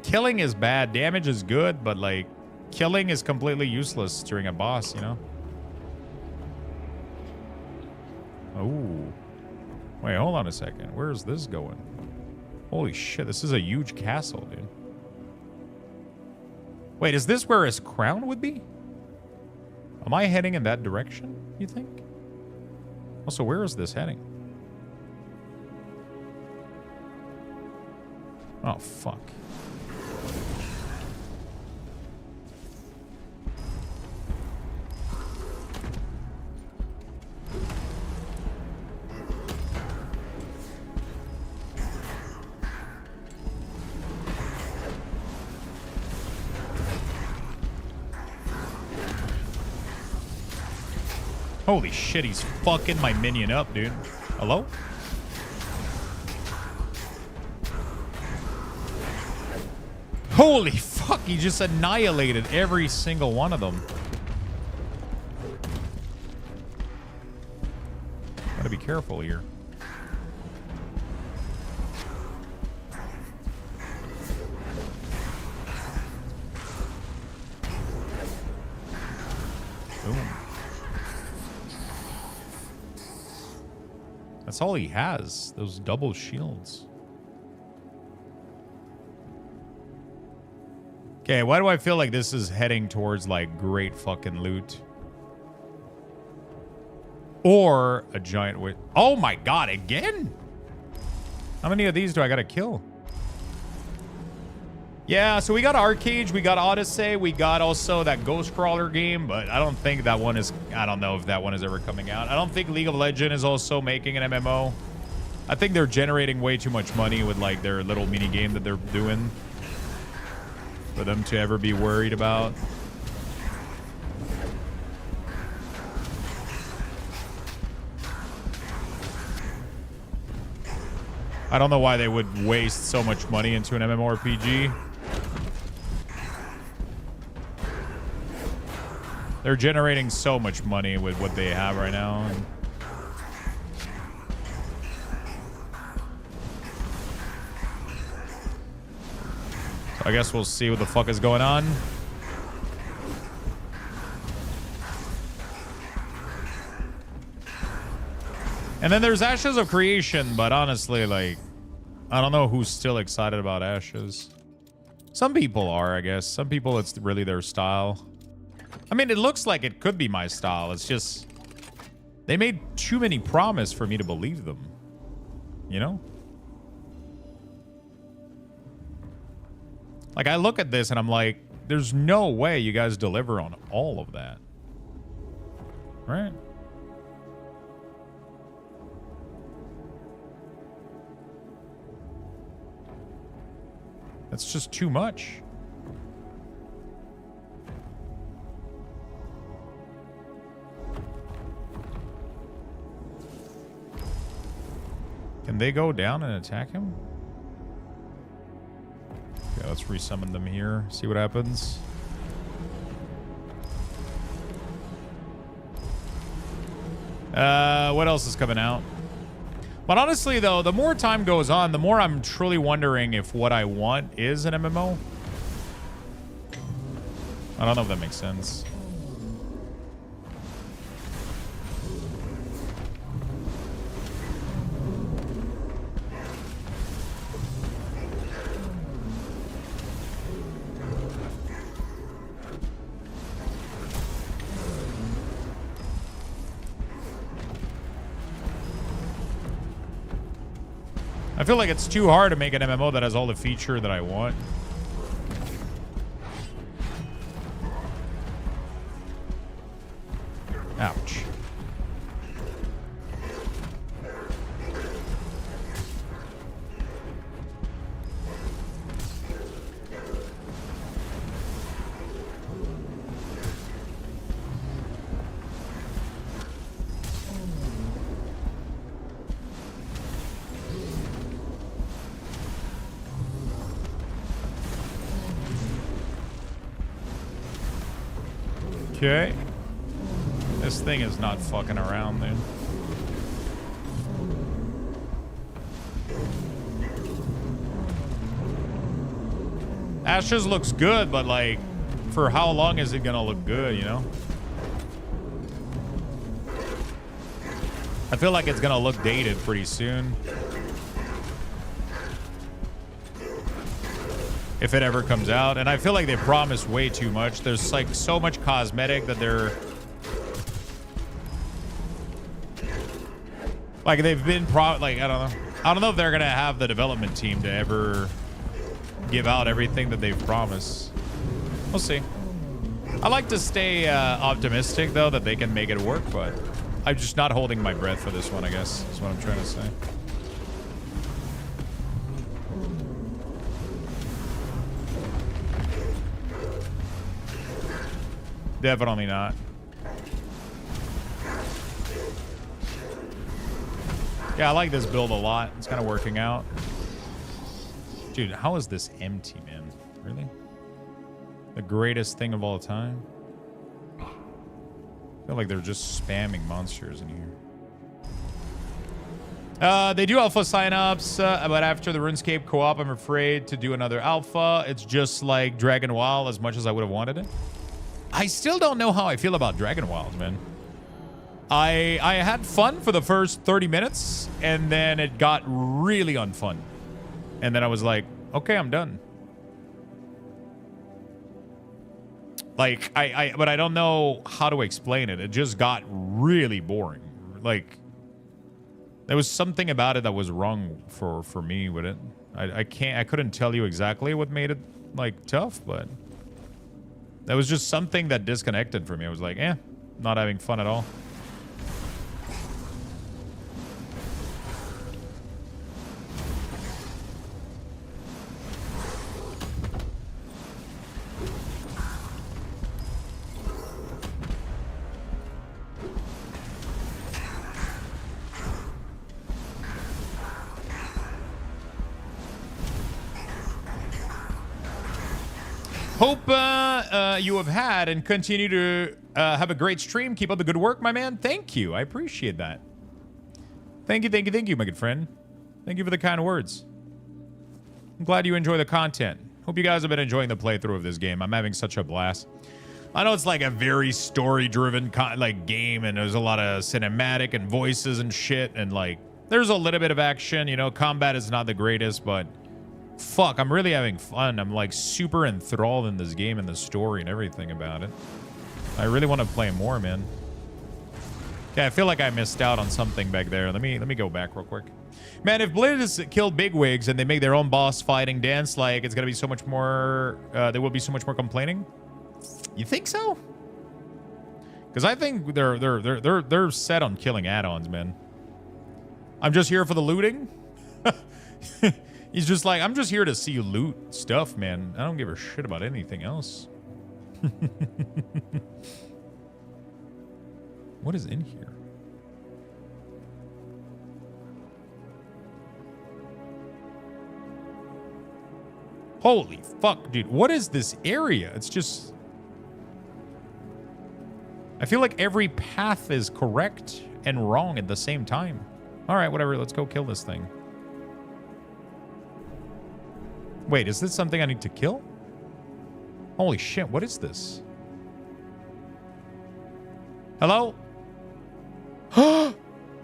Killing is bad. Damage is good, but, like, killing is completely useless during a boss, you know? Oh. Wait, hold on a second. Where's this going? Holy shit, this is a huge castle, dude. Wait, is this where his crown would be? Am I heading in that direction, you think? Also, where is this heading? Oh, fuck. Holy shit, he's fucking my minion up, dude. Hello? Holy fuck, he just annihilated every single one of them. Gotta be careful here. Boom. That's all he has, those double shields. Okay, why do I feel like this is heading towards like great fucking loot? Or a giant with... Oh my god, again? How many of these do I gotta kill? Yeah, so we got Arcade, we got Odyssey, we got also that Ghost Crawler game, but I don't think that one is... I don't know if that one is ever coming out. I don't think League of Legends is also making an MMO. I think they're generating way too much money with like their little mini game that they're doing for them to ever be worried about. I don't know why they would waste so much money into an MMORPG. They're generating so much money with what they have right now. So I guess we'll see what the fuck is going on. And then there's Ashes of Creation, but honestly, like, I don't know who's still excited about Ashes. Some people are, I guess. Some people, it's really their style. I mean, it looks like it could be my style. It's just, they made too many promises for me to believe them. You know? Like, I look at this and I'm like, there's no way you guys deliver on all of that. Right? That's just too much. Can they go down and attack him? Okay, let's resummon them here. See what happens. What else is coming out? But honestly, though, the more time goes on, the more I'm truly wondering if what I want is an MMO. I don't know if that makes sense. I feel like it's too hard to make an MMO that has all the feature that I want. Ouch. Okay. This thing is not fucking around, dude. Ashes looks good, but like, for how long is it gonna look good, you know? I feel like it's gonna look dated pretty soon. If it ever comes out. And I feel like they promise way too much. There's like so much cosmetic that they're... Like they've been like, I don't know. I don't know if they're gonna have the development team to ever give out everything that they've promised. We'll see. I like to stay optimistic though that they can make it work, but I'm just not holding my breath for this one, I guess, is what I'm trying to say. Definitely not. Yeah, I like this build a lot. It's kind of working out. Dude, how is this empty, man? Really? The greatest thing of all time? I feel like they're just spamming monsters in here. They do alpha signups, but after the RuneScape co-op, I'm afraid to do another alpha. It's just like Dragon Wild as much as I would have wanted it. I still don't know how I feel about Dragon Wild, man. I had fun for the first 30 minutes, and then it got really unfun. And then I was like, okay, I'm done. Like, but I don't know how to explain it. It just got really boring. Like, there was something about it that was wrong for me with it. I couldn't tell you exactly what made it, like, tough, but there was just something that disconnected for me. I was like, not having fun at all. Hope you have had and continue to have a great stream. Keep up the good work, my man. Thank you. I appreciate that. Thank you, my good friend. Thank you for the kind words. I'm glad you enjoy the content. Hope you guys have been enjoying the playthrough of this game. I'm having such a blast. I know it's like a very story-driven game, and there's a lot of cinematic and voices and shit, and like there's a little bit of action. You know, combat is not the greatest, but fuck, I'm really having fun. I'm like super enthralled in this game and the story and everything about it. I really want to play more, man. Okay, I feel like I missed out on something back there. Let me go back real quick. Man, if Blizz killed bigwigs and they make their own boss fighting dance, like it's gonna be so much more. There will be so much more complaining. You think so? Because I think they're set on killing add-ons, man. I'm just here for the looting. He's just like, I'm just here to see you loot stuff, man. I don't give a shit about anything else. What is in here? Holy fuck, dude. What is this area? It's just... I feel like every path is correct and wrong at the same time. All right, whatever. Let's go kill this thing. Wait, is this something I need to kill? Holy shit, what is this? Hello?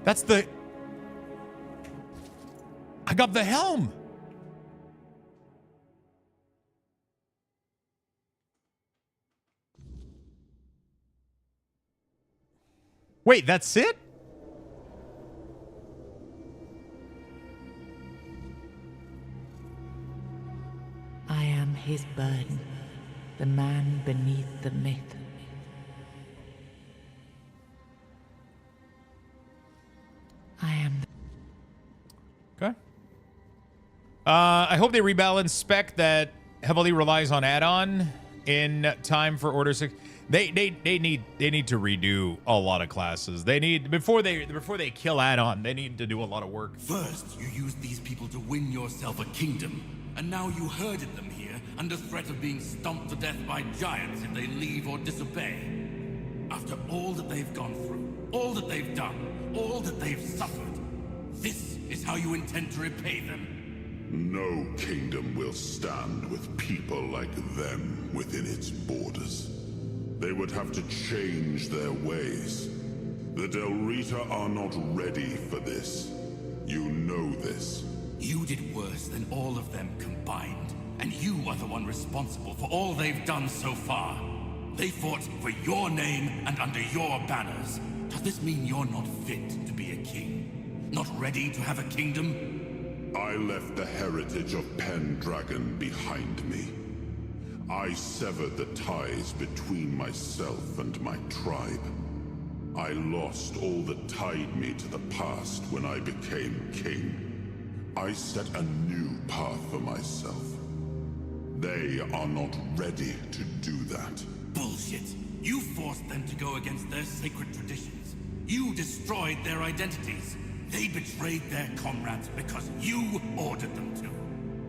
That's the... I got the helm! Wait, that's it? I am his burden, the man beneath the myth. I am. Okay. I hope they rebalance spec that heavily relies on add-on in time for Order 6. They need to redo a lot of classes. They need before they kill add-on. They need to do a lot of work. First, you used these people to win yourself a kingdom, and now you herded them here under threat of being stomped to death by giants if they leave or disobey. After all that they've gone through, all that they've done, all that they've suffered, this is how you intend to repay them. No kingdom will stand with people like them within its borders. They would have to change their ways. The Del Rita are not ready for this. You know this. You did worse than all of them combined, and you are the one responsible for all they've done so far. They fought for your name and under your banners. Does this mean you're not fit to be a king? Not ready to have a kingdom? I left the heritage of Pendragon behind me. I severed the ties between myself and my tribe. I lost all that tied me to the past when I became king. I set a new path for myself. They are not ready to do that. Bullshit. You forced them to go against their sacred traditions. You destroyed their identities. They betrayed their comrades because you ordered them to.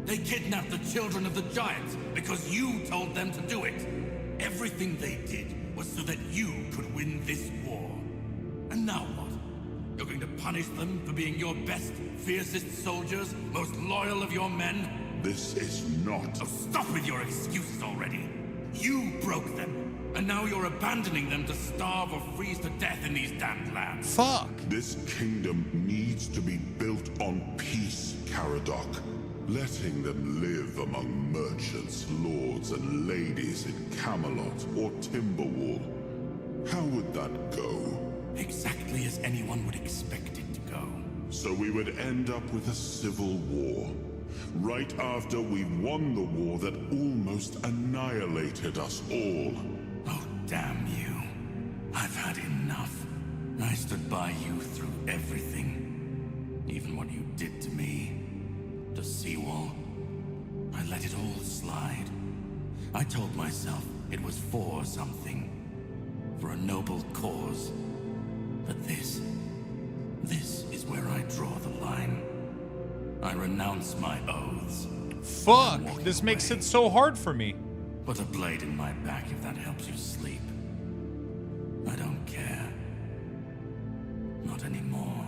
They kidnapped the children of the giants because you told them to do it. Everything they did was so that you could win this war. And now what? You're going to punish them for being your best, fiercest soldiers, most loyal of your men? This is not... Oh, stop with your excuses already. You broke them, and now you're abandoning them to starve or freeze to death in these damned lands. Fuck. This kingdom needs to be built on peace, Caradoc. Letting them live among merchants, lords, and ladies in Camelot or Timberwall. How would that go? Exactly as anyone would expect it to go. So we would end up with a civil war. Right after we won the war that almost annihilated us all. Oh, damn you. I've had enough. I stood by you through everything. Even what you did to me. The seawall. I let it all slide. I told myself it was for something. For a noble cause. But this is where I draw the line. I renounce my oaths. Fuck, this makes it so hard for me. Put a blade in my back if that helps you sleep. I don't care. Not anymore.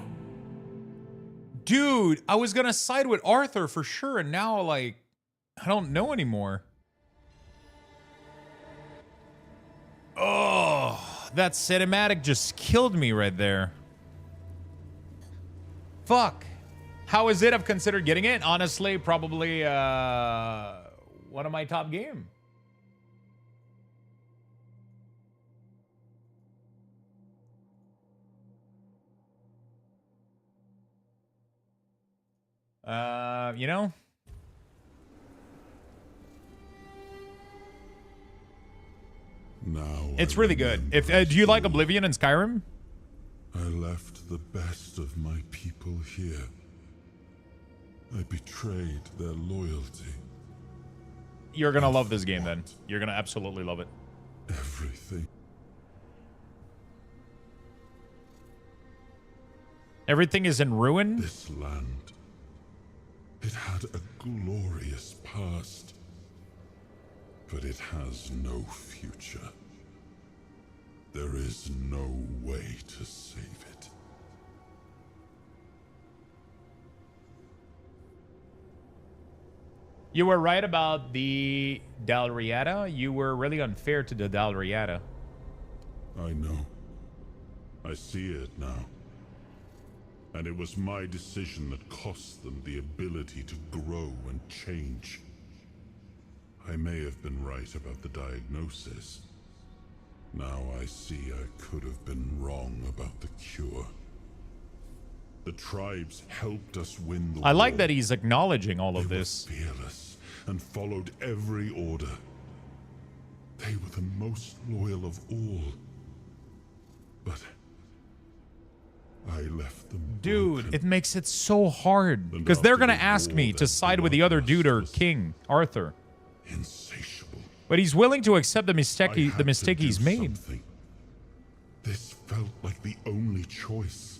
Dude, I was gonna side with Arthur for sure, and now, like, I don't know anymore. Oh, that cinematic just killed me right there. Fuck. How is it I've considered getting it? Honestly, probably one of my top game. You know? Now it's really good. If do you like Oblivion and Skyrim? I left the best of my people here. I betrayed their loyalty. You're gonna love this game then. You're gonna absolutely love it. Everything. Everything is in ruin? This land. It had a glorious past. But it has no future. There is no way to save it. You were right about the Dalriata. You were really unfair to the Dalriata. I know. I see it now. And it was my decision that cost them the ability to grow and change. I may have been right about the diagnosis. Now I see I could have been wrong about the cure. The tribes helped us win the war. I like that he's acknowledging all of this. They were fearless and followed every order. They were the most loyal of all. But I left them Dude, broken. it makes it so hard. Because they're going to ask me to side with the other dude or king, Arthur. Insatiable. But he's willing to accept the mistake he's made. Something. This felt like the only choice.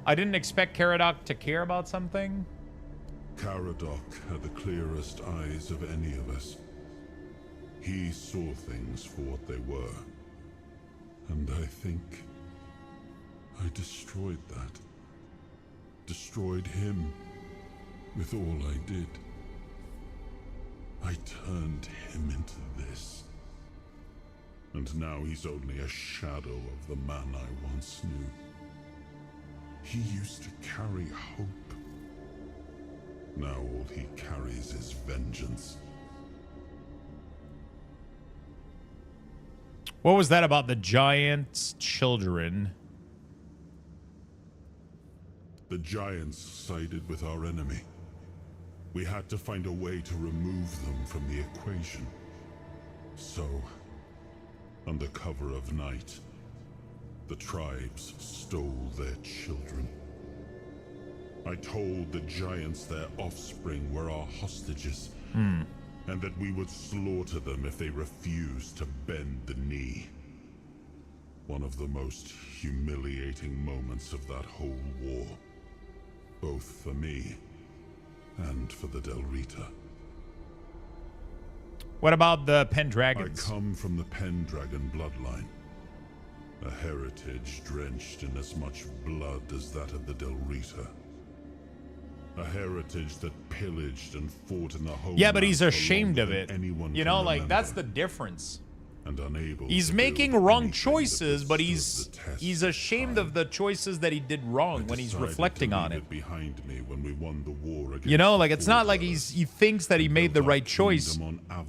I didn't expect Caradoc to care about something. Caradoc had the clearest eyes of any of us. He saw things for what they were. And I think I destroyed that. Destroyed him with all I did. I turned him into this. And now he's only a shadow of the man I once knew. He used to carry hope. Now all he carries is vengeance. What was that about the giant's children? The giants sided with our enemy. We had to find a way to remove them from the equation. So, under cover of night, the tribes stole their children. I told the giants their offspring were our hostages. and that we would slaughter them if they refused to bend the knee. One of the most humiliating moments of that whole war, both for me and for the Del Rita. What about the Pendragons? I come from the Pendragon bloodline, a heritage drenched in as much blood as that of the Del Rita. A heritage that pillaged and fought in the homeland. Yeah, but he's for ashamed longer of than it. anyone You can know, like, remember, that's the difference. and unable He's to making build wrong anything choices, but that he's ashamed of the choices that he did wrong when he's decided reflecting to on leave it. behind me when we won the war against You know, like, the it's not like he thinks that he made the right choice.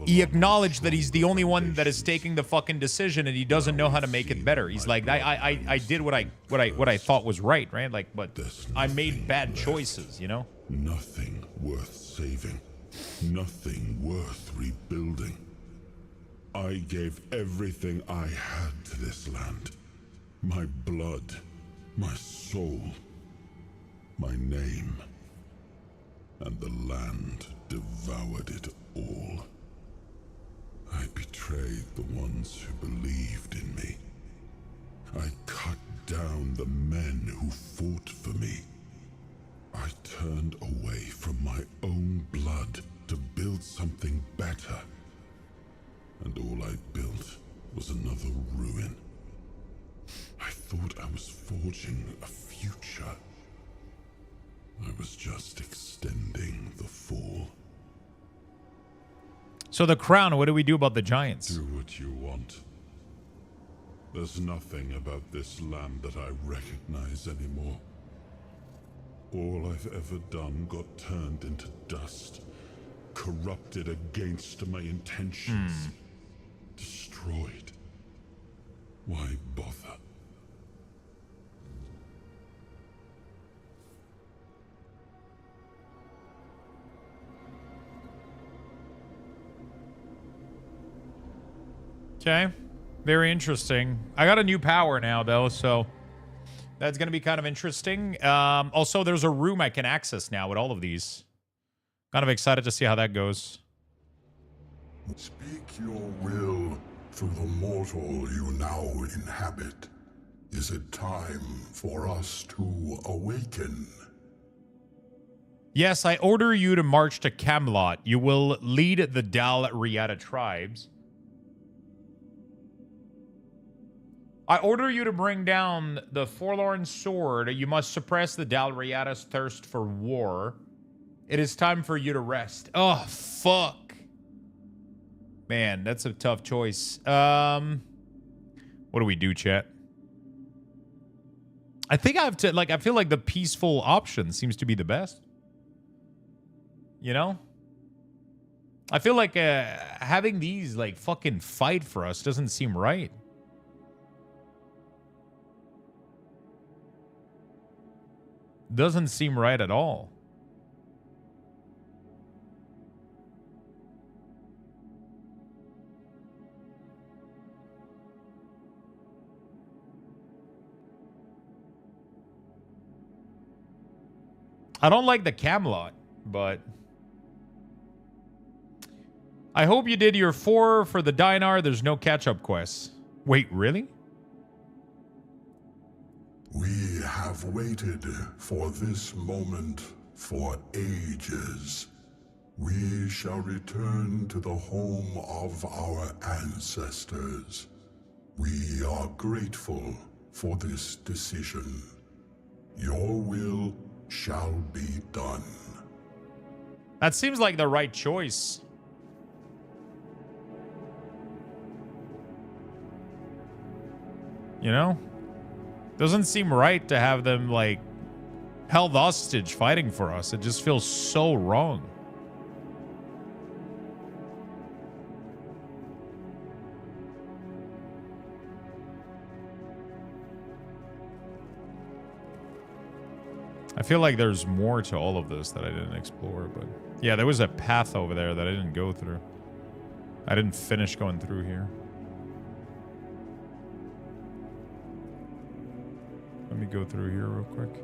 He acknowledged that he's the only one that is taking the fucking decision, and he doesn't know how to make it better. He's like, I did what I thought was right, right? But I made bad choices, you know? Nothing worth saving. Nothing worth rebuilding. I gave everything I had to this land. My blood, my soul, my name. And the land devoured it all. I betrayed the ones who believed in me. I cut down the men who fought for me. I turned away from my own blood to build something better. And all I built was another ruin. I thought I was forging a future. I was just extending the fall. So the crown, what do we do about the giants? Do what you want. There's nothing about this land that I recognize anymore. All I've ever done got turned into dust, corrupted against my intentions, destroyed. Why bother? Okay. Very interesting. I got a new power now, though, so that's going to be kind of interesting. Also, there's a room I can access now with all of these. Kind of excited to see how that goes. Speak your will through the mortal you now inhabit. Is it time for us to awaken? Yes, I order you to march to Camelot. You will lead the Dal Riata tribes. I order you to bring down the Forlorn Sword. You must suppress the Dal Riata's thirst for war. It is time for you to rest. Oh, fuck. Man, that's a tough choice. What do we do, chat? I think I have to, like, I feel like the peaceful option seems to be the best. You know? I feel like having these, like, fucking fight for us doesn't seem right. Doesn't seem right at all. I don't like the Camelot, but I hope you did your 4 for the Dinar. There's no catch-up quests. Wait, really? We have waited for this moment for ages. We shall return to the home of our ancestors. We are grateful for this decision. Your will shall be done. That seems like the right choice. You know? Doesn't seem right to have them, like, held hostage fighting for us. It just feels so wrong. I feel like there's more to all of this that I didn't explore, but yeah, there was a path over there that I didn't go through. I didn't finish going through here. Let me go through here real quick.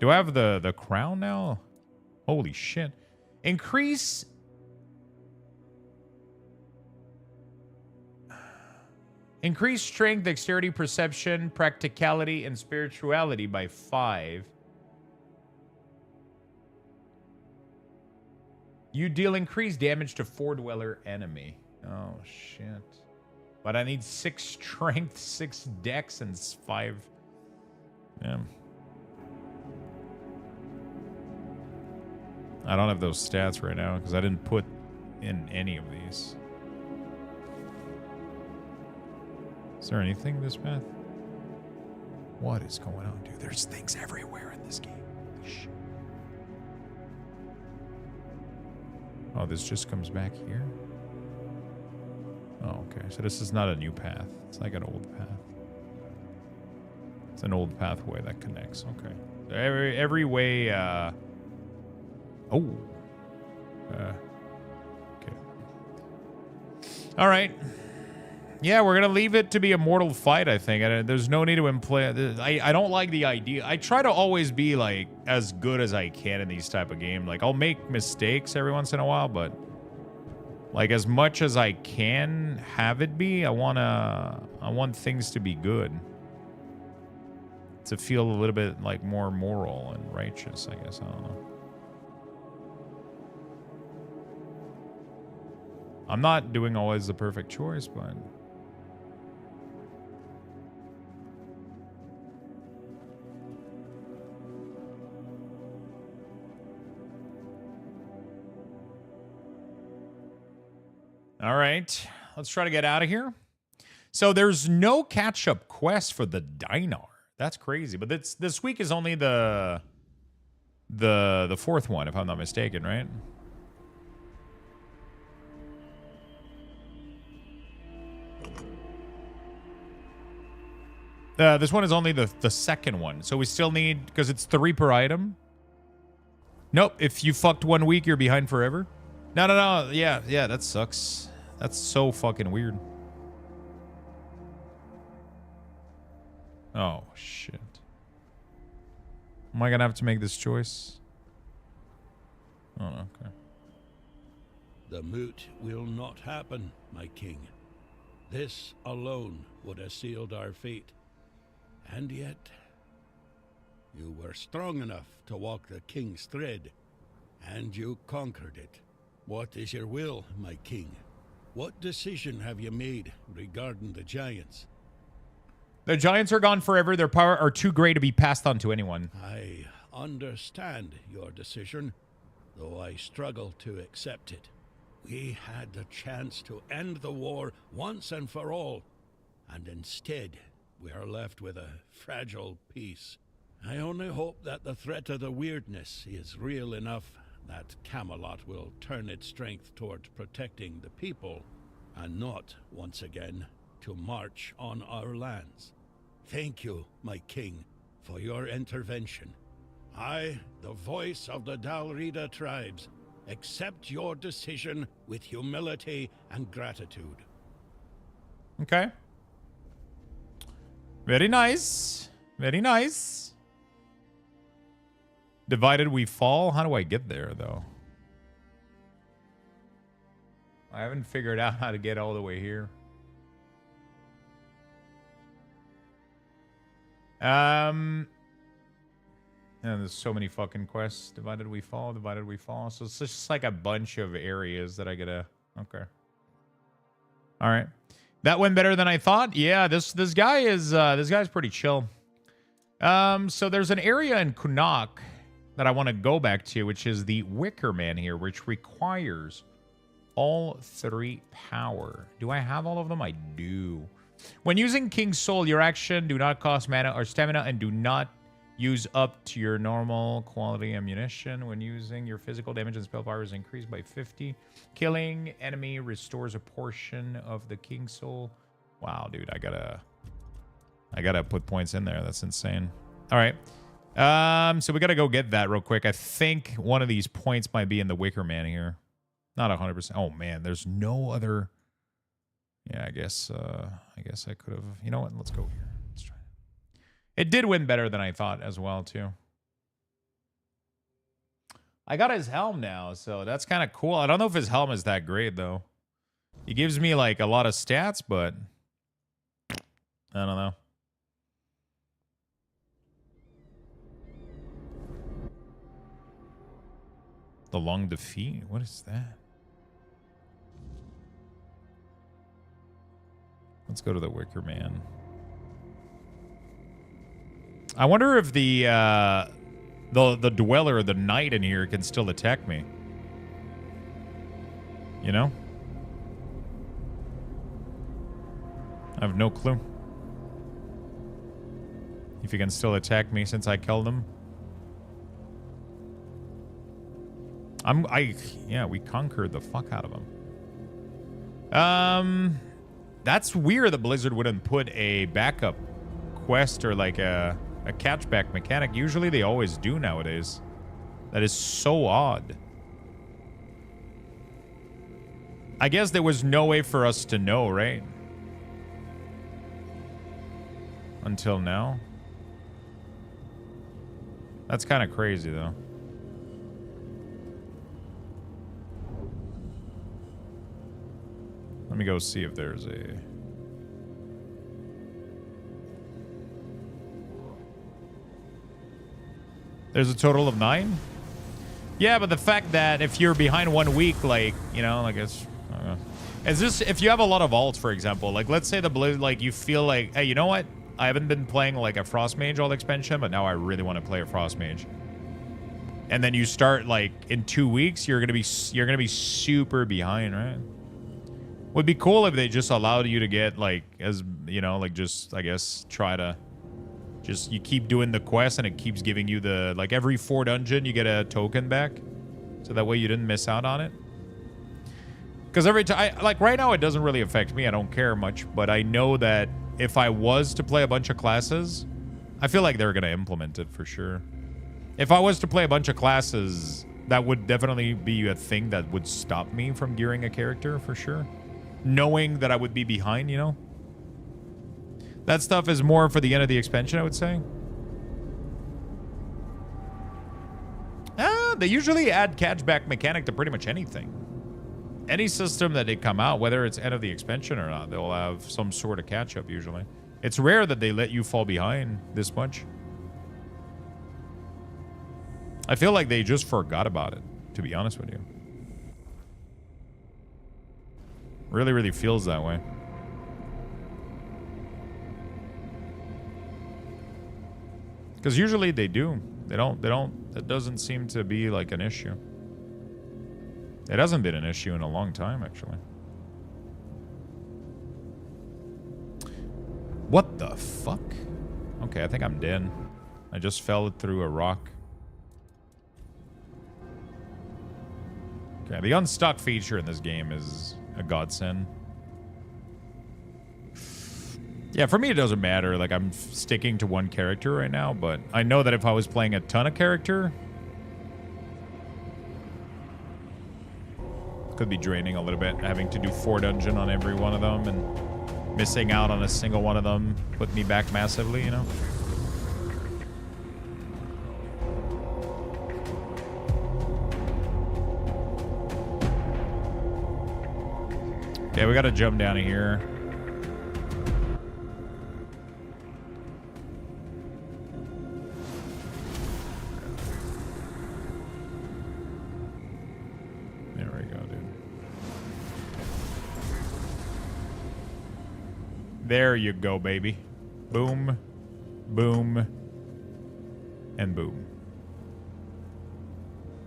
Do I have the crown now? Holy shit. Increase Increase strength, dexterity, perception, practicality, and spirituality by 5. You deal increased damage to 4-dweller enemy. Oh, shit. But I need 6 strength, 6 dex, and 5... Yeah. I don't have those stats right now because I didn't put in any of these. Is there anything this path? What is going on, dude? There's things everywhere in this game. Shit. Oh, this just comes back here? Oh, okay. So this is not a new path. It's like an old path. It's an old pathway that connects. Okay. Every way, Oh. Okay. All right. Yeah, we're going to leave it to be a mortal fight, I think. There's no need to imply... I don't like the idea. I try to always be, like, as good as I can in these type of games. Like, I'll make mistakes every once in a while, but... Like, as much as I can have it be, I want things to be good. To feel a little bit, like, more moral and righteous, I guess. I don't know. I'm not doing always the perfect choice, but... All right, let's try to get out of here. So there's no catch-up quest for the Dinar. That's crazy. But this week is only the fourth one, if I'm not mistaken, right? This one is only the second one. So we still need, because it's 3 per item. Nope, if you fucked 1 week, you're behind forever. No. Yeah, that sucks. That's so fucking weird. Oh, shit. Am I gonna have to make this choice? Oh, okay. The moot will not happen, my king. This alone would have sealed our fate. And yet, you were strong enough to walk the king's thread, and you conquered it. What is your will, my king? What decision have you made regarding the giants? The giants are gone forever. Their power are too great to be passed on to anyone. I understand your decision, though I struggle to accept it. We had the chance to end the war once and for all, and instead we are left with a fragile peace. I only hope that the threat of the weirdness is real enough that Camelot will turn its strength toward protecting the people, and not, once again, to march on our lands. Thank you, my king, for your intervention. I, the voice of the Dalrida tribes, accept your decision with humility and gratitude. Okay. Very nice. Very nice. Divided we fall? How do I get there, though? I haven't figured out how to get all the way here. And there's so many fucking quests. Divided we fall, divided we fall. So it's just like a bunch of areas that I gotta... Okay. All right. That went better than I thought. Yeah, this guy is this guy's pretty chill. So there's an area in Kunak that I want to go back to, which is the Wicker Man here, which requires all 3 power. Do I have all of them? I do. When using King's Soul, your action do not cost mana or stamina and do not use up to your normal quality ammunition. When using, your physical damage and spell power is increased by 50. Killing enemy restores a portion of the King's Soul. Wow, dude, I gotta put points in there. That's insane. All right. So we gotta go get that real quick. I think one of these points might be in the Wicker Man here. Not 100%. Oh man, there's no other. Yeah, I guess I could have. You know what? Let's go here. Let's try it. It did win better than I thought as well, too. I got his helm now, so that's kind of cool. I don't know if his helm is that great, though. He gives me, like, a lot of stats, but I don't know. The long defeat? What is that? Let's go to the Wicker Man. I wonder if the dweller, the knight in here, can still attack me. You know? I have no clue. If he can still attack me since I killed him. Yeah, we conquered the fuck out of him. That's weird that Blizzard wouldn't put a backup quest or like a catchback mechanic. Usually they always do nowadays. That is so odd. I guess there was no way for us to know, right? Until now. That's kind of crazy, though. Let me go see if there's a... There's a total of 9? Yeah, but the fact that if you're behind 1 week, like, you know, like it's... Is this... If you have a lot of alts, for example, like, let's say the blue, like, you feel like, hey, you know what? I haven't been playing, like, a Frost Mage all expansion, but now I really want to play a Frost Mage. And then you start, like, in 2 weeks, you're gonna be super behind, right? Would be cool if they just allowed you to get, like, as, you know, like, just, I guess, try to just, you keep doing the quest and it keeps giving you the, like, every 4 dungeon you get a token back. So that way you didn't miss out on it. Because every time, like, right now it doesn't really affect me. I don't care much. But I know that if I was to play a bunch of classes, I feel like they're going to implement it for sure. If I was to play a bunch of classes, that would definitely be a thing that would stop me from gearing a character for sure. Knowing that I would be behind, you know? That stuff is more for the end of the expansion, I would say. They usually add catchback mechanic to pretty much anything. Any system that they come out, whether it's end of the expansion or not, they'll have some sort of catch-up usually. It's rare that they let you fall behind this much. I feel like they just forgot about it, to be honest with you. Really, really feels that way. Because usually they do. They don't. It doesn't seem to be like an issue. It hasn't been an issue in a long time, actually. What the fuck? Okay, I think I'm dead. I just fell through a rock. Okay, the unstuck feature in this game is a godsend. Yeah, for me it doesn't matter. Like, I'm sticking to one character right now, but I know that if I was playing a ton of character, it could be draining a little bit, having to do 4 dungeon on every one of them and missing out on a single one of them put me back massively, you know? Okay, we gotta jump down here. There we go, dude. There you go, baby. Boom, boom, and boom.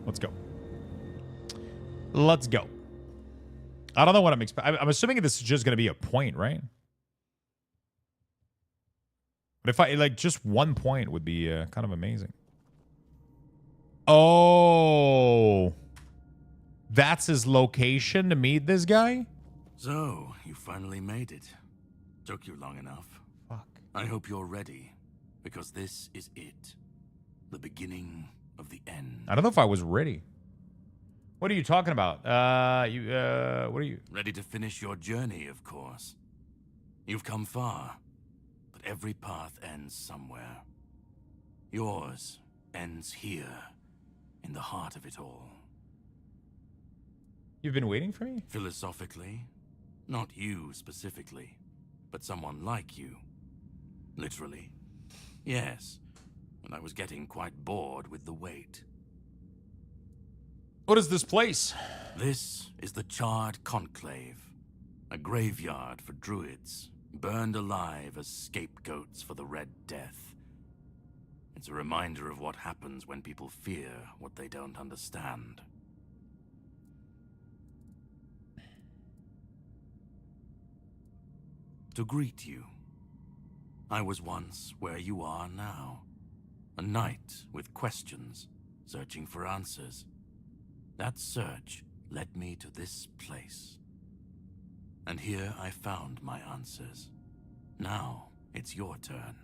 Let's go. Let's go. I don't know what I'm expecting. I'm assuming this is just going to be a point, right? But if I, like, just 1 point would be kind of amazing. Oh. That's his location to meet this guy? So, you finally made it. Took you long enough. Fuck. I hope you're ready, because this is it. The beginning of the end. I don't know if I was ready. What are you talking about? What are you... Ready to finish your journey, of course. You've come far, but every path ends somewhere. Yours ends here, in the heart of it all. You've been waiting for me? Philosophically, not you specifically, but someone like you, Literally. Yes. And I was getting quite bored with the wait. What is this place? This is the Charred Conclave. A graveyard for druids, burned alive as scapegoats for the Red Death. It's a reminder of what happens when people fear what they don't understand. To greet you. I was once where you are now. A knight with questions, searching for answers. That search led me to this place. And here I found my answers. Now it's your turn.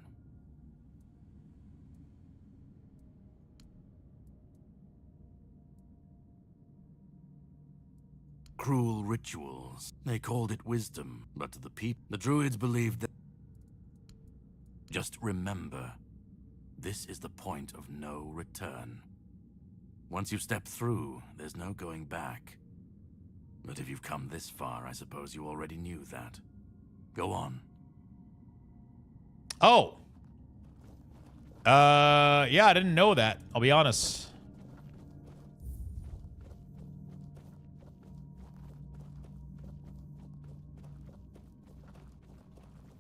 Cruel rituals. They called it wisdom, but to the people, the druids believed that... Just remember, this is the point of no return. Once you've stepped through, there's no going back. But if you've come this far, I suppose you already knew that. Go on. Oh. Yeah, I didn't know that. I'll be honest.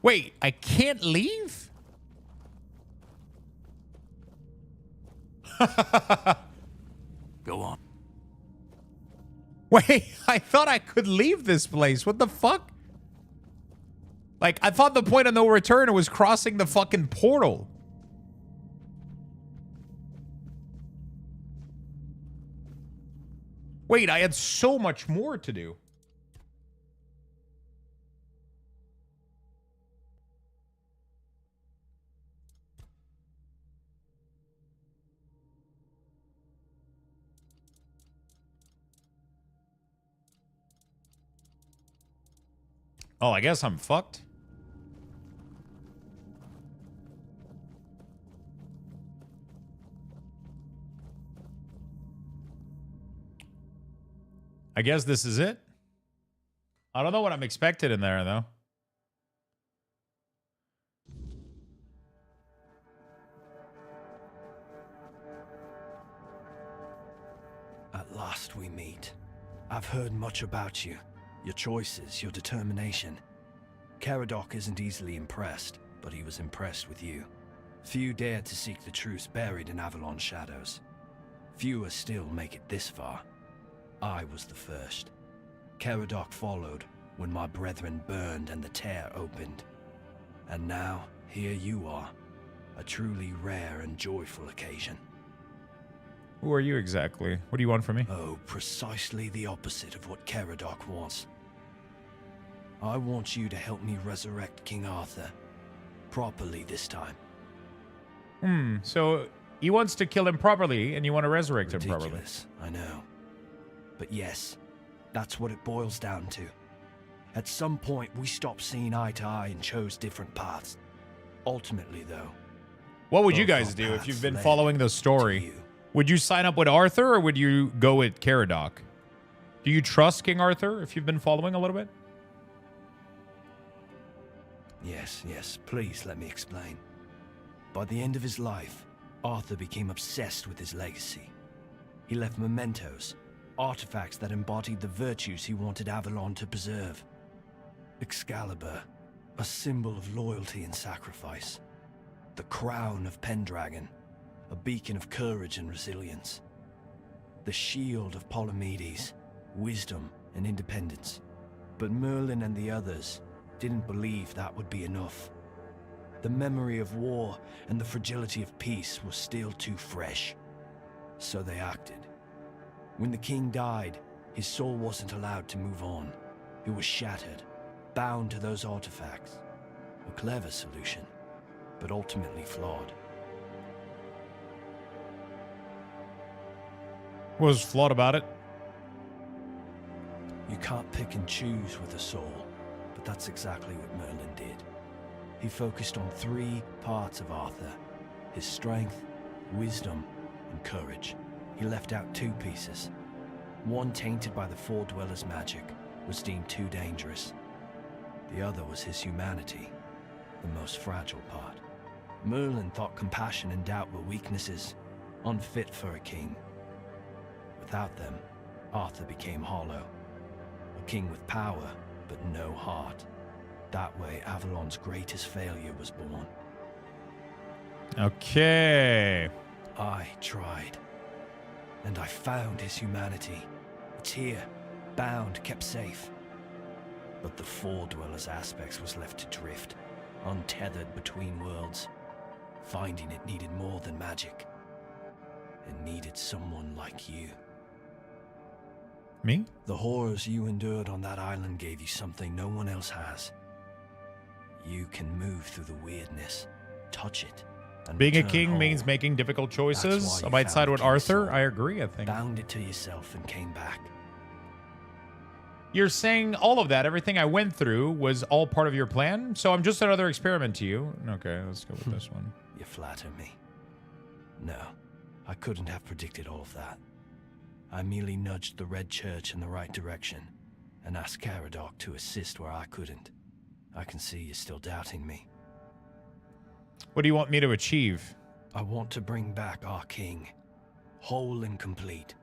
Wait, I can't leave? Go on. Wait, I thought I could leave this place. What the fuck? Like, I thought the point of no return was crossing the fucking portal. Wait, I had so much more to do. Oh, I guess I'm fucked. I guess this is it. I don't know what I'm expected in there, though. At last we meet. I've heard much about you. Your choices, your determination. Caradoc isn't easily impressed, but he was impressed with you. Few dared to seek the truth buried in Avalon's shadows. Fewer still make it this far. I was the first. Caradoc followed when my brethren burned and the tear opened. And now, here you are. A truly rare and joyful occasion. Who are you exactly? What do you want from me? Oh, precisely the opposite of what Caradoc wants. I want you to help me resurrect King Arthur. Properly this time. So he wants to kill him properly, and you want to resurrect him properly. Ridiculous, I know. But yes, that's what it boils down to. At some point, we stopped seeing eye to eye and chose different paths. Ultimately, though... What would you guys do if you've been following the story? Would you sign up with Arthur, or would you go with Caradoc? Do you trust King Arthur if you've been following a little bit? Yes, please let me explain. By the end of his life, Arthur became obsessed with his legacy. He left mementos, artifacts that embodied the virtues he wanted Avalon to preserve. Excalibur, a symbol of loyalty and sacrifice. The crown of Pendragon, a beacon of courage and resilience. The shield of Palamedes, wisdom and independence. But Merlin and the others didn't believe that would be enough. The memory of war and the fragility of peace was still too fresh. So they acted. When the king died, his soul wasn't allowed to move on. It was shattered, bound to those artifacts. A clever solution, but ultimately flawed. What was flawed about it? You can't pick and choose with a soul, but that's exactly what Merlin did. He focused on 3 parts of Arthur: his strength, wisdom, and courage. He left out 2 pieces. One, tainted by the Four Dwellers' magic, was deemed too dangerous. The other was his humanity, the most fragile part. Merlin thought compassion and doubt were weaknesses, unfit for a king. Without them, Arthur became hollow. A king with power, but no heart. That way, Avalon's greatest failure was born. Okay. I tried. And I found his humanity. It's here, bound, kept safe. But the Four Dwellers aspects was left to drift, untethered between worlds. Finding it needed more than magic. It needed someone like you. Me? The horrors you endured on that island gave you something no one else has. You can move through the weirdness, touch it, and being a return king whole. means making difficult choices. That's why I you might found side the with king's Arthur. soul. I agree, I think. Bound it to yourself and came back. You're saying all of that, everything I went through, was all part of your plan? So I'm just another experiment to you? Okay, let's go with this one. You flatter me. No, I couldn't have predicted all of that. I merely nudged the Red Church in the right direction and asked Caradoc to assist where I couldn't. I can see you're still doubting me. What do you want me to achieve? I want to bring back our king, whole and complete.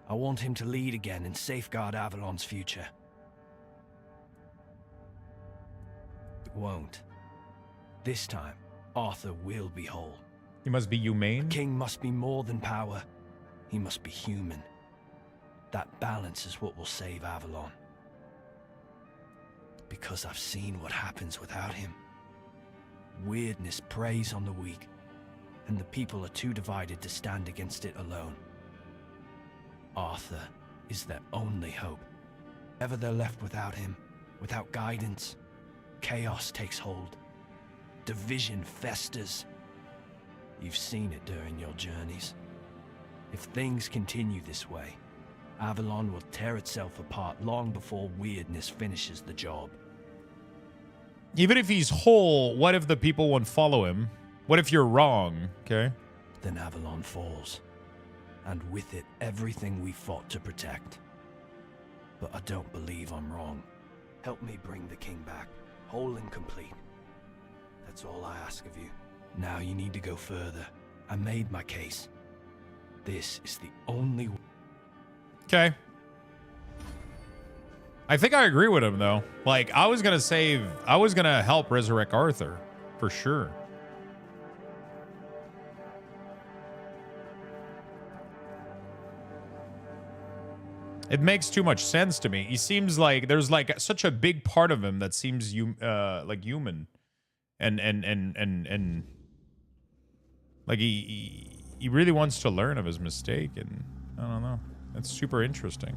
I want him to lead again and safeguard Avalon's future. It won't. This time, Arthur will be whole. He must be humane? A king must be more than power. He must be human. That balance is what will save Avalon. Because I've seen what happens without him. Weirdness preys on the weak, and the people are too divided to stand against it alone. Arthur is their only hope. Ever they're left without him, without guidance, chaos takes hold. Division festers. You've seen it during your journeys. If things continue this way, Avalon will tear itself apart long before weirdness finishes the job. Even if he's whole, what if the people won't follow him? What if you're wrong, okay? Then Avalon falls. And with it, everything we fought to protect. But I don't believe I'm wrong. Help me bring the king back, whole and complete. That's all I ask of you. Now you need to go further. I made my case. This is the only way. Okay. I think I agree with him, though. Like, I was going to help resurrect Arthur, for sure. It makes too much sense to me. He seems like there's like such a big part of him that seems like human, and like he really wants to learn of his mistake, and I don't know. It's super interesting.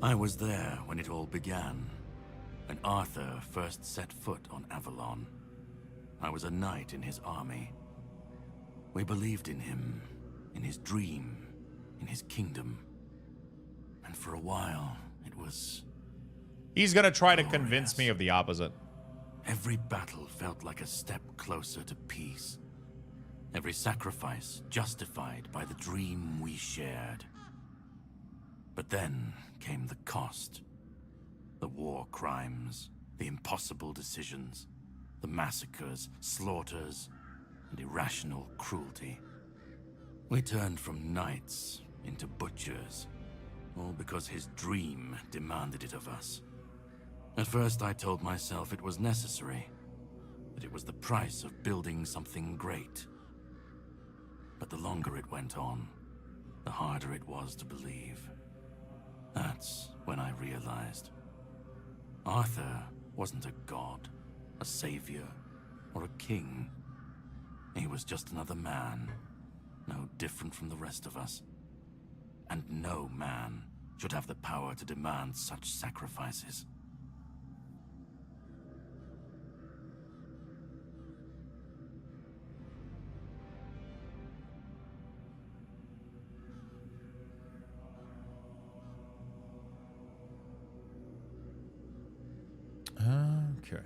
I was there when it all began, when Arthur first set foot on Avalon. I was a knight in his army. We believed in him, in his dream, in his kingdom. And for a while, it was... He's gonna try to convince me of the opposite. Every battle felt like a step closer to peace. Every sacrifice justified by the dream we shared. But then came the cost. The war crimes, the impossible decisions, the massacres, slaughters, and irrational cruelty. We turned from knights into butchers, all because his dream demanded it of us. At first I told myself it was necessary, that it was the price of building something great. But the longer it went on, the harder it was to believe. That's when I realized Arthur wasn't a god, a savior, or a king. He was just another man, no different from the rest of us. And no man should have the power to demand such sacrifices. Okay.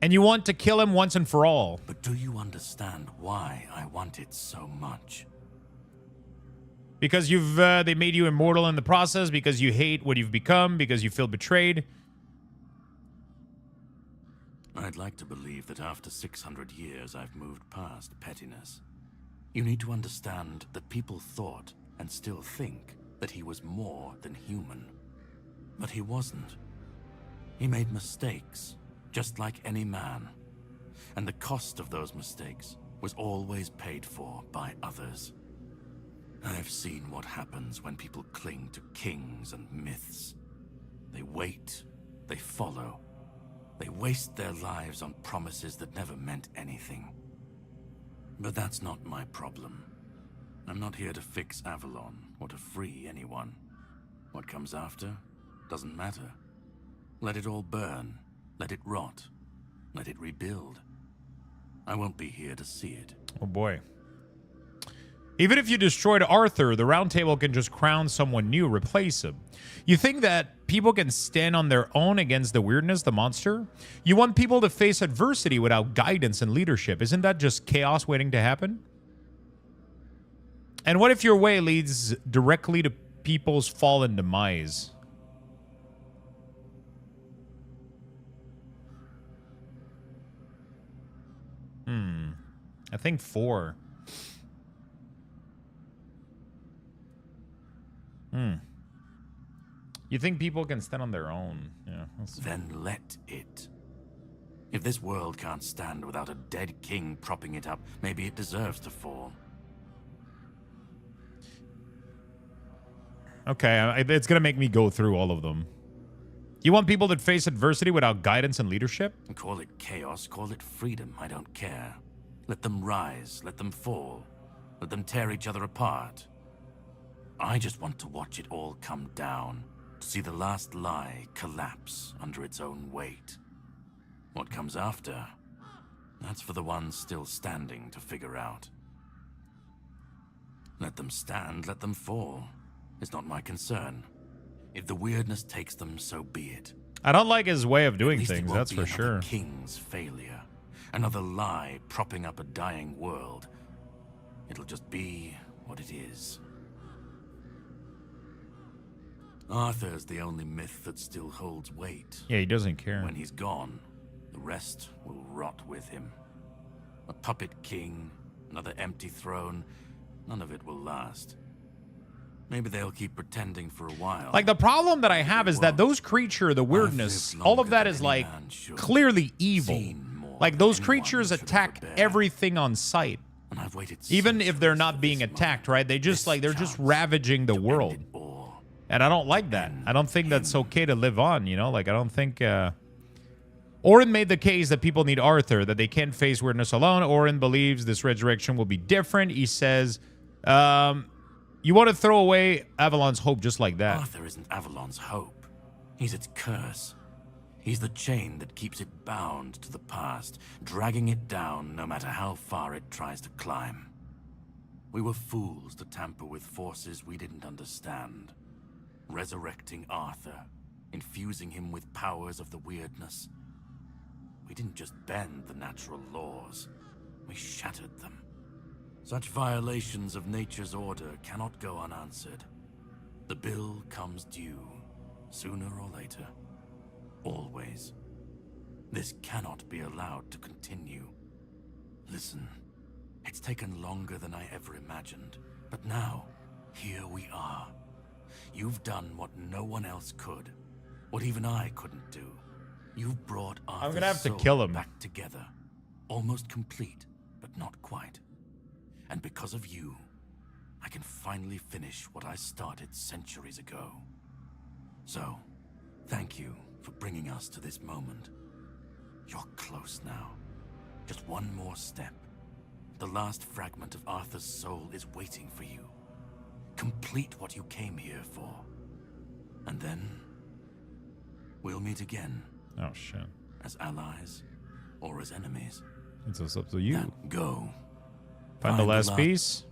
And you want to kill him once and for all. But do you understand why I want it so much? Because they made you immortal in the process, because you hate what you've become, because you feel betrayed. I'd like to believe that after 600 years I've moved past pettiness. You need to understand that people thought, and still think, that he was more than human. But he wasn't. He made mistakes, just like any man. And the cost of those mistakes was always paid for by others. I've seen what happens when people cling to kings and myths. They wait, they follow, they waste their lives on promises that never meant anything. But that's not my problem. I'm not here to fix Avalon or to free anyone. What comes after doesn't matter. Let it all burn, let it rot, let it rebuild. I won't be here to see it. Oh boy. Even if you destroyed Arthur, the Round Table can just crown someone new, replace him. You think that people can stand on their own against the weirdness, the monster? You want people to face adversity without guidance and leadership. Isn't that just chaos waiting to happen? And what if your way leads directly to people's fall and demise? I think 4. You think people can stand on their own? Yeah. Then let it. If this world can't stand without a dead king propping it up, maybe it deserves to fall. Okay, it's going to make me go through all of them. You want people that face adversity without guidance and leadership? Call it chaos, call it freedom, I don't care. Let them rise, let them fall, let them tear each other apart. I just want to watch it all come down, to see the last lie collapse under its own weight. What comes after? That's for the ones still standing to figure out. Let them stand, let them fall. It's not my concern. If the weirdness takes them, so be it. I don't like his way of doing At least things, it won't that's be for another sure. King's failure. Another lie propping up a dying world. It'll just be what it is. Arthur's the only myth that still holds weight. Yeah, he doesn't care. When he's gone, the rest will rot with him. A puppet king, another empty throne, none of it will last. Maybe they'll keep pretending for a while. Like, the problem that I have is that those creatures, the weirdness, all of that is, like, clearly evil. Like, those creatures attack everything on sight. Even if they're not being attacked, right? They just, like, they're just ravaging the world. And I don't like that. I don't think that's okay to live on, you know? Like, I don't think... Orin made the case that people need Arthur, that they can't face weirdness alone. Orin believes this resurrection will be different. He says, you want to throw away Avalon's hope just like that. Arthur isn't Avalon's hope. He's its curse. He's the chain that keeps it bound to the past, dragging it down no matter how far it tries to climb. We were fools to tamper with forces we didn't understand. Resurrecting Arthur, infusing him with powers of the weirdness. We didn't just bend the natural laws, we shattered them. Such violations of nature's order cannot go unanswered. The bill comes due, sooner or later. Always. This cannot be allowed to continue. Listen, it's taken longer than I ever imagined, but now, here we are. You've done what no one else could, what even I couldn't do. You've brought Arthur's I'm gonna have to soul kill him. back together, almost complete, but not quite. And because of you, I can finally finish what I started centuries ago. So, thank you for bringing us to this moment. You're close now. Just one more step. The last fragment of Arthur's soul is waiting for you. Complete what you came here for. And then, we'll meet again. Oh, shit. As allies or as enemies. It's up to you. Now, go. Find the last piece.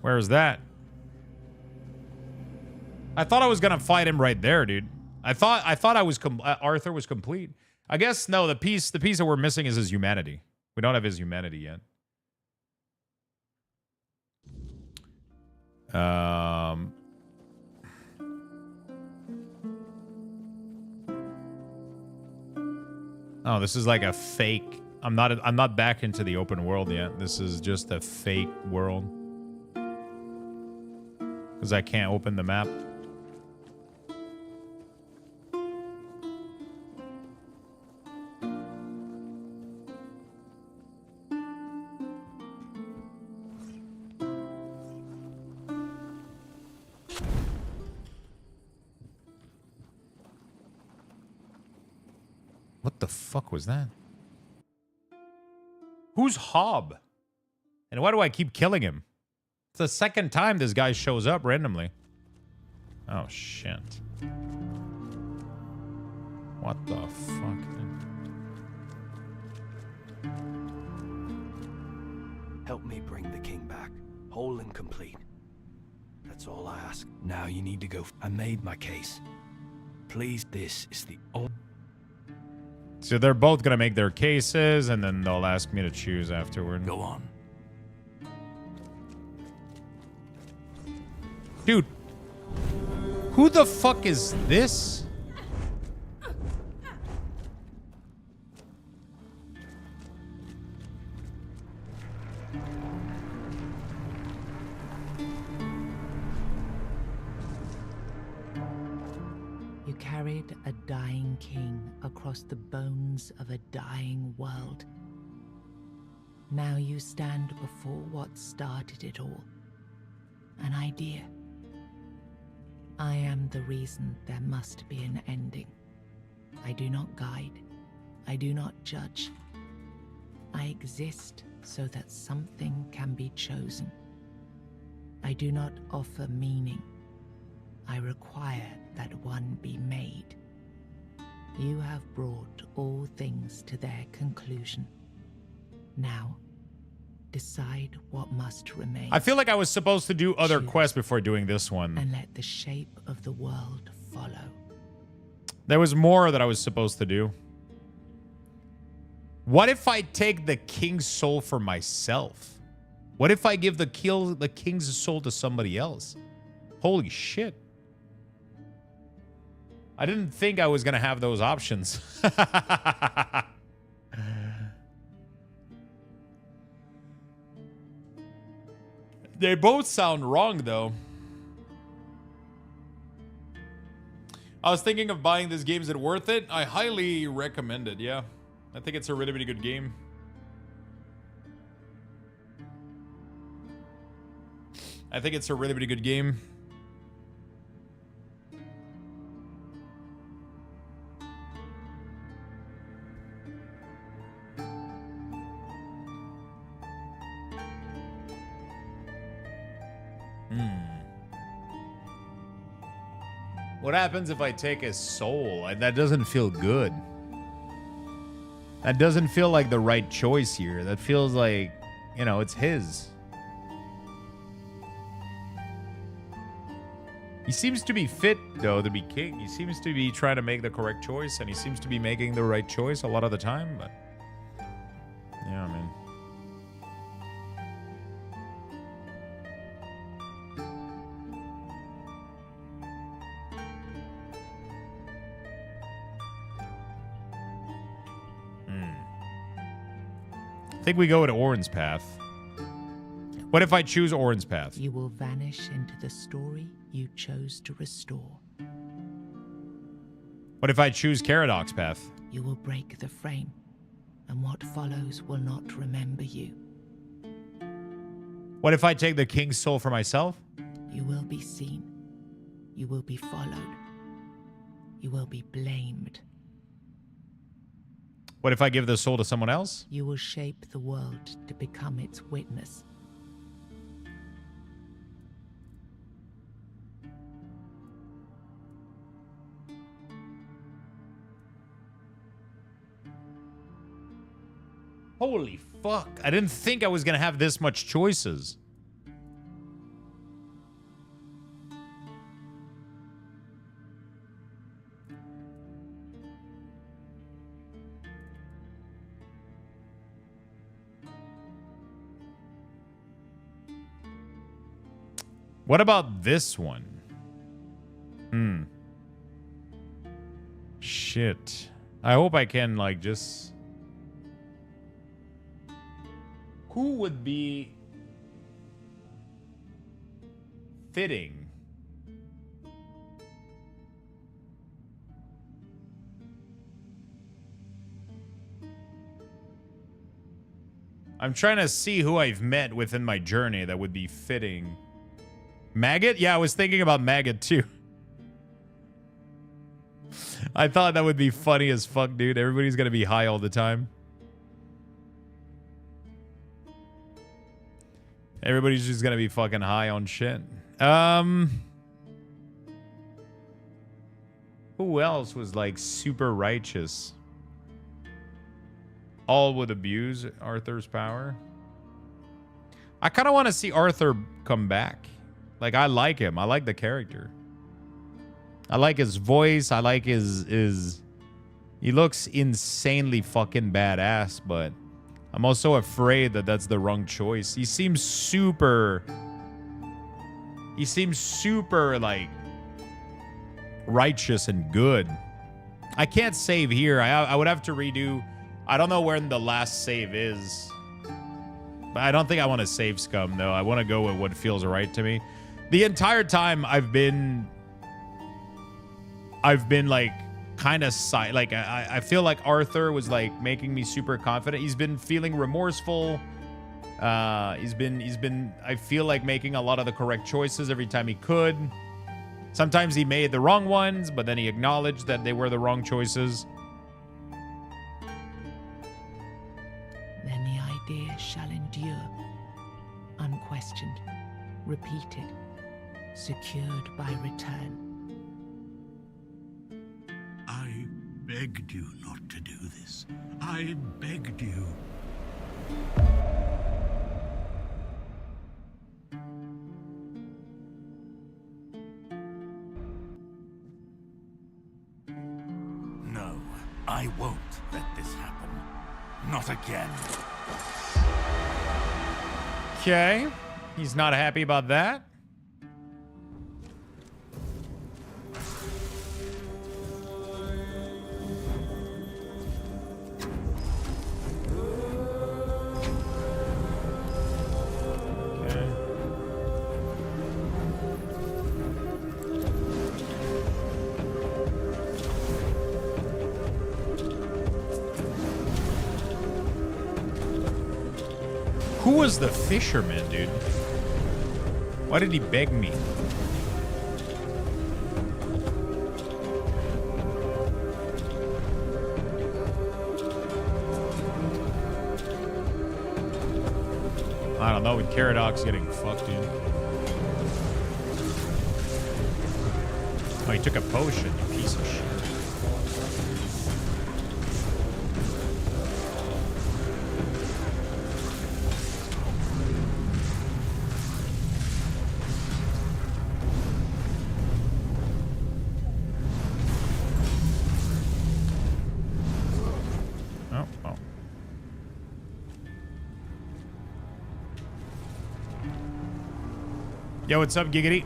Where is that? I thought I was gonna fight him right there, dude. I thought I was Arthur was complete. I guess no. The piece that we're missing is his humanity. We don't have his humanity yet. Oh, this is like a fake. I'm not back into the open world yet. This is just a fake world. Because I can't open the map. What the fuck was that? Who's Hob? And why do I keep killing him? It's the second time this guy shows up randomly. Oh, shit. What the fuck? Help me bring the king back, whole and complete. That's all I ask. Now you need to go. I made my case. Please, this is the only... So they're both gonna make their cases, and then they'll ask me to choose afterward. Go on. Dude, who the fuck is this? You carried a dying king across the bones of a dying world. Now you stand before what started it all. An idea. I am the reason there must be an ending. I do not guide. I do not judge. I exist so that something can be chosen. I do not offer meaning. I require that one be made. You have brought all things to their conclusion. Now, decide what must remain. I feel like I was supposed to do other quests before doing this one. And let the shape of the world follow. There was more that I was supposed to do. What if I take the king's soul for myself? What if I give the king's soul to somebody else? Holy shit. I didn't think I was going to have those options. They both sound wrong, though. I was thinking of buying this game. Is it worth it? I highly recommend it, yeah. I think it's a really, really good game. I think it's a really, really good game. What happens if I take his soul? That doesn't feel good. That doesn't feel like the right choice here. That feels like, you know, it's his. He seems to be fit, though, to be king. He seems to be trying to make the correct choice, and he seems to be making the right choice a lot of the time, but... yeah, man. I think we go to Orin's path. What if I choose Orin's path? You will vanish into the story you chose to restore. What if I choose Caradoc's path? You will break the frame, and what follows will not remember you. What if I take the king's soul for myself? You will be seen. You will be followed. You will be blamed. What if I give the soul to someone else? You will shape the world to become its witness. Holy fuck. I didn't think I was going to have this much choices. What about this one? Shit. I hope I can, like, just... Who would be fitting? I'm trying to see who I've met within my journey that would be fitting. Maggot? Yeah, I was thinking about Maggot too. I thought that would be funny as fuck, dude. Everybody's gonna be high all the time. Everybody's just gonna be fucking high on shit. Who else was like super righteous? All would abuse Arthur's power. I kind of want to see Arthur come back. Like, I like him. I like the character. I like his voice. I like his... He looks insanely fucking badass, but I'm also afraid that that's the wrong choice. He seems super, like, righteous and good. I can't save here. I would have to redo... I don't know where the last save is. But I don't think I want to save Scum, though. I want to go with what feels right to me. The entire time I've been like kind of like I feel like Arthur was like making me super confident. He's been feeling remorseful. He's been I feel like making a lot of the correct choices every time he could. Sometimes he made the wrong ones, but then he acknowledged that they were the wrong choices. Then the idea shall endure, unquestioned, repeated, secured by return. I begged you not to do this. I begged you. No, I won't let this happen. Not again. Okay. He's not happy about that. Who was the fisherman, dude? Why did he beg me? I don't know, with Caradox getting fucked, dude. Oh, he took a potion, you piece of shit. Yo, what's up, Giggity?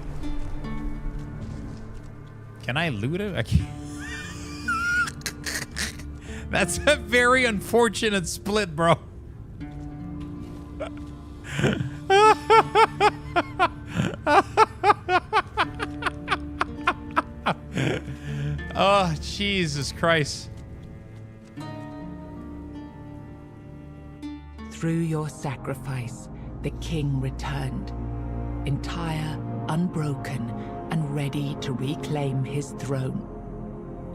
Can I loot it? I can't. That's a very unfortunate split, bro. Oh, Jesus Christ. Through your sacrifice, the king returned, entire, unbroken, and ready to reclaim his throne.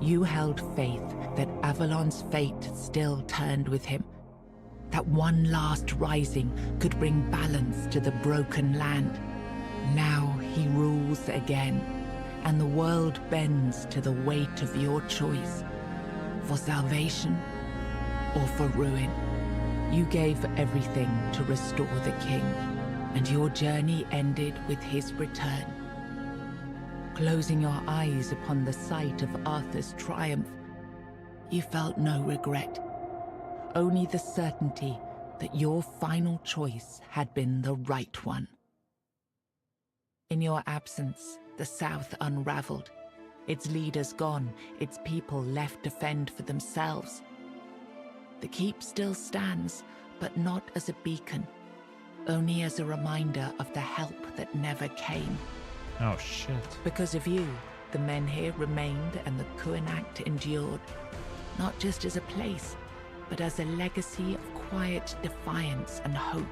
You held faith that Avalon's fate still turned with him, that one last rising could bring balance to the broken land. Now he rules again, and the world bends to the weight of your choice, for salvation or for ruin. You gave everything to restore the king, and your journey ended with his return. Closing your eyes upon the sight of Arthur's triumph, you felt no regret, only the certainty that your final choice had been the right one. In your absence, the South unraveled, Its leaders gone, its people left to fend for themselves. The keep still stands, but not as a beacon, only as a reminder of the help that never came. Oh, shit. Because of you, the men here remained and the Kuanact endured, not just as a place, but as a legacy of quiet defiance and hope.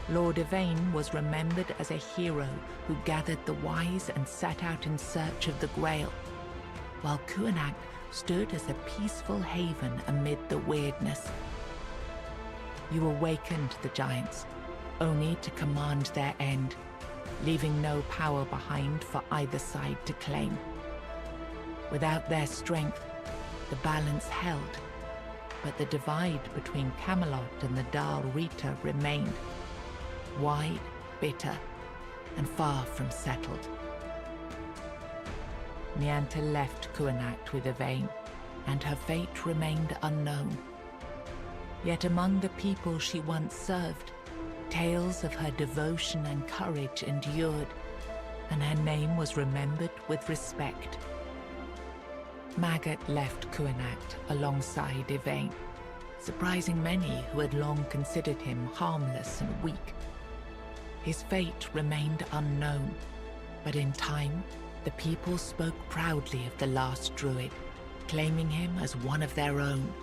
Lord Yvain was remembered as a hero who gathered the wise and set out in search of the Grail, while Kuanact stood as a peaceful haven amid the weirdness. You awakened the giants, only to command their end, leaving no power behind for either side to claim. Without their strength, the balance held, but the divide between Camelot and the Dal Rita remained, wide, bitter, and far from settled. Nianta left Kuanact with Yvain, and her fate remained unknown. Yet among the people she once served, tales of her devotion and courage endured, and her name was remembered with respect. Magat left Kuanact alongside Yvain, surprising many who had long considered him harmless and weak. His fate remained unknown, but in time, the people spoke proudly of the last druid, claiming him as one of their own.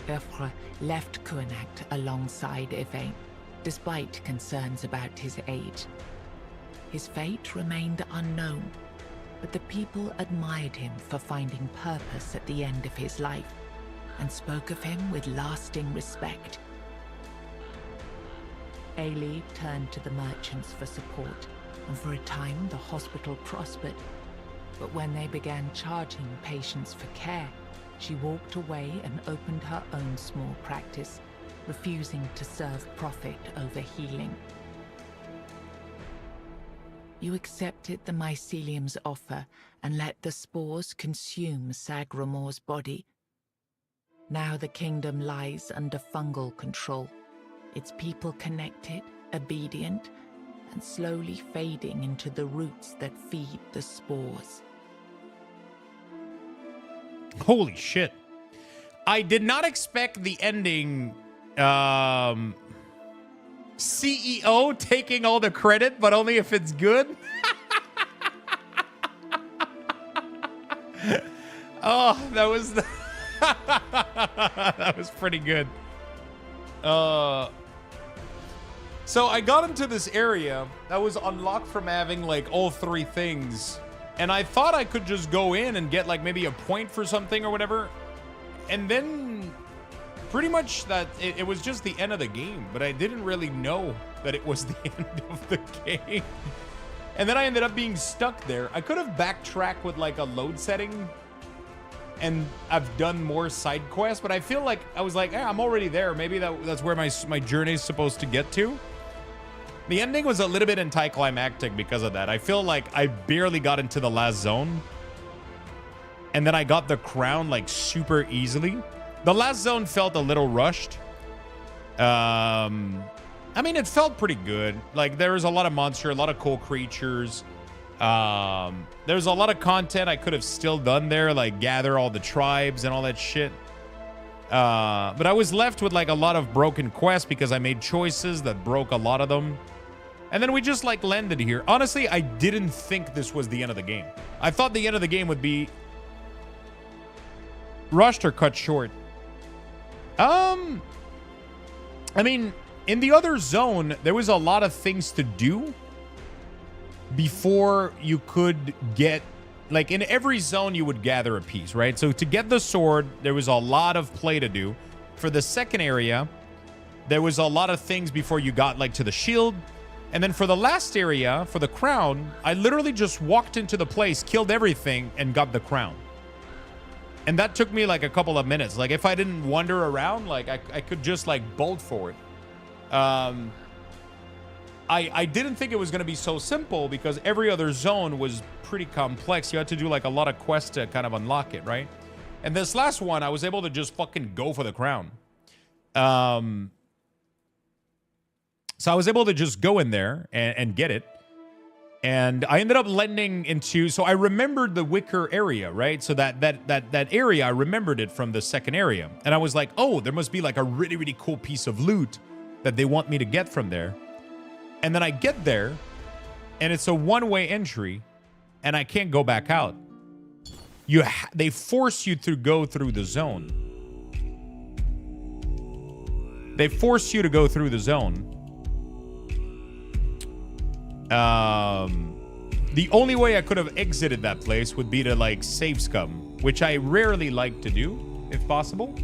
Urfre left Kuanact alongside Yvain, despite concerns about his age. His fate remained unknown, but the people admired him for finding purpose at the end of his life, and spoke of him with lasting respect. Ailey turned to the merchants for support, and for a time the hospital prospered. But when they began charging patients for care, she walked away and opened her own small practice, refusing to serve profit over healing. You accepted the mycelium's offer and let the spores consume Sagramor's body. Now the kingdom lies under fungal control, its people connected, obedient, and slowly fading into the roots that feed the spores. Holy shit. I did not expect the ending, CEO taking all the credit, but only if it's good. Oh, that was that was pretty good. So I got into this area that was unlocked from having like all three things, and I thought I could just go in and get like maybe a point for something or whatever, and then pretty much that it was just the end of the game, but I didn't really know that it was the end of the game. And then I ended up being stuck there. I could have backtracked with like a load setting and I've done more side quests, but I feel like I was like, I'm already there. Maybe that's where my journey is supposed to get to. The ending was a little bit anticlimactic because of that. I feel like I barely got into the last zone, and then I got the crown like super easily. The last zone felt a little rushed. I mean, it felt pretty good. Like there was a lot of monster, a lot of cool creatures. There's a lot of content I could have still done there, like gather all the tribes and all that shit. But I was left with like a lot of broken quests because I made choices that broke a lot of them. And then we just like landed here. Honestly, I didn't think this was the end of the game. I thought the end of the game would be rushed or cut short. I mean, in the other zone, there was a lot of things to do before you could get, like in every zone you would gather a piece, right? So to get the sword, there was a lot of play to do. For the second area, there was a lot of things before you got like to the shield. And then for the last area, for the crown, I literally just walked into the place, killed everything, and got the crown. And that took me like a couple of minutes. Like if I didn't wander around, like I could just like bolt forward. I didn't think it was going to be so simple because every other zone was pretty complex. You had to do like a lot of quests to kind of unlock it, right? And this last one, I was able to just fucking go for the crown. So I was able to just go in there and get it. And I ended up landing into, so I remembered the Wicker area, right? So that area, I remembered it from the second area. And I was like, oh, there must be like a really, really cool piece of loot that they want me to get from there. And then I get there, and it's a one-way entry, and I can't go back out. They force you to go through the zone. They force you to go through the zone. The only way I could have exited that place would be to like save scum, which I rarely like to do, if possible.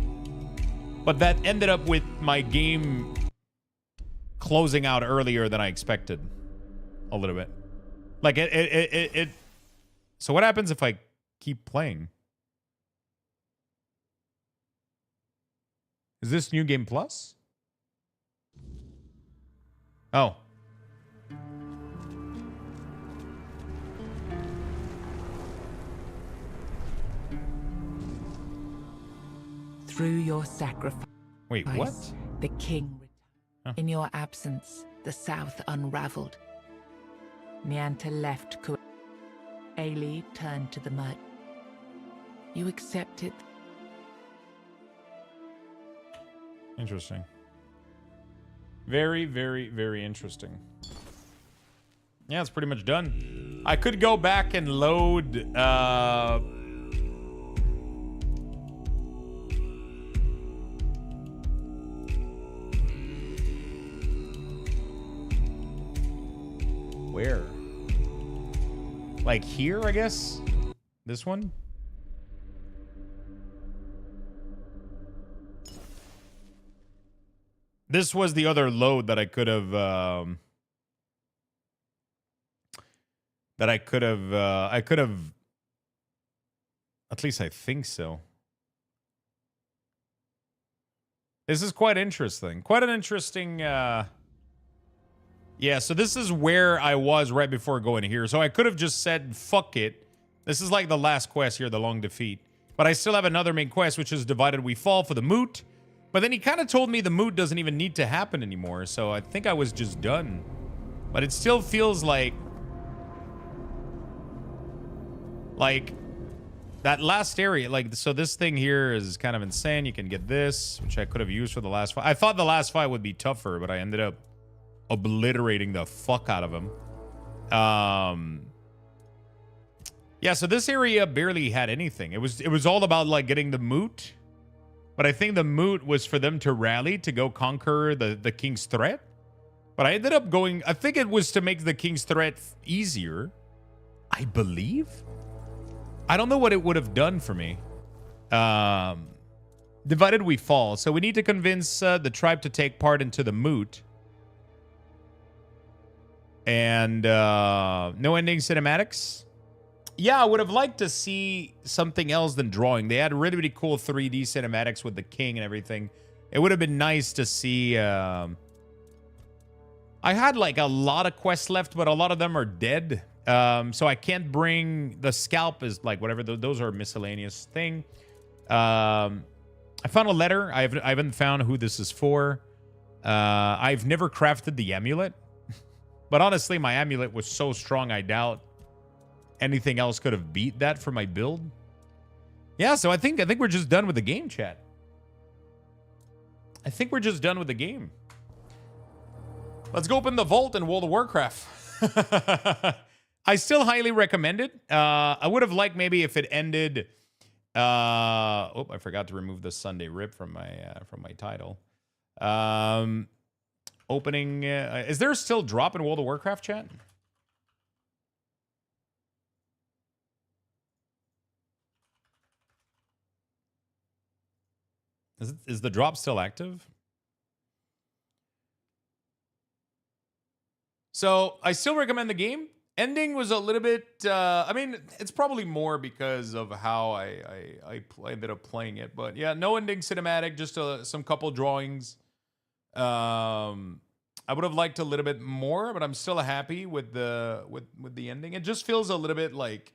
But that ended up with my game closing out earlier than I expected. A little bit. Like it So what happens if I keep playing? Is this New Game Plus? Oh. Through your sacrifice, wait, what? The king returned. In your absence, the south unraveled. Nianta left Ailey turned to the mud. You accepted. Interesting. Very, very, very interesting. Yeah, it's pretty much done. I could go back and load where? Like here, I guess? This one? This was the other load that I could have at least I think so. This is quite interesting. Quite an interesting yeah, so this is where I was right before going here. So I could have just said, fuck it. This is like the last quest here, the long defeat. But I still have another main quest, which is Divided We Fall for the moot. But then he kind of told me the moot doesn't even need to happen anymore. So I think I was just done. But it still feels like that last area. Like, so this thing here is kind of insane. You can get this, which I could have used for the last fight. I thought the last fight would be tougher, but I ended up obliterating the fuck out of him. Yeah, so this area barely had anything. It was all about like getting the moot. But I think the moot was for them to rally to go conquer the king's threat. But I ended up going, I think it was to make the king's threat easier. I believe. I don't know what it would have done for me. Divided We Fall. So we need to convince the tribe to take part into the moot. And no ending cinematics. Yeah, I would have liked to see something else than drawing. They had really, really cool 3D cinematics with the king and everything. It would have been nice to see. I had like a lot of quests left, but a lot of them are dead. So I can't bring the scalp is like whatever. Those are miscellaneous thing. I found a letter. I haven't found who this is for. I've never crafted the amulet. But honestly, my amulet was so strong, I doubt anything else could have beat that for my build. Yeah, so I think we're just done with the game, chat. I think we're just done with the game. Let's go open the vault in World of Warcraft. I still highly recommend it. I would have liked maybe if it ended. Oh, I forgot to remove the Sunday rip from my title. Opening. Is there still drop in World of Warcraft, chat? Is the drop still active? So I still recommend the game. Ending was a little bit. I mean, it's probably more because of how I ended up playing it. But yeah, no ending cinematic. Just some couple drawings. I would have liked a little bit more, but I'm still happy with the ending. It just feels a little bit like,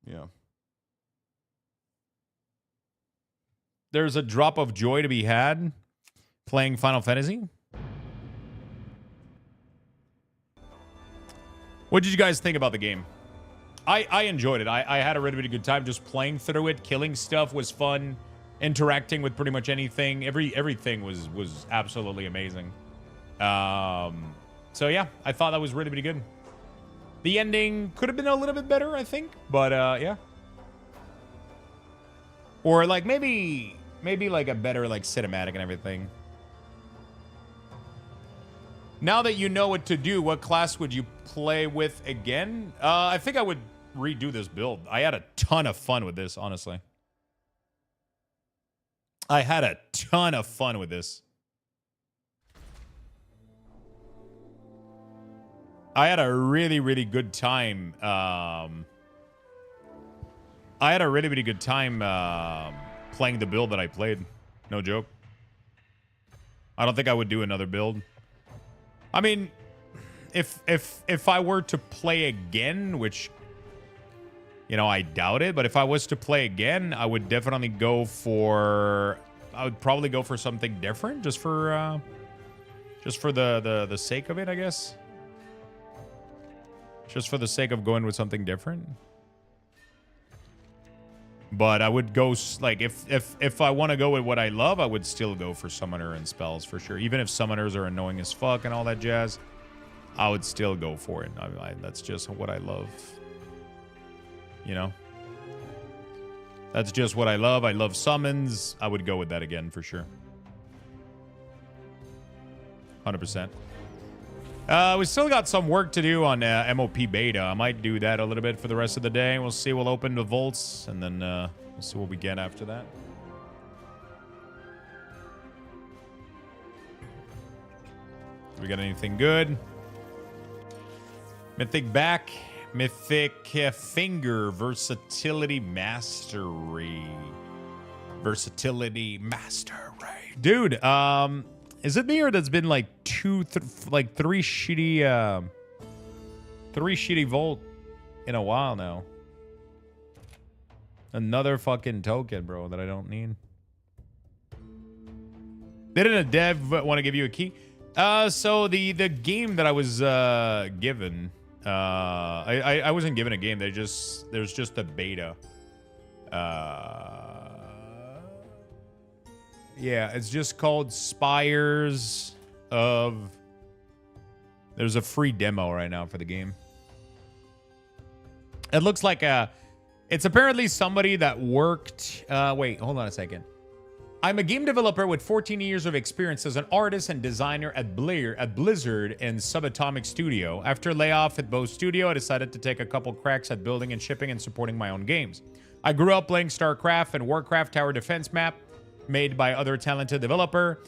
yeah. There's a drop of joy to be had playing Final Fantasy. What did you guys think about the game? I enjoyed it. I had a really good time just playing through it. Killing stuff was fun. Interacting with pretty much anything. Everything was absolutely amazing. So yeah, I thought that was really good. The ending could have been a little bit better, I think. But yeah. Or like maybe like a better like cinematic and everything. Now that you know what to do, what class would you play with again? I think I would redo this build. I had a ton of fun with this, honestly. I had a ton of fun with this. I had a really good time. I had a really good time playing the build that I played. No joke. I don't think I would do another build. I mean, if I were to play again, which, you know, I doubt it, but if I was to play again, I would definitely go for, I would probably go for something different, just for the sake of it, I guess. Just for the sake of going with something different. But I would go, like, if I want to go with what I love, I would still go for Summoner and spells for sure. Even if Summoners are annoying as fuck and all that jazz, I would still go for it. That's just what I love. You know? That's just what I love. I love summons. I would go with that again for sure. 100%. We still got some work to do on MOP beta. I might do that a little bit for the rest of the day. We'll see. We'll open the vaults, and then we'll see what we get after that. Do we got anything good? Mythic back. Mythic finger. Versatility mastery. Versatility mastery. Dude, is it me or that's been like three shitty Volt in a while now? Another fucking token, bro, that I don't need. Didn't a dev want to give you a key? So the game that I was given, I wasn't given a game. There's just a beta. Yeah, it's just called Spires of... There's a free demo right now for the game. It looks like it's apparently somebody that worked... wait, hold on a second. I'm a game developer with 14 years of experience as an artist and designer at Blizzard and Subatomic Studio. After layoff at both studio, I decided to take a couple cracks at building and shipping and supporting my own games. I grew up playing StarCraft and Warcraft Tower Defense map, made by other talented developer,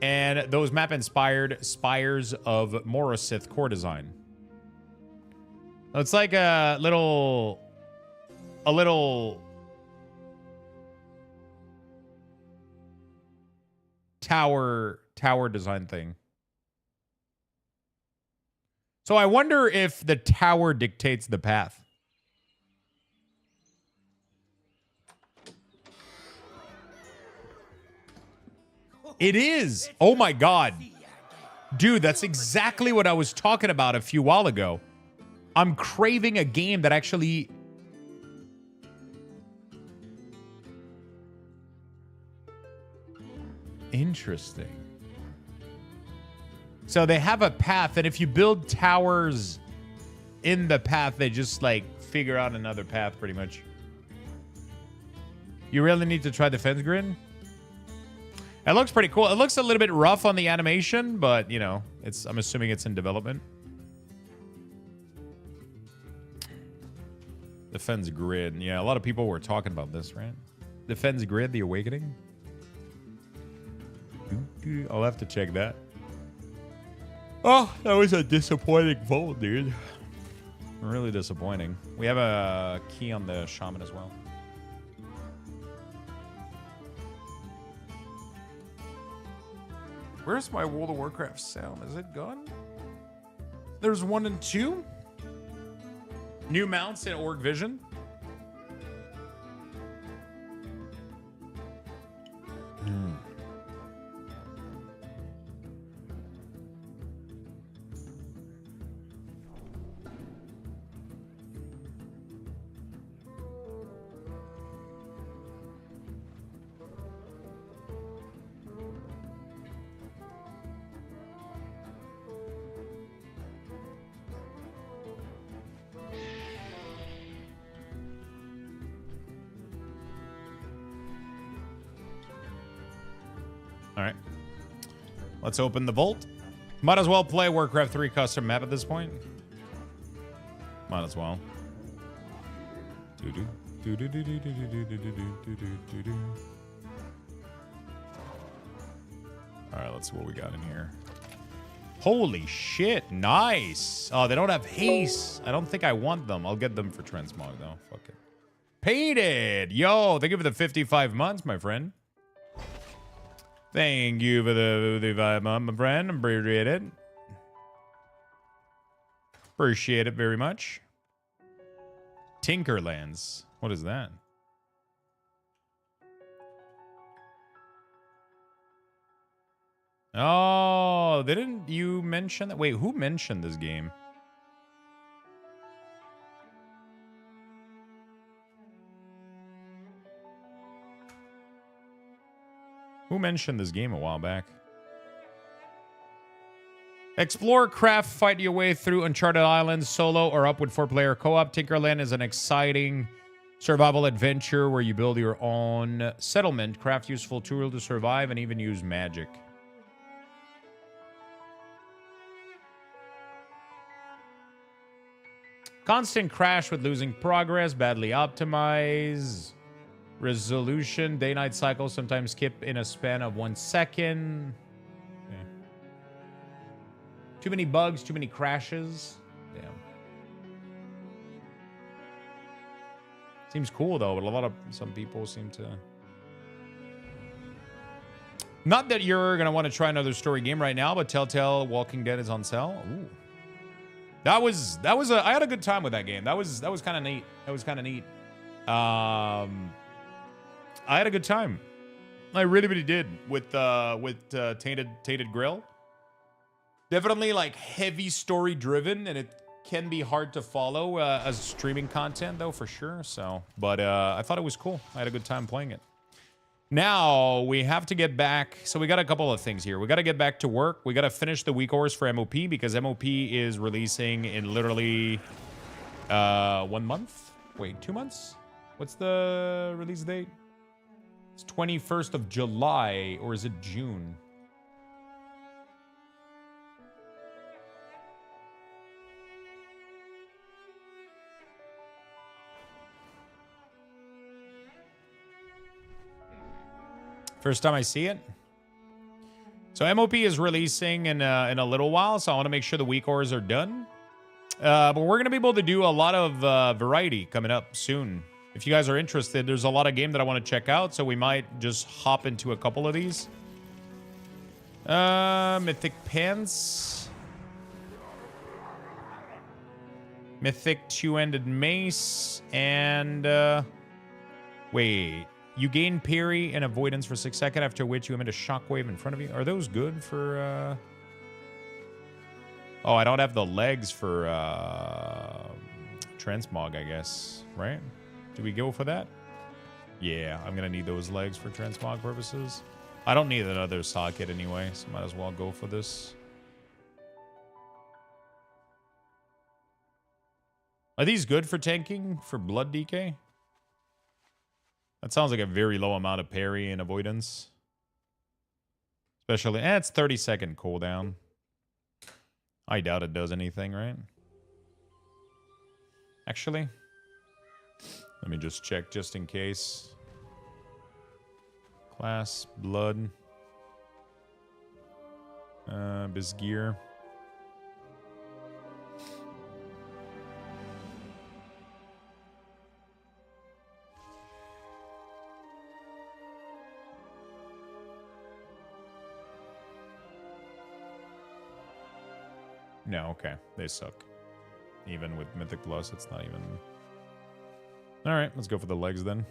and those map inspired Spires of Morosith core design. It's like a little tower design thing. So I wonder if the tower dictates the path. It is. Oh my God. Dude, that's exactly what I was talking about a few while ago. I'm craving a game that actually... Interesting. So they have a path, and if you build towers in the path, they just like figure out another path pretty much. You really need to try Defense Grid? It looks pretty cool. It looks a little bit rough on the animation, but, you know, I'm assuming it's in development. Defense Grid. Yeah, a lot of people were talking about this, right? Defense Grid, The Awakening. I'll have to check that. Oh, that was a disappointing vote, dude. Really disappointing. We have a key on the Shaman as well. Where's my World of Warcraft sound? Is it gone? There's 1 and 2. New mounts in Org Vision. All right. Let's open the vault. Might as well play Warcraft 3 custom map at this point. Might as well. All right, let's see what we got in here. Holy shit, nice. Oh, they don't have haste. I don't think I want them. I'll get them for transmog though. Fuck it. Painted. Yo, thank you for the 55 months, my friend. Thank you for the 55 months, my friend. Appreciate it. Appreciate it very much. Tinkerlands. What is that? Oh, didn't you mention that? Wait, who mentioned this game? Who mentioned this game a while back? Explore, craft, fight your way through Uncharted Islands solo or up with 4-player co-op. Tinkerland is an exciting survival adventure where you build your own settlement, craft useful tools to survive, and even use magic. Constant crash with losing progress, badly optimized. Resolution, day-night cycle, sometimes skip in a span of 1 second. Okay. Too many bugs, too many crashes. Damn. Seems cool though, but some people seem to. Not that you're gonna want to try another story game right now, but Telltale Walking Dead is on sale. Ooh. I had a good time with that game. That was kind of neat. That was kind of neat. I had a good time. I really, really did with Tainted Grail. Definitely like heavy story driven, and it can be hard to follow as streaming content though, for sure. So, but I thought it was cool. I had a good time playing it. Now we have to get back. So we got a couple of things here. We got to get back to work. We got to finish the week hours for MOP because MOP is releasing in literally 1 month. Wait, 2 months? What's the release date? It's 21st of July, or is it June? First time I see it. So MOP is releasing in a little while, so I want to make sure the week hours are done. But we're going to be able to do a lot of variety coming up soon. If you guys are interested, there's a lot of game that I want to check out, so we might just hop into a couple of these. Mythic Pants. Mythic Two-Ended Mace. And, wait. You gain parry and avoidance for 6 seconds, after which you emit a shockwave in front of you. Are those good for, Oh, I don't have the legs for, Transmog, I guess. Right? Do we go for that? Yeah, I'm gonna need those legs for transmog purposes. I don't need another socket anyway, so might as well go for this. Are these good for tanking? For blood DK? That sounds like a very low amount of parry and avoidance. Especially, it's 30-second cooldown. I doubt it does anything, right? Actually, let me just check just in case. Class, blood. Bizgear. No, okay. They suck. Even with Mythic Plus, it's not even... Alright, let's go for the legs then.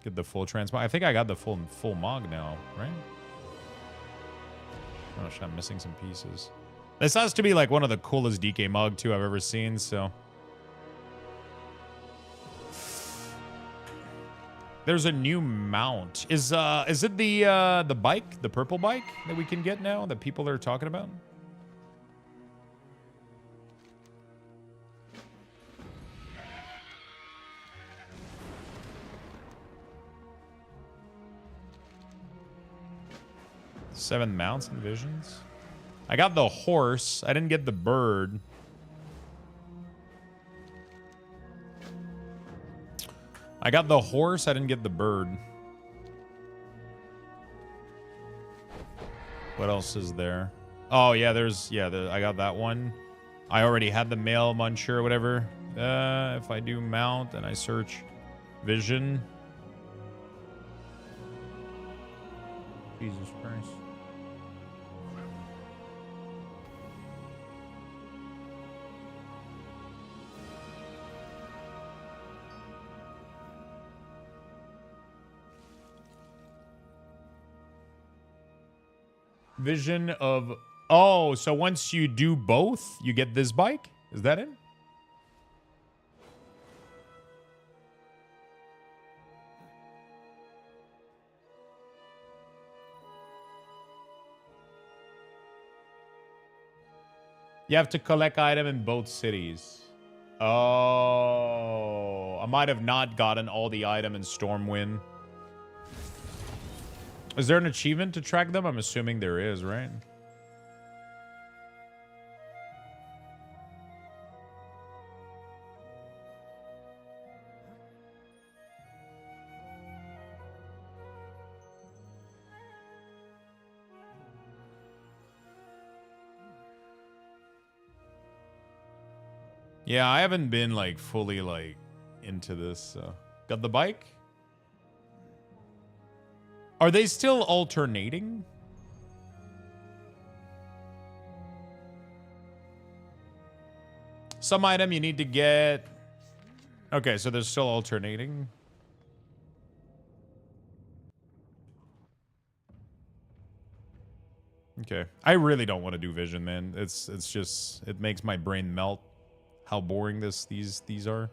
Get the full transmog. I think I got the full mog now, right? Oh shit, I'm missing some pieces. This has to be like one of the coolest DK mog 2 I've ever seen, so... There's a new mount. Is it the bike, the purple bike that we can get now that people are talking about? 7 mounts and visions. I got the horse. I didn't get the bird. I got the horse. I didn't get the bird. What else is there? Oh, yeah, there's... Yeah, I got that one. I already had the male muncher or whatever. If I do mount and I search vision... Jesus Christ. Vision of... Oh, so once you do both, you get this bike? Is that it? You have to collect item in both cities. Oh, I might have not gotten all the item in Stormwind. Is there an achievement to track them? I'm assuming there is, right? Yeah, I haven't been like fully like into this. So. Got the bike? Are they still alternating? Some item you need to get. Okay, so they're still alternating. Okay. I really don't want to do vision, man. It's just it makes my brain melt how boring these are.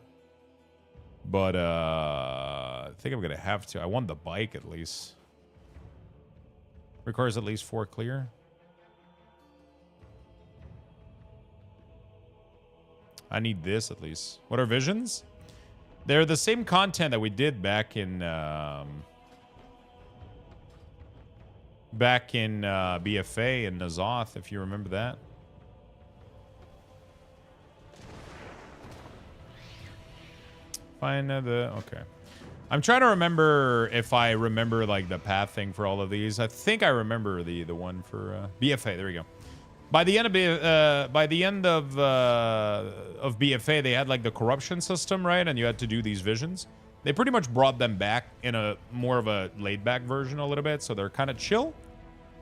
But I think I'm gonna have to. I want the bike at least. Requires at least 4 clear. I need this at least. What are visions? They're the same content that we did back in BFA in Nazoth, if you remember that. Find okay. I'm trying to remember if I remember like the path thing for all of these. I think I remember the one for BFA. There we go. By the end of BFA, they had like the corruption system, right? And you had to do these visions. They pretty much brought them back in a more of a laid-back version a little bit, so they're kind of chill.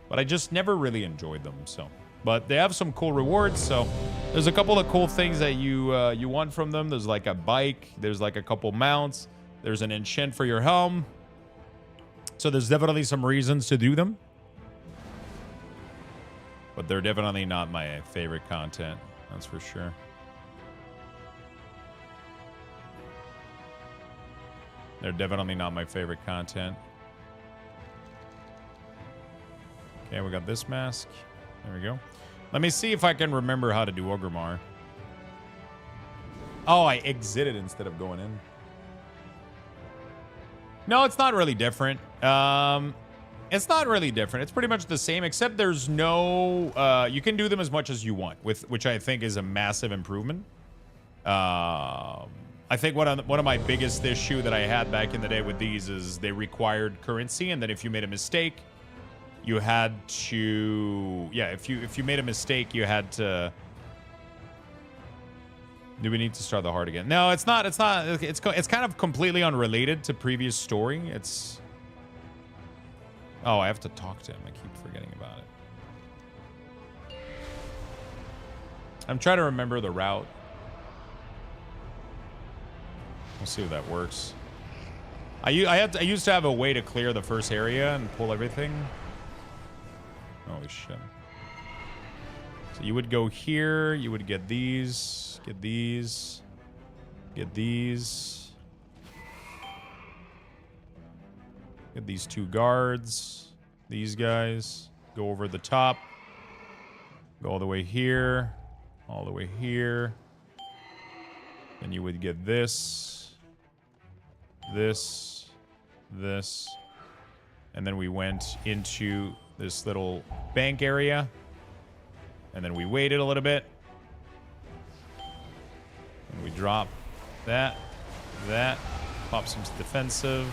But I just never really enjoyed them. So, but they have some cool rewards. So there's a couple of cool things that you want from them. There's like a bike. There's like a couple mounts. There's an enchant for your helm. So there's definitely some reasons to do them. But they're definitely not my favorite content. That's for sure. They're definitely not my favorite content. Okay, we got this mask. There we go. Let me see if I can remember how to do Ogremar. Oh, I exited instead of going in. No, it's not really different. It's not really different. It's pretty much the same, except there's no... you can do them as much as you want, which I think is a massive improvement. I think one of my biggest issue that I had back in the day with these is they required currency, and then if you made a mistake, you had to... Yeah, if you made a mistake, you had to... Do we need to start the heart again? No, it's not. It's not. It's kind of completely unrelated to previous story. It's... Oh, I have to talk to him. I keep forgetting about it. I'm trying to remember the route. We'll see if that works. I used to have a way to clear the first area and pull everything. Holy shit. So you would go here. You would get these. Get these. Get these. Get these 2 guards. These guys. Go over the top. Go all the way here. All the way here. Then you would get this. This. This. And then we went into this little bank area. And then we waited a little bit. And we drop that. Pop some defensive.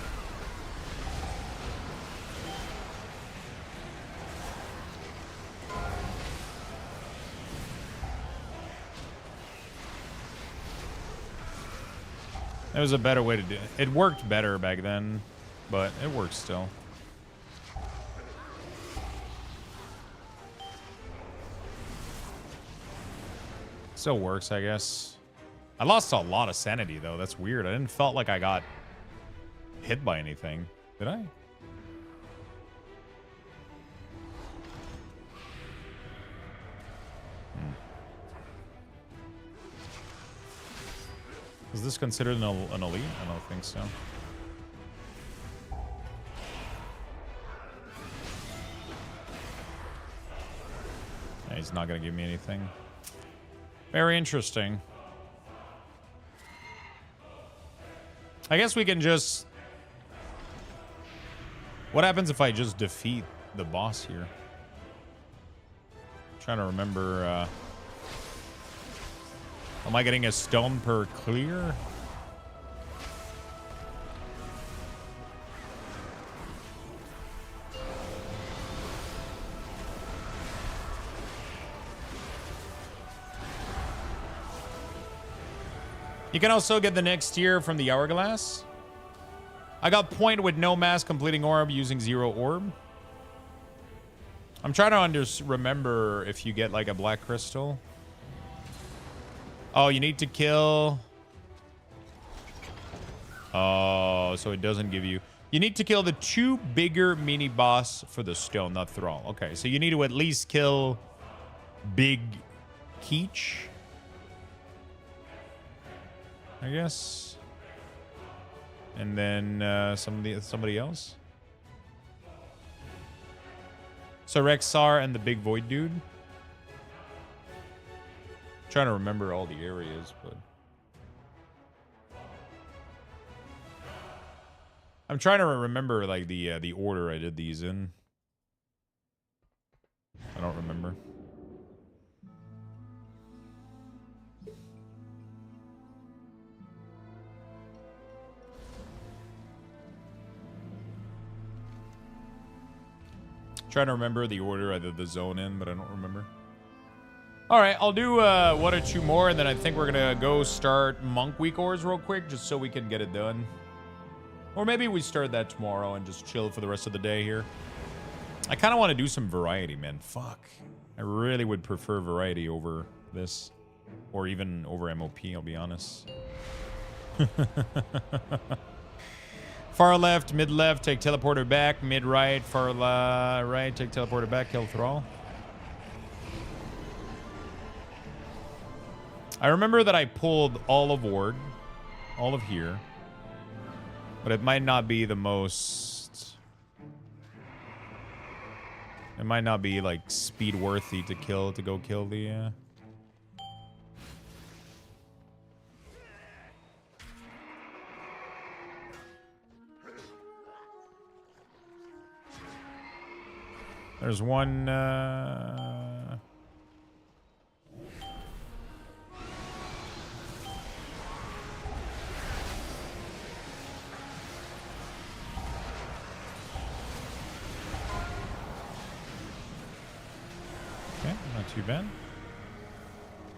That was a better way to do it. It worked better back then, but it works still. Still works, I guess. I lost a lot of sanity, though. That's weird. I didn't felt like I got hit by anything. Did I? Is this considered an elite? I don't think so. Yeah, he's not going to give me anything. Very interesting. I guess we can just... What happens if I just defeat the boss here? I'm trying to remember... Am I getting a stone per clear? You can also get the next tier from the hourglass. I got point with no mass completing orb using 0 orb. I'm trying to remember if you get like a black crystal. Oh, you need to kill... Oh, so it doesn't give you... You need to kill the 2 bigger mini-boss for the stone, not Thrall. Okay, so you need to at least kill Big Keech, I guess. And then somebody else. So Rexar and the big void dude. Trying to remember all the areas, but I'm trying to remember like the order I did these in. I don't remember. Trying to remember the order I did the zone in, but I don't remember. All right, I'll do 1 or 2 more, and then I think we're gonna go start Monk Week ores real quick, just so we can get it done. Or maybe we start that tomorrow and just chill for the rest of the day here. I kind of want to do some variety, man. Fuck. I really would prefer variety over this, or even over MOP, I'll be honest. Far left, mid left, take teleporter back. Mid right, far right, take teleporter back, kill Thrall. I remember that I pulled all of Ward, all of here, but it might not be the most... It might not be, like, speed worthy to go kill the... There's one, Okay, not too bad.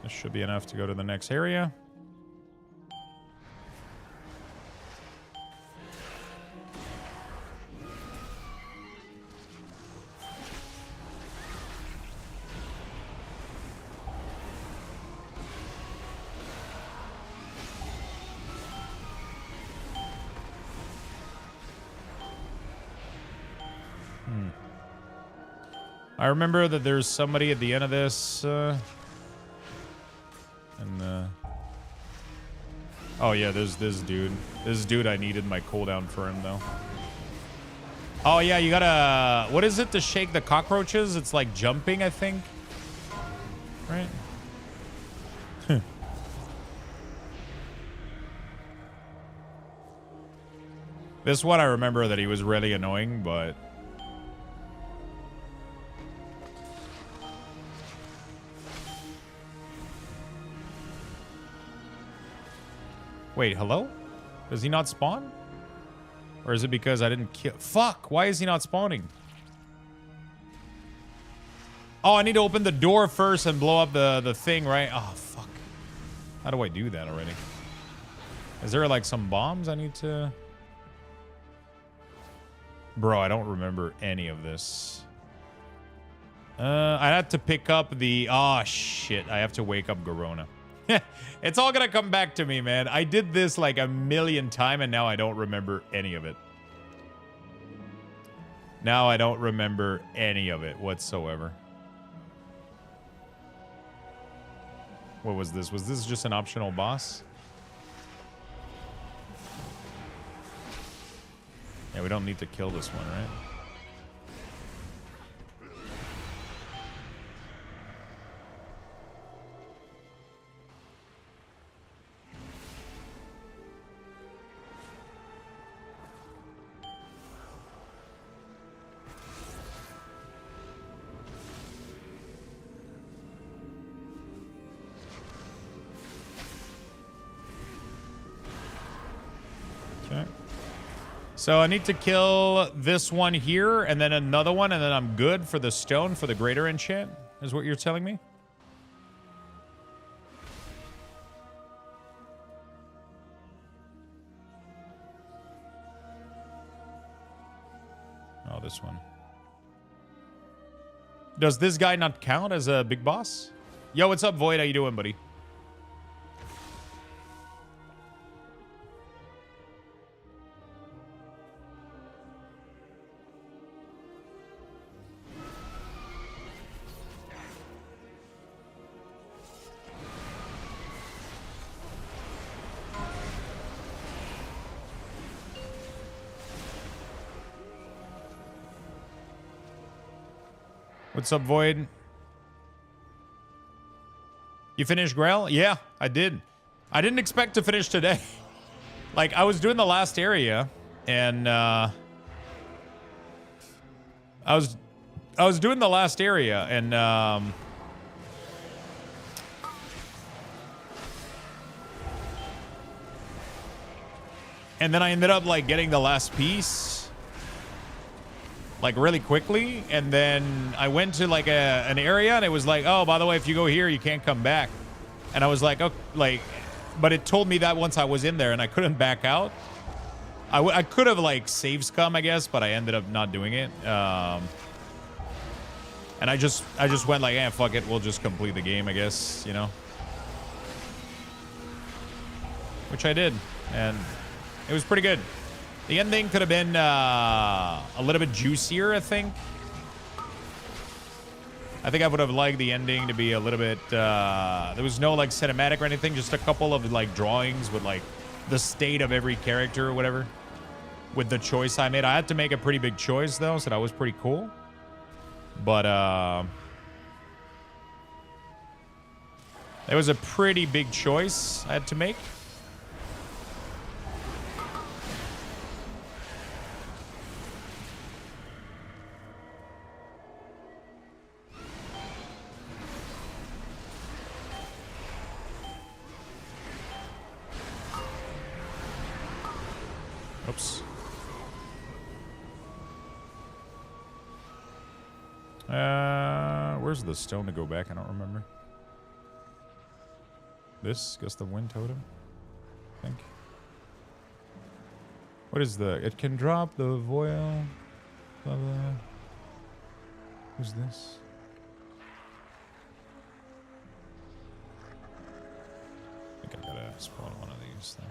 This should be enough to go to the next area. I remember that there's somebody at the end of this, oh yeah, there's this dude. This dude, I needed my cooldown for him, though. Oh yeah, you gotta... What is it to shake the cockroaches? It's like jumping, I think. Right? This one, I remember that he was really annoying, but... Wait, hello? Does he not spawn? Or is it because I didn't kill... Fuck! Why is he not spawning? Oh, I need to open the door first and blow up the thing, right? Oh, fuck. How do I do that already? Is there, like, some bombs I need to... Bro, I don't remember any of this. I had to pick up the... Oh, shit. I have to wake up Garona. It's all gonna come back to me, man. I did this like a million times, and now I don't remember any of it. Now I don't remember any of it whatsoever. What was this? Was this just an optional boss? Yeah, we don't need to kill this one, right? Okay. So I need to kill this one here, and then another one, and then I'm good for the stone for the greater enchant, is what you're telling me? Oh, this one. Does this guy not count as a big boss? Yo, what's up, Void? How you doing, buddy? What's up, Void? You finished Grail? Yeah, I did. I didn't expect to finish today. Like, I was doing the last area, and I was doing the last area, and then I ended up like getting the last piece like really quickly, and then I went to like an area, and it was like, oh, by the way, if you go here, you can't come back. And I was like, oh, like, but it told me that once I was in there, and I couldn't back out. I could have like save scum, I guess, but I ended up not doing it. And I just went like, eh, fuck it, we'll just complete the game, I guess, you know. Which I did, and it was pretty good. The ending could have been a little bit juicier, I think. I think I would have liked the ending to be a little bit... there was no, like, cinematic or anything. Just a couple of, like, drawings with, like, the state of every character or whatever. With the choice I made. I had to make a pretty big choice, though, so that was pretty cool. But, it was a pretty big choice I had to make. Oops. Where's the stone to go back? I don't remember. This? Gust of Wind Totem? I think. What is the... It can drop the voil. Blah, blah. Who's this? I think I gotta spawn one of these though.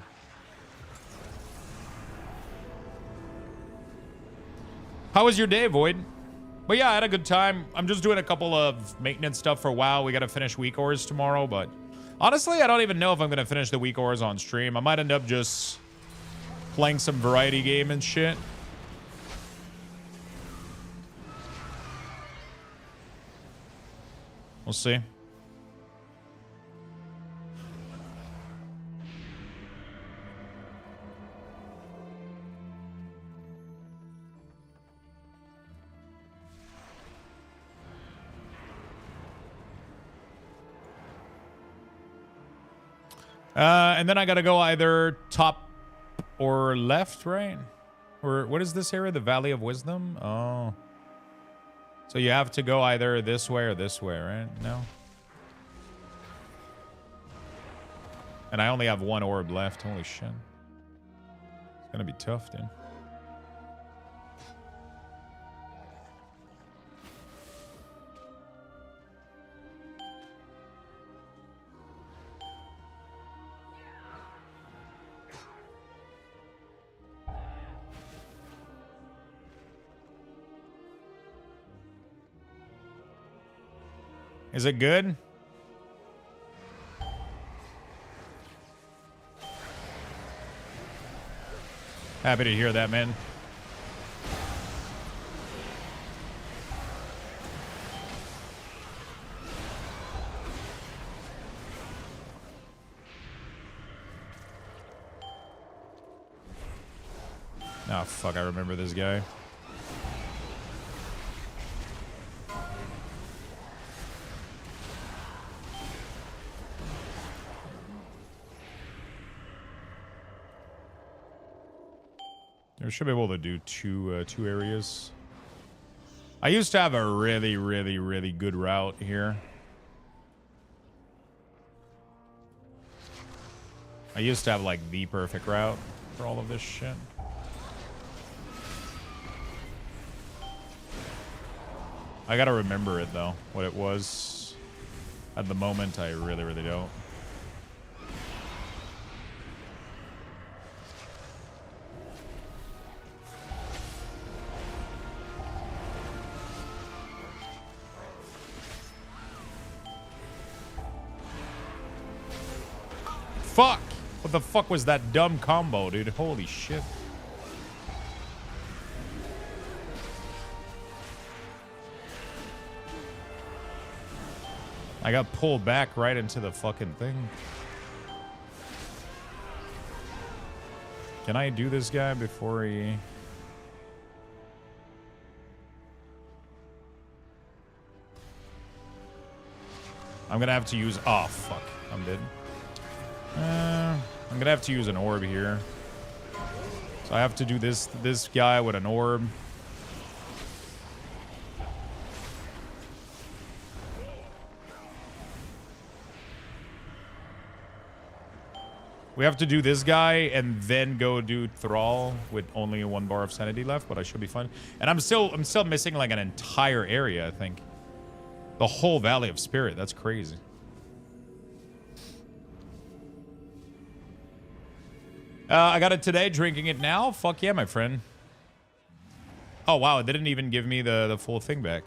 How was your day, Void? But yeah, I had a good time. I'm just doing a couple of maintenance stuff for a while. We got to finish week ores tomorrow, but honestly, I don't even know if I'm going to finish the week ores on stream. I might end up just playing some variety game and shit. We'll see. And then I gotta go either top or left, right? Or what is this area? The Valley of Wisdom? Oh. So you have to go either this way or this way, right? No? And I only have one orb left. Holy shit. It's gonna be tough, dude. Is it good? Happy to hear that, man. Oh, fuck, I remember this guy. We should be able to do two areas. I used to have a really, really, really good route here. I used to have like the perfect route for all of this shit. I gotta remember it though, what it was. At the moment, I really, really don't. Fuck! What the fuck was that dumb combo, dude? Holy shit. I got pulled back right into the fucking thing. Can I do this guy before he... I'm gonna have to use... Oh, fuck. I'm dead. I'm gonna have to use an orb here. So I have to do this guy with an orb. We have to do this guy and then go do Thrall with only 1 bar of sanity left, but I should be fine. And I'm still missing like an entire area, I think. The whole Valley of Spirit. That's crazy. I got it today, drinking it now. Fuck yeah, my friend. Oh, wow. It didn't even give me the full thing back.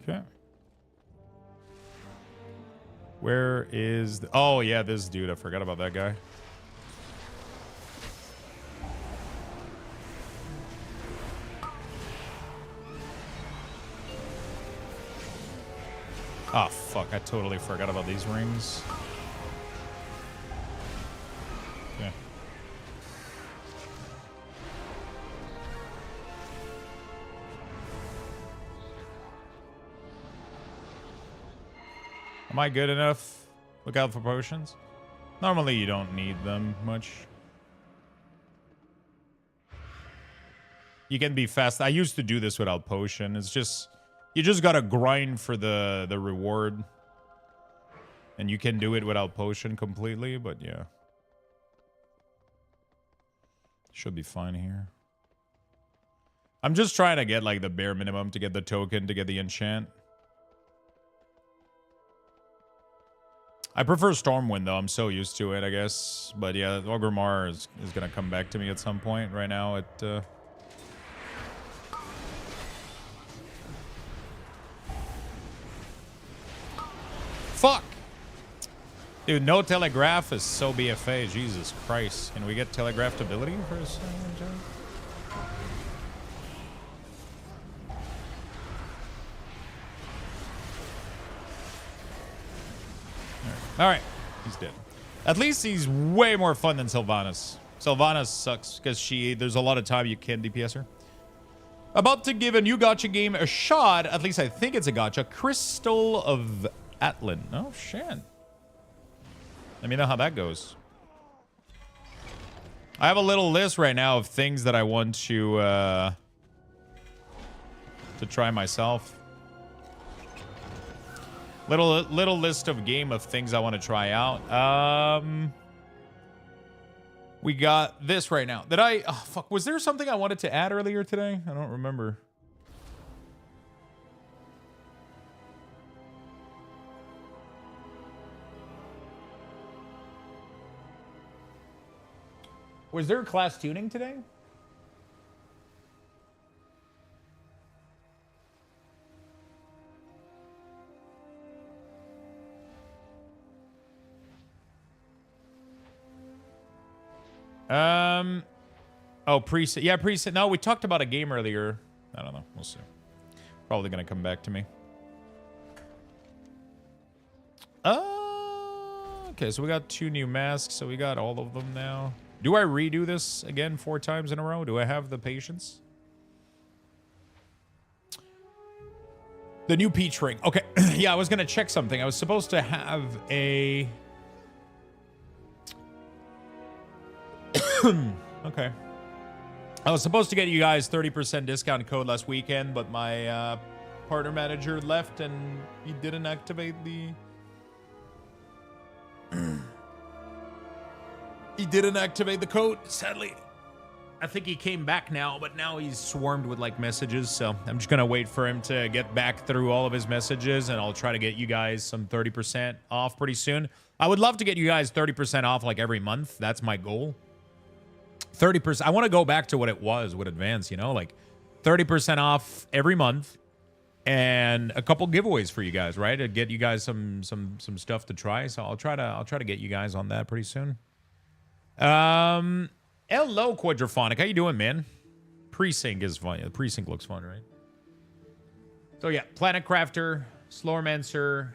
Okay. Where is... Oh, yeah, this dude. I forgot about that guy. Oh, fuck. I totally forgot about these rings. Okay. Am I good enough? Look out for potions. Normally you don't need them much. You can be fast. I used to do this without potion. It's just... You just gotta grind for the reward. And you can do it without potion completely, but yeah. Should be fine here. I'm just trying to get like the bare minimum to get the token to get the enchant. I prefer Stormwind though. I'm so used to it, I guess. But yeah, Orgrimmar is gonna come back to me at some point. Right now it Fuck! Dude, no telegraph is so BFA. Jesus Christ. Can we get telegraphed ability for a second? Alright. All right, he's dead. At least he's way more fun than Sylvanas. Sylvanas sucks because there's a lot of time you can DPS her. About to give a new gacha game a shot. At least I think it's a gacha. Crystal of Atlin. Oh, shit. Let me know how that goes. I have a little list right now of things that I want to try myself. Little list of game of things I want to try out. We got this right now. Oh, fuck. Was there something I wanted to add earlier today? I don't remember. Was there class tuning today? Oh, preset. Yeah, preset. No, we talked about a game earlier. I don't know. We'll see. Probably gonna come back to me. Okay, so we got 2 new masks, so we got all of them now. Do I redo this again 4 times in a row? Do I have the patience? The new peach ring. Okay. Yeah, I was gonna check something. I was supposed to have a... Okay. I was supposed to get you guys 30% discount code last weekend, but my partner manager left and he didn't activate the... He didn't activate the code, sadly. I think he came back now, but now he's swarmed with like messages, so I'm just gonna wait for him to get back through all of his messages, and I'll try to get you guys some 30% off pretty soon. I would love to get you guys 30% off like every month. That's my goal. 30%. I want to go back to what it was with Advance, you know, like 30% off every month and a couple giveaways for you guys, right? To get you guys some stuff to try. So I'll try to get you guys on that pretty soon. Hello, Quadraphonic. How you doing, man? Precinct is fun. The Precinct looks fun, right? So yeah, Planet Crafter, Slowermancer,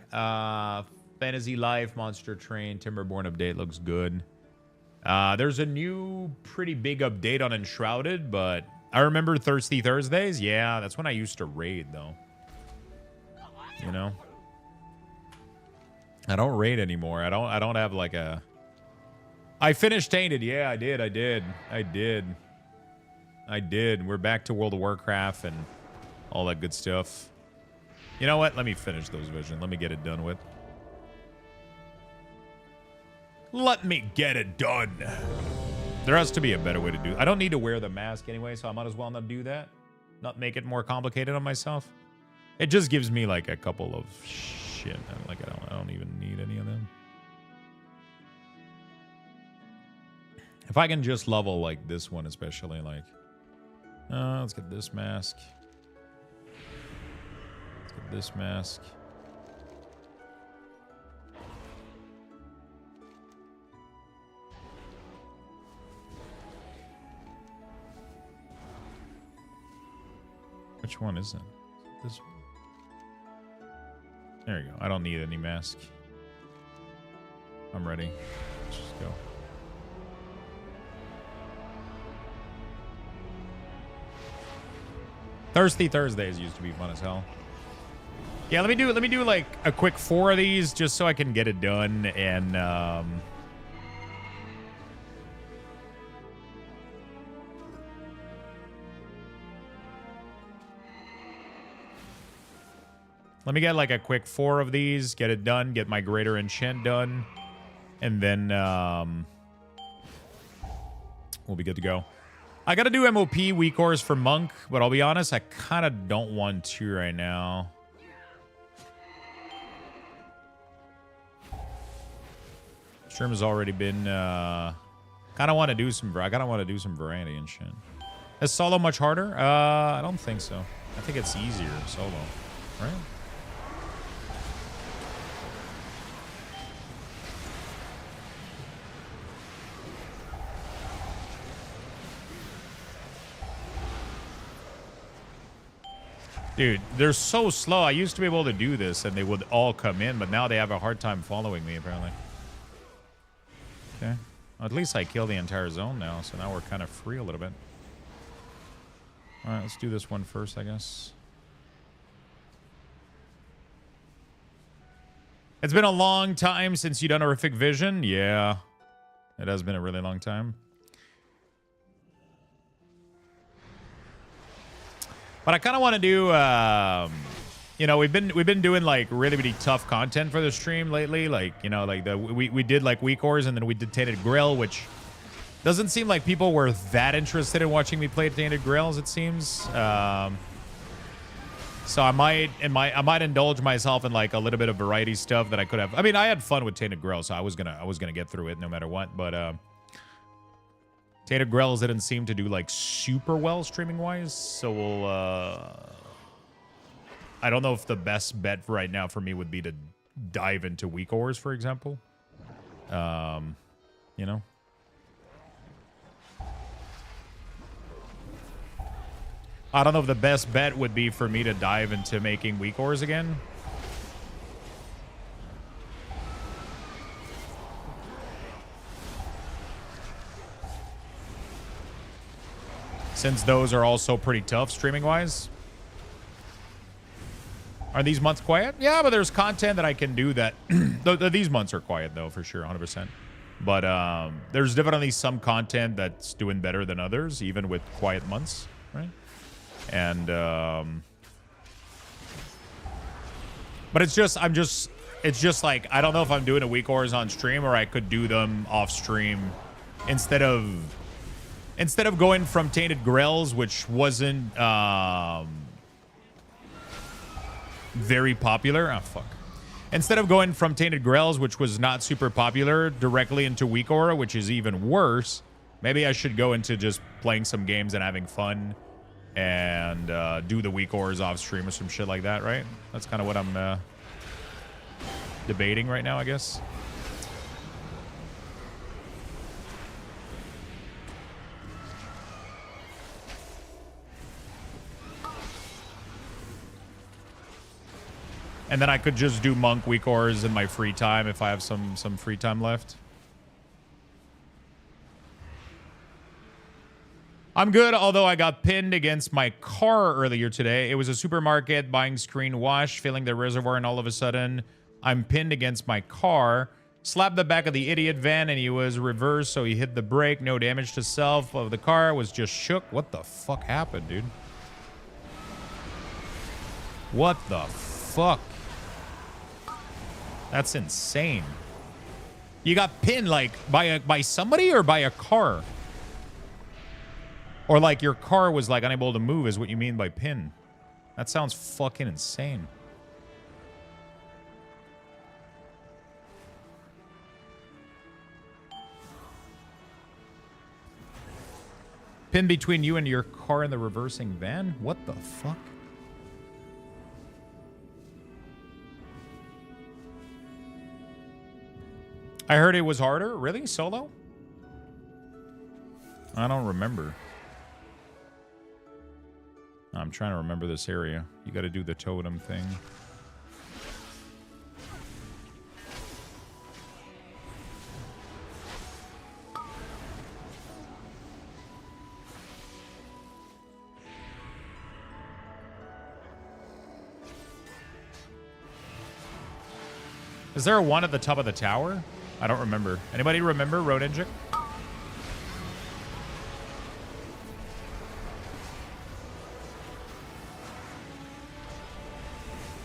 Fantasy Life, Monster Train, Timberborn update looks good. There's a new pretty big update on Enshrouded, but I remember Thirsty Thursdays. Yeah, that's when I used to raid, though. You know? I don't raid anymore. I don't have like a... I finished Tainted. Yeah, I did. We're back to World of Warcraft and all that good stuff. You know what? Let me finish those visions. Let me get it done with. Let me get it done. There has to be a better way to do it. I don't need to wear the mask anyway, so I might as well not do that. Not make it more complicated on myself. It just gives me like a couple of shit. Like I don't even need any of them. If I can just level like this one, especially like, let's get this mask. Let's get this mask. Which one is it? This one. There you go. I don't need any mask. I'm ready. Let's just go. Thirsty Thursdays used to be fun as hell. Yeah, let me do like a quick 4 of these just so I can get it done and let me get like a quick 4 of these, get it done, get my Greater Enchant done, and then we'll be good to go. I gotta do MOP weak ores for Monk, but I'll be honest, I kind of don't want to right now. Stream has already been kind of want to do some. I kind of want to do some variety and shit. Is solo much harder? I don't think so. I think it's easier solo, right? Dude, they're so slow. I used to be able to do this and they would all come in, but now they have a hard time following me, apparently. Okay. Well, at least I kill the entire zone now, so now we're kind of free a little bit. Alright, let's do this one first, I guess. It's been a long time since you've done Horrific Vision. Yeah. It has been a really long time. But I kind of want to do, you know, we've been doing like really tough content for the stream lately. Like, you know, like we did like Weak Ores and then we did Tainted Grail, which doesn't seem like people were that interested in watching me play Tainted Grails, it seems. So I might indulge myself in like a little bit of variety stuff that I could have. I mean, I had fun with Tainted Grail, so I was gonna get through it no matter what. But Tainted Grails didn't seem to do like super well streaming wise, so we'll. I don't know if the best bet right now for me would be to dive into Weak Ores, for example. You know. I don't know if the best bet would be for me to dive into making Weak Ores again. Since those are also pretty tough streaming-wise. Are these months quiet? Yeah, but there's content that I can do that... these months are quiet, though, for sure, 100%. But there's definitely some content that's doing better than others, even with quiet months, right? And... but it's just... It's just like, I don't know if I'm doing a Weak Ores on stream or I could do them off stream instead of going from Tainted Grails, which wasn't very popular. Oh, fuck. Instead of going from Tainted Grails, which was not super popular, directly into Weak Ore, which is even worse, maybe I should go into just playing some games and having fun and do the Weak Ores off stream or some shit like that, right? That's kind of what I'm debating right now, I guess. And then I could just do Monk Weak Ores in my free time if I have some free time left. I'm good, although I got pinned against my car earlier today. It was a supermarket buying screen wash, filling the reservoir, and all of a sudden, I'm pinned against my car. Slapped the back of the idiot van, and he was reversed, so he hit the brake. No damage to self of the car. Was just shook. What the fuck happened, dude? What the fuck? That's insane. You got pinned, like, by somebody or by a car? Or, like, your car was, like, unable to move is what you mean by pin. That sounds fucking insane. Pin between you and your car and the reversing van? What the fuck? I heard it was harder. Really? Solo? I don't remember. I'm trying to remember this area. You got to do the totem thing. Is there a one at the top of the tower? I don't remember. Anybody remember Road Engine?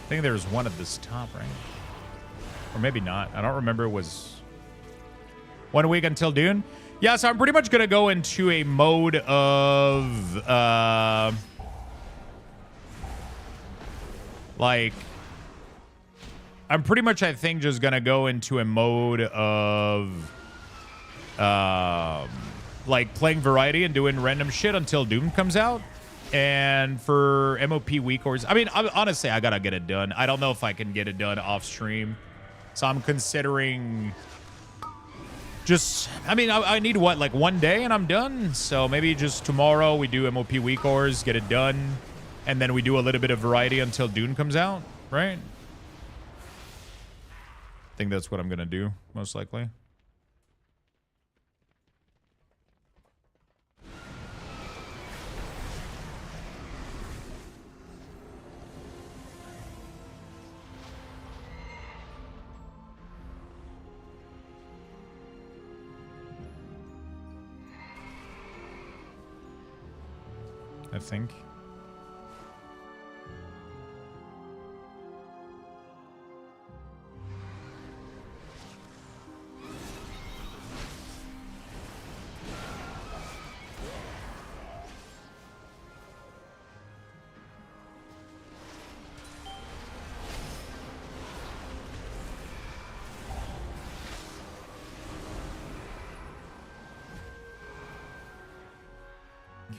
I think there's one at this top, right? Or maybe not. I don't remember. It was 1 week until Dune. Yeah, so I'm pretty much going to go into a mode of... like... I'm pretty much, I think, just going to go into a mode of... like, playing variety and doing random shit until Doom comes out. And for MOP Weak Ores... I mean, honestly, I got to get it done. I don't know if I can get it done off stream. So I'm considering... just... I mean, I need, what, like 1 day and I'm done? So maybe just tomorrow we do MOP Weak Ores, get it done. And then we do a little bit of variety until Dune comes out, right? I think that's what I'm going to do, most likely. I think.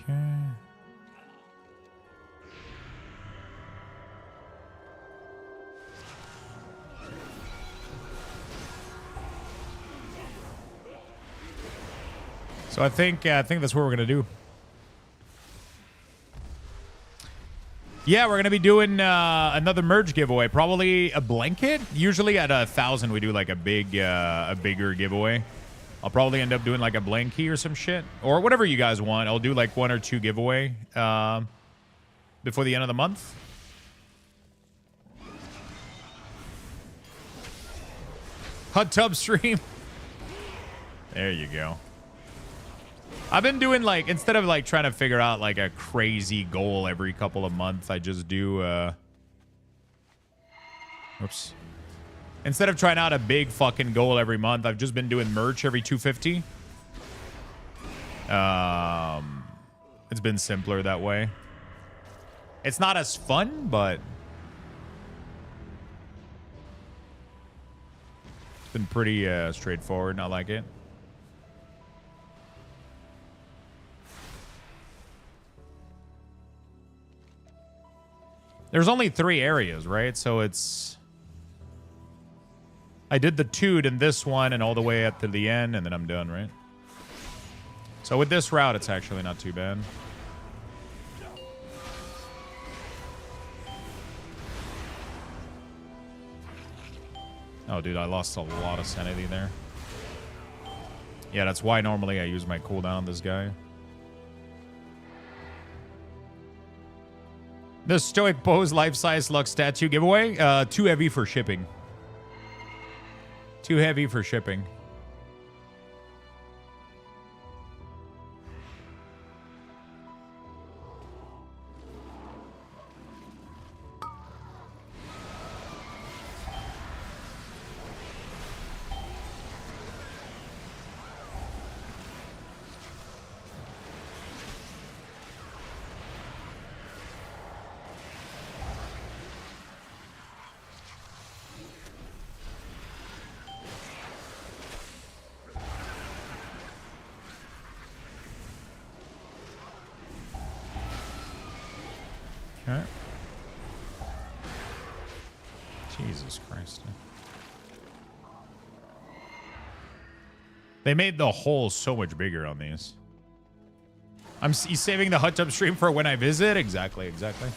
Okay. So I think that's what we're gonna do. Yeah, we're gonna be doing another merge giveaway, probably a blanket. Usually at 1,000 we do like a bigger giveaway. I'll probably end up doing like a blankie or some shit, or whatever you guys want. I'll do like 1 or 2 giveaway before the end of the month. Hot tub stream. There you go. I've been doing like, instead of like trying to figure out like a crazy goal every couple of months, I just do oops. Instead of trying out a big fucking goal every month, I've just been doing merch every 250. It's been simpler that way. It's not as fun, but it's been pretty straightforward, and I like it. There's only 3 areas, right? So it's... I did the 2 in this one and all the way up to the end, and then I'm done, right? So with this route, it's actually not too bad. Oh, dude, I lost a lot of sanity there. Yeah, that's why normally I use my cooldown on this guy. The Stoic Pose life-size Lux statue giveaway. Too heavy for shipping. Too heavy for shipping. Okay. Jesus Christ. They made the hole so much bigger on these. He's saving the hot tub stream for when I visit? Exactly, exactly.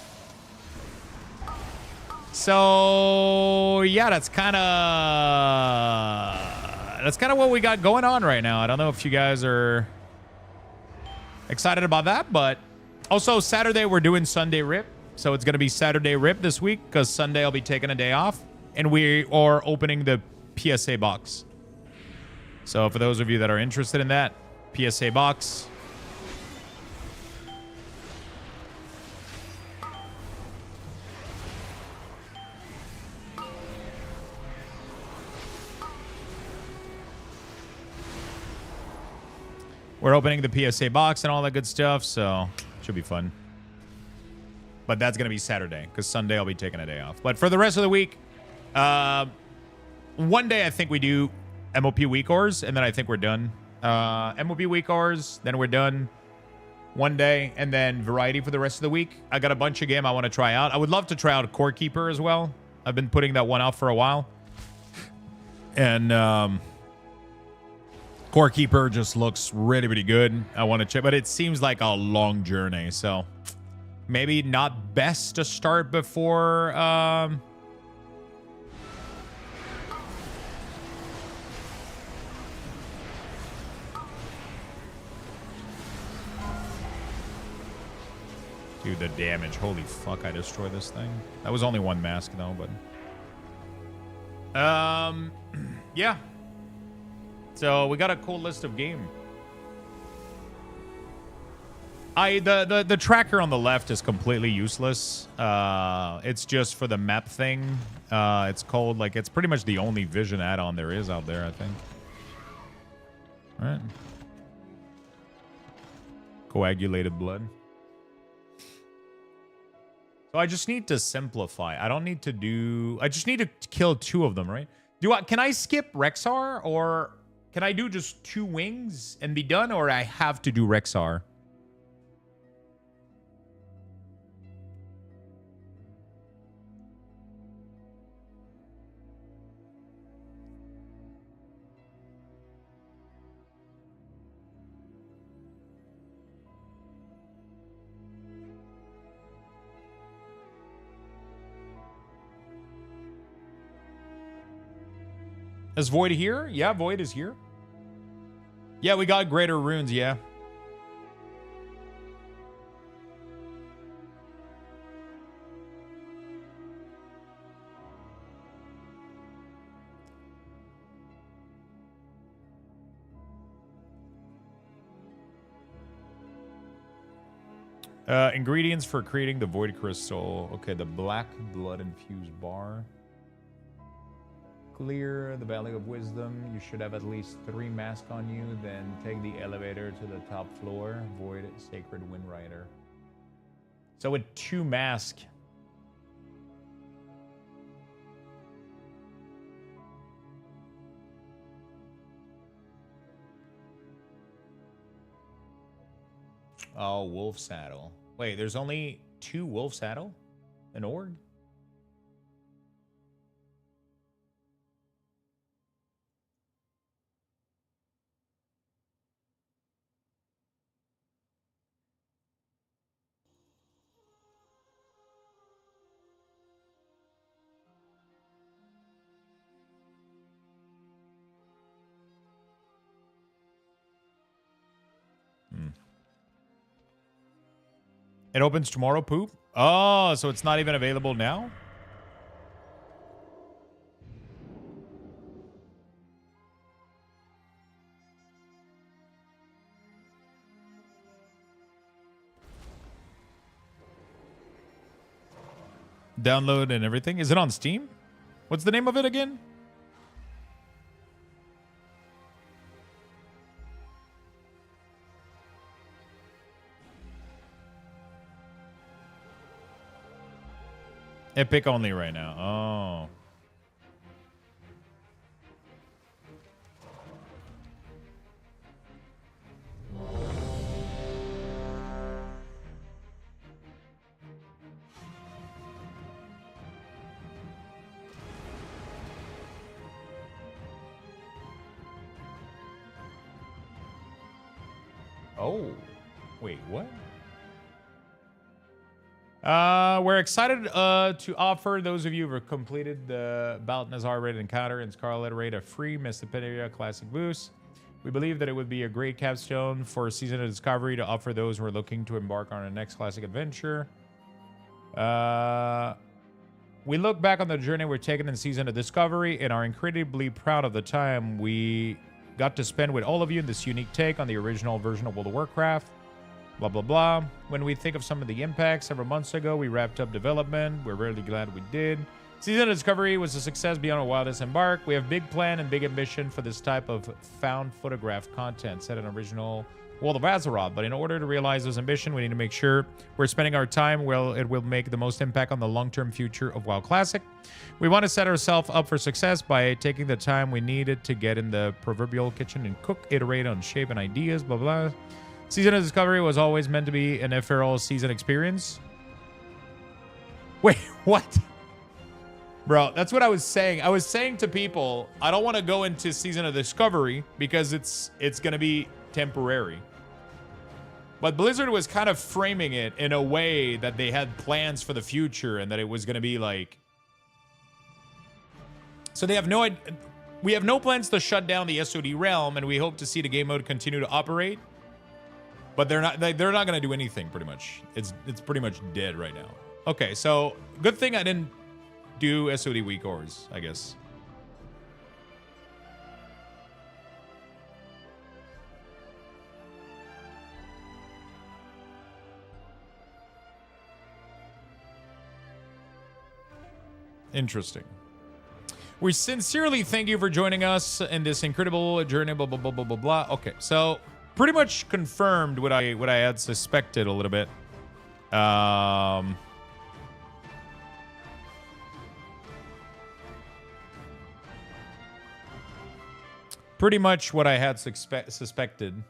So, yeah, that's kind of what we got going on right now. I don't know if you guys are excited about that, but also Saturday we're doing Sunday Rip. So it's going to be Saturday Rip this week because Sunday I'll be taking a day off. And we are opening the PSA box. So for those of you that are interested in that, PSA box. We're opening the PSA box and all that good stuff, so should be fun. But that's going to be Saturday, because Sunday I'll be taking a day off. But for the rest of the week, one day I think we do MOP week ors, and then I think we're done. MOP week ors, then we're done. One day, and then variety for the rest of the week. I got a bunch of game I want to try out. I would love to try out Core Keeper as well. I've been putting that one out for a while. And Core Keeper just looks really, really good. I want to check, but it seems like a long journey, so maybe not best to start before dude, the damage. Holy fuck, I destroyed this thing. That was only one mask though, but yeah. So we got a cool list of game. The tracker on the left is completely useless. It's just for the map thing. It's called, like, it's pretty much the only vision add-on there is out there, I think. All right. Coagulated blood. So I just need to simplify. I don't need to do... I just need to kill 2 of them, right? Can I skip Rexar, or can I do just 2 wings and be done, or I have to do Rexar? Is Void here? Yeah, Void is here. Yeah, we got greater runes, yeah. Ingredients for creating the Void Crystal. Okay, the black blood infused bar. Clear the Valley of Wisdom. You should have at least 3 masks on you. Then take the elevator to the top floor. Void Sacred Windrider. So with 2 masks. Oh, Wolf Saddle. Wait, there's only 2 Wolf Saddle? An org? It opens tomorrow, Poop? Oh, so it's not even available now? Download and everything? Is it on Steam? What's the name of it again? Epic only right now. Oh. Wait, what? We're excited to offer those of you who have completed the Baltazar rated encounter and Scarlet raid a free Mesopotamia classic boost. We believe that it would be a great capstone for a season of discovery to offer those who are looking to embark on a next classic adventure. We look back on the journey we're taking in Season of Discovery and are incredibly proud of the time we got to spend with all of you in this unique take on the original version of World of Warcraft. Blah, blah, blah. When we think of some of the impacts, several months ago, we wrapped up development. We're really glad we did. Season of Discovery was a success beyond our wildest embark. We have big plan and big ambition for this type of found photograph content set in original World of Azeroth. But in order to realize those ambition, we need to make sure we're spending our time well. It will make the most impact on the long-term future of WoW Classic. We want to set ourselves up for success by taking the time we needed to get in the proverbial kitchen and cook, iterate on shape and ideas, blah, blah. Season of Discovery was always meant to be an ephemeral season experience. Wait, what? Bro, that's what I was saying. I was saying to people, I don't want to go into Season of Discovery because it's going to be temporary. But Blizzard was kind of framing it in a way that they had plans for the future and that it was going to be like... So they have no... We have no plans to shut down the SOD realm, and we hope to see the game mode continue to operate. But they're not going to do anything, pretty much. It's pretty much dead right now. Okay, so good thing I didn't do SOD week ores, I guess. Interesting. We sincerely thank you for joining us in this incredible journey, blah, blah, blah, blah, blah, blah. Okay, so pretty much confirmed what I had suspected a little bit. Pretty much what I had suspected.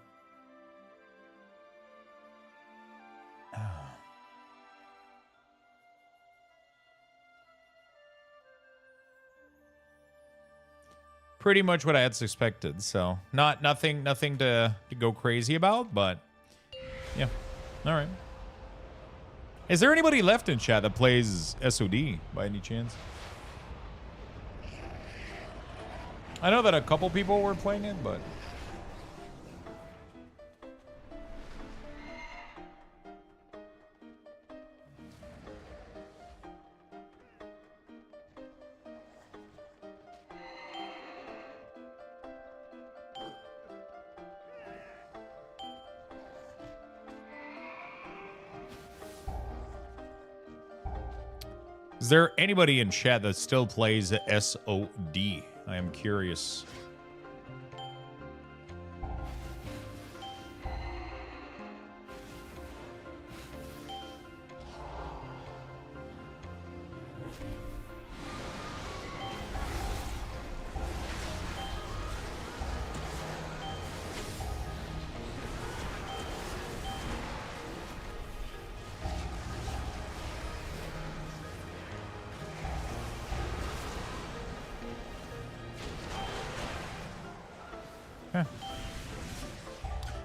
Pretty much what I had suspected, so nothing to go crazy about, but yeah. All right. Is there anybody left in chat that plays SOD by any chance? I know that a couple people were playing it, but is there anybody in chat that still plays SOD? I am curious.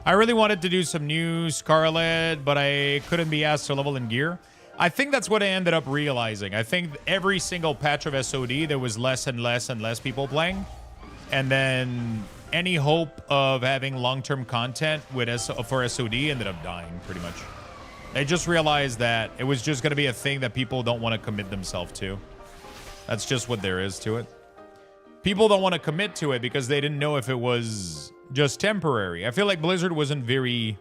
I really wanted to do some new Scarlet, but I couldn't be asked to level in gear. I think that's what I ended up realizing. I think every single patch of SOD, there was less and less and less people playing. And then any hope of having long-term content for SOD ended up dying, pretty much. They just realized that it was just going to be a thing that people don't want to commit themselves to. That's just what there is to it. People don't want to commit to it because they didn't know if it was just temporary. I feel like Blizzard wasn't very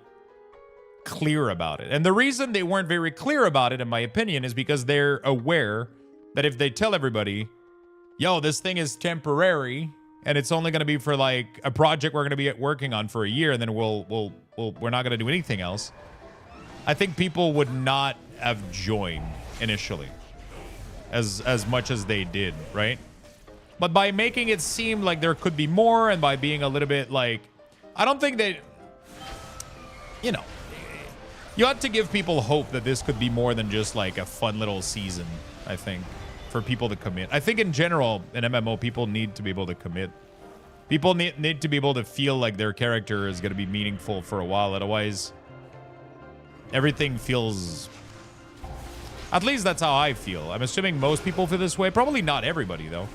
clear about it. And the reason they weren't very clear about it, in my opinion, is because they're aware that if they tell everybody, yo, this thing is temporary and it's only going to be for like a project we're going to be working on for a year, and then we're not going to do anything else, I think people would not have joined initially as much as they did, right? But by making it seem like there could be more, and by being a little bit like, I don't think that, you know, you ought to give people hope that this could be more than just like a fun little season, I think, for people to commit. I think in general, in MMO, people need to be able to commit. People need to be able to feel like their character is going to be meaningful for a while. Otherwise, everything feels... At least that's how I feel. I'm assuming most people feel this way. Probably not everybody, though.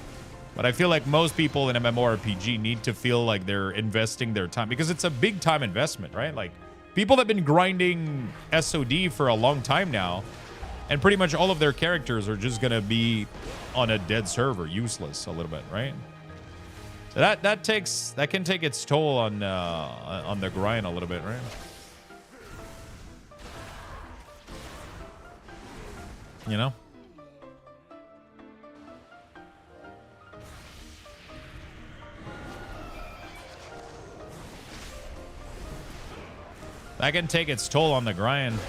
But I feel like most people in MMORPG need to feel like they're investing their time, because it's a big time investment, right? Like, people have been grinding SOD for a long time now, and pretty much all of their characters are just going to be on a dead server, useless a little bit, right? So that can take its toll on the grind a little bit, right? You know? That can take its toll on the grind.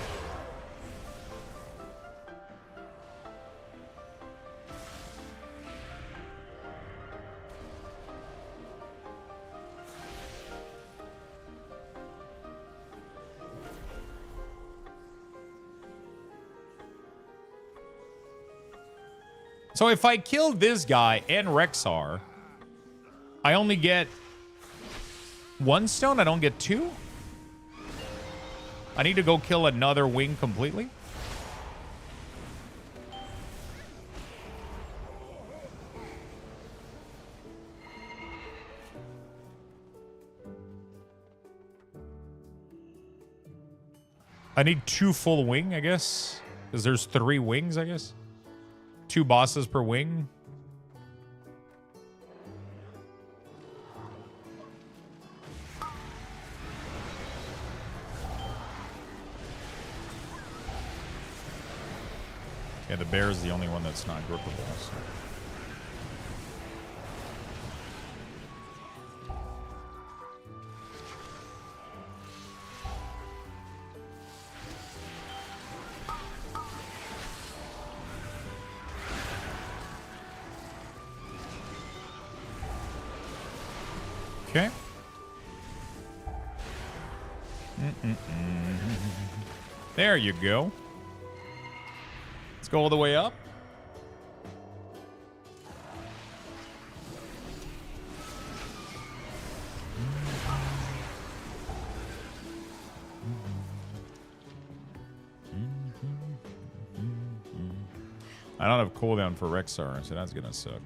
So if I kill this guy and Rexar, I only get 1 stone? I don't get 2? I need to go kill another wing completely. I need 2 full wing, I guess. Because there's 3 wings, I guess. 2 bosses per wing. Yeah, the bear is the only one that's not grippable. So. Okay. There you go. Let's go all the way up. I don't have cooldown for Rexar, so that's gonna suck.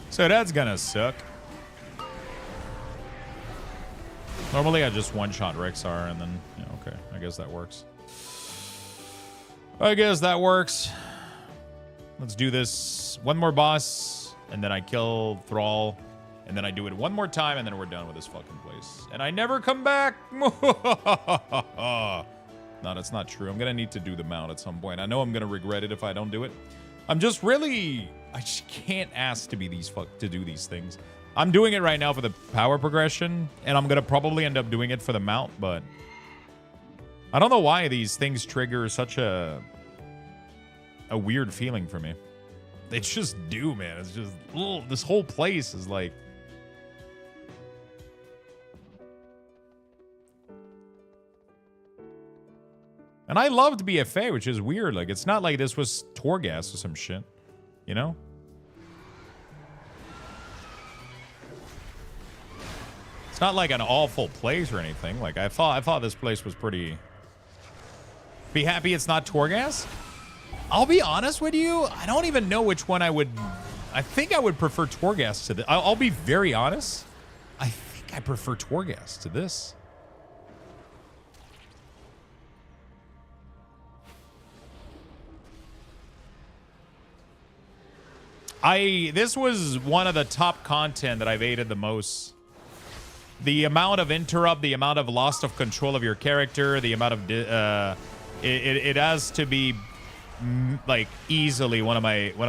So that's gonna suck. Normally I just one-shot Rexar and then, yeah, okay. I guess that works. I guess that works. Let's do this. One more boss, and then I kill Thrall, and then I do it one more time, and then we're done with this fucking place. And I never come back! No, that's not true. I'm gonna need to do the mount at some point. I know I'm gonna regret it if I don't do it. I'm just really... I just can't ask to be to do these things. I'm doing it right now for the power progression, and I'm gonna probably end up doing it for the mount, but I don't know why these things trigger such a weird feeling for me. They just do, man. It's just this whole place is like. And I loved BFA, which is weird. Like, it's not like this was Torghast or some shit, you know? It's not like an awful place or anything. Like, I thought this place was pretty... Be happy it's not Torghast? I'll be honest with you. I don't even know which one I would... I think I would prefer Torghast to this. I'll be very honest. I think I prefer Torghast to this. This was one of the top content that I've aided the most. The amount of interrupt, the amount of loss of control of your character, the amount of it has to be like easily one of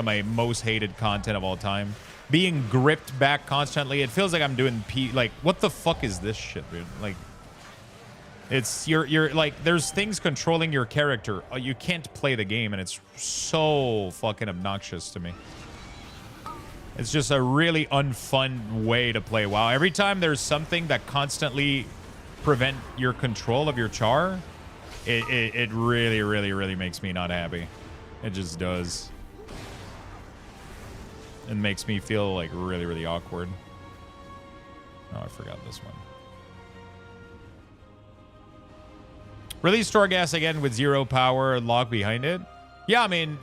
my most hated content of all time. Being gripped back constantly, it feels like I'm doing like what the fuck is this shit, dude? Like it's you're like there's things controlling your character. You can't play the game, and it's so fucking obnoxious to me. It's just a really unfun way to play WoW. Every time there's something that constantly prevent your control of your char, it really, really, really makes me not happy. It just does. It makes me feel like really, really awkward. Oh, I forgot this one. Release Torghast again with 0 power and lock behind it. Yeah, I mean,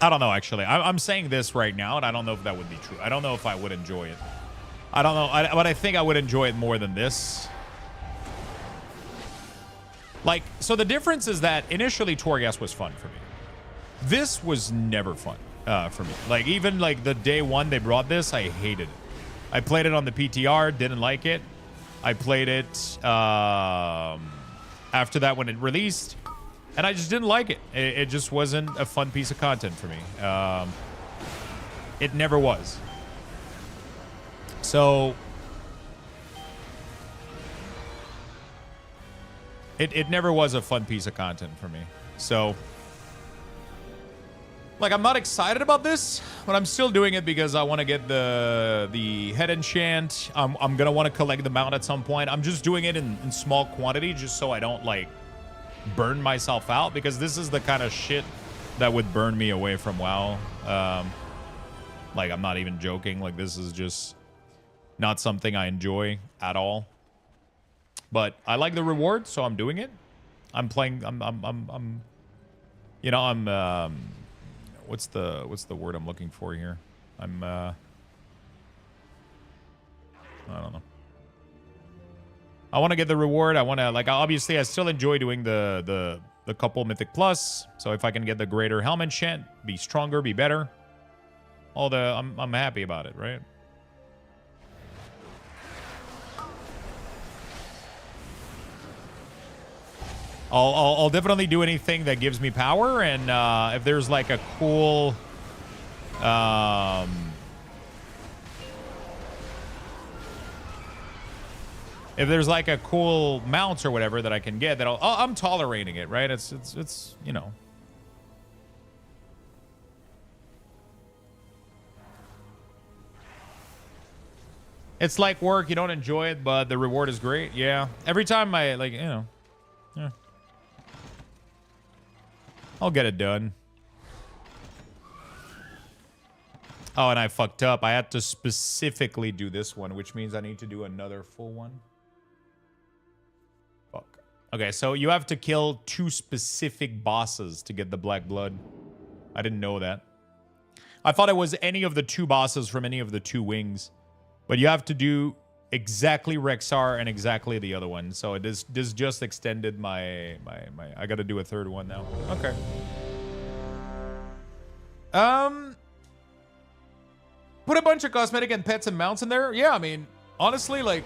I don't know, actually. I'm saying this right now, and I don't know if that would be true. I don't know if I would enjoy it. I don't know, but I think I would enjoy it more than this. Like, so the difference is that initially Torghast was fun for me. This was never fun for me. Like, even like the day one they brought this, I hated it. I played it on the PTR, didn't like it. I played it after that when it released. And I just didn't like it. It just wasn't a fun piece of content for me. It never was. So it never was a fun piece of content for me. So like I'm not excited about this, but I'm still doing it because I want to get the head enchant. I'm gonna want to collect the mount at some point. I'm just doing it in small quantity just so I don't like burn myself out, because this is the kind of shit that would burn me away from WoW. Like, I'm not even joking. Like, this is just not something I enjoy at all. But I like the reward, so I'm doing it. I'm playing. I'm you know, I'm. What's the word I'm looking for here? I'm. I don't know. I want to get the reward. I want to, like, obviously I still enjoy doing the couple Mythic Plus. So if I can get the greater helmet enchant, be stronger, be better. I'm happy about it, right? I'll definitely do anything that gives me power, and if there's like a cool if there's like a cool mount or whatever that I can get, that I'm tolerating it, right? It's you know. It's like work, you don't enjoy it, but the reward is great. Yeah. Every time I, like, you know. Yeah. I'll get it done. Oh, and I fucked up. I had to specifically do this one, which means I need to do another full one. Fuck. Okay, so you have to kill 2 specific bosses to get the black blood. I didn't know that. I thought it was any of the 2 bosses from any of the 2 wings. But you have to do exactly Rexar and exactly the other one. So this just extended my I gotta do a 3rd one now. Okay. Put a bunch of cosmetic and pets and mounts in there. Yeah, I mean, honestly, like,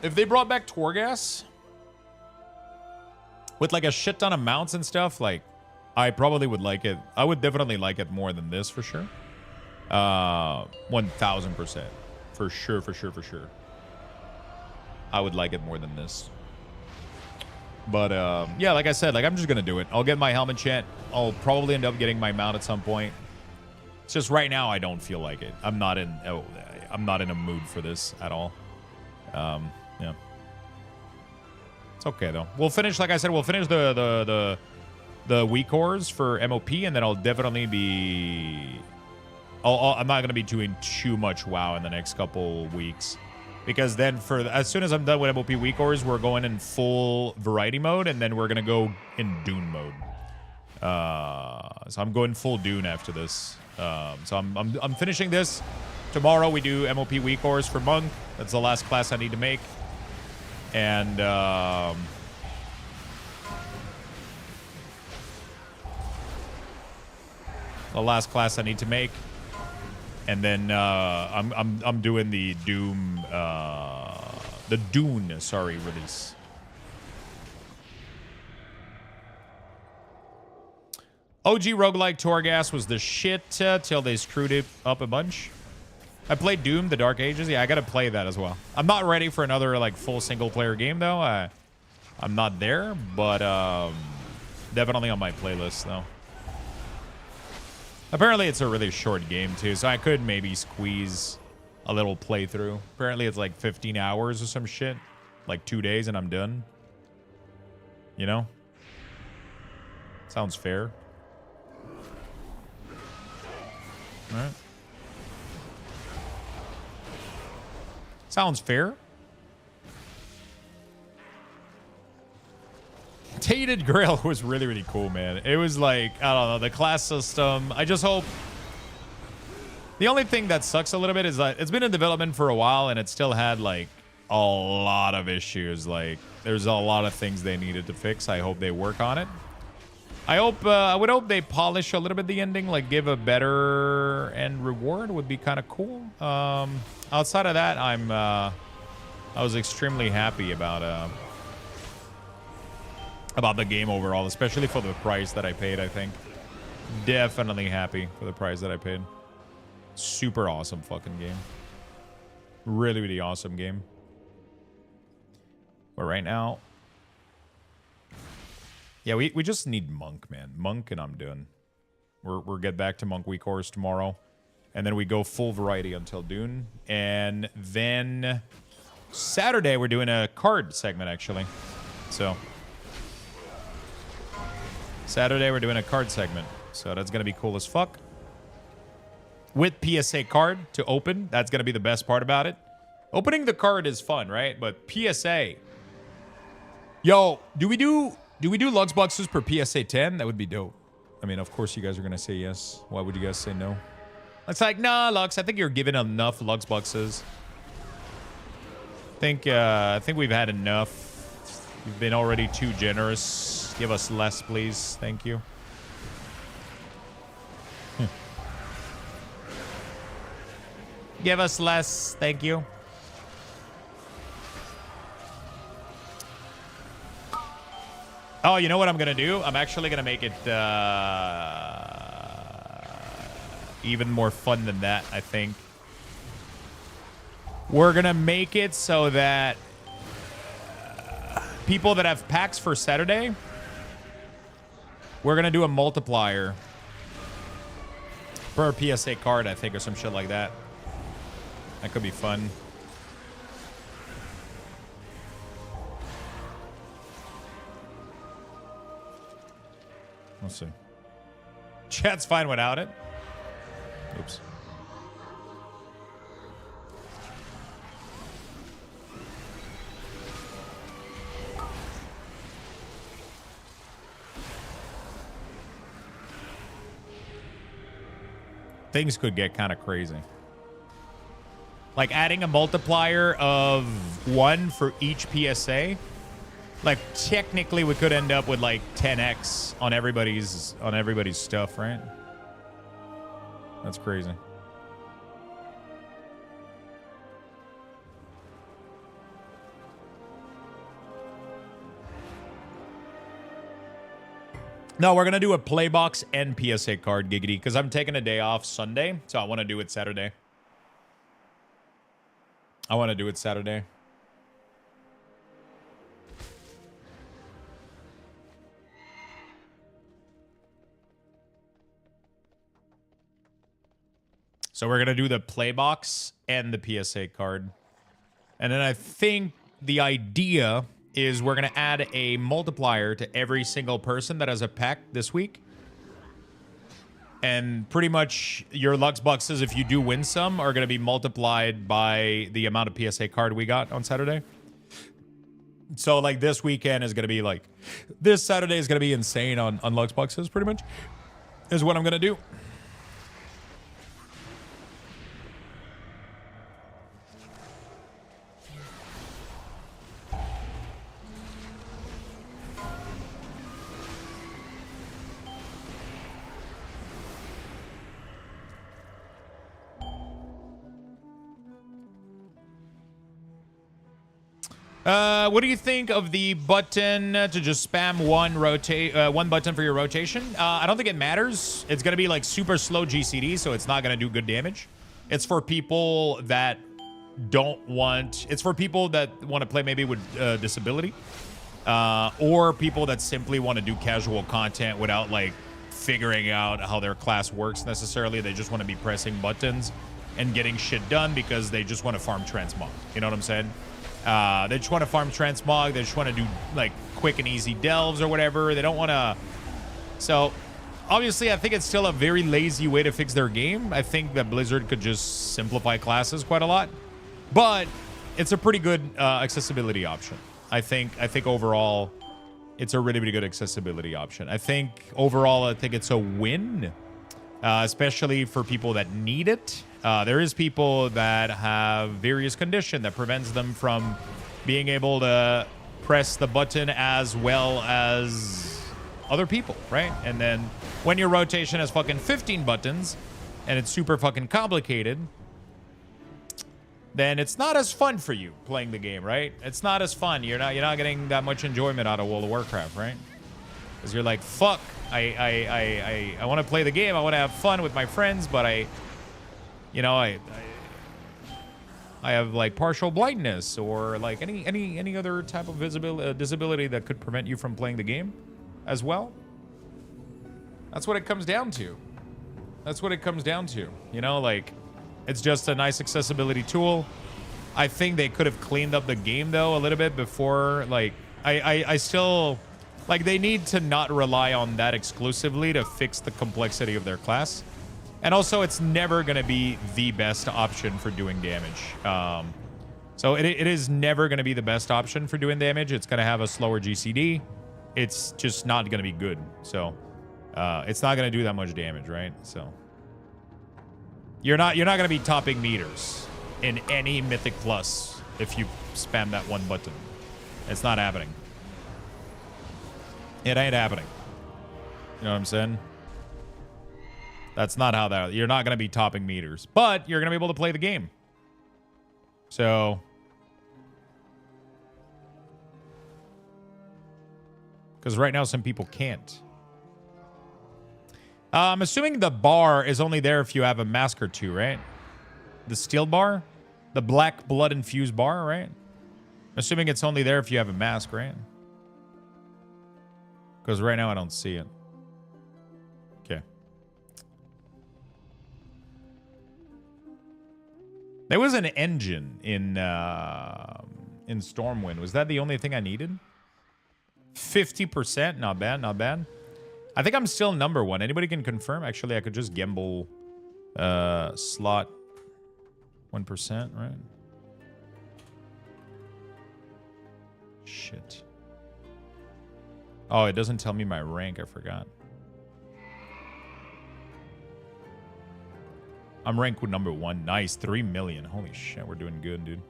if they brought back Torghast with like a shit ton of mounts and stuff, like, I probably would like it. I would definitely like it more than this for sure. 1000%. For sure. I would like it more than this. But, yeah, like I said, like, I'm just going to do it. I'll get my helmet chant. I'll probably end up getting my mount at some point. It's just right now I don't feel like it. I'm not in a mood for this at all. Yeah. It's okay, though. We'll finish, like I said, we'll finish the weak cores for MOP, and then I'll definitely be... I'm not going to be doing too much WoW in the next couple weeks. Because then as soon as I'm done with MOP weak cores, we're going in full variety mode, and then we're going to go in Dune mode. So I'm going full Dune after this. So I'm finishing this. Tomorrow we do MOP weak cores for Monk. That's the last class I need to make. And the last class I need to make. And then I'm doing the Dune release. OG roguelike Torghast was the shit till they screwed it up a bunch. I played Doom, The Dark Ages. Yeah, I gotta play that as well. I'm not ready for another like full single player game though. I'm not there, but definitely on my playlist though. Apparently it's a really short game too, so I could maybe squeeze a little playthrough. Apparently it's like 15 hours or some shit. Like 2 days and I'm done. You know? Sounds fair. Alright. Sounds fair. Tainted Grail was really, really cool, man. It was like, I don't know, the class system. I just hope... The only thing that sucks a little bit is that it's been in development for a while and it still had, like, a lot of issues. Like, there's a lot of things they needed to fix. I hope they work on it. I would hope they polish a little bit the ending, like give a better end reward would be kind of cool. Outside of that, I was extremely happy about the game overall, especially for the price that I paid, I think. Definitely happy for the price that I paid. Super awesome fucking game. Really, really awesome game. But right now... Yeah, we just need Monk, man. Monk and I'm done. We'll get back to Monk week course tomorrow. And then we go full variety until Dune. And then Saturday we're doing a card segment, actually. So... Saturday we're doing a card segment. So that's going to be cool as fuck. with PSA card to open. That's going to be the best part about it. Opening the card is fun, right? But PSA. Yo, do we do Lux boxes per PSA 10? That would be dope. I mean, of course you guys are going to say yes. Why would you guys say no? It's like, nah, Lux, I think you're giving enough Lux boxes. I think we've had enough. You've been already too generous. Give us less, please. Thank you. Give us less. Thank you. Oh, you know what I'm going to do? I'm actually going to make it even more fun than that, I think. We're going to make it so that people that have packs for Saturday, we're going to do a multiplier per PSA card, I think, or some shit like that. That could be fun. We'll see. Chat's fine without it. Oops. Things could get kind of crazy. Like adding a multiplier of 1 for each PSA. Like technically we could end up with like 10x on everybody's stuff, right? That's crazy. No, we're going to do a playbox and PSA card, Giggity, because I'm taking a day off Sunday, so I want to do it Saturday. So we're going to do the playbox and the PSA card. And then I think the idea is we're going to add a multiplier to every single person that has a pack this week. And pretty much your Lux boxes, if you do win some, are going to be multiplied by the amount of PSA card we got on Saturday. So like this weekend is going to be like, this Saturday is going to be insane on Lux boxes pretty much, is what I'm going to do. What do you think of the button to just spam one button for your rotation? I don't think it matters. It's going to be like super slow GCD, so it's not going to do good damage. It's for people that it's for people that want to play maybe with disability, or people that simply want to do casual content without like figuring out how their class works necessarily. They just want to be pressing buttons and getting shit done because they just want to farm transmog. You know what I'm saying? They just want to farm transmog. They just want to do like quick and easy delves or whatever. They don't want to. So obviously, I think it's still a very lazy way to fix their game. I think that Blizzard could just simplify classes quite a lot, but it's a pretty good accessibility option. I think overall, it's a really, really good accessibility option. I think overall, it's a win, especially for people that need it. There is people that have various condition that prevents them from being able to press the button as well as other people, right? And then when your rotation has fucking 15 buttons and it's super fucking complicated, then it's not as fun for you playing the game, right? It's not as fun. You're not getting that much enjoyment out of World of Warcraft, right? Because you're like, fuck, I want to play the game. I want to have fun with my friends, but I have like partial blindness or like any other type of disability that could prevent you from playing the game as well. That's what it comes down to. You know, like it's just a nice accessibility tool. I think they could have cleaned up the game though a little bit before. Like I still like they need to not rely on that exclusively to fix the complexity of their class. And also, it's never going to be the best option for doing damage. So it is never going to be the best option for doing damage. It's going to have a slower GCD. It's just not going to be good. So it's not going to do that much damage, right? So you're not going to be topping meters in any Mythic Plus if you spam that one button. It's not happening. It ain't happening. You know what I'm saying? That's not how that... You're not going to be topping meters. But you're going to be able to play the game. So... Because right now some people can't. I'm assuming the bar is only there if you have a mask or two, right? The steel bar? The black blood-infused bar, right? Assuming it's only there if you have a mask, right? Because right now I don't see it. Okay. There was an engine in Stormwind. Was that the only thing I needed? 50%? Not bad, not bad. I think I'm still number one. Anybody can confirm? Actually, I could just gamble slot 1%, right? Shit. Oh, it doesn't tell me my rank. I forgot. I'm ranked with number one. Nice. 3 million. Holy shit. We're doing good, dude.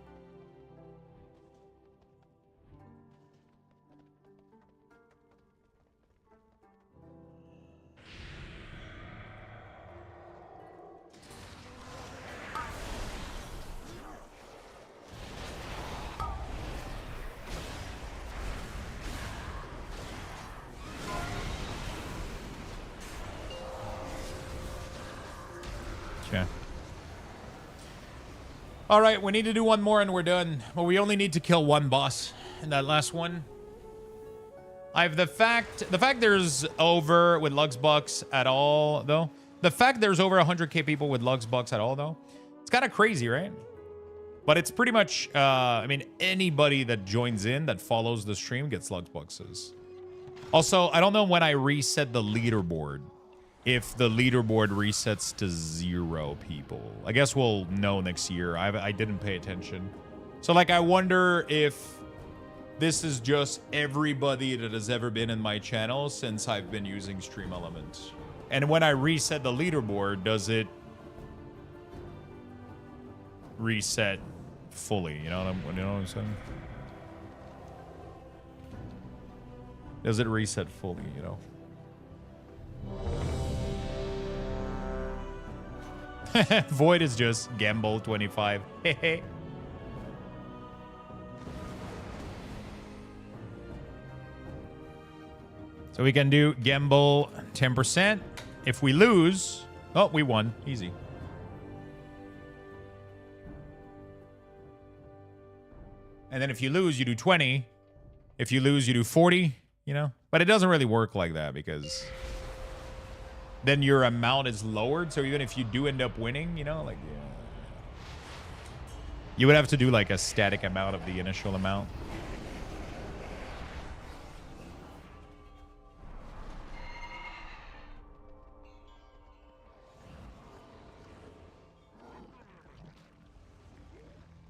Okay. All right, we need to do one more and we're done. Well, we only need to kill one boss in that last one. I have the fact there's over with Luxbucks at all, though. The fact there's over 100k people with Luxbucks at all, though. It's kind of crazy, right? But it's pretty much, I mean, anybody that joins in, that follows the stream gets Luxbucks. Also, I don't know when I reset the leaderboard. If the leaderboard resets to 0 people. I guess we'll know next year. I didn't pay attention. So, like, I wonder if this is just everybody that has ever been in my channel since I've been using Stream Element. And when I reset the leaderboard, does it reset fully? You know what I'm saying? Does it reset fully, you know? Void is just gamble 25. So we can do gamble 10%. If we lose, oh, we won. Easy. And then if you lose, you do 20. If you lose, you do 40, you know? But it doesn't really work like that because then your amount is lowered. So even if you do end up winning, you know, like, yeah. You would have to do like a static amount of the initial amount.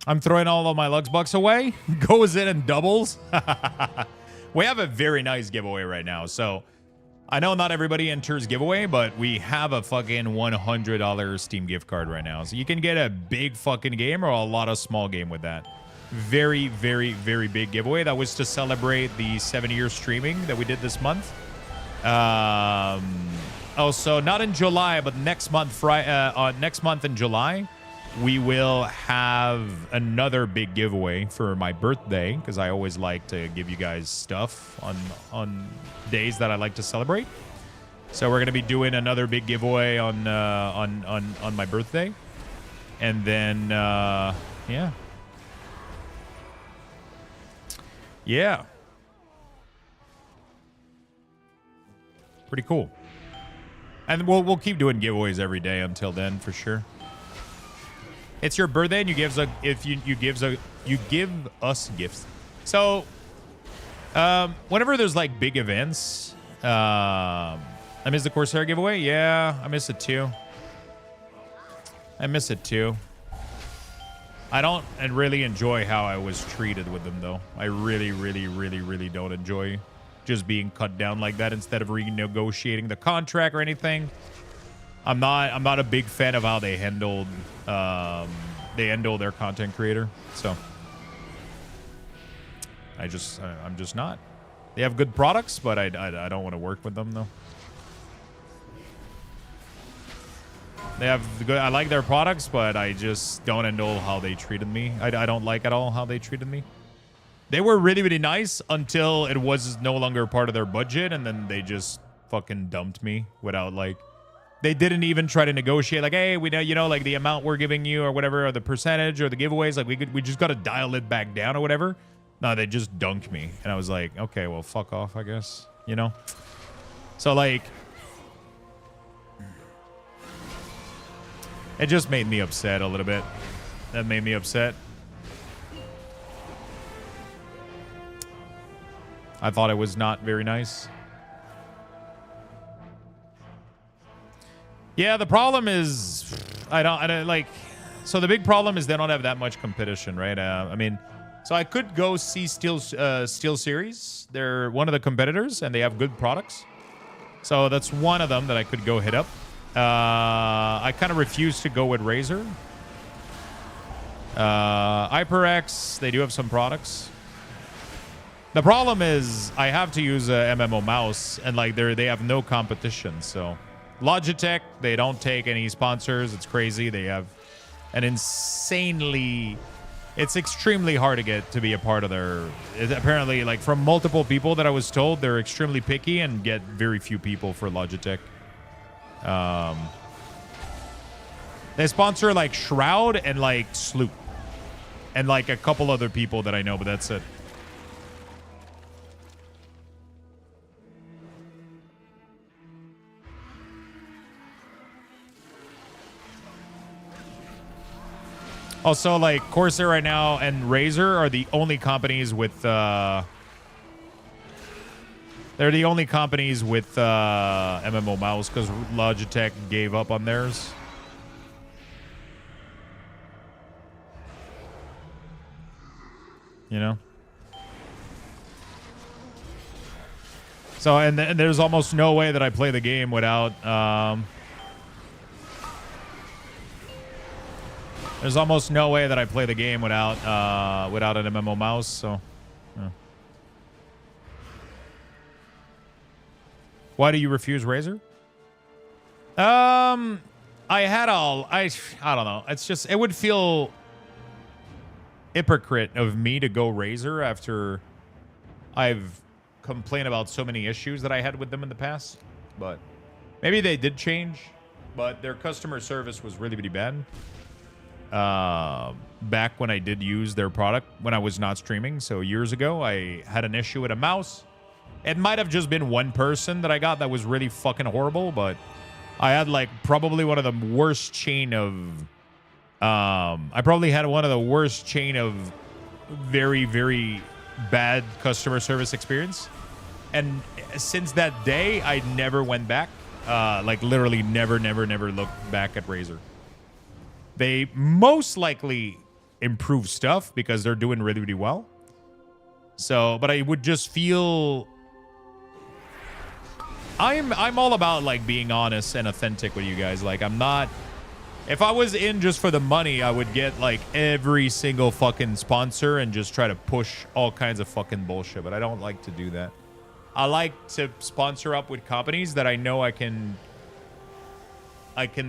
I'm throwing all of my Luxbucks away. Goes in and doubles. We have a very nice giveaway right now. So I know not everybody enters giveaway, but we have a fucking $100 Steam gift card right now. So you can get a big fucking game or a lot of small game with that. Very, very, very big giveaway. That was to celebrate the 7-year streaming that we did this month. Also, not in July, but next month, next month in July, we will have another big giveaway for my birthday because I always like to give you guys stuff on days that I like to celebrate. So we're gonna be doing another big giveaway on my birthday, and then yeah, pretty cool. And we'll keep doing giveaways every day until then for sure. It's your birthday, and you give us gifts. So, whenever there's like big events, I missed the Corsair giveaway. Yeah, I missed it too. I miss it too. I don't really enjoy how I was treated with them though. I really don't enjoy just being cut down like that instead of renegotiating the contract or anything. I'm not a big fan of how they handled their content creator. So I'm just not. They have good products, but I don't want to work with them though. They have good. I like their products, but I just don't handle how they treated me. I don't like at all how they treated me. They were really nice until it was no longer part of their budget, and then they just fucking dumped me without like. They didn't even try to negotiate. Like, hey, we know, you know, like the amount we're giving you or whatever, or the percentage or the giveaways. Like we just got to dial it back down or whatever. No, they just dunked me, and I was like, okay, well, fuck off, I guess. You know. So like. It just made me upset a little bit. That made me upset. I thought it was not very nice. Yeah, the problem is I don't like. So the big problem is they don't have that much competition, right? I mean, so I could go see Steel Series. They're one of the competitors, and they have good products. So that's one of them that I could go hit up. I kind of refuse to go with Razer. HyperX, they do have some products. The problem is I have to use a MMO mouse, and like they have no competition. So Logitech, they don't take any sponsors. It's crazy. They have an insanely... It's extremely hard to get to be a part of their... Apparently, like from multiple people that I was told, they're extremely picky and get very few people for Logitech. They sponsor like Shroud and like Sloop and like a couple other people that I know, but that's it. Also, like Corsair right now and Razer are the only companies with they're the only companies with MMO mouse because Logitech gave up on theirs. You know? So, and there's almost no way that I play the game without... there's almost no way that I play the game without without an MMO mouse, so... Yeah. Why do you refuse Razer? I don't know. It's just, it would feel hypocrite of me to go Razer after I've complained about so many issues that I had with them in the past. But maybe they did change, but their customer service was really, really bad. Back when I did use their product when I was not streaming. So years ago, I had an issue with a mouse. It might have just been one person that I got that was really fucking horrible, but I had like probably one of the worst chain of I probably had one of the worst chain of very, very bad customer service experience. And since that day, I never went back. Like literally never looked back at Razer. They most likely improve stuff because they're doing really, really well. So, but I would just feel... I'm all about like being honest and authentic with you guys. Like I'm not... If I was in just for the money, I would get like every single fucking sponsor and just try to push all kinds of fucking bullshit. But I don't like to do that. I like to sponsor up with companies that I know I can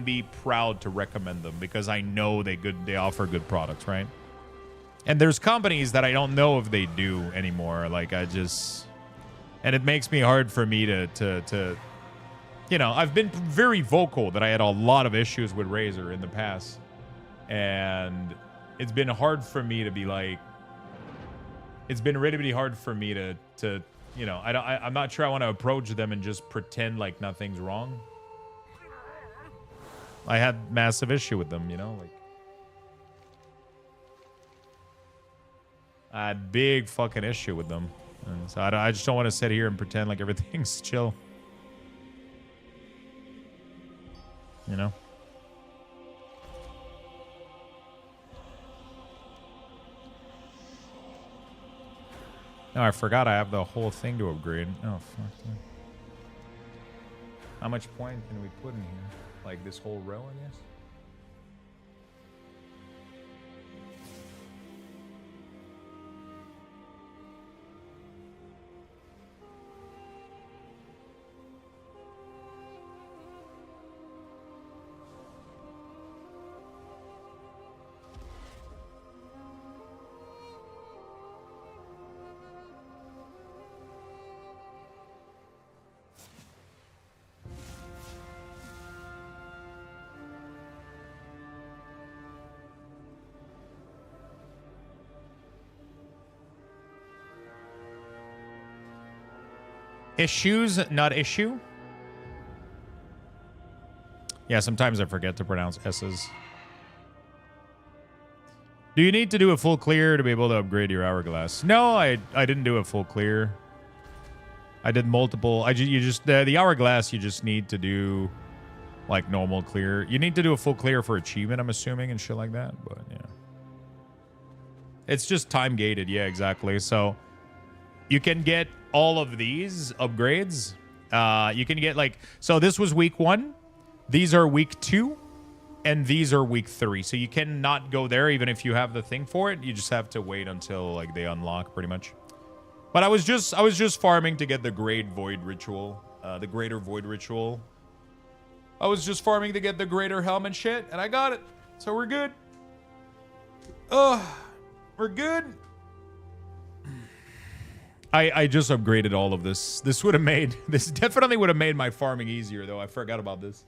be proud to recommend them because I know they offer good products, right? And there's companies that I don't know if they do anymore. Like and it makes me hard for me to you know, I've been very vocal that I had a lot of issues with Razer in the past. And it's been hard for me to be like, it's been really, really hard for me to you know, I'm not sure I want to approach them and just pretend like nothing's wrong. I had massive issue with them, you know, like I had big fucking issue with them. And so I just don't want to sit here and pretend like everything's chill. You know? Oh, I forgot I have the whole thing to upgrade. Oh, fuck. How much point can we put in here? Like this whole row, I guess? Issues, not issue. Yeah, sometimes I forget to pronounce S's. Do you need to do a full clear to be able to upgrade your hourglass? No, I didn't do a full clear. I did multiple. The hourglass you just need to do like normal clear. You need to do a full clear for achievement, I'm assuming, and shit like that. But yeah, it's just time gated. Yeah, exactly. So you can get all of these upgrades. You can get like, so this was week 1. These are week 2. And these are week 3. So you cannot go there even if you have the thing for it. You just have to wait until like they unlock pretty much. But I was just farming to get the Great Void Ritual. The Greater Void Ritual. I was just farming to get the Greater Helm and shit. And I got it. So we're good. We're good. I just upgraded all of this. This definitely would have made my farming easier, though. I forgot about this.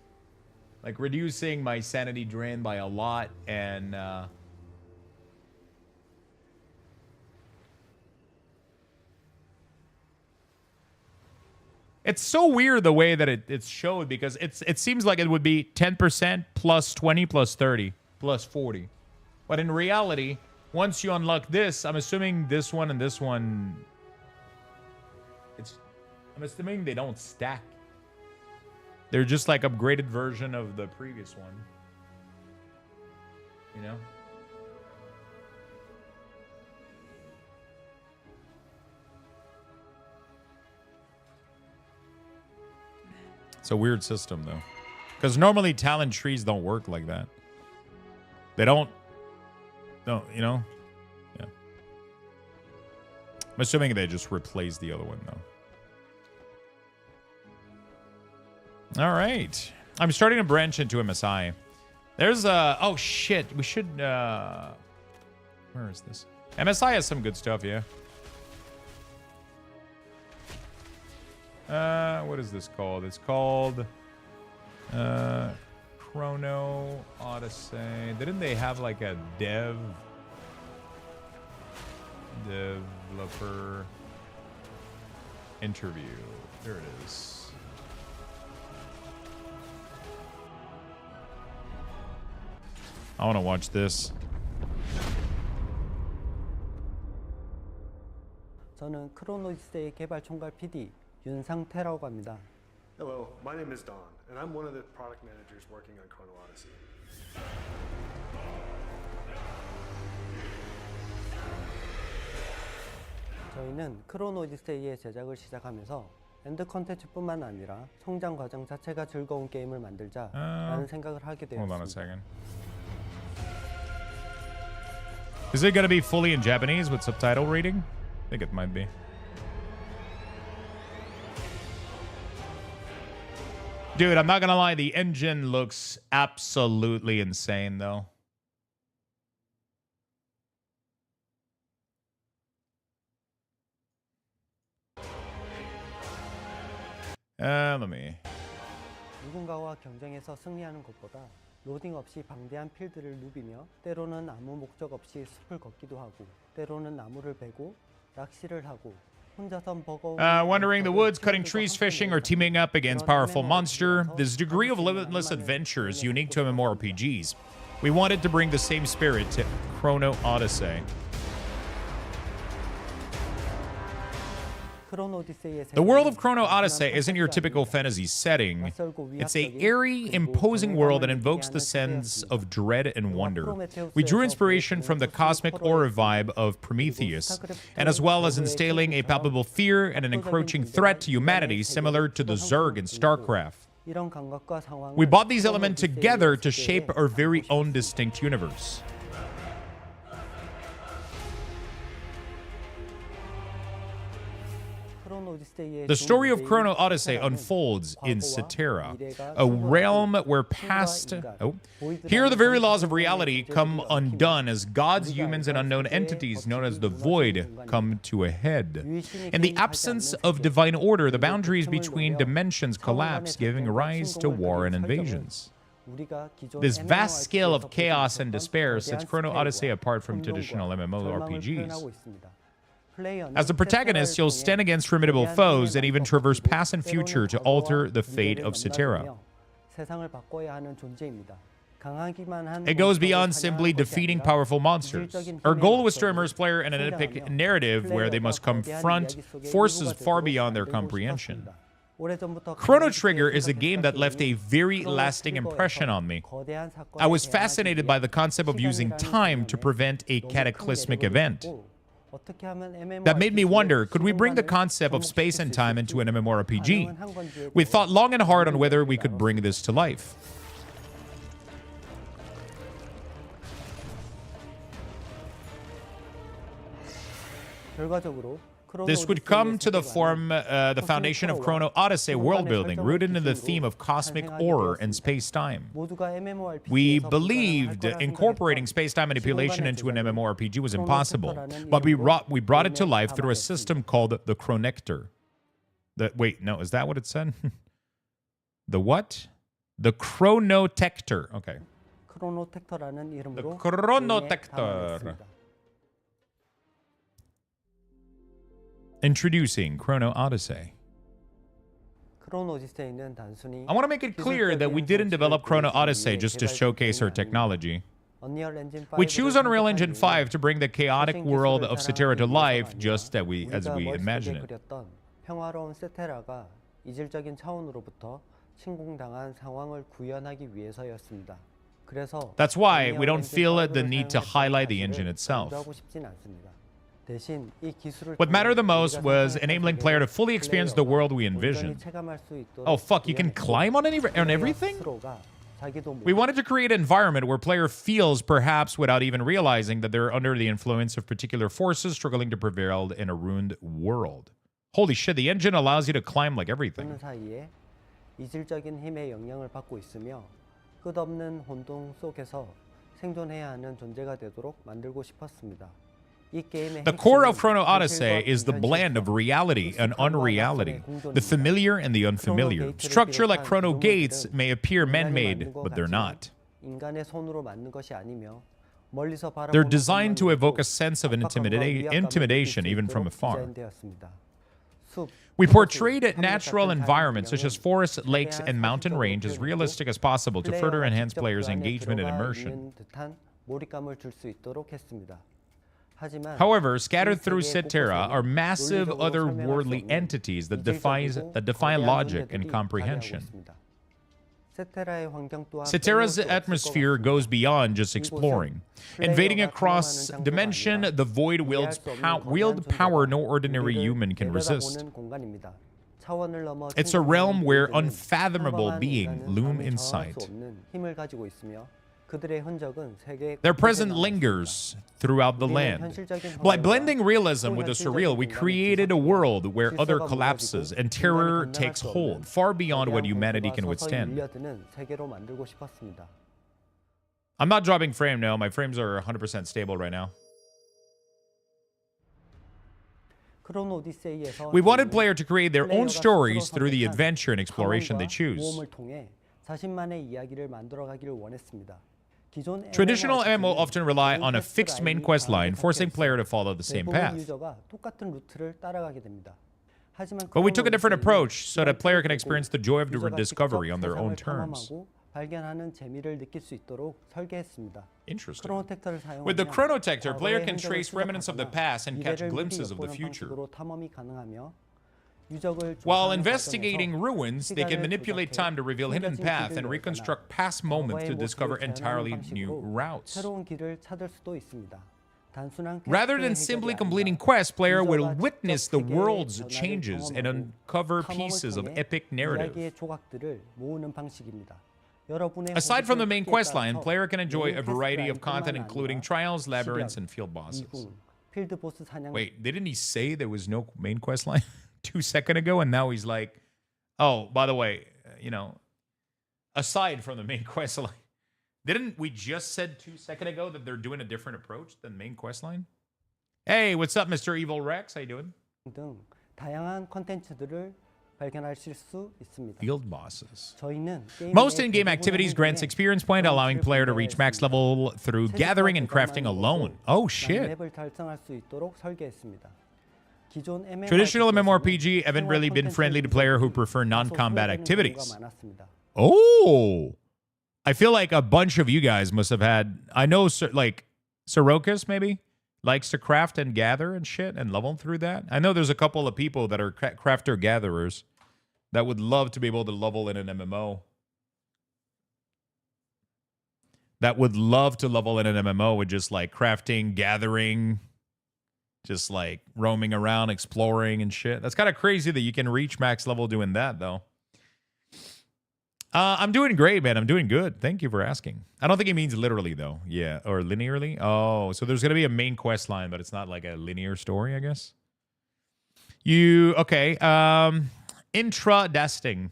Like, reducing my sanity drain by a lot, and it's so weird the way that it's showed, because it seems like it would be 10% plus 20 plus 30 plus 40. But in reality, once you unlock this, I'm assuming this one and this one, I'm assuming they don't stack. They're just like upgraded version of the previous one. You know? It's a weird system, though. Because normally talent trees don't work like that. They don't, you know? Yeah. I'm assuming they just replaced the other one, though. All right. I'm starting to branch into MSI. There's oh shit. We should where is this? MSI has some good stuff, yeah. What is this called? It's called Chrono Odyssey. Didn't they have like a developer interview? There it is. I want to watch this. 저는 크로노디스의 개발 총괄 PD 윤상태라고 합니다. Hello, my name is Don, and I'm one of the product managers working on Chrono Odyssey. 저희는 크로노디스의 제작을 시작하면서 엔드 컨텐츠뿐만 아니라 성장 과정 자체가 즐거운 게임을 만들자라는 생각을 하게 되었습니다. Hold on a second. Is it going to be fully in Japanese with subtitle reading? I think it might be. Dude, I'm not going to lie. The engine looks absolutely insane, though. Let me. 누군가와 경쟁에서 승리하는 것보다 로딩 없이 방대한 필드를 누비며 때로는 아무 목적 없이 숲을 걷기도 하고 때로는 나무를 베고 낚시를 하고 혼자선 버거운 wandering the woods, cutting trees, fishing, or teaming up against powerful monster. This degree of limitless adventure is unique to MMORPGs. We wanted to bring the same spirit to Chrono Odyssey. The world of Chrono Odyssey isn't your typical fantasy setting. It's a airy, imposing world that invokes the sense of dread and wonder. We drew inspiration from the cosmic aura vibe of Prometheus, and as well as instilling a palpable fear and an encroaching threat to humanity similar to the Zerg in StarCraft. We brought these elements together to shape our very own distinct universe. The story of Chrono Odyssey unfolds in Cetera, a realm where here the very laws of reality come undone as gods, humans, and unknown entities known as the Void come to a head. In the absence of divine order, the boundaries between dimensions collapse, giving rise to war and invasions. This vast scale of chaos and despair sets Chrono Odyssey apart from traditional MMORPGs. As the protagonist, you'll stand against formidable foes and even traverse past and future to alter the fate of Cetera. It goes beyond simply defeating powerful monsters. Our goal was to immerse player in an epic narrative where they must confront forces far beyond their comprehension. Chrono Trigger is a game that left a very lasting impression on me. I was fascinated by the concept of using time to prevent a cataclysmic event. That made me wonder, could we bring the concept of space and time into an MMORPG? We thought long and hard on whether we could bring this to life. This would come to the foundation of Chrono Odyssey world building, rooted in the theme of cosmic horror and space-time. We believed incorporating space-time manipulation into an MMORPG was impossible, but we brought it to life through a system called the Chronector. Wait, no, is that what it said? The what? The Chronotector. Okay. The Chronotector. Introducing Chrono Odyssey. I want to make it clear that we didn't develop Chrono Odyssey just to showcase our technology. We choose Unreal Engine 5 to bring the chaotic world of Cetera to life just as we imagine it. That's why we don't feel the need to highlight the engine itself. What mattered the most was enabling player to fully experience the world we envisioned. Oh fuck, you can climb on everything? We wanted to create an environment where player feels, perhaps without even realizing, that they're under the influence of particular forces struggling to prevail in a ruined world. Holy shit, the engine allows you to climb like everything. The core of Chrono Odyssey is the blend of reality and unreality, the familiar and the unfamiliar. Structure like Chrono Gates may appear man-made, but they're not. They're designed to evoke a sense of intimidation even from afar. We portrayed natural environments such as forests, lakes, and mountain range as realistic as possible to further enhance players' engagement and immersion. However, scattered through Cetera are massive otherworldly entities that defy logic and comprehension. Cetera's atmosphere goes beyond just exploring. Invading across dimension, the Void wields power no ordinary human can resist. It's a realm where unfathomable beings loom in sight. Their presence lingers throughout the land. By blending realism with the surreal, we created a world where other collapses and terror takes hold, far beyond what humanity can withstand. I'm not dropping frame now. My frames are 100% stable right now. We wanted player to create their own stories through the adventure and exploration they choose. Traditional MMO often rely on a fixed main quest line, forcing player to follow the same path. But we took a different approach so that player can experience the joy of discovery on their own terms. Interesting. With the Chronotector, player can trace remnants of the past and catch glimpses of the future. While investigating ruins, they can manipulate time to reveal hidden paths and reconstruct past moments to discover entirely new routes. 새로운 길을 찾을 수도 있습니다. Rather than simply completing quests, player will witness the world's changes and uncover pieces of epic narrative. Aside from the main questline, player can enjoy a variety of content including trials, labyrinths, and field bosses. Wait, didn't he say there was no main questline 2 seconds ago? And now he's like, oh, by the way, you know, aside from the main questline. Didn't we just said 2 seconds ago that they're doing a different approach than main questline? Hey, what's up, Mr. Evil Rex? How you doing? 등 다양한 콘텐츠들을 발견하실 수 있습니다. Field bosses. 저희는 Most in-game activities grants experience point, allowing player to reach max level through gathering and crafting alone. Oh shit. 맵을 달성할 수 있도록 설계했습니다. 기존 Traditional MMORPG haven't really been friendly to players who prefer non-combat activities. Oh. I feel like a bunch of you guys must have had... I know, like, Sorokas, maybe, likes to craft and gather and shit and level through that. I know there's a couple of people that are crafter-gatherers that would love to be able to level in an MMO. That would love to level in an MMO with just, like, crafting, gathering, just, like, roaming around, exploring and shit. That's kind of crazy that you can reach max level doing that, though. I'm doing great, man. I'm doing good. Thank you for asking. I don't think he means literally, though. Yeah, or linearly. Oh, so there's going to be a main quest line, but it's not like a linear story, I guess. Okay. Intra-desting.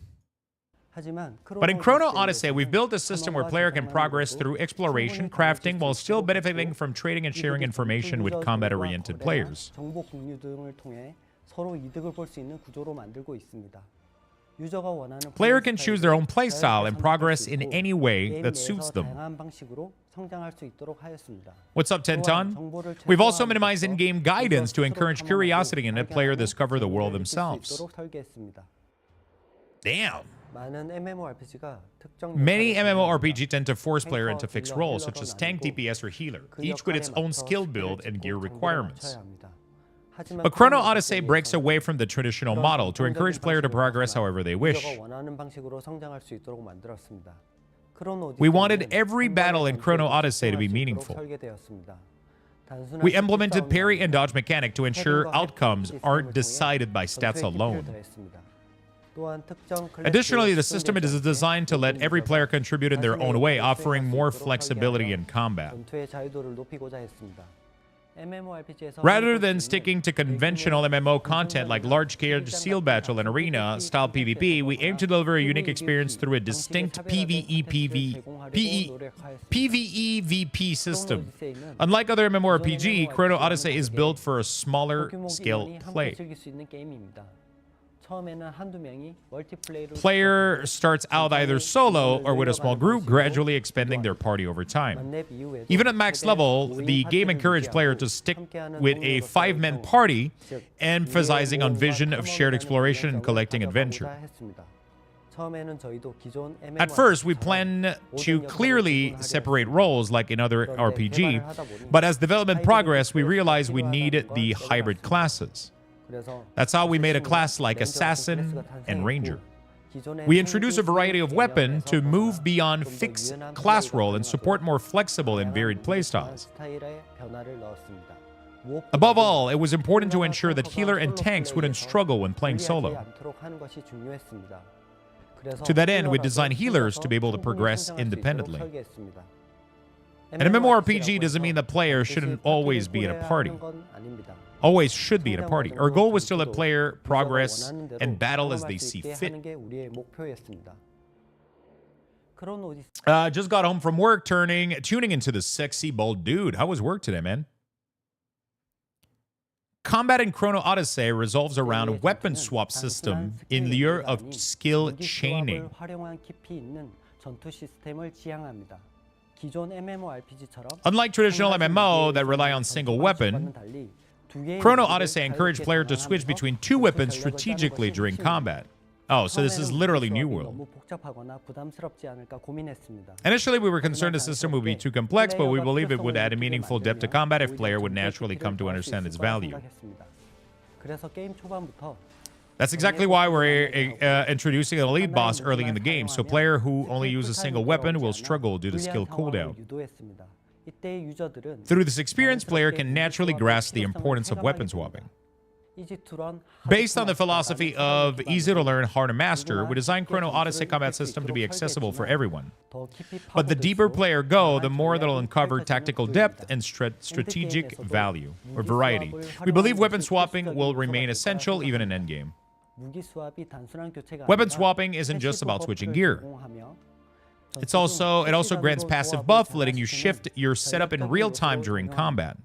But in Chrono Odyssey, we've built a system where player can progress through exploration, crafting, while still benefiting from trading and sharing information with combat-oriented players. 정보 공유 등을 통해 서로 이득을 볼 수 있는 구조로 만들고 있습니다. Player can choose their own playstyle and progress in any way that suits them. What's up, Tenton? We've also minimized in-game guidance to encourage curiosity and let player discover the world themselves. Damn. Many MMORPG tend to force player into fixed roles, such as tank, DPS, or healer, each with its own skill build and gear requirements. But Chrono Odyssey breaks away from the traditional model to encourage player to progress however they wish. We wanted every battle in Chrono Odyssey to be meaningful. We implemented parry and dodge mechanic to ensure outcomes aren't decided by stats alone. Additionally, the system is designed to let every player contribute in their own way, offering more flexibility in combat. Rather than sticking to conventional MMO content like large-scale seal battle and arena-style PvP, we aim to deliver a unique experience through a distinct PvE-VP system. Unlike other MMORPG, Chrono Odyssey is built for a smaller-scale play. Player starts out either solo or with a small group, gradually expanding their party over time. Even at max level, the game encouraged player to stick with a 5-man party, emphasizing on vision of shared exploration and collecting adventure. At first, we plan to clearly separate roles like in other RPG, but as development progressed, we realized we needed the hybrid classes. That's how we made a class like Assassin and Ranger. We introduced a variety of weapons to move beyond fixed class role and support more flexible and varied playstyles. Above all, it was important to ensure that healer and tanks wouldn't struggle when playing solo. To that end, we designed healers to be able to progress independently. An MMORPG doesn't mean that players shouldn't always be in a party. Always should be in a party. Our goal was to let player progress and battle as they see fit. Just got home from work, tuning into the sexy bald dude. How was work today, man? Combat in Chrono Odyssey revolves around a weapon swap system in lieu of skill chaining. Unlike traditional MMO that rely on single weapon, Chrono Odyssey encouraged players to switch between 2 weapons strategically during combat. Oh, so this is literally New World. Initially, we were concerned the system would be too complex, but we believe it would add a meaningful depth to combat if player would naturally come to understand its value. That's exactly why we're introducing an elite boss early in the game, so player who only uses a single weapon will struggle due to skill cooldown. Through this experience, player can naturally grasp the importance of weapon swapping. Based on the philosophy of easy to learn, hard to master, we designed Chrono Odyssey combat system to be accessible for everyone. But the deeper player go, the more they'll uncover tactical depth and strategic value or variety. We believe weapon swapping will remain essential even in endgame. Weapon swapping isn't just about switching gear. It also grants passive buff, letting you shift your setup in real time during combat.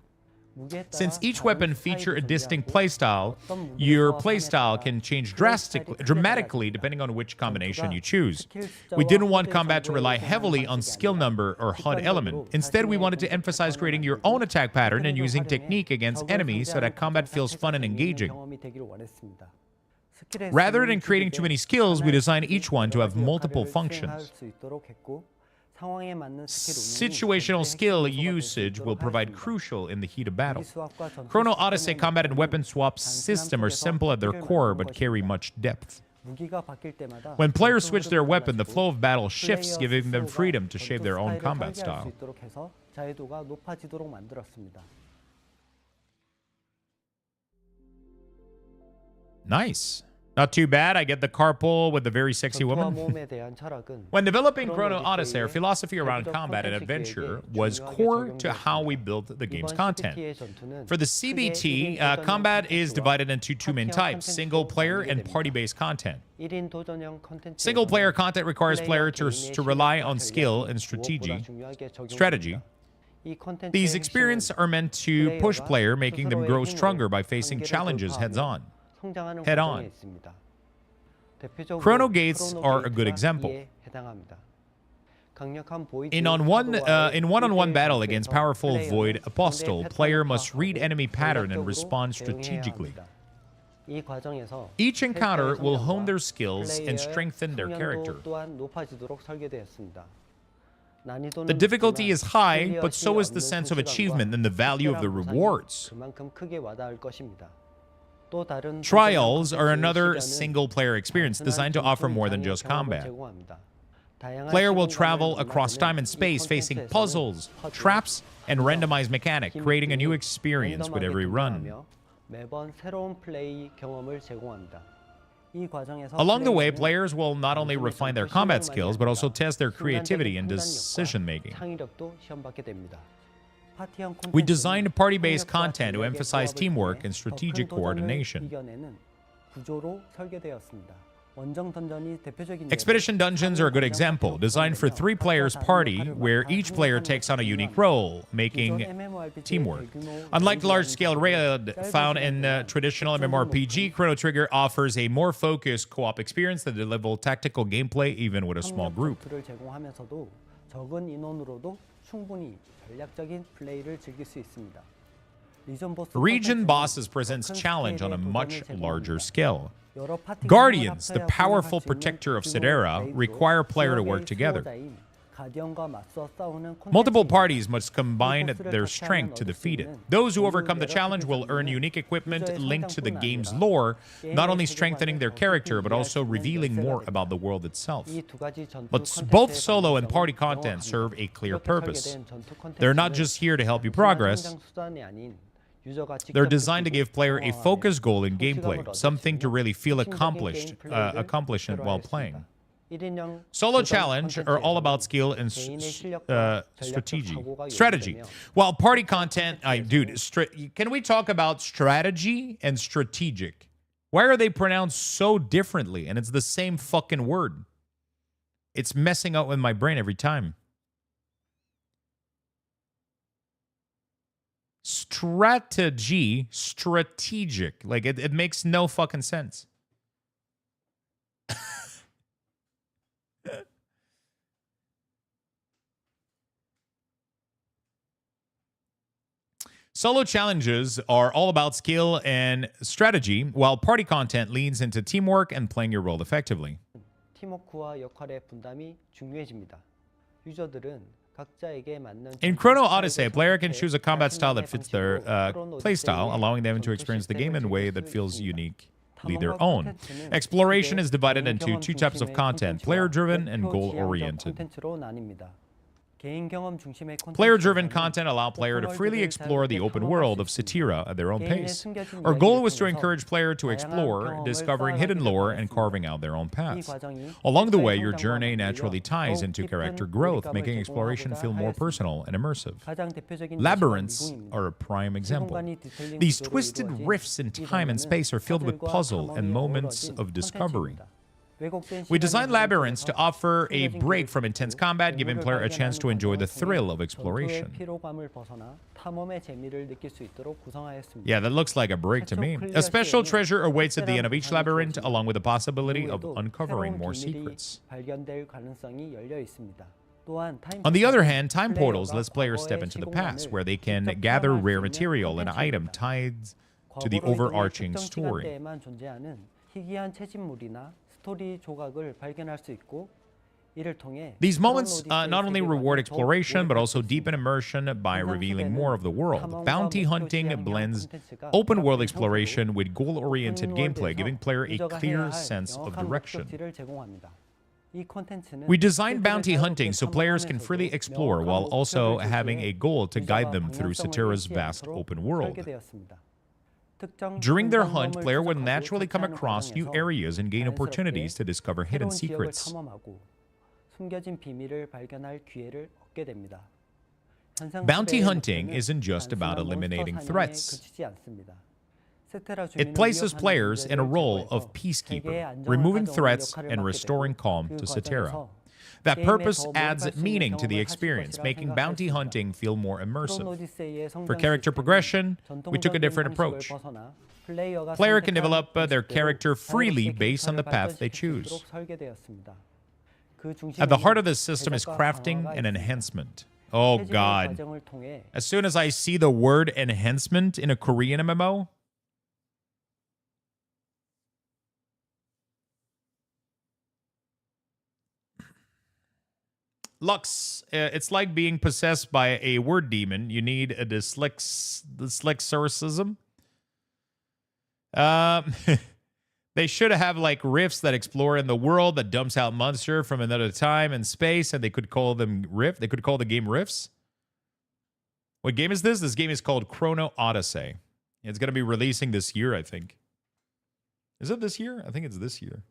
Since each weapon features a distinct playstyle, your playstyle can change dramatically depending on which combination you choose. We didn't want combat to rely heavily on skill number or HUD element. Instead, we wanted to emphasize creating your own attack pattern and using technique against enemies so that combat feels fun and engaging. Rather than creating too many skills, we designed each one to have multiple functions. Situational skill usage will provide crucial in the heat of battle. Chrono Odyssey combat and weapon swap system are simple at their core but carry much depth. When players switch their weapon, the flow of battle shifts, giving them freedom to shape their own combat style. Nice. Not too bad. I get the carpool with the very sexy woman. When developing Chrono Odyssey, our philosophy around combat and adventure was core to how we built the game's content. For the CBT, combat is divided into two main types, single player and party-based content. Single player content requires players to rely on skill and strategy. These experiences are meant to push player, making them grow stronger by facing challenges head-on. Chrono Gates are a good example. In one-on-one battle against powerful Void Apostle, player must read enemy pattern and respond strategically. Each encounter will hone their skills and strengthen their character. The difficulty is high, but so is the sense of achievement and the value of the rewards. Trials are another single-player experience designed to offer more than just combat. Player will travel across time and space, facing puzzles, traps, and randomized mechanics, creating a new experience with every run. Along the way, players will not only refine their combat skills, but also test their creativity and decision-making. We designed party-based content to emphasize teamwork and strategic coordination. Expedition dungeons are a good example, designed for 3 players party, where each player takes on a unique role, making teamwork. Unlike large-scale raid found in traditional MMORPG, Chrono Trigger offers a more focused co-op experience that delivers tactical gameplay even with a small group. Region bosses presents challenge on a much larger scale. Guardians, the powerful protector of Sedera, require player to work together. Multiple parties must combine their strength to defeat it. Those who overcome the challenge will earn unique equipment linked to the game's lore, not only strengthening their character, but also revealing more about the world itself. But both solo and party content serve a clear purpose. They're not just here to help you progress. They're designed to give player a focused goal in gameplay, something to really feel accomplished while playing. Solo challenge are all about skill and strategy. While party content, can we talk about strategy and strategic? Why are they pronounced so differently? And it's the same fucking word. It's messing up with my brain every time. Strategy, strategic. Like, it makes no fucking sense. Solo challenges are all about skill and strategy, while party content leans into teamwork and playing your role effectively. In Chrono Odyssey, a player can choose a combat style that fits their playstyle, allowing them to experience the game in a way that feels unique lead their own. Exploration is divided into two types of content, player-driven and goal-oriented. 콘텐츠로 나뉩니다. 개인 경험 중심의 Player-driven content allow player to freely explore the open world of Satira at their own pace. Our goal was to encourage player to explore, discovering hidden lore and carving out their own paths. Along the way, your journey naturally ties into character growth, making exploration feel more personal and immersive. Labyrinths are a prime example. These twisted rifts in time and space are filled with puzzle and moments of discovery. We designed labyrinths to offer a break from intense combat, giving player a chance to enjoy the thrill of exploration. Yeah, that looks like a break to me. A special treasure awaits at the end of each labyrinth, along with the possibility of uncovering more secrets. On the other hand, time portals lets players step into the past, where they can gather rare material and item tied to the overarching story. These moments not only reward exploration, but also deepen immersion by revealing more of the world. Bounty hunting blends open-world exploration with goal-oriented gameplay, giving player a clear sense of direction. We designed bounty hunting so players can freely explore while also having a goal to guide them through Satira's vast open world. During their hunt, player will naturally come across new areas and gain opportunities to discover hidden secrets. Bounty hunting isn't just about eliminating threats. It places players in a role of peacekeeper, removing threats and restoring calm to Satira. That purpose adds meaning to the experience, making bounty hunting feel more immersive. For character progression, we took a different approach. Player can develop their character freely based on the path they choose. At the heart of this system is crafting and enhancement. Oh god. As soon as I see the word enhancement in a Korean MMO, Lux, it's like being possessed by a word demon. You need a dyslexicism. They should have like rifts that explore in the world that dumps out monster from another time and space, and they could call them rift. They could call the game rifts. What game is this? This game is called Chrono Odyssey. It's going to be releasing this year, I think. Is it this year? I think it's this year.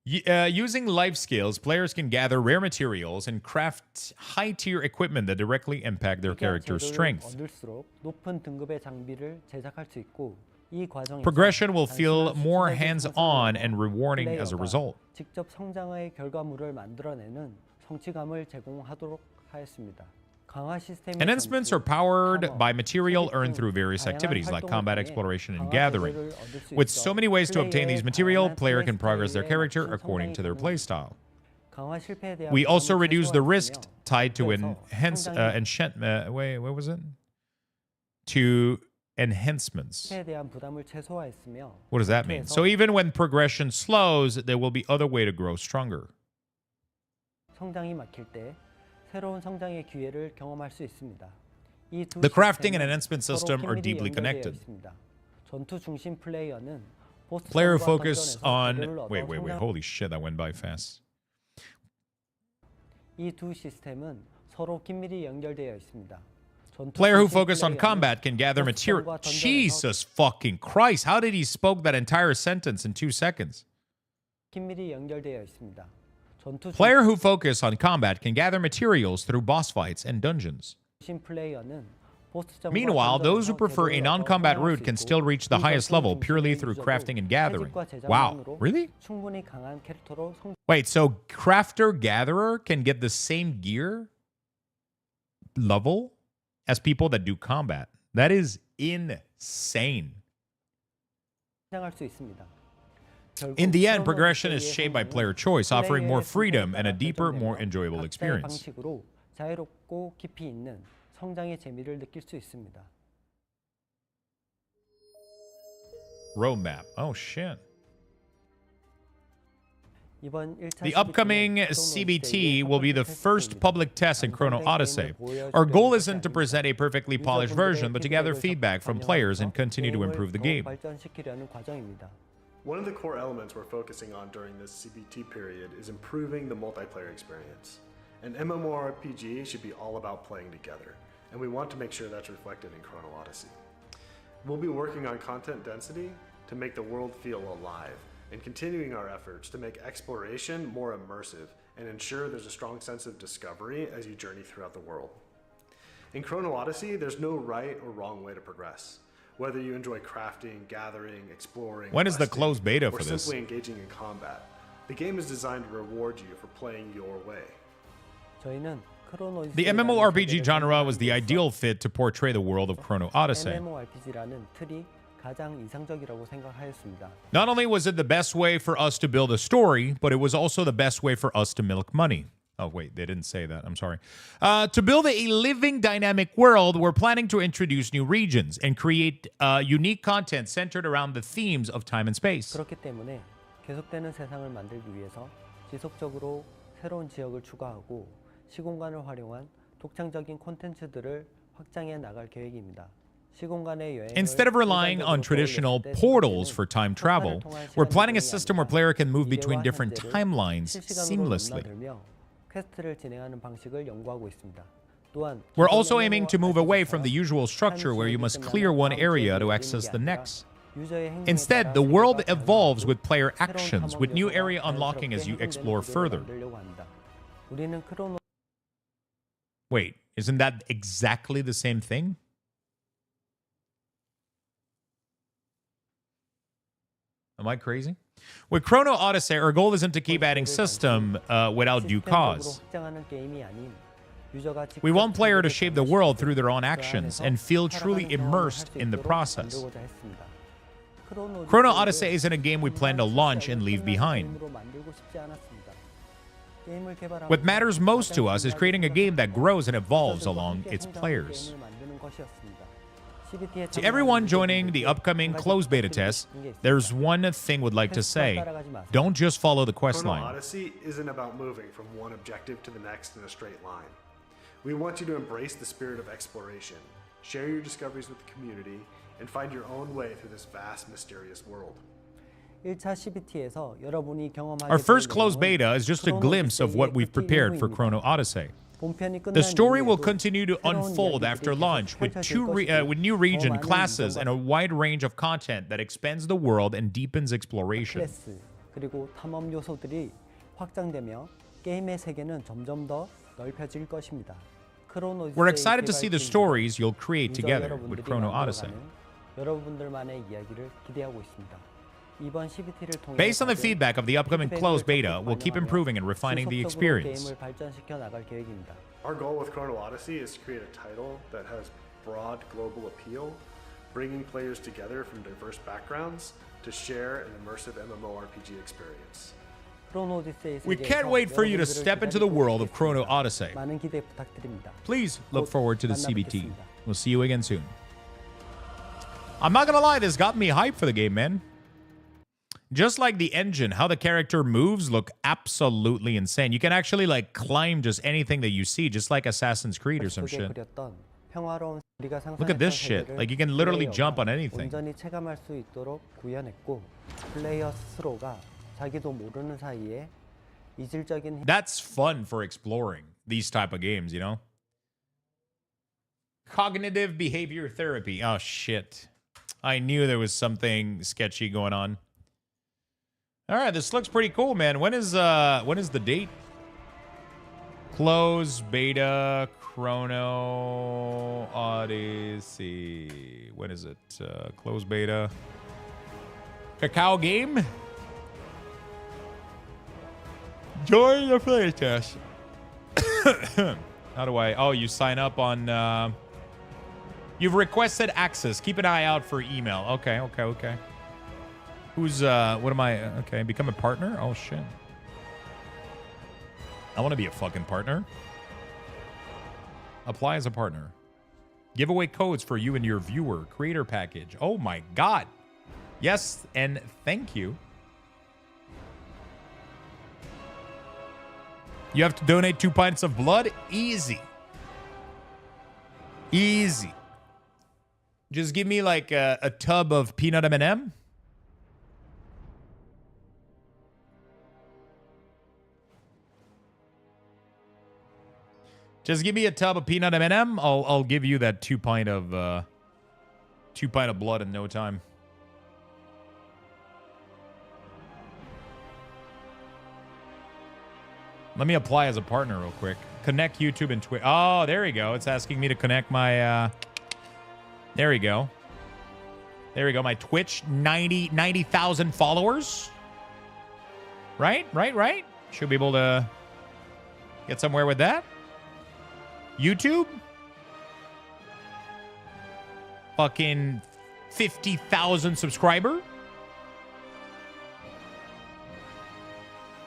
Using life skills, players can gather rare materials and craft high-tier equipment that directly impact their character's strength. Progression will feel more hands-on and rewarding as a result. Enhancements are powered by material earned through various activities like combat, exploration, and gathering. With so many ways to obtain these material, player can progress their character according to their playstyle. We also reduce the risk tied to enchantment. Wait, what was it? To enhancements. What does that mean? So even when progression slows, there will be other way to grow stronger. The crafting and enhancement system are deeply connected. Player who focus on... Wait, holy shit, that went by fast. Player who focus on combat can gather material... Jesus fucking Christ, how did he spoke that entire sentence in 2 seconds? Player who focus on combat can gather materials through boss fights and dungeons. Meanwhile, those who prefer a non-combat route can still reach the highest level purely through crafting and gathering. Wow, really? Wait, so crafter-gatherer can get the same gear level as people that do combat? That is insane. In the end, progression is shaped by player choice, offering more freedom and a deeper, more enjoyable experience. Roadmap. Oh, shit. The upcoming CBT will be the first public test in Chrono Odyssey. Our goal isn't to present a perfectly polished version, but to gather feedback from players and continue to improve the game. One of the core elements we're focusing on during this CBT period is improving the multiplayer experience. An MMORPG should be all about playing together, and we want to make sure that's reflected in Chrono Odyssey. We'll be working on content density to make the world feel alive, and continuing our efforts to make exploration more immersive and ensure there's a strong sense of discovery as you journey throughout the world. In Chrono Odyssey, there's no right or wrong way to progress. Whether you enjoy crafting, gathering, exploring, when is the closed beta for or this? simply engaging in combat, the game is designed to reward you for playing your way. The MMORPG genre was the ideal fit to portray the world of Chrono Odyssey. Not only was it the best way for us to build a story, but it was also the best way for us to milk money. Oh, wait, they didn't say that. I'm sorry. To build a living, dynamic world, we're planning to introduce new regions and create unique content centered around the themes of time and space. 그렇기 때문에 계속되는 세상을 만들기 위해서 지속적으로 새로운 지역을 추가하고 시공간을 활용한 독창적인 콘텐츠들을 확장해 나갈 계획입니다. Instead of relying on traditional portals for time travel, we're planning a system where player can move between different timelines seamlessly. We're also aiming to move away from the usual structure where you must clear one area to access the next. Instead, the world evolves with player actions, with new area unlocking as you explore further. Wait, isn't that exactly the same thing? Am I crazy? With Chrono Odyssey, our goal isn't to keep adding system without due cause. We want player to shape the world through their own actions and feel truly immersed in the process. Chrono Odyssey isn't a game we plan to launch and leave behind. What matters most to us is creating a game that grows and evolves along its players. To everyone joining the upcoming closed beta test, there's one thing we'd like to say. Don't just follow the quest Chrono line. Odyssey isn't about moving from one objective to the next in a straight line. We want you to embrace the spirit of exploration, share your discoveries with the community, and find your own way through this vast, mysterious world. Our first closed beta is just a glimpse of what we've prepared for Chrono Odyssey. The story will continue to unfold after launch with new region classes and a wide range of content that expands the world and deepens exploration. 그리고 탐험 요소들이 확장되며 게임의 세계는 점점 더 넓혀질 것입니다. We're excited to see the stories you'll create together with Chrono Odyssey. 여러분들만의 이야기를 기대하고 있습니다. Based on the feedback of the upcoming closed beta, we'll keep improving and refining the experience. Our goal with Chrono Odyssey is to create a title that has broad global appeal, bringing players together from diverse backgrounds to share an immersive MMORPG experience. We can't wait for you to step into the world of Chrono Odyssey. Please look forward to the CBT. We'll see you again soon. I'm not gonna lie, this got me hyped for the game, man. Just like the engine, how the character moves look absolutely insane. You can actually like climb just anything that you see, just like Assassin's Creed or some shit. Look at this shit. Like you can literally jump on anything. That's fun for exploring these type of games, you know? Cognitive behavior therapy. Oh shit. I knew there was something sketchy going on. All right, this looks pretty cool, man. When is the date? Close beta Chrono Odyssey. When is it? Close beta. Cacao game. Join the playtest. How do I? Oh, you sign up on. You've requested access. Keep an eye out for email. Okay. Who's, what am I? Okay, become a partner? Oh, shit. I want to be a fucking partner. Apply as a partner. Give away codes for you and your viewer. Creator package. Oh, my God. Yes, and thank you. You have to donate 2 pints of blood? Easy. Easy. Just give me like a tub of peanut M&M. Just give me a tub of peanut M&M. I'll give you that 2 pint of blood in no time. Let me apply as a partner real quick. Connect YouTube and Twitch. Oh, there we go. It's asking me to connect my there we go. There we go. My Twitch 90,000 followers. Right? Should be able to get somewhere with that. YouTube? Fucking 50,000 subscriber.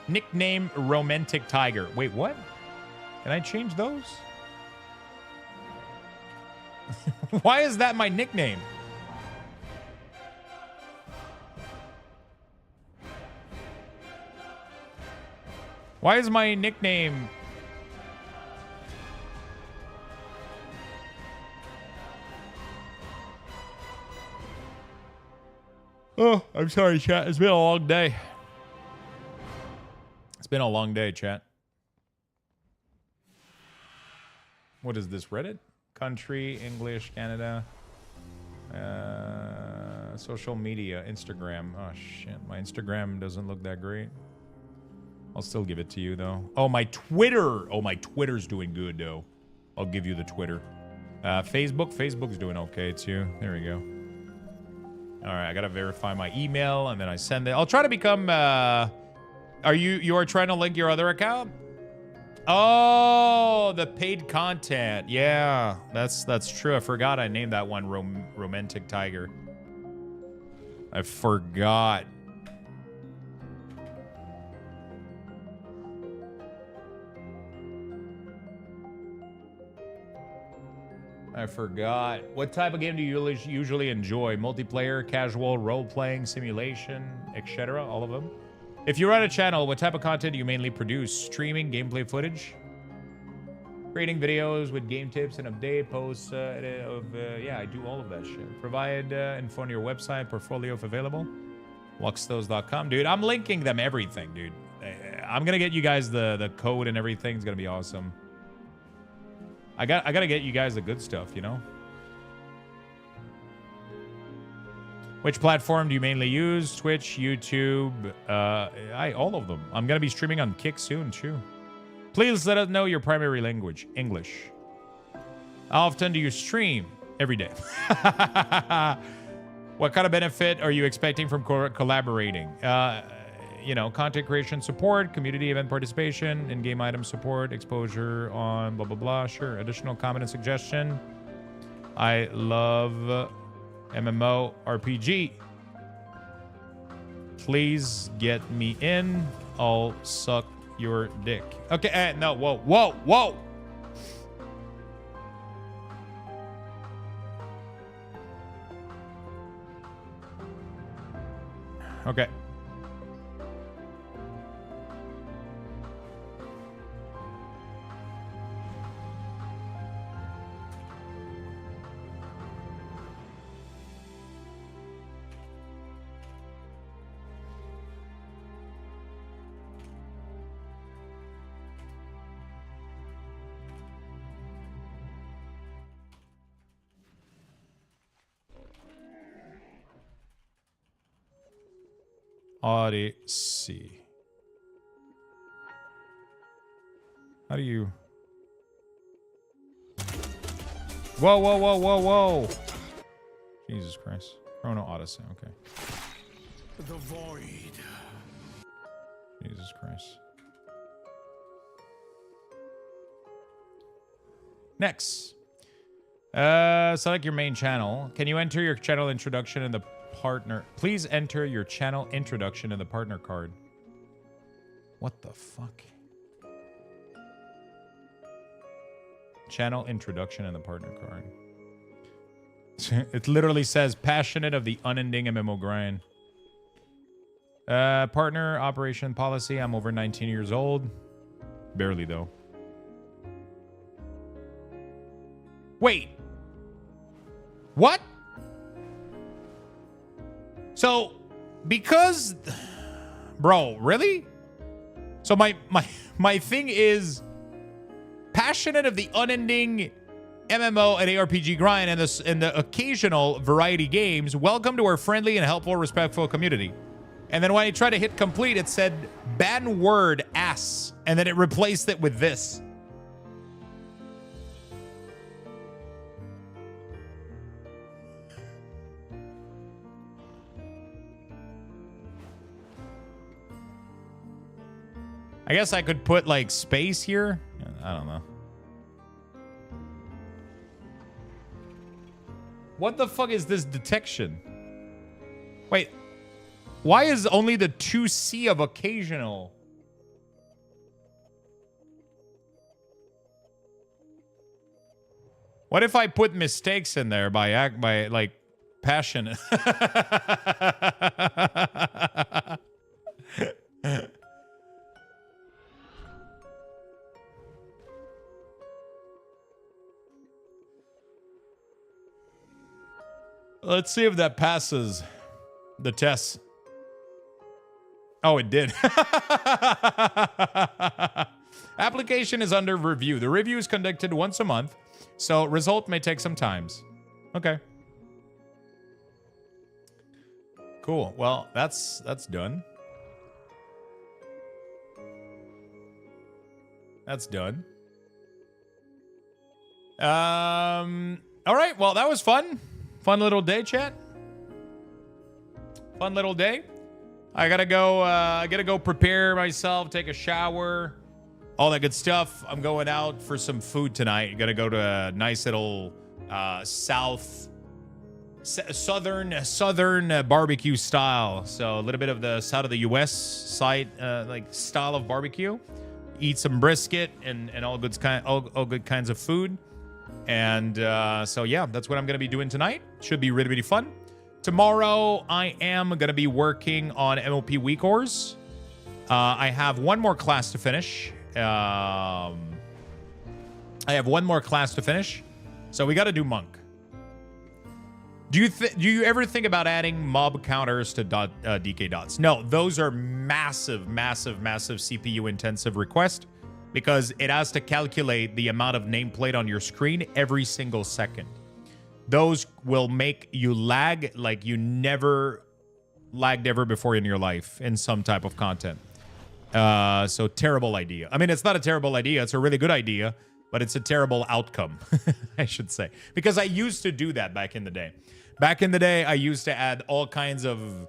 Nickname Romantic Tiger. Wait, what? Can I change those? Why is that my nickname? Why is my nickname... Oh, I'm sorry, chat. It's been a long day. It's been a long day, chat. What is this, Reddit? Country, English, Canada. Social media, Instagram. Oh, shit. My Instagram doesn't look that great. I'll still give it to you, though. Oh, my Twitter. Oh, my Twitter's doing good, though. I'll give you the Twitter. Facebook. Facebook's doing okay, too. There we go. All right, I got to verify my email, and then I send it. I'll try to become... Are you are trying to link your other account? Oh, the paid content. Yeah, that's true. I forgot I named that one Romantic Tiger. I forgot. I forgot. What type of game do you usually enjoy? Multiplayer, casual, role-playing, simulation, etc. All of them. If you run a channel, what type of content do you mainly produce? Streaming, gameplay footage? Creating videos with game tips and update posts yeah, I do all of that shit. Provide info on your website, portfolio if available. Luxthos.com. Dude, I'm linking them everything, dude. I'm gonna get you guys the code and everything. It's gonna be awesome. I gotta get you guys the good stuff, you know? Which platform do you mainly use? Twitch, YouTube, all of them. I'm gonna be streaming on Kick soon, too. Please let us know your primary language, English. How often do you stream? Every day. What kind of benefit are you expecting from collaborating? You know, content creation support, community event participation, in-game item support, exposure on blah, blah, blah. Sure. Additional comment and suggestion. I love MMORPG. Please get me in. I'll suck your dick. Okay, no, whoa. Okay. Odyssey. How do you... Whoa. Jesus Christ. Chrono Odyssey, okay. The void. Jesus Christ. Next. Select your main channel. Can you enter your channel introduction in the partner? Please enter your channel introduction in the partner card. What the fuck? Channel introduction in the partner card. It literally says passionate of the unending MMO grind. Partner operation policy. I'm over 19 years old. Barely, though. Wait. What? So, because... Bro, really? So my thing is passionate of the unending MMO and ARPG grind and the occasional variety games. Welcome to our friendly and helpful, respectful community. And then when I tried to hit complete, it said ban word ass, and then it replaced it with this. I guess I could put like space here. I don't know. What the fuck is this detection? Wait. Why is only the 2C of occasional? What if I put mistakes in there by like passionate? Let's see if that passes the test. Oh, it did. Application is under review. The review is conducted once a month, so result may take some times. Okay. Cool. Well, that's done. That's done. All right. Well, that was fun. Fun little day, chat. Fun little day. I gotta go prepare myself, take a shower, all that good stuff. I'm going out for some food tonight. Gonna go to a nice little southern barbecue style. So a little bit of the south of the U.S. side, like style of barbecue. Eat some brisket and all good kinds of food. And so yeah, that's what I'm gonna be doing tonight. Should be really, really fun. Tomorrow, I am going to be working on MOP Weekors. I have one more class to finish. So we got to do Monk. Do you ever think about adding mob counters to DK dots? No, those are massive CPU intensive request because it has to calculate the amount of nameplate on your screen every single second. Those will make you lag like you never lagged ever before in your life in some type of content. So terrible idea. I mean, it's not a terrible idea. It's a really good idea, but it's a terrible outcome, I should say. Because I used to do that back in the day. Back in the day, I used to add all kinds of,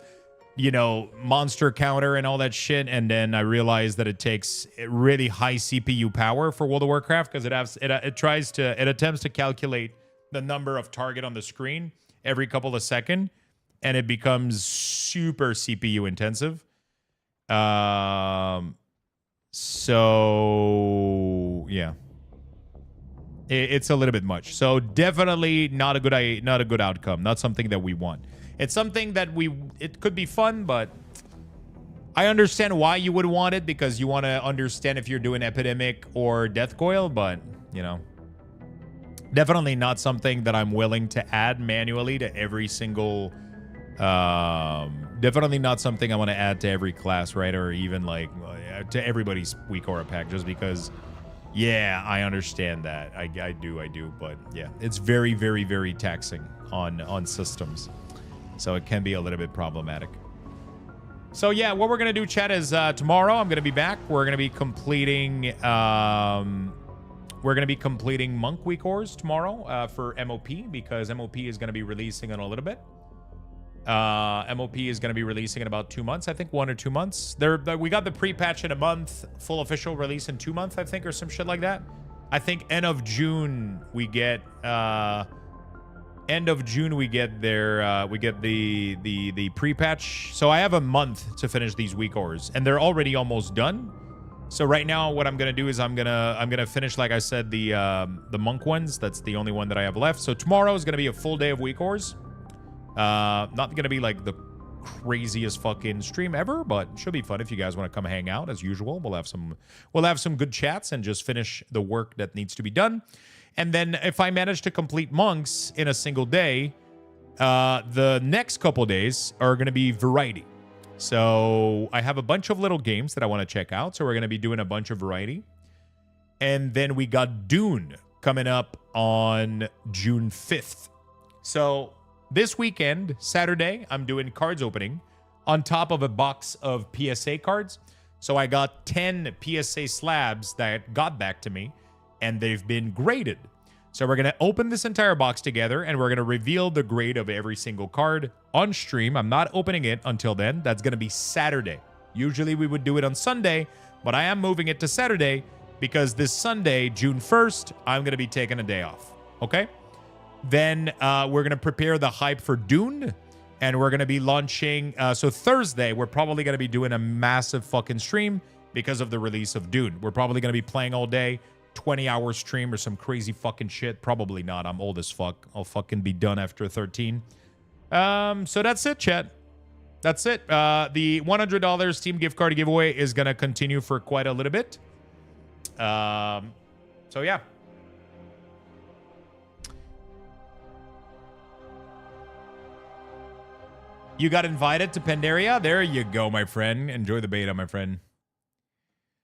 you know, monster counter and all that shit. And then I realized that it takes really high CPU power for World of Warcraft because it attempts to calculate the number of target on the screen every couple of seconds, and it becomes super CPU intensive. So yeah, it's a little bit much. So definitely not a good outcome. Not something that we want. It's something that it could be fun, but I understand why you would want it because you want to understand if you're doing Epidemic or Death Coil, but you know. Definitely not something that I'm willing to add manually to every single... definitely not something I want to add to every class, right? Or even, like, to everybody's weak aura pack. Just because, yeah, I understand that. I do. But, yeah, it's very, very, very taxing on systems. So it can be a little bit problematic. So, yeah, what we're going to do, chat, is tomorrow I'm going to be back. We're going to be completing... We're going to be completing Monk Weekors tomorrow for MOP because MOP is going to be releasing in a little bit. MOP is going to be releasing in about 2 months, I think 1 or 2 months. We got the pre-patch in a month, full official release in 2 months, I think, or some shit like that. I think end of June we get the pre-patch. So I have a month to finish these Weekors, and they're already almost done. So right now, what I'm gonna do is I'm gonna finish, like I said, the Monk ones. That's the only one that I have left. So tomorrow is gonna be a full day of Weekors. Not gonna be like the craziest fucking stream ever, but it should be fun if you guys want to come hang out as usual. We'll have some good chats and just finish the work that needs to be done. And then if I manage to complete monks in a single day, the next couple days are going to be variety. So I have a bunch of little games that I want to check out. So we're going to be doing a bunch of variety. And then we got Dune coming up on June 5th. So this weekend, Saturday, I'm doing cards opening on top of a box of PSA cards. So I got 10 PSA slabs that got back to me, and they've been graded. So we're going to open this entire box together, and we're going to reveal the grade of every single card on stream. I'm not opening it until then. That's going to be Saturday. Usually we would do it on Sunday, but I am moving it to Saturday because this Sunday, June 1st, I'm going to be taking a day off. Okay? Then we're going to prepare the hype for Dune, and we're going to be launching. So Thursday, we're probably going to be doing a massive fucking stream because of the release of Dune. We're probably going to be playing all day, 20-hour stream or some crazy fucking shit. Probably not. I'm old as fuck. I'll fucking be done after 13. So that's it, chat. That's it. The $100 Steam gift card giveaway is going to continue for quite a little bit. So yeah. You got invited to Pandaria? There you go, my friend. Enjoy the beta, my friend.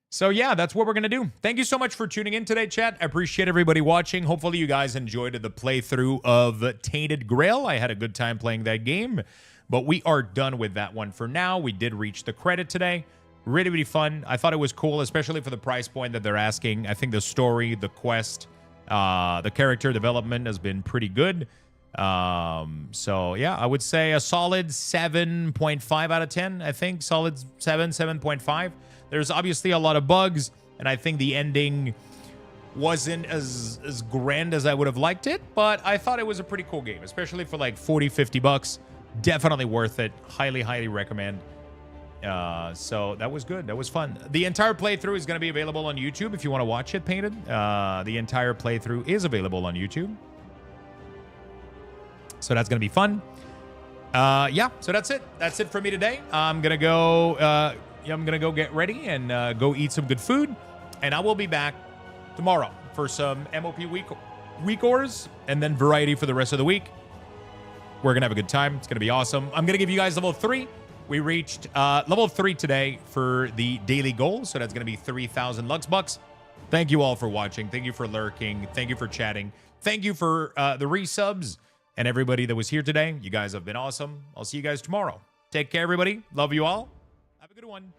So yeah, that's what we're going to do. Thank you so much for tuning in today, chat. I appreciate everybody watching. Hopefully you guys enjoyed the playthrough of Tainted Grail. I had a good time playing that game, but we are done with that one for now. We did reach the credit today. Really, really fun. I thought it was cool, especially for the price point that they're asking. I think the story, the quest, the character development has been pretty good. So yeah, I would say a solid 7.5 out of 10. I think solid 7.5. There's obviously a lot of bugs, and I think the ending wasn't as grand as I would have liked it, but I thought it was a pretty cool game, especially for like 50 bucks. Definitely worth it. Highly recommend. So that was good. That was fun. The entire playthrough is going to be available on YouTube if you want to watch it, Painted. The entire playthrough is available on YouTube. So that's going to be fun. Yeah, so that's it. That's it for me today. I'm going to go get ready and go eat some good food. And I will be back tomorrow for some MOP week ors and then variety for the rest of the week. We're going to have a good time. It's going to be awesome. I'm going to give you guys level 3. We reached level 3 today for the daily goal. So that's going to be 3,000 Lux Bucks. Thank you all for watching. Thank you for lurking. Thank you for chatting. Thank you for the resubs and everybody that was here today. You guys have been awesome. I'll see you guys tomorrow. Take care, everybody. Love you all. Have a good one.